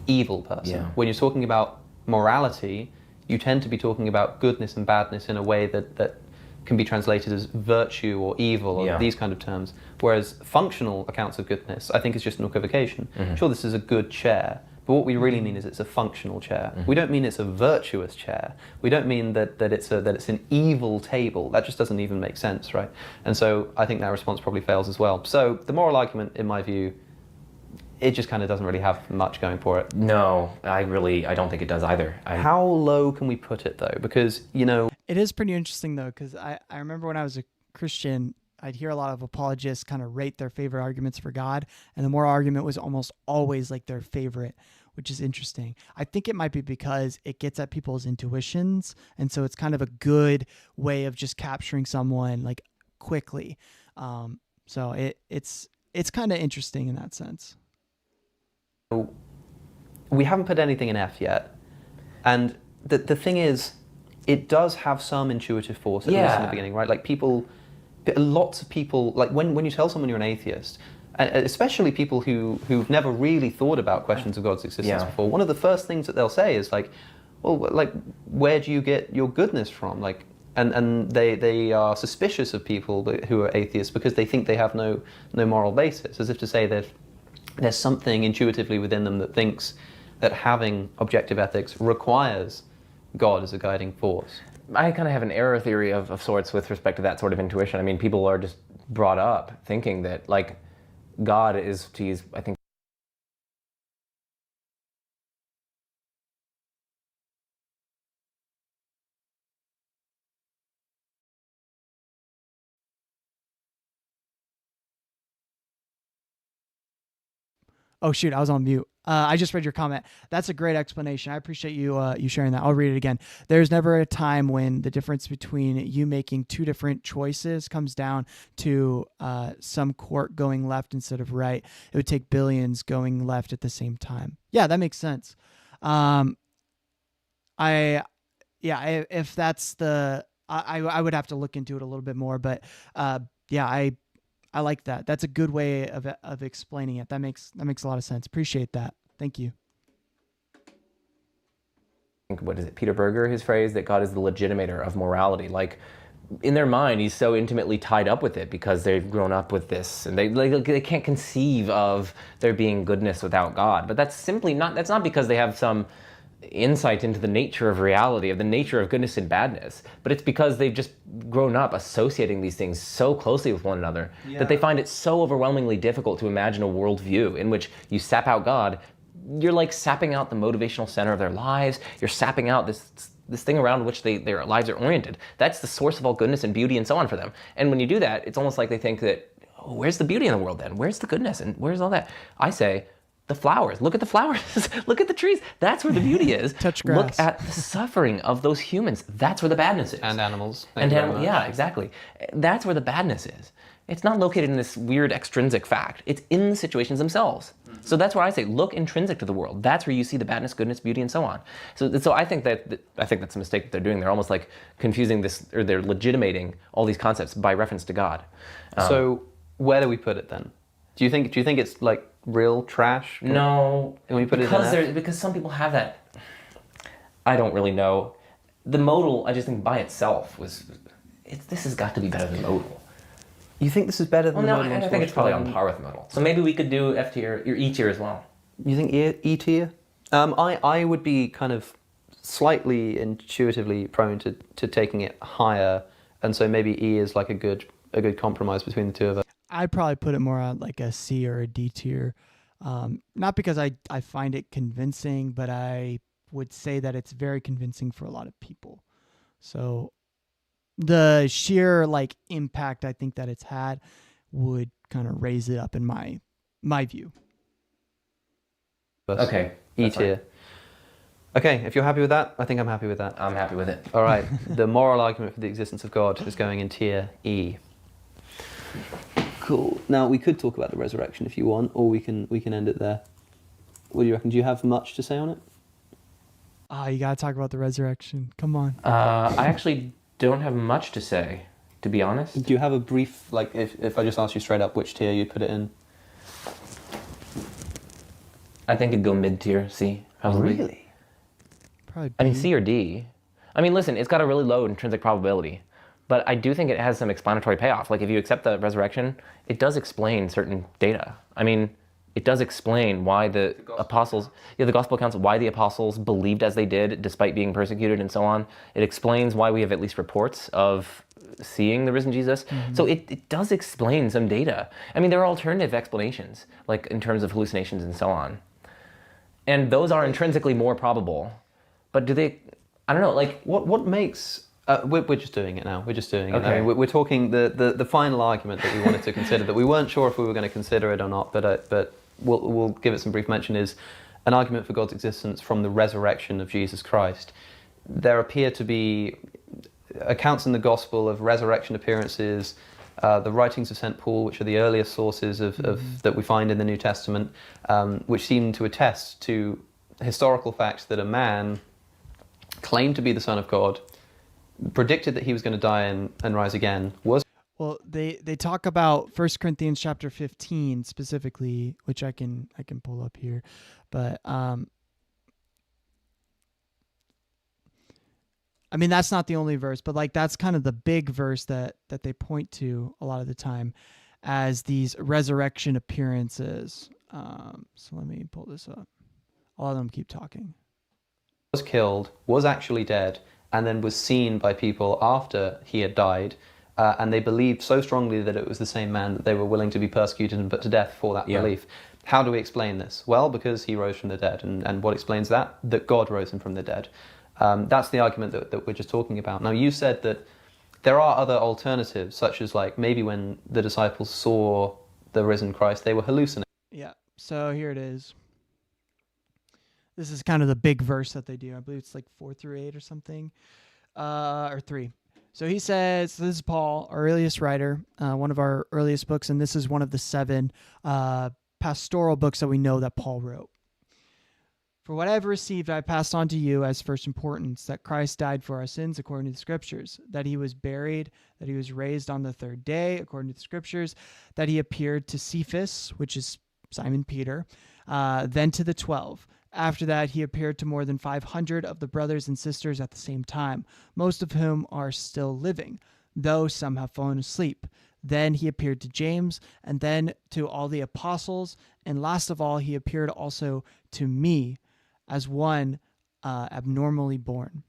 evil person. Yeah. When you're talking about morality, you tend to be talking about goodness and badness in a way that can be translated as virtue or evil or these kind of terms. Whereas functional accounts of goodness, I think, is just an equivocation. Sure, this is a good chair, But what we really mean is it's a functional chair. We don't mean it's a virtuous chair. We don't mean that it's an evil table. That just doesn't even make sense, right? And so I think that response probably fails as well. So the moral argument, in my view, it just kind of doesn't really have much going for it. No, I don't think it does either. How low can we put it, though? Because, It is pretty interesting, though, because I remember when I was a Christian, I'd hear a lot of apologists kind of rate their favorite arguments for God, and the moral argument was almost always like their favorite, which is interesting. I think it might be because it gets at people's intuitions, and so it's kind of a good way of just capturing someone like quickly. So it's kind of interesting in that sense. we haven't put anything in F yet. And the thing is, it does have some intuitive force, at least in the beginning, right? Like lots of people, like when you tell someone you're an atheist, especially people who've never really thought about questions of God's existence before, one of the first things that they'll say is like, well, like, where do you get your goodness from? Like, and they are suspicious of people who are atheists because they think they have no moral basis, as if to say that there's something intuitively within them that thinks that having objective ethics requires God as a guiding force. I kind of have an error theory of sorts with respect to that sort of intuition. I mean, people are just brought up thinking that, like, God is, to use, I think, Oh shoot, I was on mute. I just read your comment. That's a great explanation. I appreciate you you sharing that. I'll read it again. There's never a time when the difference between you making two different choices comes down to some court going left instead of right. It would take billions going left at the same time. Yeah, that makes sense. If that's the, I would have to look into it a little bit more, but I like that. That's a good way of explaining it. That makes a lot of sense. Appreciate that. Thank you. what is it, Peter Berger, his phrase that God is the legitimator of morality. Like, in their mind, he's so intimately tied up with it because they've grown up with this, and they can't conceive of there being goodness without God. But that's not because they have some insight into the nature of reality, of the nature of goodness and badness, but it's because they've just grown up associating these things so closely with one another that they find it so overwhelmingly difficult to imagine a worldview in which you sap out God. You're like sapping out the motivational center of their lives. You're sapping out this thing around which their lives are oriented. That's the source of all goodness and beauty and so on for them. And when you do that, it's almost like they think that, oh, where's the beauty in the world then? Where's the goodness and where's all that? I say, the flowers. Look at the flowers. Look at the trees. That's where the beauty is. Touch grass. Look at the suffering of those humans. That's where the badness is. And animals. Yeah, exactly. That's where the badness is. It's not located in this weird extrinsic fact. It's in the situations themselves. Mm-hmm. So that's where I say, look intrinsic to the world. That's where you see the badness, goodness, beauty, and so on. So I think that's a mistake that they're doing. They're almost like confusing this, or they're legitimating all these concepts by reference to God. So where do we put it then? Do you think it's like real trash? No, Can we put it in because some people have that. I don't really know. The modal, I just think by itself this has got to be better than modal. You think this is better than the modal? I think it's probably on par with modal. So maybe we could do F tier, or E tier as well. You think E tier? I would be kind of slightly intuitively prone to taking it higher, and so maybe E is like a good compromise between the two of us. I'd probably put it more on like a C or a D tier. Not because I find it convincing, but I would say that it's very convincing for a lot of people. So the sheer like impact I think that it's had would kind of raise it up in my view. Okay. E tier. Okay, if you're happy with that, I think I'm happy with that. I'm happy with it. All right. The moral argument for the existence of God is going in tier E. Cool. Now we could talk about the resurrection if you want, or we can end it there. What do you reckon? Do you have much to say on it? You gotta talk about the resurrection. Come on. I actually don't have much to say, to be honest. Do you have a brief, like, if I just asked you straight up which tier you'd put it in? I think it'd go mid-tier, C, probably. Really? Probably B. I mean, C or D. I mean, listen, it's got a really low intrinsic probability, but I do think it has some explanatory payoff. Like, if you accept the resurrection, it does explain certain data. I mean, it does explain why the apostles, the gospel accounts, why the apostles believed as they did despite being persecuted and so on. It explains why we have at least reports of seeing the risen Jesus. So it does explain some data. I mean, there are alternative explanations, like in terms of hallucinations and so on. And those are intrinsically more probable. But do they, I don't know, like... What makes... we're just doing it now. We're just doing it. Okay. I mean, we're talking the final argument that we wanted to consider, that we weren't sure if we were going to consider it or not, but we'll give it some brief mention, is an argument for God's existence from the resurrection of Jesus Christ. There appear to be accounts in the gospel of resurrection appearances, the writings of St. Paul, which are the earliest sources of that we find in the New Testament, which seem to attest to historical facts that a man claimed to be the Son of God, predicted that he was going to die and rise again, was... Well, they talk about 1 Corinthians chapter 15 specifically, which I can pull up here, but I mean, that's not the only verse, but like that's kind of the big verse that they point to a lot of the time as these resurrection appearances. So let me pull this up. A lot of them keep talking. Was killed, was actually dead, and then was seen by people after he had died, and they believed so strongly that it was the same man that they were willing to be persecuted and put to death for that belief. How do we explain this? Well, because he rose from the dead. And what explains that? That God rose him from the dead. That's the argument that we're just talking about. Now, you said that there are other alternatives, such as like maybe when the disciples saw the risen Christ, they were hallucinating. Yeah, so here it is. This is kind of the big verse that they do. I believe it's like 4-8 or something, or 3. So he says, this is Paul, our earliest writer, one of our earliest books, and this is one of the 7 pastoral books that we know that Paul wrote. For what I have received, I passed on to you as first importance, that Christ died for our sins according to the Scriptures, that he was buried, that he was raised on the 3rd day according to the Scriptures, that he appeared to Cephas, which is Simon Peter, then to the 12. After that, he appeared to more than 500 of the brothers and sisters at the same time, most of whom are still living, though some have fallen asleep. Then he appeared to James, and then to all the apostles, and last of all, he appeared also to me, as one abnormally born.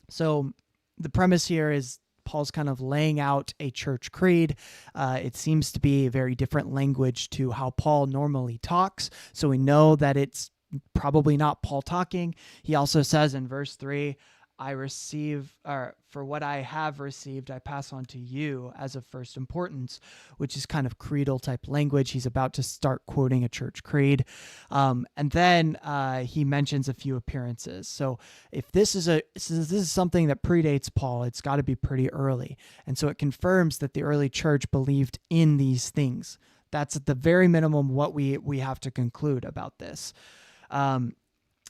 So the premise here is Paul's kind of laying out a church creed. It seems to be a very different language to how Paul normally talks. So we know that it's probably not Paul talking. He also says in verse 3, for what I have received, I pass on to you as of first importance, which is kind of creedal type language. He's about to start quoting a church creed. And then he mentions a few appearances. So if this is something that predates Paul, it's got to be pretty early. And so it confirms that the early church believed in these things. That's at the very minimum what we have to conclude about this.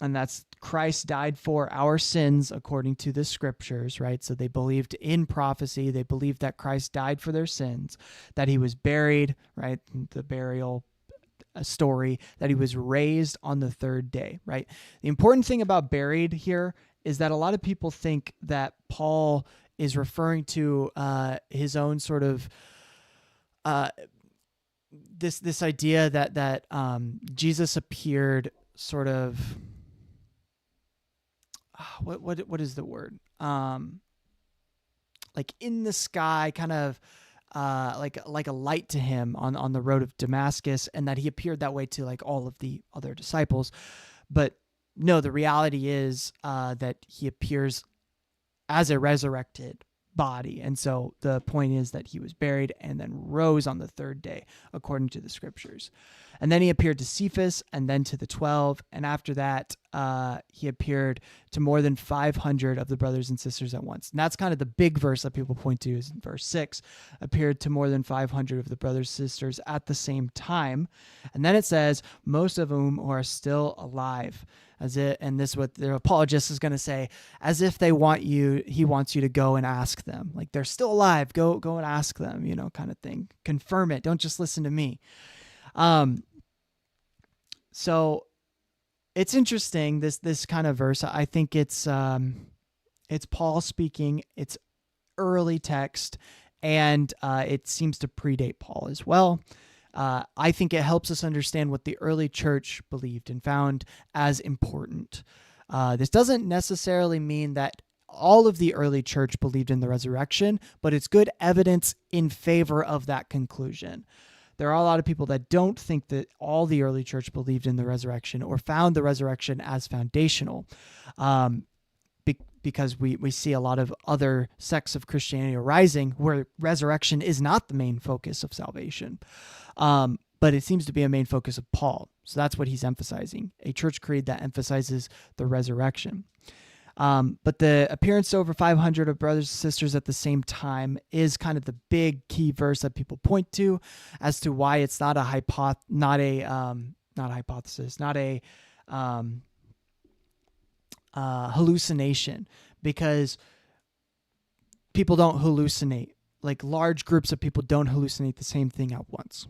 And that's Christ died for our sins according to the Scriptures, right? So they believed in prophecy. They believed that Christ died for their sins, that he was buried, right? The burial story, that he was raised on the 3rd day, right? The important thing about buried here is that a lot of people think that Paul is referring to his own sort of this idea that Jesus appeared sort of what is the word? Like in the sky, kind of like a light to him on the road of Damascus, and that he appeared that way to like all of the other disciples. But no, the reality is that he appears as a resurrected body. And so the point is that he was buried and then rose on the 3rd day, according to the Scriptures. And then he appeared to Cephas and then to the 12. And after that, he appeared to more than 500 of the brothers and sisters at once. And that's kind of the big verse that people point to, is in verse 6, appeared to more than 500 of the brothers and sisters at the same time. And then it says, most of whom are still alive. And this is what the apologist is going to say, as if he wants you to go and ask them. Like, they're still alive. Go and ask them, kind of thing. Confirm it. Don't just listen to me. So it's interesting, this kind of verse. I think it's Paul speaking. It's early text, and it seems to predate Paul as well. I think it helps us understand what the early church believed and found as important. This doesn't necessarily mean that all of the early church believed in the resurrection, but it's good evidence in favor of that conclusion. There are a lot of people that don't think that all the early church believed in the resurrection or found the resurrection as foundational, because we see a lot of other sects of Christianity arising where resurrection is not the main focus of salvation. But it seems to be a main focus of Paul. So that's what he's emphasizing, a church creed that emphasizes the resurrection. But the appearance to over 500 of brothers and sisters at the same time is kind of the big key verse that people point to as to why it's not a hallucination, because people don't hallucinate. Like large groups of people don't hallucinate the same thing at once.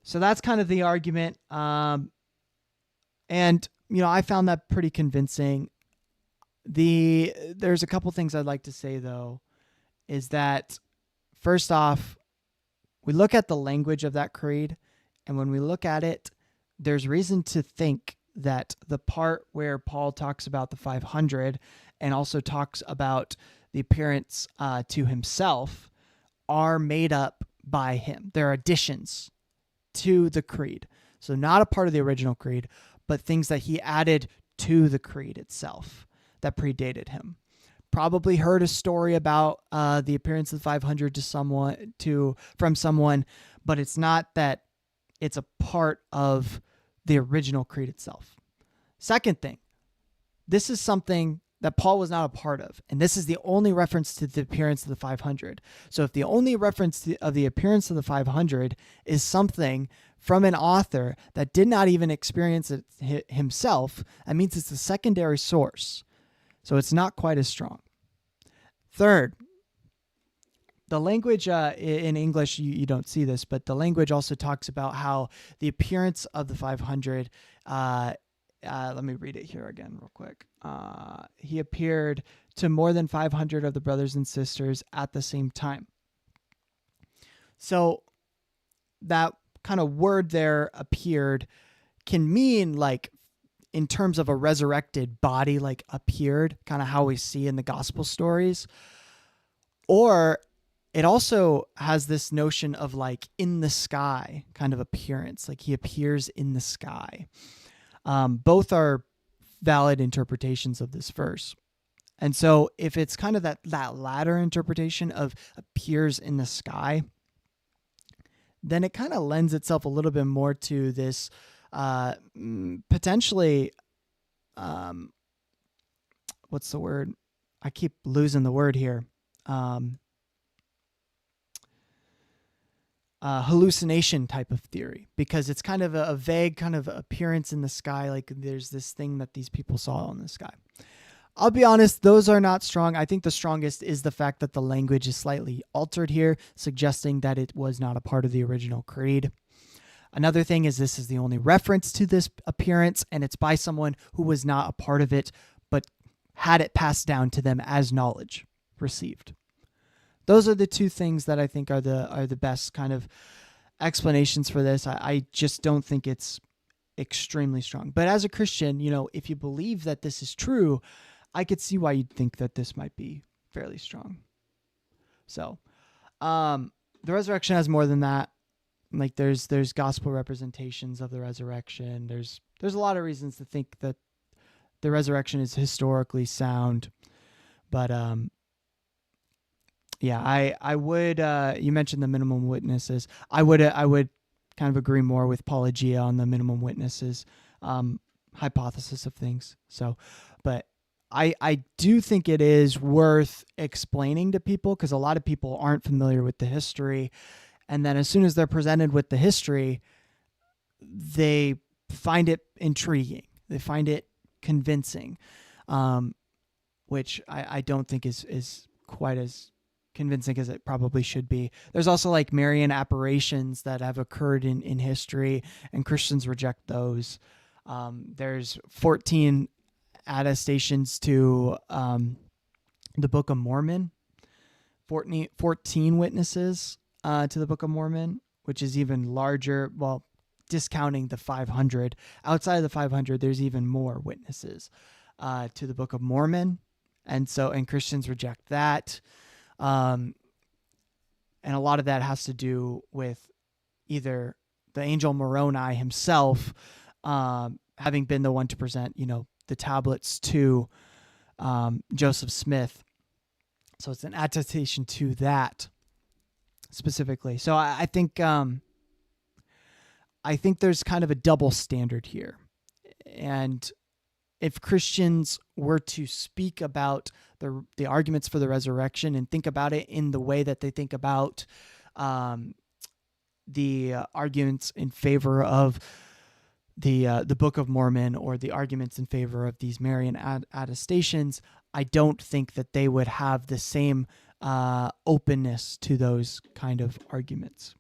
So that's kind of the argument. And, I found that pretty convincing. There's a couple things I'd like to say, though, is that first off, we look at the language of that creed, and when we look at it, there's reason to think that the part where Paul talks about the 500 and also talks about the appearance to himself are made up by him. They're additions to the creed. So not a part of the original creed, but things that he added to the creed itself that predated him. Probably heard a story about the appearance of the 500 from someone, but it's not that it's a part of the original creed itself. Second thing, this is something that Paul was not a part of, and this is the only reference to the appearance of the 500. So if the only reference of the appearance of the 500 is something from an author that did not even experience it himself, that means it's a secondary source. So it's not quite as strong. Third, the language in English, you don't see this, but the language also talks about how the appearance of the 500, let me read it here again real quick. He appeared to more than 500 of the brothers and sisters at the same time. So that kind of word there, appeared, can mean like in terms of a resurrected body, like appeared, kind of how we see in the gospel stories. Or it also has this notion of like in the sky kind of appearance, like he appears in the sky. Both are valid interpretations of this verse. And so if it's kind of that latter interpretation of appears in the sky, then it kind of lends itself a little bit more to this potentially, what's the word? I keep losing the word here. Hallucination type of theory, because it's kind of a vague kind of appearance in the sky, like there's this thing that these people saw in the sky. I'll be honest, those are not strong. I think the strongest is the fact that the language is slightly altered here, suggesting that it was not a part of the original creed. Another thing is this is the only reference to this appearance, and it's by someone who was not a part of it, but had it passed down to them as knowledge received. Those are the two things that I think are the best kind of explanations for this. I just don't think it's extremely strong. But as a Christian, if you believe that this is true, I could see why you'd think that this might be fairly strong. So, the resurrection has more than that. Like there's gospel representations of the resurrection. There's a lot of reasons to think that the resurrection is historically sound. But yeah, I would you mentioned the minimum witnesses. I would kind of agree more with Apologia on the minimum witnesses hypothesis of things. So, but I do think it is worth explaining to people, because a lot of people aren't familiar with the history. And then as soon as they're presented with the history, they find it intriguing. They find it convincing, which I don't think is quite as convincing as it probably should be. There's also like Marian apparitions that have occurred in history, and Christians reject those. There's 14 attestations to the Book of Mormon, 14 witnesses to the Book of Mormon, which is even larger. Well, discounting the 500. Outside of the 500, there's even more witnesses to the Book of Mormon. And Christians reject that. And a lot of that has to do with either the angel Moroni himself having been the one to present, the tablets to Joseph Smith. So it's an attestation to that specifically. So I think there's kind of a double standard here. And if Christians were to speak about the arguments for the resurrection and think about it in the way that they think about the arguments in favor of the Book of Mormon or the arguments in favor of these Marian attestations, I don't think that they would have the same openness to those kind of arguments.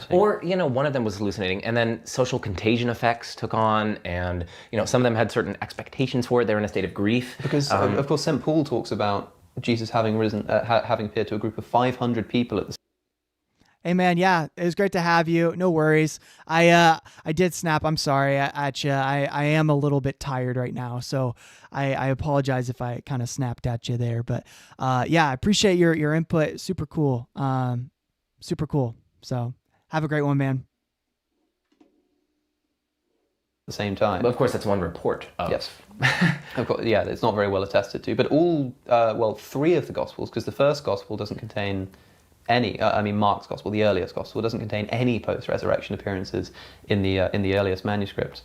Or, one of them was hallucinating, and then social contagion effects took on, and, some of them had certain expectations for it. They were in a state of grief. Because, of course, St. Paul talks about Jesus having risen, having appeared to a group of 500 people at the. Hey, man, yeah, it was great to have you. No worries. I did snap. I'm sorry at you. I am a little bit tired right now, so I apologize if I kind of snapped at you there. But, yeah, I appreciate your input. Super cool. Super cool. So have a great one, man. At the same time. But of course, that's one report of. Yes. Of course, yeah, it's not very well attested to. But all, 3 of the Gospels, because the first Gospel doesn't contain any, Mark's Gospel, the earliest Gospel, doesn't contain any post-resurrection appearances in the earliest manuscripts.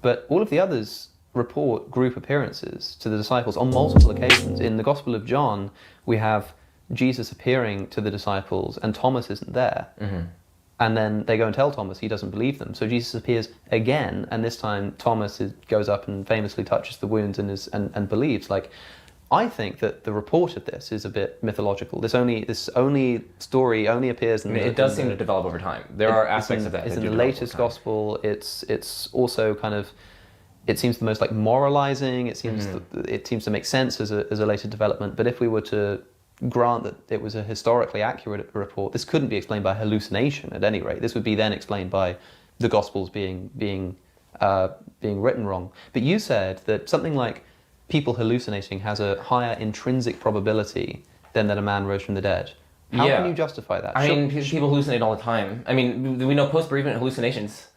But all of the others report group appearances to the disciples on multiple occasions. In the Gospel of John, we have Jesus appearing to the disciples and Thomas isn't there. Mm-hmm. And then they go and tell Thomas, he doesn't believe them. So Jesus appears again, and this time Thomas goes up and famously touches the wounds and believes. I think that the report of this is a bit mythological. This story only appears in it does seem to develop over time. There are aspects of that. It's in the latest gospel. It's also kind of, it seems the most moralizing. It seems it seems to make sense as a later development. But if we were to grant that it was a historically accurate report, this couldn't be explained by hallucination at any rate. This would be then explained by the gospels being written wrong. But you said that something like people hallucinating has a higher intrinsic probability than that a man rose from the dead. How can you justify that? People hallucinate all the time. We know post-bereavement hallucinations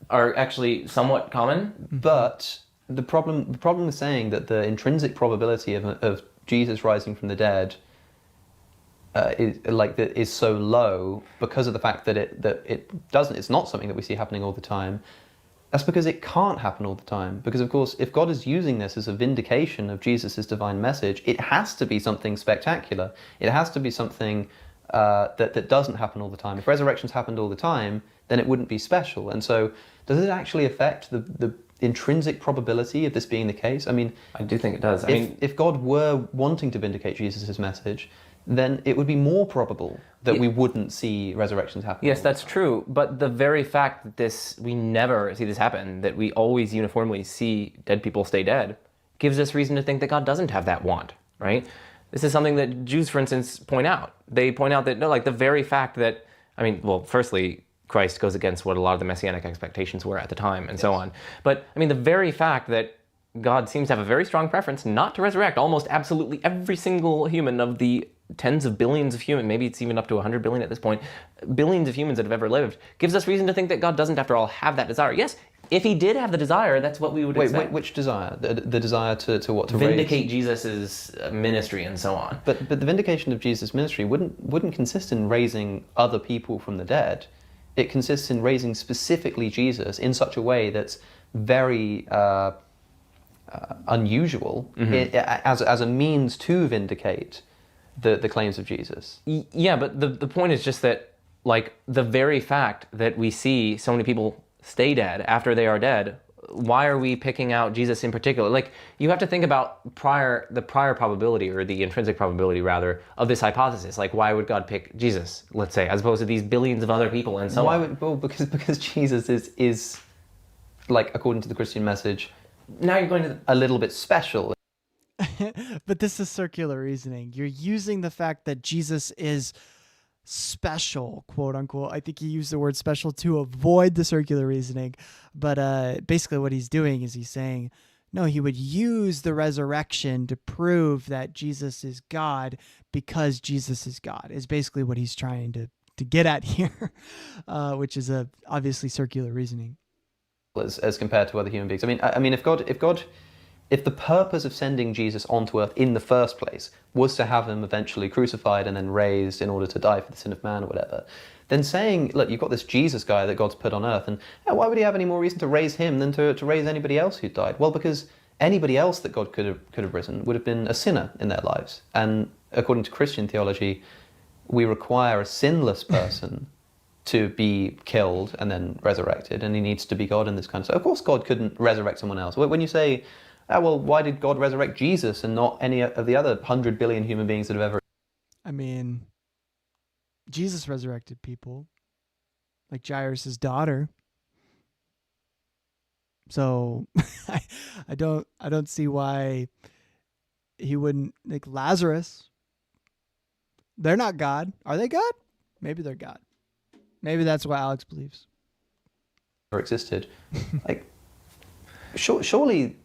are actually somewhat common. But the problem is saying that the intrinsic probability of Jesus rising from the dead is so low because of the fact that it's not something that we see happening all the time. That's because it can't happen all the time. Because, of course, if God is using this as a vindication of Jesus' divine message, it has to be something spectacular. It has to be something that doesn't happen all the time. If resurrections happened all the time, then it wouldn't be special. And so, does it actually affect the intrinsic probability of this being the case? I do think it does. If God were wanting to vindicate Jesus' message, then it would be more probable that we wouldn't see resurrections happen. Yes, that's true. But the very fact that we never see this happen, that we always uniformly see dead people stay dead, gives us reason to think that God doesn't have that want, right? This is something that Jews, for instance, point out. They point out that, the very fact that, firstly, Christ goes against what a lot of the messianic expectations were at the time and so on. But, the very fact that God seems to have a very strong preference not to resurrect almost absolutely every single human of the tens of billions of humans, maybe it's even up to 100 billion at this point, billions of humans that have ever lived, gives us reason to think that God doesn't, after all, have that desire. Yes, if he did have the desire, that's what we would expect. Wait, which desire? The desire to what? To vindicate Jesus' ministry and so on. But the vindication of Jesus' ministry wouldn't consist in raising other people from the dead. It consists in raising specifically Jesus in such a way that's very unusual as a means to vindicate the claims of Jesus. Yeah, but the point is just that, the very fact that we see so many people stay dead after they are dead, why are we picking out Jesus in particular? You have to think about the prior probability, or the intrinsic probability, rather, of this hypothesis. Why would God pick Jesus, let's say, as opposed to these billions of other people and so on? Because Jesus is, according to the Christian message, now you're going to a little bit special. But this is circular reasoning. You're using the fact that Jesus is special, quote unquote. I think he used the word special to avoid the circular reasoning. But basically what he's doing is he's saying, no, he would use the resurrection to prove that Jesus is God because Jesus is God, is basically what he's trying to get at here, which is obviously circular reasoning. As compared to other human beings. I mean, if the purpose of sending Jesus onto earth in the first place was to have him eventually crucified and then raised in order to die for the sin of man or whatever, then saying, look, you've got this Jesus guy that God's put on earth, and why would he have any more reason to raise him than to raise anybody else who died? Well, because anybody else that God could have risen would have been a sinner in their lives. And according to Christian theology, we require a sinless person to be killed and then resurrected, and he needs to be God in this kind of stuff. Of course, God couldn't resurrect someone else. When you say, well, why did God resurrect Jesus and not any of the other 100 billion human beings that have ever... I mean, Jesus resurrected people, like Jairus' daughter. So I don't see why he wouldn't, like Lazarus. They're not God. Are they God? Maybe they're God. Maybe that's what Alex believes. Existed. Like, surely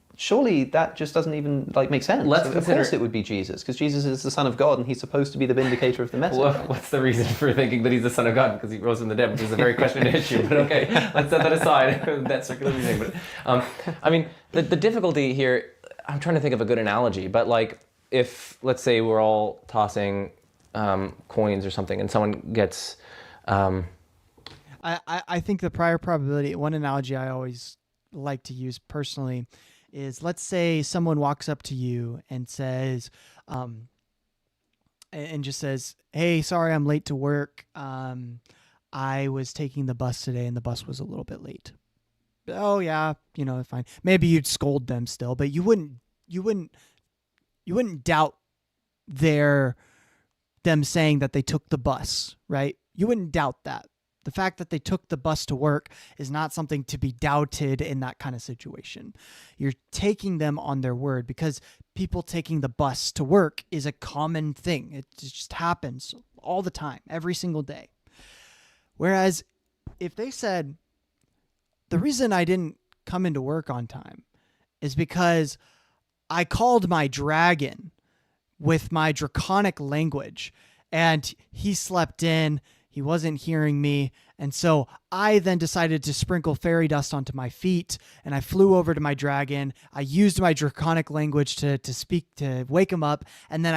that just doesn't even make sense. Of course it would be Jesus, because Jesus is the Son of God and he's supposed to be the vindicator of the message. Well, what's the reason for thinking that he's the Son of God? Because he rose from the dead, which is a very questioned issue. But okay, let's set that aside. That's circular reasoning. But I mean, the difficulty here. I'm trying to think of a good analogy. But like, if let's say we're all tossing coins or something, and someone gets. I think the prior probability. One analogy I always like to use personally is, let's say someone walks up to you and says, and just says, "Hey, sorry, I'm late to work. I was taking the bus today and the bus was a little bit late." Oh yeah, fine. Maybe you'd scold them still, but you wouldn't doubt them saying that they took the bus, right? You wouldn't doubt that. The fact that they took the bus to work is not something to be doubted in that kind of situation. You're taking them on their word, because people taking the bus to work is a common thing. It just happens all the time, every single day. Whereas if they said, the reason I didn't come into work on time is because I called my dragon with my draconic language and he slept in, he wasn't hearing me, and so I then decided to sprinkle fairy dust onto my feet, and I flew over to my dragon. I used my draconic language to speak, to wake him up, and then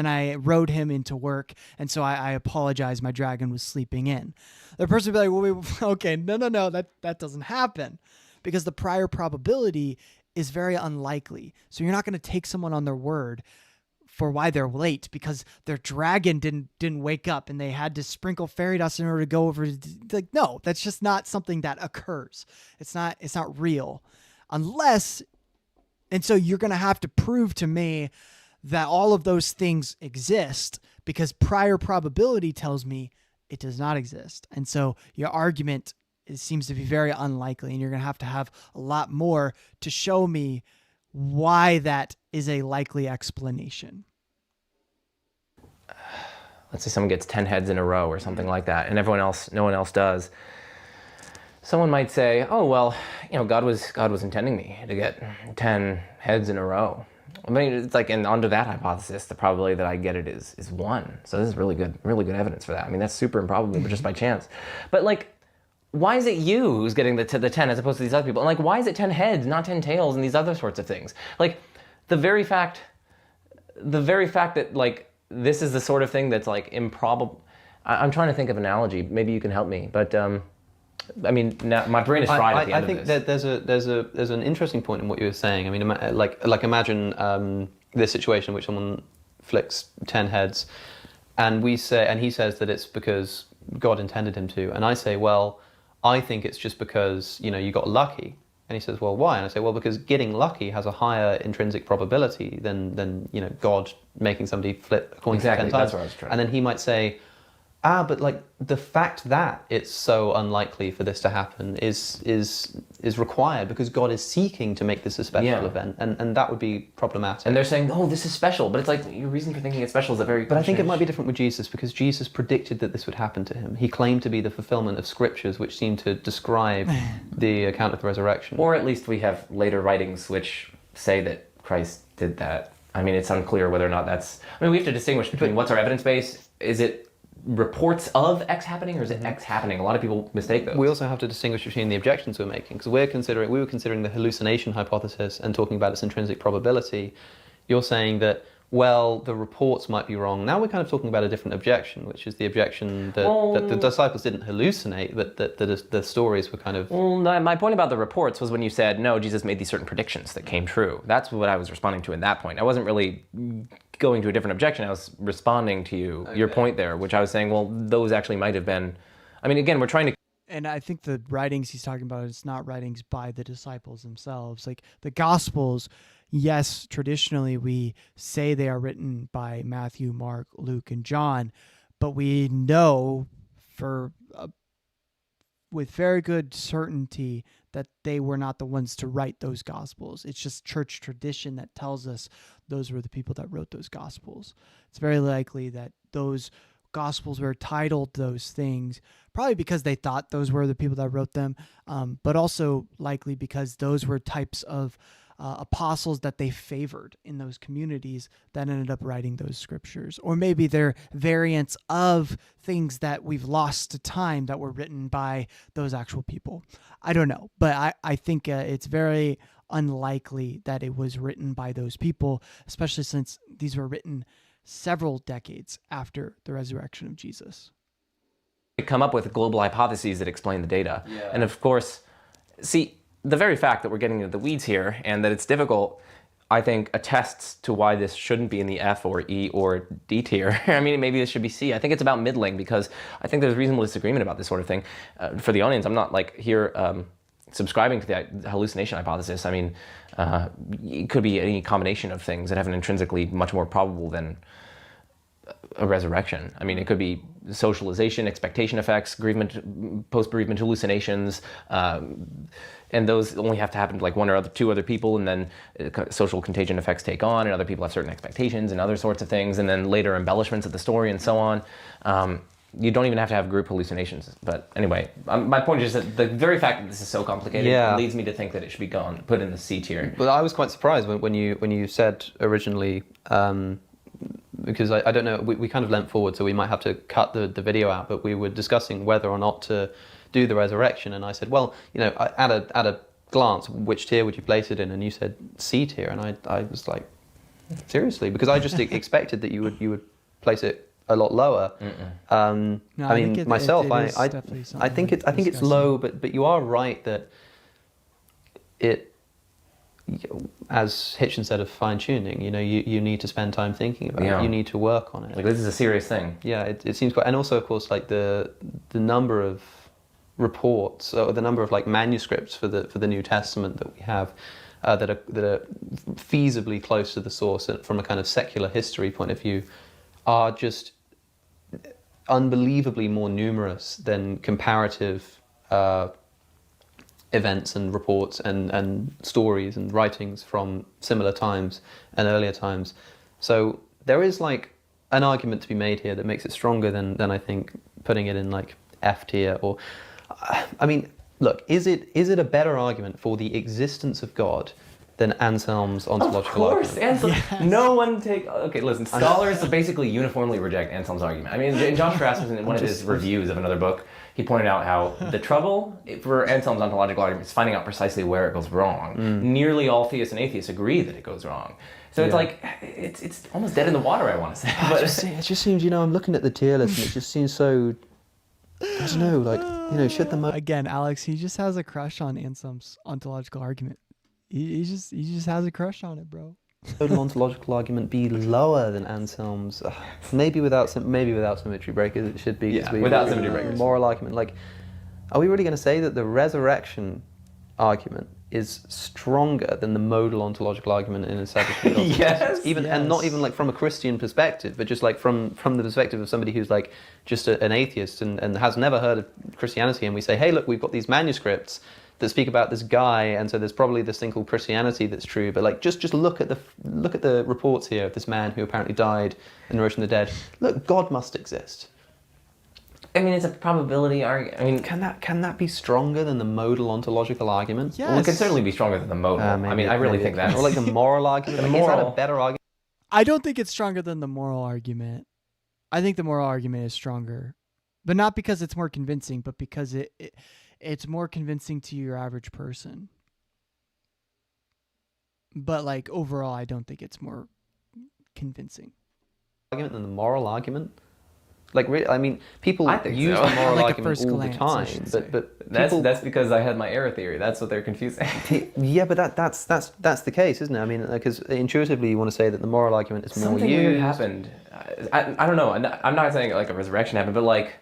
I rode him into work, and so I apologized. My dragon was sleeping in. The person would be like, well, okay, no, that doesn't happen, because the prior probability is very unlikely. So you're not going to take someone on their word for why they're late because their dragon didn't wake up and they had to sprinkle fairy dust in order to go over. Like, no, that's just not something that occurs. It's not real unless, and so you're going to have to prove to me that all of those things exist, because prior probability tells me it does not exist. And so your argument seems to be very unlikely, and you're going to have a lot more to show me why that is a likely explanation. Let's say someone gets 10 heads in a row or something like that, and no one else does. Someone might say, oh, well, God was intending me to get 10 heads in a row. I mean, it's like, and under that hypothesis, the probability that I get it is 1. So this is really good evidence for that. I mean, that's super improbable, but just by chance. But like, why is it you who's getting the 10 as opposed to these other people? And like, why is it 10 heads, not 10 tails, and these other sorts of things? Like, the very fact that like this is the sort of thing that's like improbable. I'm trying to think of an analogy. Maybe you can help me. But I mean, now my brain is fried at the end of this. I think that there's an interesting point in what you were saying. I mean, like imagine this situation in which someone flicks 10 heads, and he says that it's because God intended him to, and I say, well, I think it's just because you got lucky. And he says, well, why? And I say, well, because getting lucky has a higher intrinsic probability than God making somebody flip a coin 10 times. That's what I was trying. And then he might say, But like the fact that it's so unlikely for this to happen is required because God is seeking to make this a special event, and that would be problematic. And they're saying, "Oh, this is special," but it's like your reason for thinking it's special is a very. But I think it might be different with Jesus because Jesus predicted that this would happen to him. He claimed to be the fulfillment of scriptures which seem to describe the account of the resurrection. Or at least we have later writings which say that Christ did that. I mean, it's unclear whether or not that's. I mean, we have to distinguish between what's our evidence base. Is it reports of X happening, or is it X happening? A lot of people mistake those. We also have to distinguish between the objections we're making, because we were considering the hallucination hypothesis and talking about its intrinsic probability. You're saying that, well, the reports might be wrong. Now we're kind of talking about a different objection, which is the objection that the disciples didn't hallucinate, that the stories were kind of... Well, no, my point about the reports was when you said, no, Jesus made these certain predictions that came true. That's what I was responding to at that point. I wasn't really going to a different objection. I was responding to your point there, which I was saying, well, those actually might have been... I mean, again, we're trying to... And I think the writings he's talking about is not writings by the disciples themselves. Like the Gospels, yes, traditionally we say they are written by Matthew, Mark, Luke, and John, but we know with very good certainty that they were not the ones to write those Gospels. It's just church tradition that tells us those were the people that wrote those Gospels. It's very likely that those Gospels were titled those things, probably because they thought those were the people that wrote them, but also likely because those were types of apostles that they favored in those communities that ended up writing those scriptures. Or maybe they're variants of things that we've lost to time that were written by those actual people. I don't know, but I think it's very unlikely that it was written by those people, especially since these were written several decades after the resurrection of Jesus. come up with global hypotheses that explain the data. And of course, see, the very fact that we're getting into the weeds here and that it's difficult, I think, attests to why this shouldn't be in the F or E or D tier. I mean, maybe this should be C. I think it's about middling because I think there's reasonable disagreement about this sort of thing. For the audience, I'm not like here subscribing to the hallucination hypothesis. I mean, it could be any combination of things that have an intrinsically much more probable than a resurrection. I mean, it could be socialization, expectation effects, bereavement, post-bereavement hallucinations, and those only have to happen to like one or two other people, and then social contagion effects take on, and other people have certain expectations and other sorts of things, and then later embellishments of the story and so on. You don't even have to have group hallucinations. But anyway, my point is just that the very fact that this is so complicated leads me to think that it should be put in the C tier. Well, I was quite surprised when you said originally, because I don't know, we kind of leant forward, so we might have to cut the video out, but we were discussing whether or not to do the resurrection, and I said, well, you know, at a glance, which tier would you place it in? And you said C tier, and I was like, seriously? Because I just expected that you would place it a lot lower. No, I mean, myself, I think it's low, but you are right that it, as Hitchin said, of fine-tuning, you know, you need to spend time thinking about it. You need to work on it. Like, this is a serious thing. Yeah, it seems quite, and also, of course, like the number of reports, or the number of like manuscripts for the New Testament that we have that are feasibly close to the source from a kind of secular history point of view, are just unbelievably more numerous than comparative events and reports and stories and writings from similar times and earlier times. So there is like an argument to be made here that makes it stronger than I think putting it in like F tier. Or I mean, look, is it a better argument for the existence of God than Anselm's ontological argument? Of course, Anselm. Yes. No one okay, listen, scholars basically uniformly reject Anselm's argument. I mean, Josh Rasmussen, in one of his reviews of another book, he pointed out how the trouble for Anselm's ontological argument is finding out precisely where it goes wrong. Nearly all theists and atheists agree that it goes wrong. So it's like, it's almost dead in the water, I want to say. But it just seems, you know, I'm looking at the tier list and it just seems so, I don't know, like, you know, should the... Again, Alex, he just has a crush on Anselm's ontological argument. He just has a crush on it, bro. Total ontological argument be lower than Anselm's? Maybe without symmetry breakers it should be. Yeah, without symmetry breakers. Moral argument. Like, are we really going to say that the resurrection argument is stronger than the modal ontological argument in establishing God's Yes. existence. Even and not even like from a Christian perspective, but just like from the perspective of somebody who's like just an atheist and has never heard of Christianity, and we say, hey, look, we've got these manuscripts that speak about this guy, and so there's probably this thing called Christianity that's true, but like just look at the reports here of this man who apparently died and rose from the dead. Look, God must exist. I mean, it's a probability argument. I mean, Can that be stronger than the modal ontological argument? Yes. well, it can certainly be stronger than the modal. I mean, I really think that. Or like the moral argument. The Like, is that a moral. better argument? I don't think it's stronger than the moral argument. I think the moral argument is stronger, but not because it's more convincing, but because it's more convincing to your average person. But like overall, I don't think it's more convincing. Argument than the moral argument? Like, really, I mean, people I think use so. the moral Like at argument first all glance, the I time, should say. but That's because I had my error theory. That's what they're confusing. yeah, but that's the case, isn't it? I mean, because intuitively you want to say that the moral argument is more Something used. weird happened. I don't know. I'm not saying like a resurrection happened, but like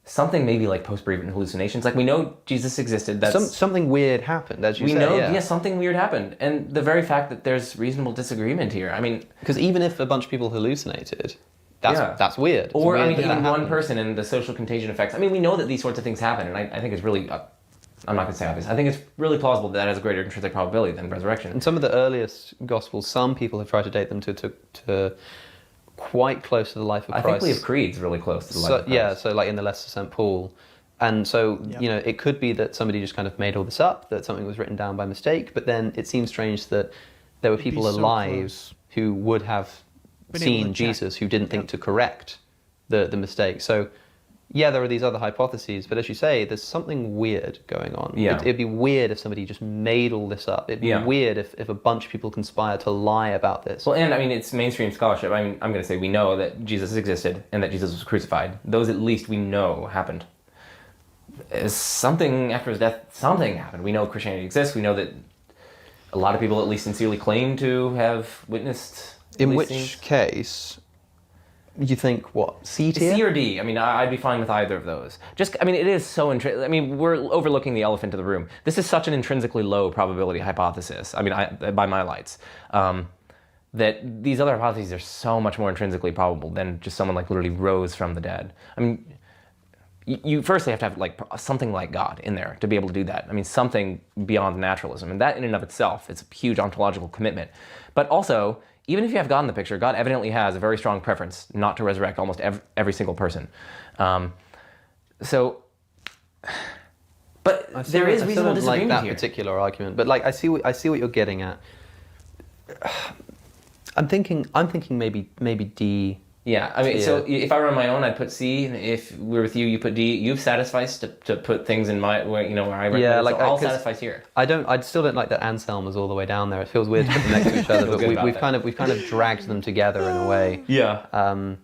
something maybe like post-bereavement hallucinations. Like we know Jesus existed. That's Something weird happened, as you we say. know. Yeah. Something weird happened, and the very fact that there's reasonable disagreement here. I mean, Because even if a bunch of people hallucinated, that's weird. It's Or weird I mean, that even that one happened. person and the social contagion effects. I mean, we know that these sorts of things happen, and I think it's really. I'm not going to say obvious. I think it's really plausible that has a greater intrinsic probability than resurrection. In some of the earliest Gospels, some people have tried to date them to quite close to the life of I Christ. think we have creeds really close to the life of Christ. Yeah, so like in the Letters to St. Paul. And so, Yep. you know, it could be that somebody just kind of made all this up, that something was written down by mistake, but then it seems strange that there were It'd be people so alive close. who would have Been able to seen check. Jesus who didn't think Yep. to correct the mistake. So, yeah, there are these other hypotheses, but as you say, there's something weird going on. Yeah. It'd be weird if somebody just made all this up. It'd be Yeah. weird if a bunch of people conspire to lie about this. Well, and I mean, it's mainstream scholarship. I mean, I'm going to say we know that Jesus existed and that Jesus was crucified. Those at least we know happened. Something after his death, something happened. We know Christianity exists. We know that a lot of people at least sincerely claim to have witnessed. In at which least case, you think what? C tier? C or D. I mean, I'd be fine with either of those. I mean, it is so I mean, we're overlooking the elephant in the room. This is such an intrinsically low probability hypothesis. I mean, by my lights, that these other hypotheses are so much more intrinsically probable than just someone like literally rose from the dead. I mean, you firstly have to have like something like God in there to be able to do that. I mean, something beyond naturalism, and that in and of itself is a huge ontological commitment. But also, even if you have God in the picture, God evidently has a very strong preference not to resurrect almost every single person. But there is reasonable like disagreement that here. particular argument, but like I see what you're getting at. I'm thinking maybe D. Yeah, I mean, so Yeah. if I were on my own, I'd put C, and if we're with you, you put D. You've satisficed to put things in my where I recommend. Yeah, so like I'll 'cause satisfice here. I still don't like that Anselm is all the way down there. It feels weird to put them next to each other, but good about we've that. kind of dragged them together in a way. Yeah.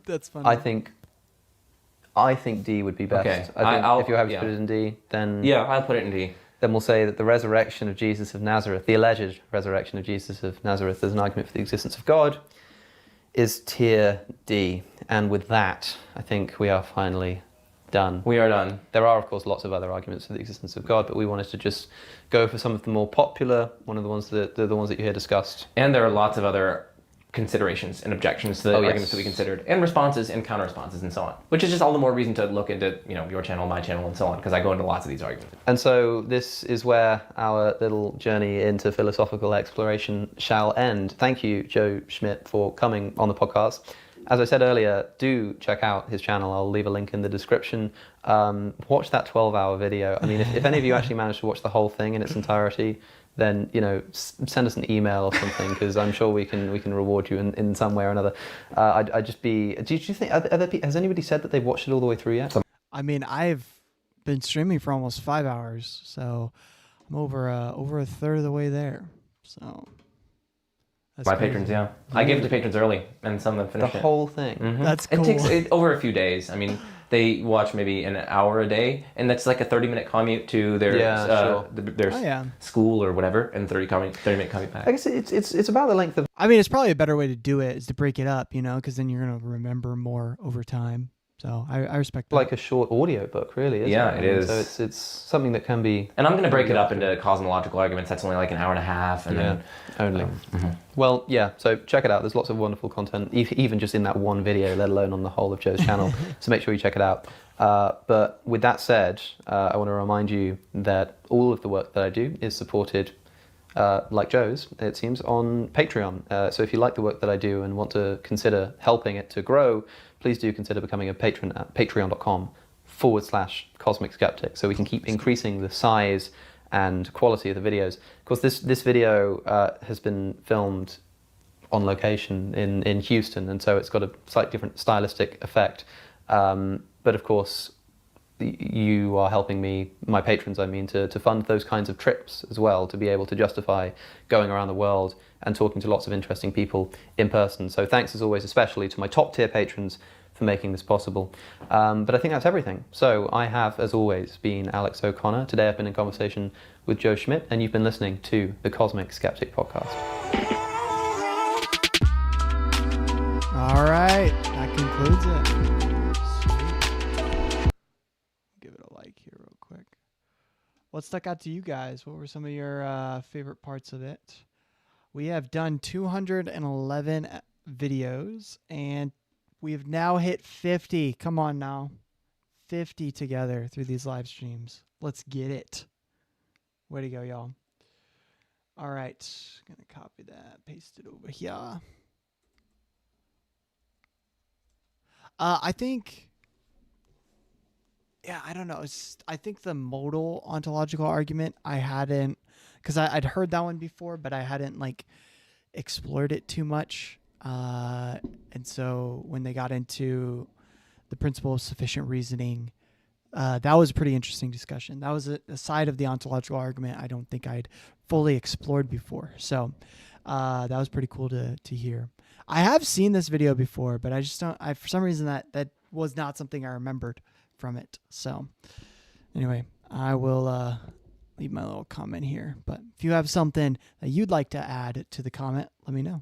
That's funny. I think D would be best. Okay, I think I'll- if you're happy yeah. to put it in D, then Yeah, I'll put it in D. then we'll say that the resurrection of Jesus of Nazareth, the alleged resurrection of Jesus of Nazareth as an argument for the existence of God, is tier D. And with that, I think we are finally done. We are done. There are, of course, lots of other arguments for the existence of God, but we wanted to just go for some of the more popular, one of the ones that the ones that you hear discussed. And there are lots of other considerations and objections to the Oh, yes. arguments that we considered, and responses and counter-responses and so on. Which is just all the more reason to look into, your channel, my channel, and so on, because I go into lots of these arguments. And so this is where our little journey into philosophical exploration shall end. Thank you, Joe Schmidt, for coming on the podcast. As I said earlier, do check out his channel. I'll leave a link in the description. Watch that 12-hour video. I mean, if any of you actually managed to watch the whole thing in its entirety, then send us an email or something, because I'm sure we can reward you in some way or another. I'd just be. Do you think has anybody said that they've watched it all the way through yet? I mean, I've been streaming for almost 5 hours, so I'm over a third of the way there. So that's My crazy. patrons, yeah. I gave it to patrons early, and some of them The finished whole thing. it. That's It cool. takes over a few days. I mean, they watch maybe an hour a day, and that's like a 30-minute commute to their Yeah, their Oh, yeah. school or whatever, and 30-minute commute back. I guess it's about the length of. I mean, it's probably a better way to do it is to break it up, because then you're gonna remember more over time. So I respect that. Like a short audio book, really, isn't Yeah, it? it is. So it's something that can be... And I'm going to break it up into cosmological arguments. That's only like an hour and a half. And Yeah, then, only. Well, yeah, so check it out. There's lots of wonderful content, even just in that one video, let alone on the whole of Joe's channel. So make sure you check it out. But with that said, I want to remind you that all of the work that I do is supported, like Joe's, it seems, on Patreon. So if you like the work that I do and want to consider helping it to grow, please do consider becoming a patron at patreon.com/Cosmic Skeptic, so we can keep increasing the size and quality of the videos. Of course, this video has been filmed on location in Houston, and so it's got a slightly different stylistic effect. But of course, you are helping me, my patrons, I mean, to fund those kinds of trips as well, to be able to justify going around the world and talking to lots of interesting people in person. So thanks as always, especially to my top tier patrons for making this possible. But I think that's everything. So I have, as always, been Alex O'Connor. Today I've been in conversation with Joe Schmidt, and you've been listening to the Cosmic Skeptic Podcast. All right, that concludes it. Sweet. Give it a like here real quick. What stuck out to you guys? What were some of your favorite parts of it? We have done 211 videos, and we have now hit 50. Come on now. 50 together through these live streams. Let's get it. Way to go, y'all. All right. Going to copy that, paste it over here. I think, yeah, I don't know. I think the modal ontological argument, I hadn't, because I'd heard that one before, but I hadn't like explored it too much. And so when they got into the principle of sufficient reasoning, that was a pretty interesting discussion. That was a side of the ontological argument I don't think I'd fully explored before. So that was pretty cool to hear. I have seen this video before, but I just don't, for some reason that was not something I remembered from it. So anyway, I will leave my little comment here. But if you have something that you'd like to add to the comment, let me know.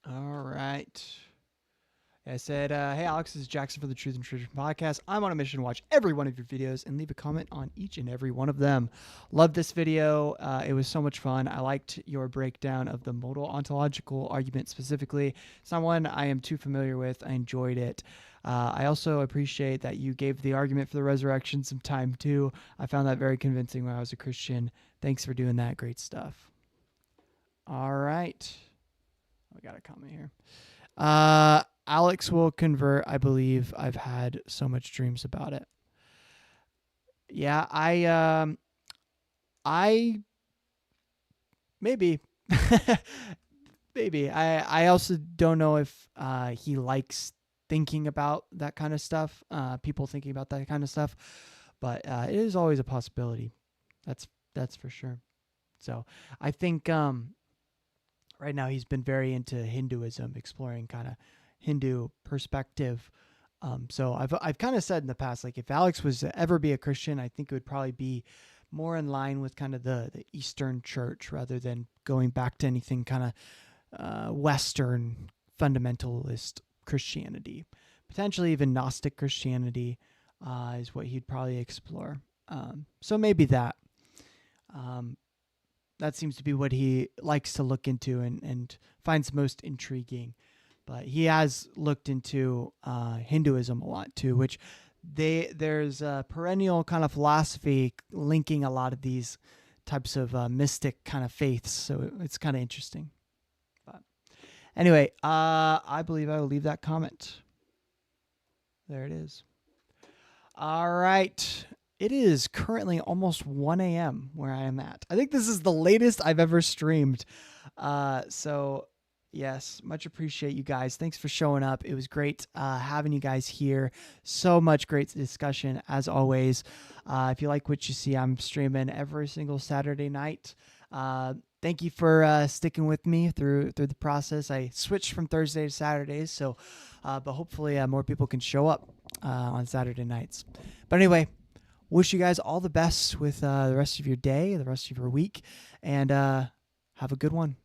All right. I said, hey, Alex, this is Jackson for the Truth and Tradition podcast. I'm on a mission to watch every one of your videos and leave a comment on each and every one of them. Love this video. It was so much fun. I liked your breakdown of the modal ontological argument specifically. It's not one I am too familiar with. I enjoyed it. I also appreciate that you gave the argument for the resurrection some time too. I found that very convincing when I was a Christian. Thanks for doing that. Great stuff. All right. We got a comment here. Alex will convert. I believe I've had so much dreams about it. Yeah, I maybe, maybe. I also don't know if he likes thinking about that kind of stuff. People thinking about that kind of stuff, but it is always a possibility. That's for sure. So I think right now he's been very into Hinduism, exploring kind of Hindu perspective. So I've kind of said in the past, like if Alex was to ever be a Christian, I think it would probably be more in line with kind of the Eastern Church rather than going back to anything kind of Western fundamentalist Christianity. Potentially even Gnostic Christianity is what he'd probably explore. So maybe that. That seems to be what he likes to look into and finds most intriguing. But he has looked into Hinduism a lot too, which there's a perennial kind of philosophy linking a lot of these types of mystic kind of faiths. So it's kind of interesting. But anyway, I believe I will leave that comment. There it is. All right. It is currently almost 1 a.m. where I am at. I think this is the latest I've ever streamed. So yes, much appreciate you guys. Thanks for showing up. It was great having you guys here. So much great discussion as always. If you like what you see, I'm streaming every single Saturday night. Thank you for sticking with me through the process. I switched from Thursday to Saturdays, so but hopefully more people can show up on Saturday nights. But anyway, wish you guys all the best with the rest of your day, the rest of your week, and have a good one.